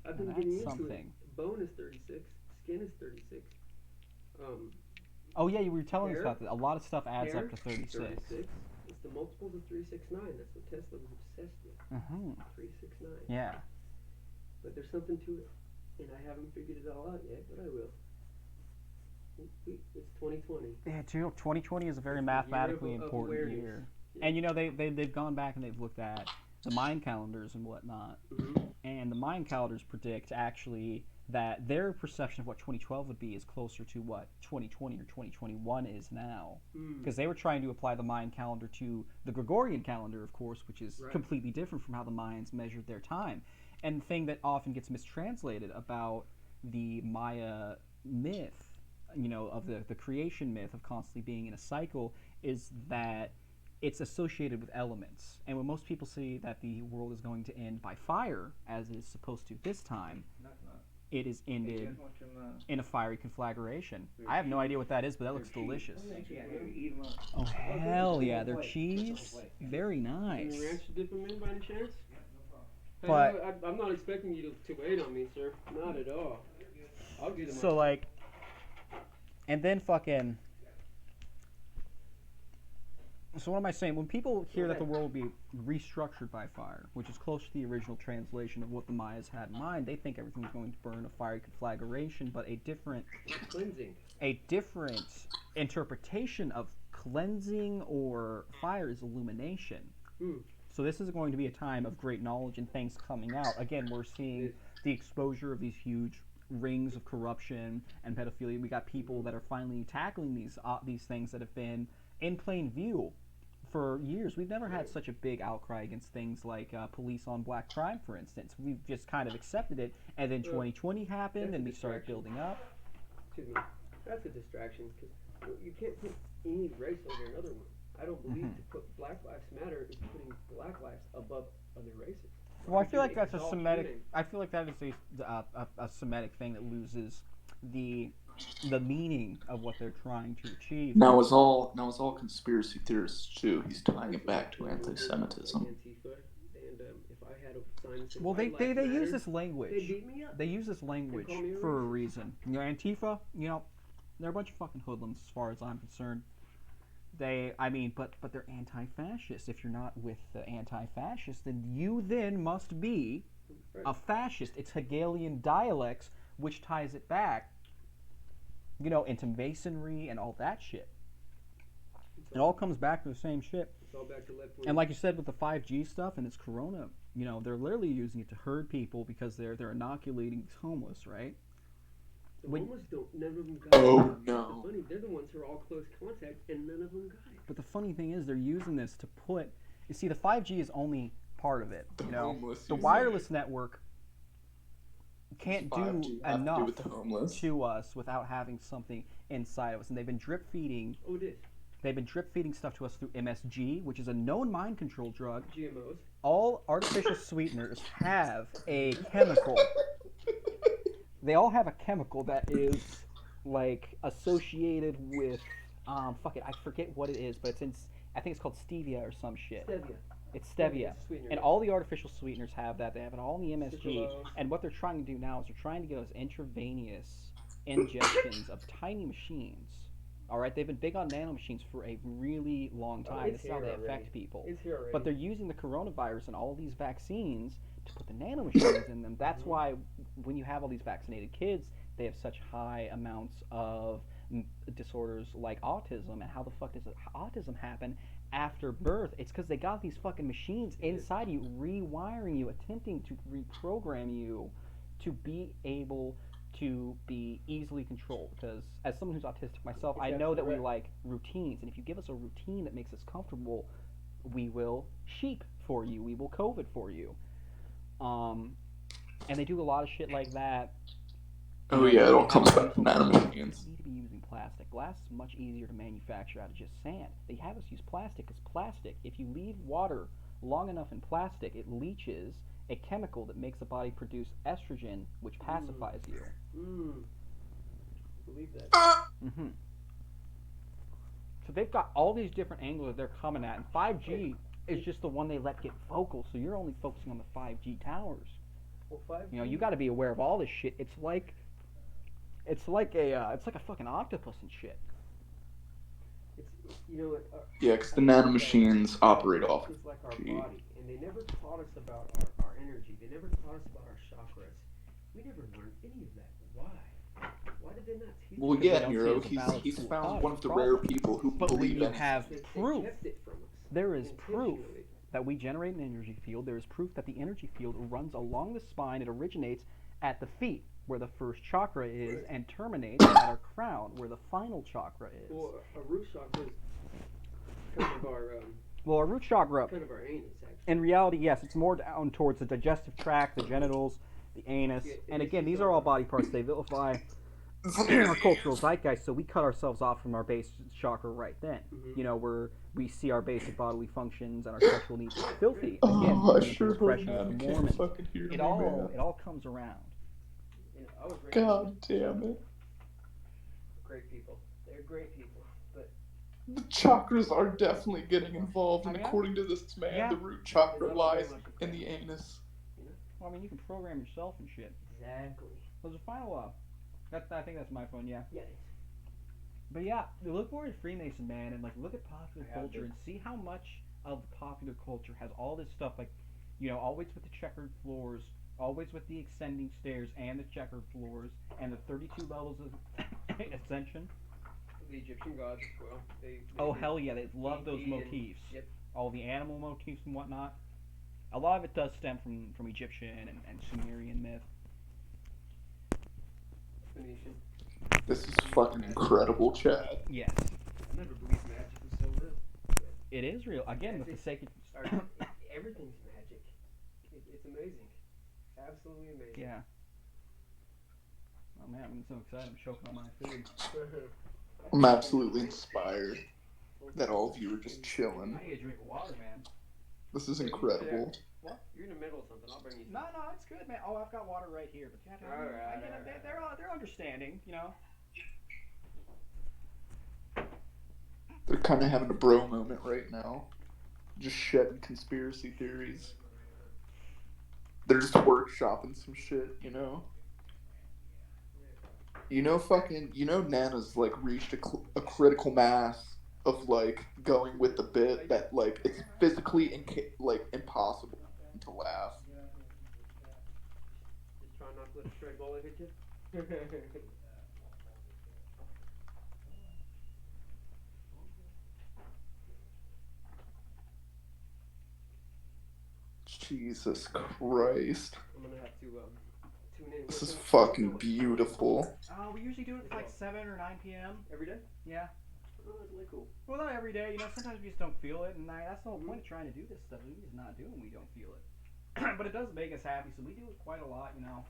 I've been getting into it. Bone is 36. Skin is 36. Oh yeah, you were telling us about that. A lot of stuff adds up to 36. 36. It's the multiples of 369. That's what Tesla was obsessed with. 369. Yeah. But there's something to it, and I haven't figured it all out yet, but I will. It's 2020. Yeah, 2020 is a very mathematically important year. Yeah. And they've gone back and they've looked at the Mayan calendars and whatnot. And the Mayan calendars predict actually that their perception of what 2012 would be is closer to what 2020 or 2021 is now. Because they were trying to apply the Mayan calendar to the Gregorian calendar, of course, which is completely different from how the Mayans measured their time. And the thing that often gets mistranslated about the Maya myth, of the creation myth of constantly being in a cycle, is that it's associated with elements. And when most people see that the world is going to end by fire, as it is supposed to this time, it is ended in a fiery conflagration. I have no idea what that is, but that looks delicious. Oh, hell yeah, their cheese? Very nice. Any ranch to dip them in by any chance? But I'm not expecting you to wait on me, sir. Not at all. I'll get them. So, like, and then fucking. So what am I saying? When people hear that the world will be restructured by fire, which is close to the original translation of what the Mayas had in mind, they think everything's going to burn a fiery conflagration, but a different interpretation of cleansing or fire is illumination. So this is going to be a time of great knowledge and things coming out. Again, we're seeing the exposure of these huge rings of corruption and pedophilia. We got people that are finally tackling these things that have been in plain view for years. We've never had such a big outcry against things like police on black crime, for instance. We've just kind of accepted it, and then 2020 happened, and we started building up. Excuse me. That's a distraction, because you can't put any race over another one. I don't believe to put Black Lives Matter is putting Black lives above other races. Well, I feel like that's a Semitic. I feel like that is a Semitic thing that loses the meaning of what they're trying to achieve. Now it's all conspiracy theorists too. He's tying it back to anti-Semitism. Antifa, and if I had a sign that said well, they Matter, use this language. They beat me up. They use this language for a reason. Antifa, they're a bunch of fucking hoodlums as far as I'm concerned. I mean, but they're anti-fascist. If you're not with the anti-fascist, then you then must be Right. a fascist. It's Hegelian dialects, which ties it back, into Masonry and all that shit. It all comes back to the same shit. It's all back to left wing. And like you said with the 5G stuff and it's Corona, they're literally using it to herd people because they're inoculating these homeless, right? The when- homeless don't. None of them got Oh, it. no. The funny, they're the ones who are all close contact, and none of them got it. But the funny thing is, they're using this to put. You see, the 5G is only part of it. The homeless The use wireless network can't do 5G have to do enough with the homeless. to us without having something inside of us. And they've been drip feeding. Oh, it is. They've been drip feeding stuff to us through MSG, which is a known mind control drug. GMOs. All artificial sweeteners have a chemical. They all have a chemical that is like associated with fuck it, I forget what it is, but I think it's called stevia or some shit. Stevia. It's stevia. It's a sweetener. And all the artificial sweeteners have that. They have it all in the MSG. Sucralose. And what they're trying to do now is they're trying to get us intravenous injections of tiny machines. All right, they've been big on nanomachines for a really long time. it's This is how here they already. affect people. It's here already. But they're using the coronavirus and all these vaccines to put the nanomachines in them. That's why when you have all these vaccinated kids, they have such high amounts of disorders like autism. And how the fuck does autism happen after birth? It's because they got these fucking machines inside you, rewiring you, attempting to reprogram you to be able to be easily controlled. Because as someone who's autistic myself, I know that we like routines. And if you give us a routine that makes us comfortable, we will sheep for you. We will COVID for you. And they do a lot of shit like that. Oh yeah, it all comes back to nanomachines. You need to be using plastic. Glass is much easier to manufacture out of just sand. They have us use plastic because plastic, if you leave water long enough in plastic, it leaches a chemical that makes the body produce estrogen, which pacifies you. Believe that. Mm-hmm. So they've got all these different angles that they're coming at, and 5G is just the one they let get focal. So you're only focusing on the 5G towers. Well, 5G. You got to be aware of all this shit. It's like a fucking octopus and shit. It's you know what? Yeah, because the nanomachines operate off It's like our G. body, and they never taught us about our energy. They never taught us about our chakras. We never learned any of that. Why? Why did they not teach Well, us? yeah, don't see Nero, it as a valid he's tool. found one of the Problem. rare people who But when believe you in have They proof, kept it from us. there is proof intentionally. that we generate an energy field. There is proof that the energy field runs along the spine. It originates at the feet, where the first chakra is, Right. and terminates at our crown, where the final chakra is. Well, a root chakra is kind of our Well, our root chakra, kind of our anus, actually. in reality, yes, it's more down towards the digestive tract, the genitals, the anus. Yeah, And this again, is these are all body parts they vilify in our cultural zeitgeist, so we cut ourselves off from our base chakra right then. Mhm. Where we see our basic bodily functions and our sexual needs as filthy. Again, Oh, I the sure hope expression Nana of can't Mormons. fucking hear me, It man. all comes around. I was raised God damn it. with great people. They're great people, but The chakras are definitely getting involved, and Oh, yeah? according to this man, Yeah. the root chakra They don't lies very much in the affect. anus. Well, I mean, you can program yourself and shit. exactly. There's a final I think that's my phone, yeah. Yes. But yeah, look more at Freemason, man, and like look at popular I have culture to. and see how much of the popular culture has all this stuff, like, always with the checkered floors, always with the ascending stairs and the checkered floors, and the 32 levels of ascension. The Egyptian gods, well, they Oh hell yeah, they love those E.T. and- motifs. yep. All the animal motifs and whatnot. A lot of it does stem from Egyptian and Sumerian myth. Phoenician. This is fucking incredible, Chad. Yes, I never believed magic was so real. it is real. Again, with the Magic. sacred. Or, everything's magic. It's amazing. Absolutely amazing. Yeah. Oh man, I'm so excited. I'm choking on my food. I'm absolutely inspired that all of you are just chilling. I need a drink of water, man. This is incredible. What? You're in the middle of something. I'll bring you some. No, it's good, man. Oh, I've got water right here, but yeah, they're understanding, They're kind of having a bro moment right now. Just shedding conspiracy theories. They're just workshopping some shit, fucking, Nana's like reached a critical mass of like going with the bit that like it's physically like impossible to laugh. Just try not to let a stray bullet hit you. Jesus Christ. I'm gonna have to tune in. This is fucking beautiful. We usually do it at like 7 or 9 p.m. Every day? Yeah. Oh, that's really cool. Well, not every day. You know, sometimes we just don't feel it, and that's the whole point of trying to do this stuff. We just not do it when we don't feel it. But it does make us happy, so we do it quite a lot, you know.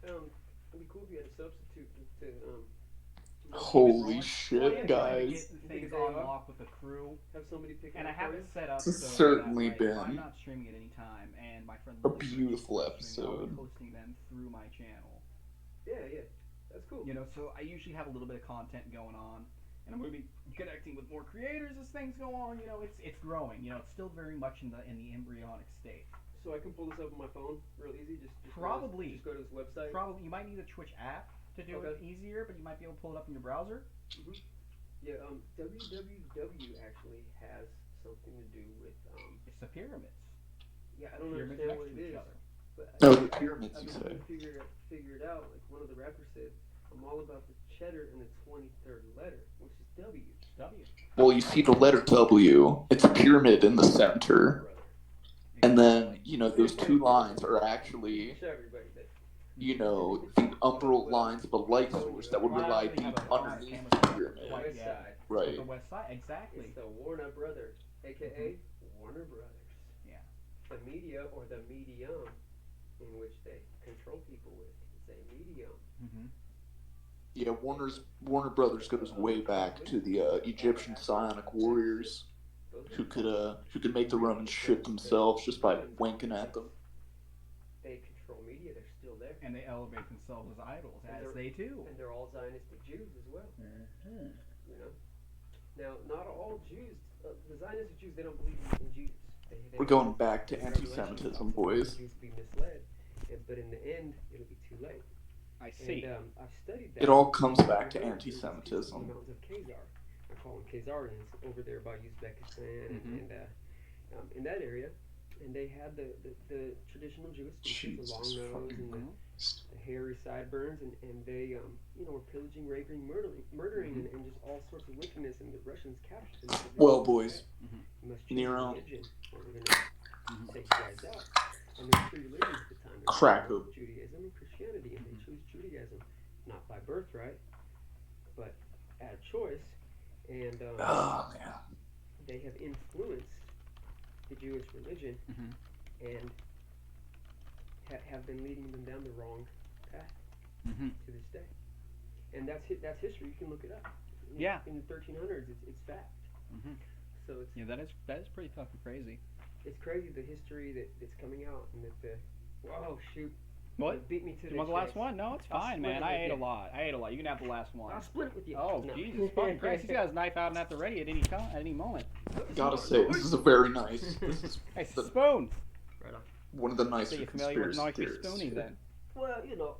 It'd be cool if you had a substitute to Holy Well, shit, yeah, trying to guys. get the things on lock with the crew, have somebody pick it and I up have for it you. set up This so has certainly that, like, been I'm not streaming at any time, and my friend a Lily beautiful is streaming, I'll be episode. posting them through my channel. Yeah, that's cool. You know, so I usually have a little bit of content going on, and I'm going to be connecting with more creators as things go on. You know, it's growing. You know, it's still very much in the embryonic state. So I can pull this up on my phone real easy. Just Probably. Just go to this website. Probably you might need a Twitch app to do it easier, but you might be able to pull it up in your browser. Yeah, www actually has something to do with It's the pyramids. yeah, I don't Pyramids understand next what to it each is. other. But Oh, the pyramids, I've you been say. trying to figure it out. Like one of the rappers said, I'm all about the cheddar and the 23rd letter, which is W. W. Well, you see the letter W, it's a pyramid in the center. Brother. And then, you know, those two lines are actually, Show everybody that. you know, the umbral lines of a light source that would lie deep underneath the pyramid. West Yeah. side. Right. The west side, exactly. It's the Warner Brothers, aka Warner Brothers. Yeah. The media or the medium in which they control people with is a medium. Mm-hmm. Yeah, Warner Brothers goes way back to the Egyptian psionic warriors who could make the Romans shit themselves just by winking at them. They control media. They're still there. And they elevate themselves as idols, And as they're- they do. And they're all Zionistic Jews as well. Mm-hmm. You know. Now, not all Jews. The Zionistic Jews, they don't believe in Jesus. They We're going believe back to in Revelation anti-Semitism, talks about boys. Jews be misled, but in the end, it'll be too late. I see. And I've studied that. It all comes back to In the anti-Semitism. mountains of Khazar. I call them Khazarians over there by Uzbekistan Mhm. and in that area. And they had the traditional Jewish features, the long Jesus nose fucking and Christ. the hairy sideburns, and they were pillaging, raping, murdering, and just all sorts of wickedness. And the Russians captured them. Said, Well, boys, you must change Nero. religion, or we're gonna take you guys out. And there's three religions at the time. There's Krakow. Judaism and Christianity, and they choose Judaism, not by birthright, but at choice. And Oh, man. they have influenced the Jewish religion Mhm. and have been leading them down the wrong path Mm-hmm. to this day. And that's history. You can look it up. Yeah. In the 1300s, it's fact. Mm-hmm. So it's Yeah, that is pretty fucking crazy. it's crazy the history that's coming out, and that the whoa shoot. What? It beat me to You the want the last chase. one? No, it's I'll fine, split man. it I with ate a you. lot. You can have the last one. I'll split it with you. Oh, No. Jesus fucking Christ. He's got his knife out and at the ready at any moment. Gotta say, this is a very nice. This is Hey, the, spoon. Right on. one of the So nicer you're familiar with conspiracy Nike theories. Spoonie then? Well, you know.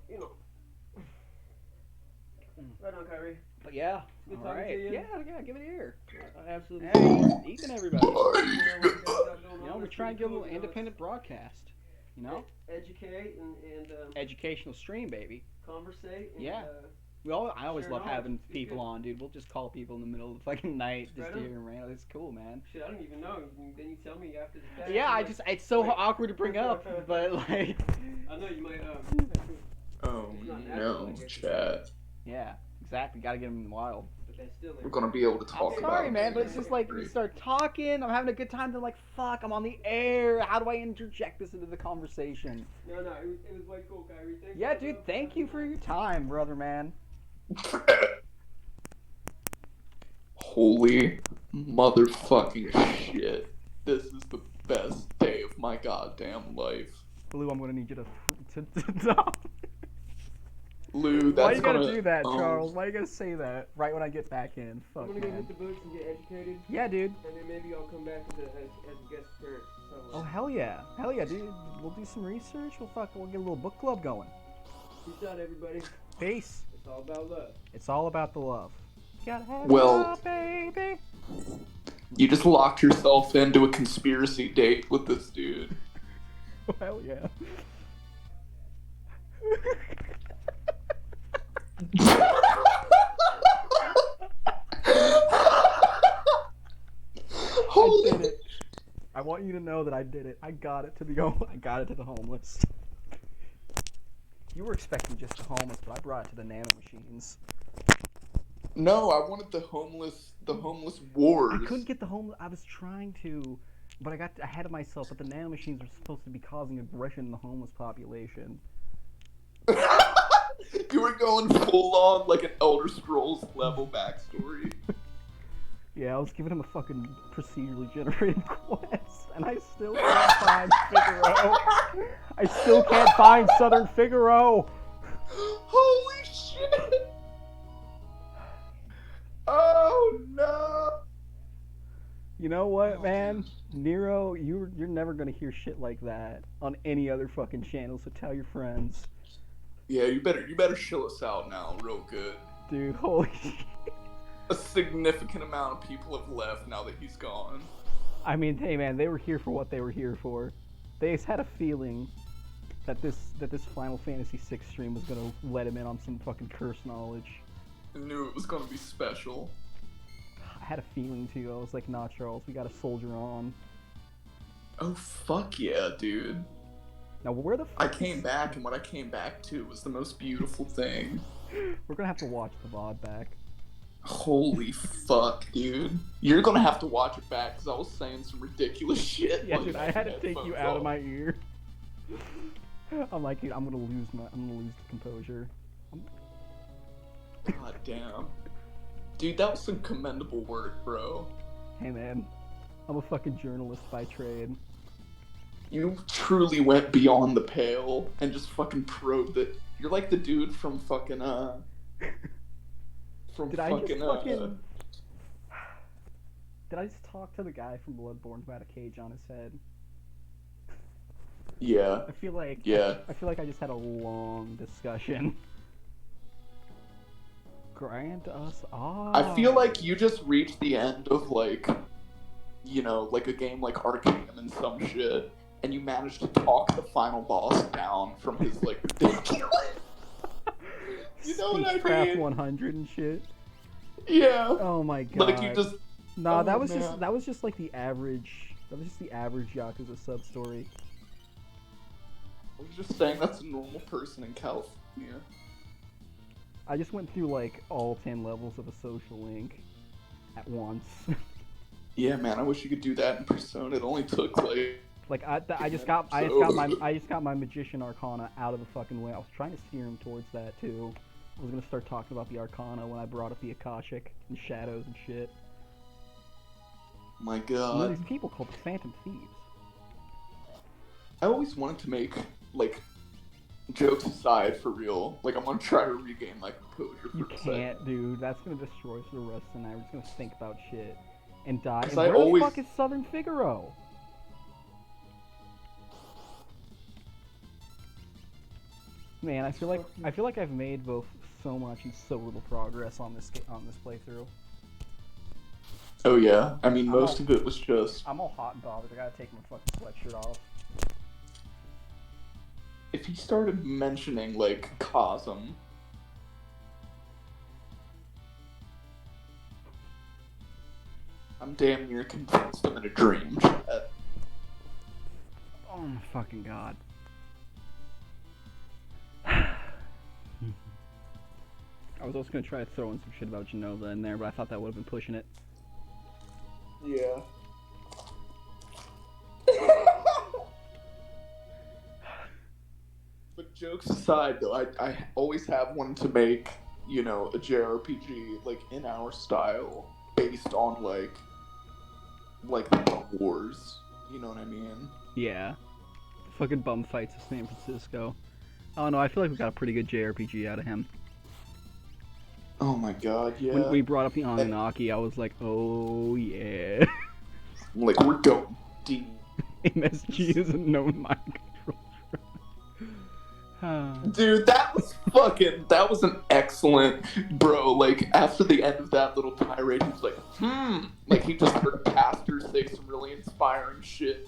Right on, Kyrie. But yeah. Good All talking right. to you. Yeah, give it here. Absolutely. Hey, Ethan, everybody. You You know, we're trying to get a little independent broadcast. You know? Educate and Educational stream, baby. conversate. And, Yeah. I always Share love knowledge. having It's people good. on, dude. We'll just call people in the middle of the fucking night just Right to on. hear them rant. It's cool, man. Shit, I don't even know. Then you tell me after the fact. Yeah, I'm like, it's so wait. awkward to bring up, but like, I know you might. Oh It's not natural, I no, guess. chat. yeah, exactly. Gotta get them in the wild. But that's still. We're gonna be able to I'm talk about sorry, it. man, but it's just like we Great. start talking. I'm having a good time. Then like, fuck, I'm on the air. How do I interject this into the conversation? No, it was way cool, Kyrie. Thank Yeah, you, dude. bro. Thank you for your time, brother, man. Holy motherfucking shit. This is the best day of my goddamn life. Blue, I'm gonna need you to stop. Lou, that's Why you gotta gonna, do that, Charles? Why you gotta say that right when I get back in? I'm Fuck, gonna go man. hit the books and get educated, Yeah, dude. and then maybe I'll come back as a guest appearance. So, Oh hell yeah, dude. We'll do some research. We'll get a little book club going. peace out, everybody. Peace. It's all about love. It's all about the love. Gotta have Well- love, baby. You just locked yourself into a conspiracy date with this dude. Hell yeah. I did it. I want you to know that I did it. I got it to the homeless. You were expecting just the homeless, but I brought it to the nano machines. No, I wanted the homeless wars. I couldn't get the homeless. I was trying to, but I got ahead of myself. But the nano machines were supposed to be causing aggression in the homeless population. You were going full on like an Elder Scrolls level backstory. Yeah, I was giving him a fucking procedurally generated quest, and I still can't find Figaro. I still can't find Southern Figaro. Holy shit! Oh no! You know what, man? Nero, you're never gonna hear shit like that on any other fucking channel. So tell your friends, Yeah, you better chill us out now, real good. dude. Holy shit. A significant amount of people have left now that he's gone. I mean, hey man, they were here for what they were here for. They just had a feeling that this Final Fantasy VI stream was gonna let him in on some fucking curse knowledge. I knew it was gonna be special. I had a feeling too. I was like, nah, Charles, we gotta soldier on. Oh fuck yeah, dude. Now where the I fuck came back, and what I came back to was the most beautiful thing. We're gonna have to watch the VOD back. Holy fuck, dude. You're gonna have to watch it back, because I was saying some ridiculous shit. Yeah, like, dude, I had to take you out of off. my ear. I'm like, dude, I'm gonna lose the composure. God damn. Dude, that was some commendable work, bro. Hey man, I'm a fucking journalist by trade. You truly went beyond the pale and just fucking probed it. You're like the dude from fucking, from Did I fucking, just fucking... Did I just talk to the guy from Bloodborne who had a cage on his head? Yeah. I feel like... Yeah. I feel like I just had a long discussion. Grant us all. I feel like you just reached the end of, like, you know, like a game like Arcanum and some shit, and you managed to talk the final boss down from his, like, ridiculous... You know what I Speechcraft mean? 100 and shit. Yeah. Oh my god. Like, you just... Nah, Oh, that was man. just like the average. That was just the average Yakuza sub story. I was just saying that's a normal person in California. I just went through like all 10 levels of a social link at once. Yeah, man, I wish you could do that in Persona. It only took, like... I just got my Magician Arcana out of the fucking way. I was trying to steer him towards that too. I was gonna start talking about the Arcana when I brought up the Akashic and Shadows and shit. My You know god. these people called the Phantom Thieves. I always wanted to make, like, jokes aside, for real. Like, I'm gonna try to regain my composure for You a second. can't, dude. That's gonna destroy us for the rest of the night. We're just gonna think about shit and die. 'Cause And I where always- the fuck is Southern Figaro? Man, I feel like I've made both so much and so little progress on this playthrough. Oh yeah, I mean, most of it was just... I'm all hot and bothered. I gotta take my fucking sweatshirt off. If he started mentioning, like, Cosm... I'm damn near convinced I'm in a dream, chat. Oh my fucking god. I was also gonna try to throw in some shit about Genova in there, but I thought that would have been pushing it. Yeah. But jokes aside, though, I always have wanted to make, you know, a JRPG, like, in our style, based on, like the wars. You know what I mean? Yeah. Fucking bum fights of San Francisco. Oh no, I feel like we got a pretty good JRPG out of him. Oh my god, yeah. When we brought up the Anunnaki, I was like, oh yeah. Like, we're going deep. MSG is a known mind control. Dude, that was an excellent, bro. Like, after the end of that little tirade, he was like, like, he just heard a pastor say some really inspiring shit.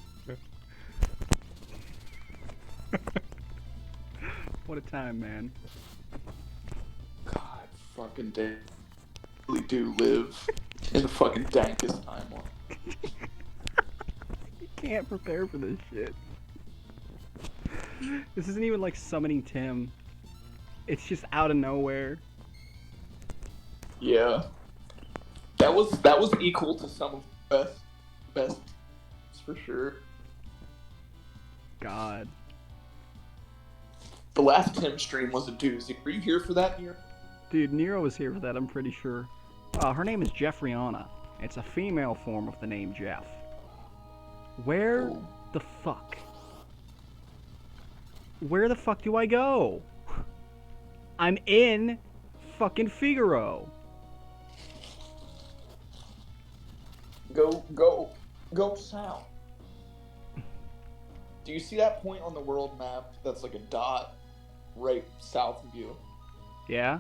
What a time, man. God, fucking they really do live in the fucking dankest timeline. You can't prepare for this shit. This isn't even like summoning Tim. It's just out of nowhere. Yeah. That was equal to some of the best for sure. God. The last Tim stream was a doozy. Were you here for that, Nero? Dude, Nero was here for that, I'm pretty sure. Her name is Jeffriana. It's a female form of the name Jeff. Where the fuck? Where the fuck do I go? I'm in fucking Figaro. Go south. Do you see that point on the world map that's like a dot right south of you? Yeah?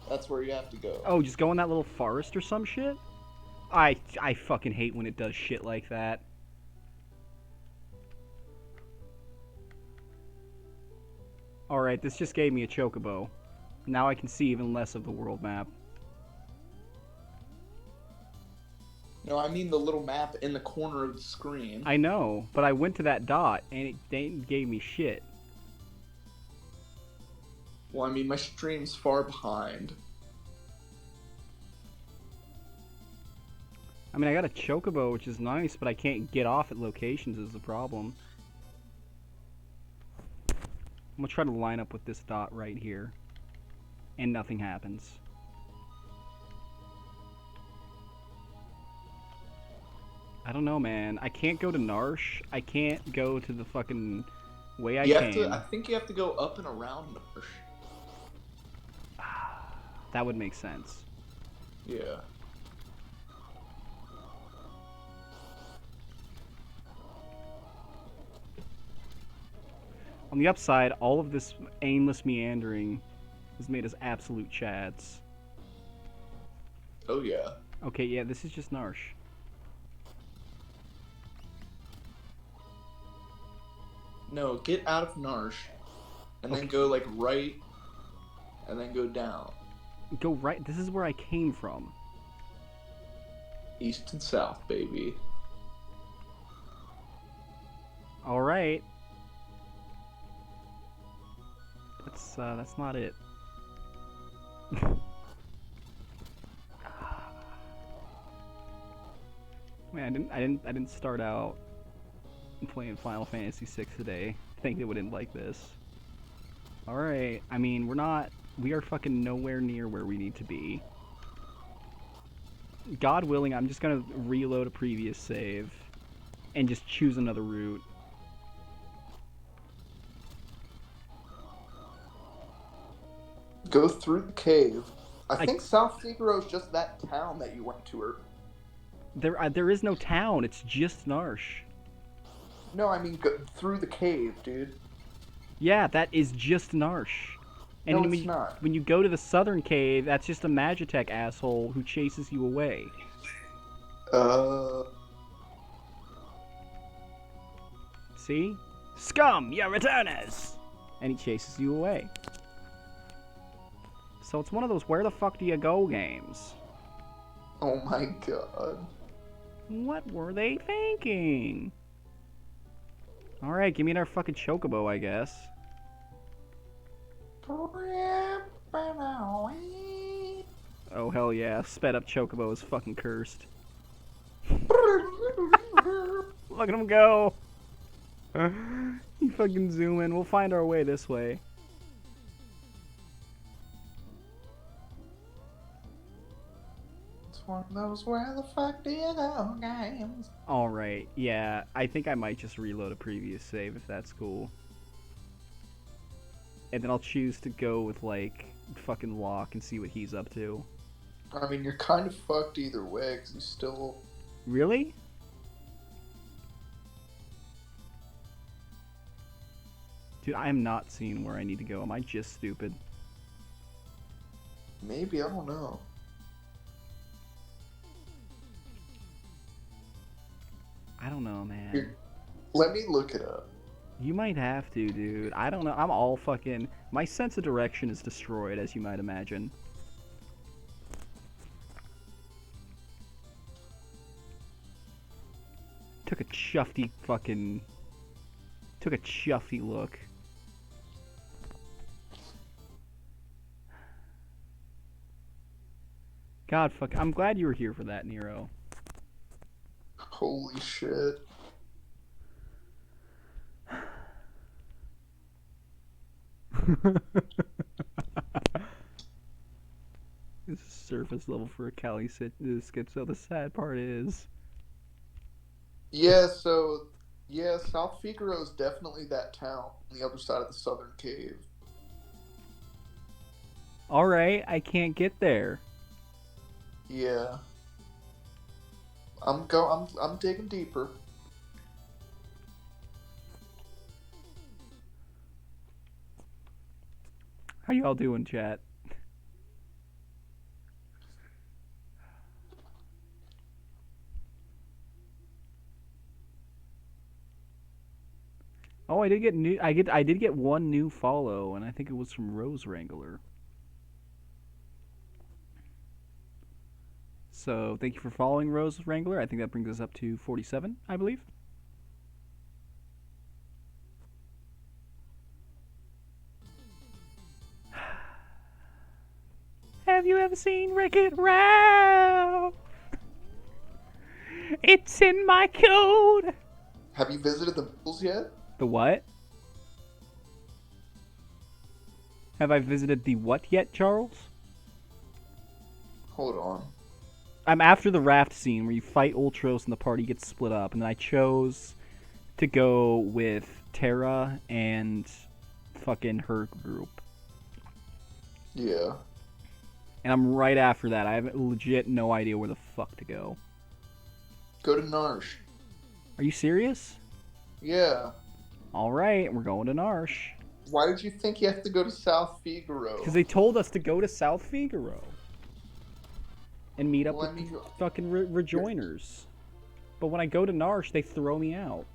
That's where you have to go. Oh, just go in that little forest or some shit? I fucking hate when it does shit like that. Alright, this just gave me a chocobo. Now I can see even less of the world map. No, I mean the little map in the corner of the screen. I know, but I went to that dot and it gave me shit. Well, I mean, my stream's far behind. I mean, I got a chocobo, which is nice, but I can't get off at locations is the problem. I'm gonna try to line up with this dot right here. And nothing happens. I don't know, man. I can't go to Narsh. I can't go to the fucking way I came. I think you have to go up and around Narsh. That would make sense. Yeah. On the upside, all of this aimless meandering has made us absolute chads. Oh, yeah. Okay, yeah, this is just Narsh. No, get out of Narsh. And then go, like, right. And then go down. Go right. This is where I came from. East and south, baby. Alright. That's not it. Man, I didn't start out playing Final Fantasy VI today thinking it wouldn't like this. Alright, I mean, we are fucking nowhere near where we need to be. God willing, I'm just gonna reload a previous save and just choose another route. Go through the cave. I think South Figaro is just that town that you went to. Or... There is no town. It's just Narsh. No, I mean go through the cave, dude. Yeah, that is just Narsh. And No, it's not. When you go to the southern cave, that's just a Magitech asshole who chases you away. See? Scum, your returners! And he chases you away. So it's one of those where the fuck do you go games. Oh my god. What were they thinking? Alright, give me another fucking chocobo, I guess. Oh hell yeah, sped up chocobo is fucking cursed. Look at him go! You fucking zoom in, we'll find our way this way. It's one of those where the fuck do you go games. Alright, yeah, I think I might just reload a previous save if that's cool. And then I'll choose to go with, like, fucking Locke and see what he's up to. I mean, you're kind of fucked either way, because you still... Really? Dude, I am not seeing where I need to go. Am I just stupid? Maybe, I don't know. I don't know, man. Here, let me look it up. You might have to, dude. I don't know. I'm all fucking... My sense of direction is destroyed, as you might imagine. Took a chuffy fucking... Took a chuffy look. God, fuck. I'm glad you were here for that, Nero. Holy shit. This is surface level for a Cali skit, so the sad part is... Yeah, so... Yeah, South Figaro is definitely that town on the other side of the southern cave. Alright, I can't get there. Yeah. I'm digging deeper. How y'all doing, chat? Oh, I did get new. I did get one new follow, and I think it was from Rose Wrangler. So thank you for following Rose Wrangler. I think that brings us up to 47, I believe. Have you ever seen Wreck-It Ralph? It's in my code. Have you visited the Mills yet? The what? Have I visited the what yet, Charles? Hold on. I'm after the raft scene where you fight Ultros and the party gets split up, and then I chose to go with Terra and fucking her group. Yeah. And I'm right after that. I have legit no idea where the fuck to go. Go to Narsh. Are you serious? Yeah. Alright, we're going to Narsh. Why did you think you have to go to South Figaro? Because they told us to go to South Figaro. And meet up Well, I with mean, the fucking rejoiners. But when I go to Narsh, they throw me out.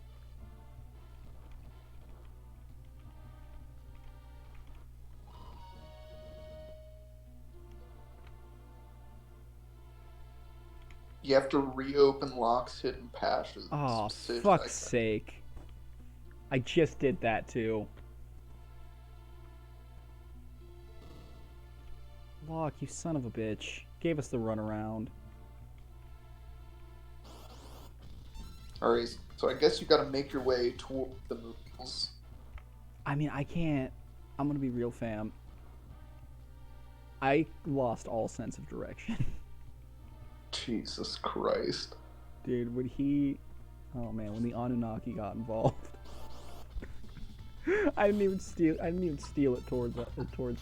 you have to reopen Locke's hidden passages. Oh, specific- fuck's sake. I just did that too. Locke, you son of a bitch. Gave us the runaround. Alright, so I guess you gotta make your way toward the Mills. I mean, I can't. I'm gonna be real, fam. I lost all sense of direction. Jesus Christ. Dude, when he... Oh man, when the Anunnaki got involved. I didn't even steal it towards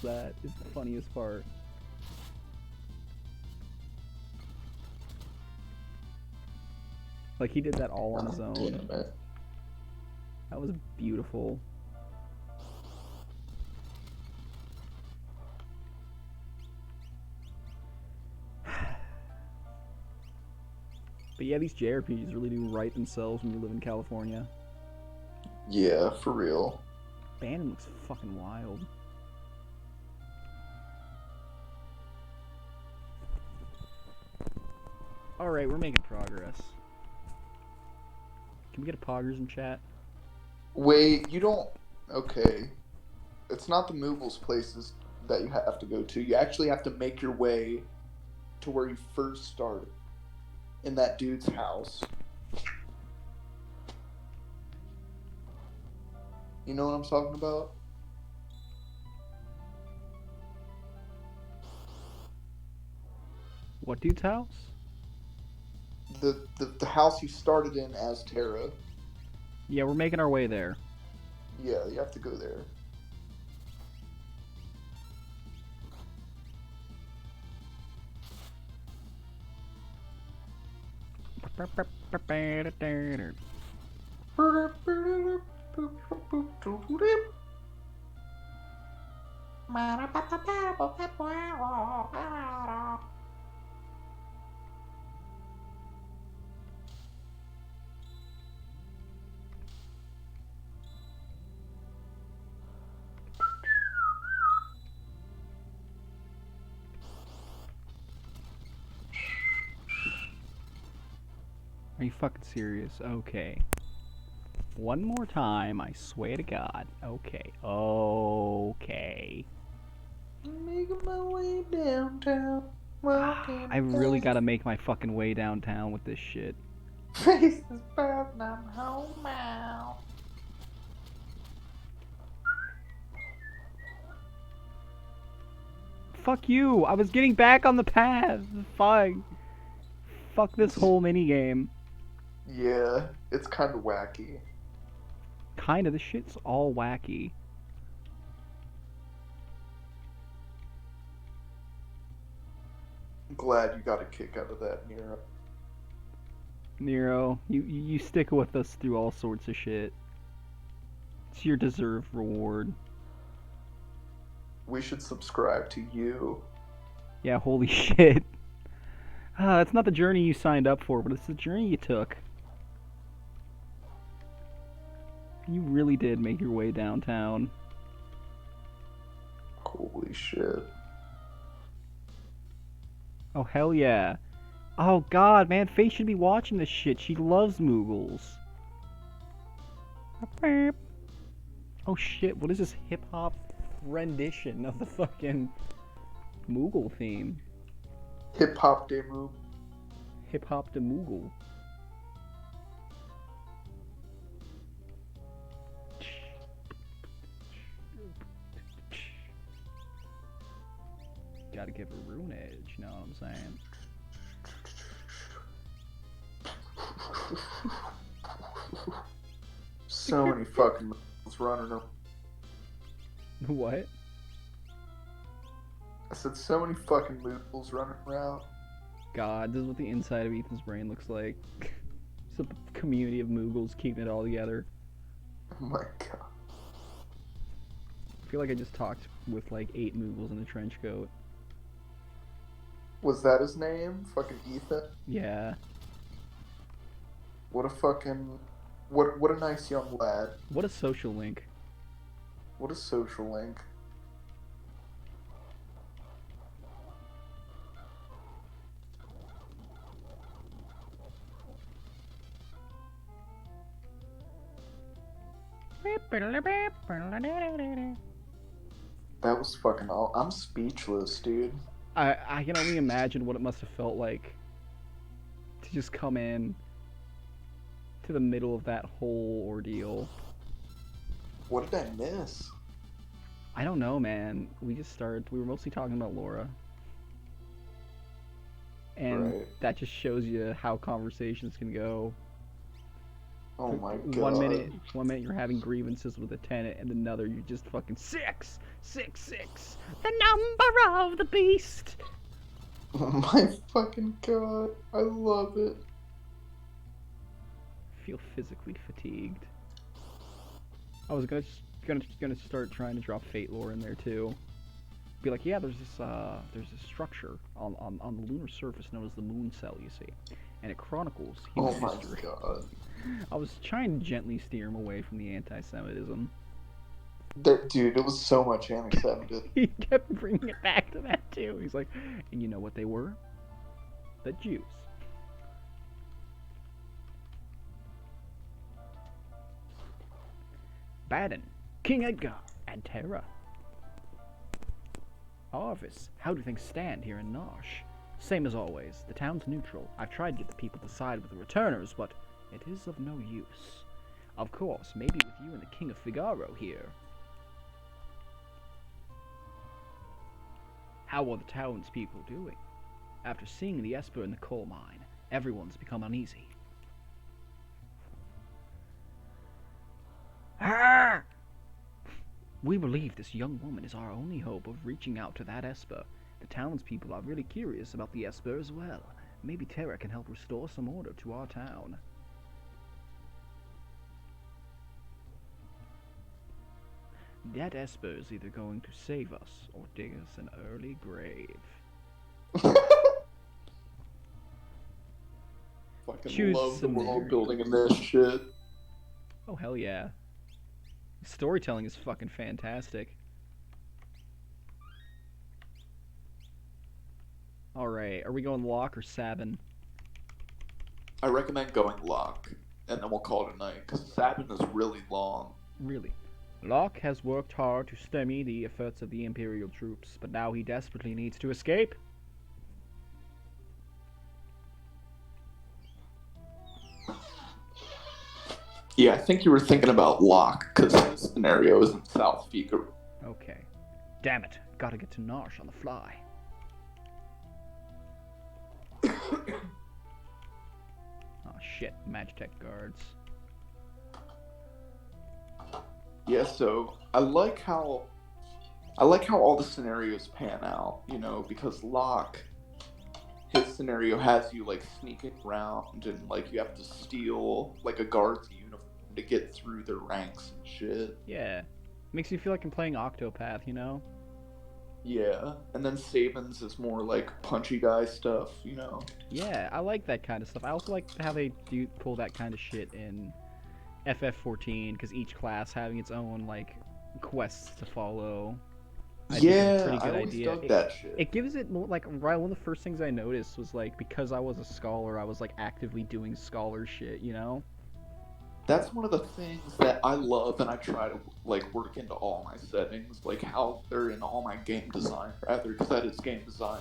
that. It's the funniest part. Like, he did that all on his Oh, own. damn it. That was beautiful. But yeah, these JRPGs really do right themselves when you live in California. Yeah, for real. Bannon looks fucking wild. Alright, we're making progress. Can we get a poggers in chat? Wait, you don't... Okay. It's not the Moogles places that you have to go to. You actually have to make your way to where you first started. In that dude's house. You know what I'm talking about? What dude's house? The house you started in as Terra. Yeah, we're making our way there. Yeah, you have to go there. Are you fucking serious? Okay. One more time, I swear to God. Okay. Okay. Making my way downtown. I really gotta make my fucking way downtown with this shit. Faces bad and I'm home now. Fuck you! I was getting back on the path! Fuck. Fuck this whole minigame. Yeah, it's kind of wacky. Kinda, this shit's all wacky. I'm glad you got a kick out of that, Nero. Nero, you stick with us through all sorts of shit. It's your deserved reward. We should subscribe to you. Yeah, holy shit. That's not the journey you signed up for, but it's the journey you took. You really did make your way downtown. Holy shit. Oh, hell yeah. Oh, God, man, Faye should be watching this shit. She loves Moogles. Oh, shit, what is this hip-hop rendition of the fucking Moogle theme? Hip hop day move. Hip-hop to Moogle. Gotta give her rune edge, you know what I'm saying? So many fucking moves running them. What? I said so many fucking moves running around. God, this is what the inside of Ethan's brain looks like. It's a community of Moogles keeping it all together. Oh my god. I feel like I just talked with like 8 Moogles in a trench coat. Was that his name? Fucking Ethan? Yeah. What a fucking... What a nice young lad. What a social link. What a social link. That was fucking all. I'm speechless, dude. I can only imagine what it must have felt like to just come in to the middle of that whole ordeal. What did I miss? I don't know, man. We were mostly talking about Laura. And Right. that just shows you how conversations can go. Oh my god. One minute you're having grievances with a tenant, and another you're just fucking 666, the number of the beast. Oh my fucking god. I love it. Feel physically fatigued. I was gonna start trying to drop Fate lore in there too. Be like, yeah, there's this structure on the lunar surface known as the moon cell, you see, and it chronicles human Oh my history. god. I was trying to gently steer him away from the anti-Semitism. Dude, it was so much anti-Semitism. He kept bringing it back to that too. He's like, and you know what they were? The Jews. Baden, King Edgar, and Terra. Arvis, how do things stand here in Nosh? Same as always, the town's neutral. I've tried to get the people to side with the returners, but it is of no use. Of course, maybe with you and the King of Figaro here. How are the townspeople doing? After seeing the Esper in the coal mine, everyone's become uneasy. Ah! We believe this young woman is our only hope of reaching out to that Esper. The townspeople are really curious about the Esper as well. Maybe Terra can help restore some order to our town. That Esper is either going to save us or dig us an early grave. Fucking Choose love the world scenario. building in this shit. Oh, hell yeah. Storytelling is fucking fantastic. Alright, are we going Locke or Sabin? I recommend going Locke, and then we'll call it a night, because Sabin is really long. Really? Locke has worked hard to stymie the efforts of the Imperial troops, but now he desperately needs to escape. Yeah, I think you were thinking about Locke, because his scenario is in South Fika. Okay. Damn it, gotta get to Narsh on the fly. Oh shit, Magitech guards. Yeah, so I like how all the scenarios pan out, you know, because Locke, his scenario has you like sneaking around and like you have to steal like a guard's uniform to get through their ranks and shit. Yeah. Makes me feel like I'm playing Octopath, you know? Yeah, and then Sabin's is more like punchy guy stuff, you know. Yeah, I like that kind of stuff. I also like how they do pull that kind of shit in FF14, because each class having its own, like, quests to follow. I think it's a pretty Yeah, I good always idea. dug that shit. It gives it more, like, right, one of the first things I noticed was, like, because I was a scholar, I was, like, actively doing scholar shit, you know? That's one of the things that I love, and I try to like work into all my settings, like how they're in all my game design, rather, because that is game design.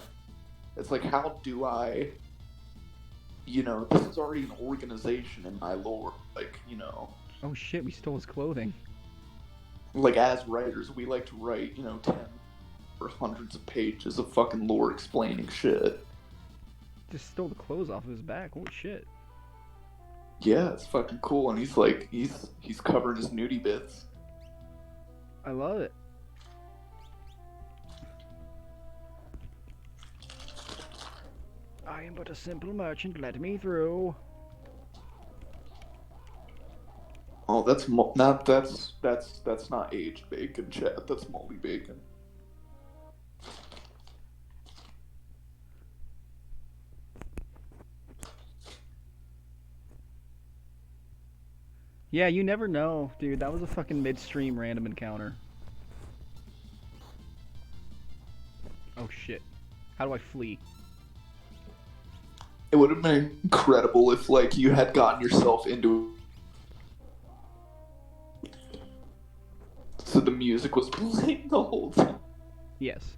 It's like, how do I, you know, this is already an organization in my lore, like, you know, Oh shit, we stole his clothing. like as writers, we like to write, you know, 10 or hundreds of pages of fucking lore explaining shit. Just stole the clothes off of his back, holy shit. Yeah, it's fucking cool, and he's like, he's covering his nudie bits. I love it. I am but a simple merchant, let me through. Oh, that's not aged bacon, chat. That's moldy bacon. Yeah, you never know, dude. That was a fucking midstream random encounter. Oh shit. How do I flee? It would have been incredible if, like, you had gotten yourself into. So the music was playing the whole time. Yes.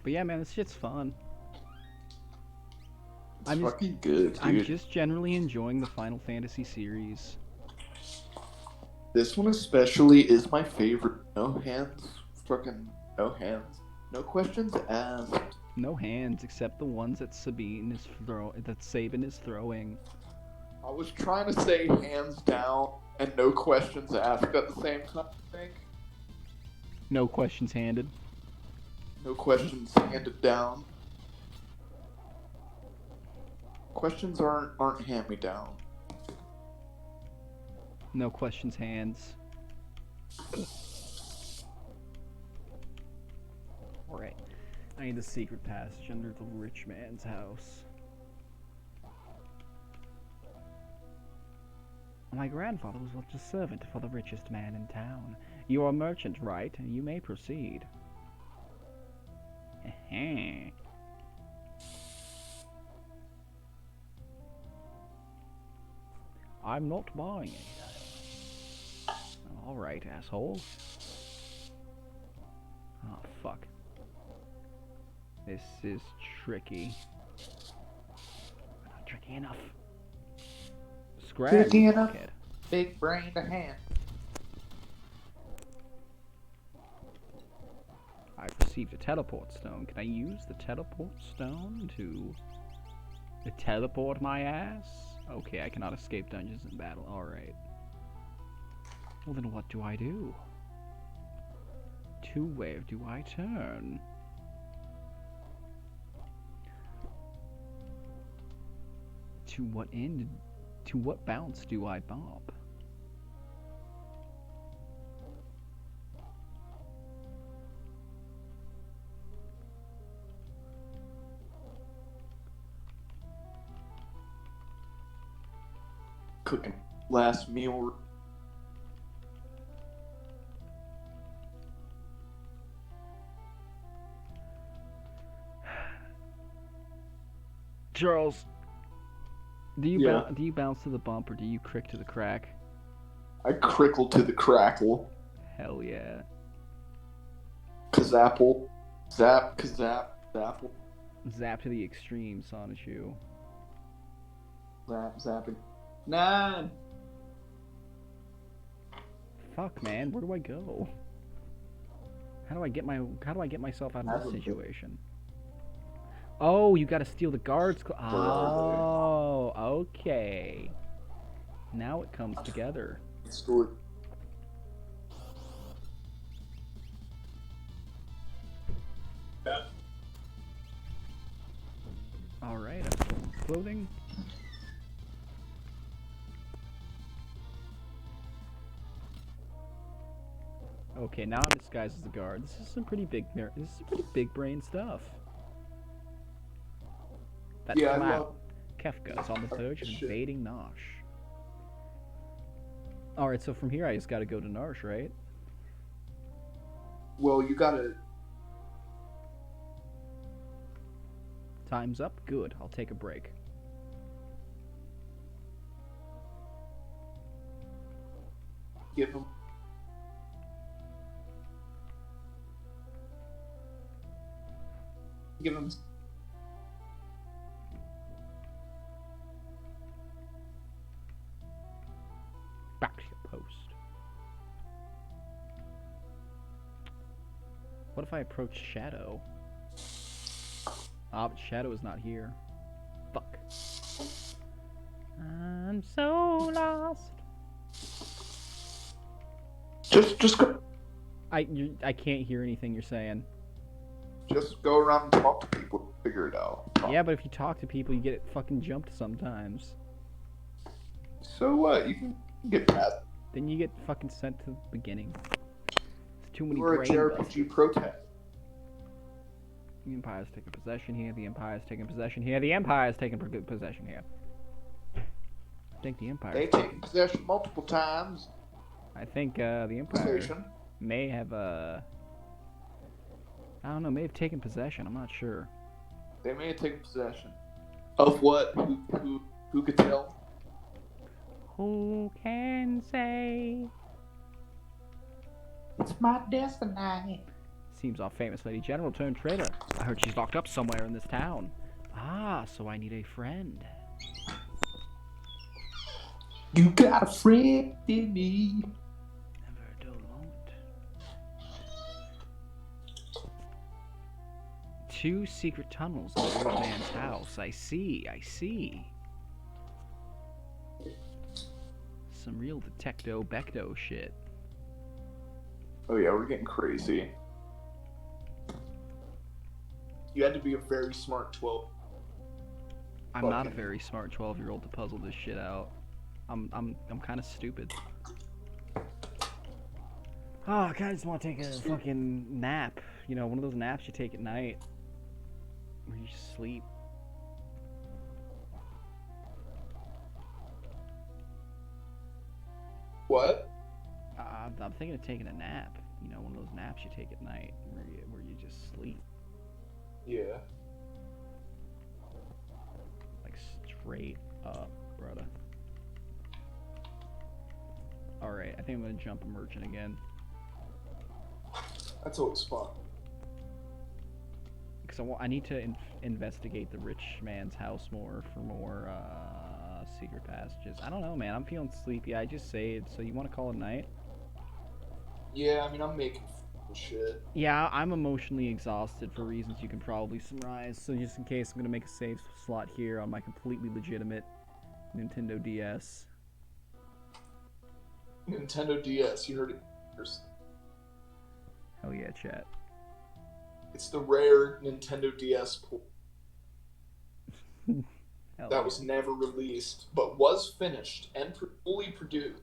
But yeah, man, this shit's fun. It's fucking good, dude. I'm just generally enjoying the Final Fantasy series. This one especially is my favorite. No hands, fucking no hands. No questions asked. No hands except the ones that Sabin is throwing. I was trying to say hands down and no questions asked at the same time, I think. No questions handed. No questions handed down. Questions aren't hand me down. No questions hands. Alright. I need the secret passage under the rich man's house. My grandfather was once a servant for the richest man in town. You are a merchant, right? You may proceed. I'm not buying anything. Alright, asshole. Oh, fuck. This is tricky. Not tricky enough. Scrap. Tricky enough. Kid. Big brain to hand. I've received a teleport stone. Can I use the teleport stone to teleport my ass? Okay, I cannot escape dungeons in battle. Alright. Well then what do I do? To where do I turn? To what end? To what bounce do I bob? Cooking last meal. Charles, do you Yeah. do you bounce to the bump or do you crick to the crack? I crickle to the crackle. Hell yeah. Kazapple. Zap, kazap, zapple. Zap to the extreme, Sonichu. Zap, zapping. 9. Fuck, man, where do I go? How do I get myself out of this situation? Oh, you gotta steal the guards. Oh, okay. Now it comes together. Story. Alright, I've stolen clothing. Okay, now I'm disguised as a guard. This is some pretty big brain stuff. That's Yeah, I Cloud. love. Kefka is on the verge of Shit. invading Nosh. Alright, so from here I just gotta go to Narsh, right? Well, you gotta. Time's up? Good, I'll take a break. Give him. Give him. Back to your post. What if I approach Shadow? Ah, but Shadow is not here. Fuck. I'm so lost. Just go. I can't hear anything you're saying. Just go around and talk to people. Figure it out. Yeah, but if you talk to people, you get fucking jumped sometimes. So what? You can get past. Then you get fucking sent to the beginning. It's too many You're a brain JRPG protest. The Empire's taking possession here. The Empire's taking possession here. The Empire's taking possession here. I think the Empire. They've taken possession multiple times. I think the Empire Station. may have I don't know, may have taken possession. I'm not sure. They may have taken possession. Of what? Who could tell? Who can say? It's my destiny. Seems our famous lady general turned traitor. I heard she's locked up somewhere in this town. Ah, so I need a friend. You got a friend in me. Never a dull moment. 2 secret tunnels in the old man's house. I see. Some real detecto-becto shit. Oh yeah, we're getting crazy. You had to be a very smart 12. I'm not a very smart 12-year-old to puzzle this shit out. I'm kind of stupid. Oh, I kind of just want to take a fucking nap. You know, one of those naps you take at night. Where you just sleep. What? I'm thinking of taking a nap. You know, one of those naps you take at night where you just sleep. Yeah. Like straight up, brother. Alright, I think I'm gonna jump a merchant again. That's always fun. Because I need to investigate the rich man's house more for more secret passages. I don't know, man. I'm feeling sleepy. I just saved. So you want to call it night? Yeah, I mean, I'm making shit. Yeah, I'm emotionally exhausted for reasons you can probably surmise. So just in case, I'm going to make a save slot here on my completely legitimate Nintendo DS. Nintendo DS, you heard it first. Oh yeah, chat. It's the rare Nintendo DS port Hell that yeah. was never released, but was finished and fully produced.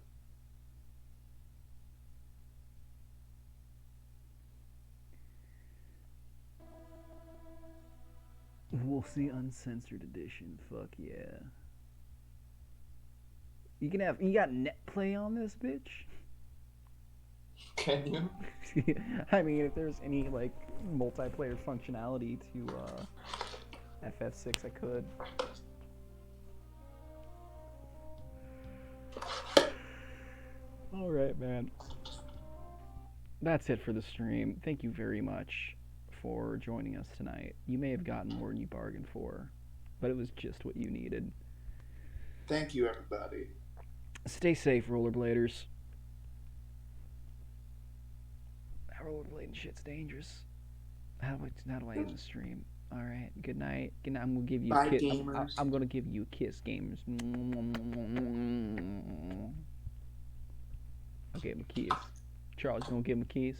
We'll see uncensored edition. Fuck yeah. You got net play on this bitch? Can you? I mean, if there's any like multiplayer functionality to FF6, I could. All right, man. That's it for the stream. Thank you very much for joining us tonight. You may have gotten more than you bargained for, but it was just what you needed. Thank you, everybody. Stay safe, rollerbladers. That rollerblading shit's dangerous. How do I end the stream? All right. Good night. Good night. I'm gonna give you Bye, a kiss. gamers. I'm gonna give you a kiss, gamers. I'll give him a kiss. Charles, you gonna give him a kiss?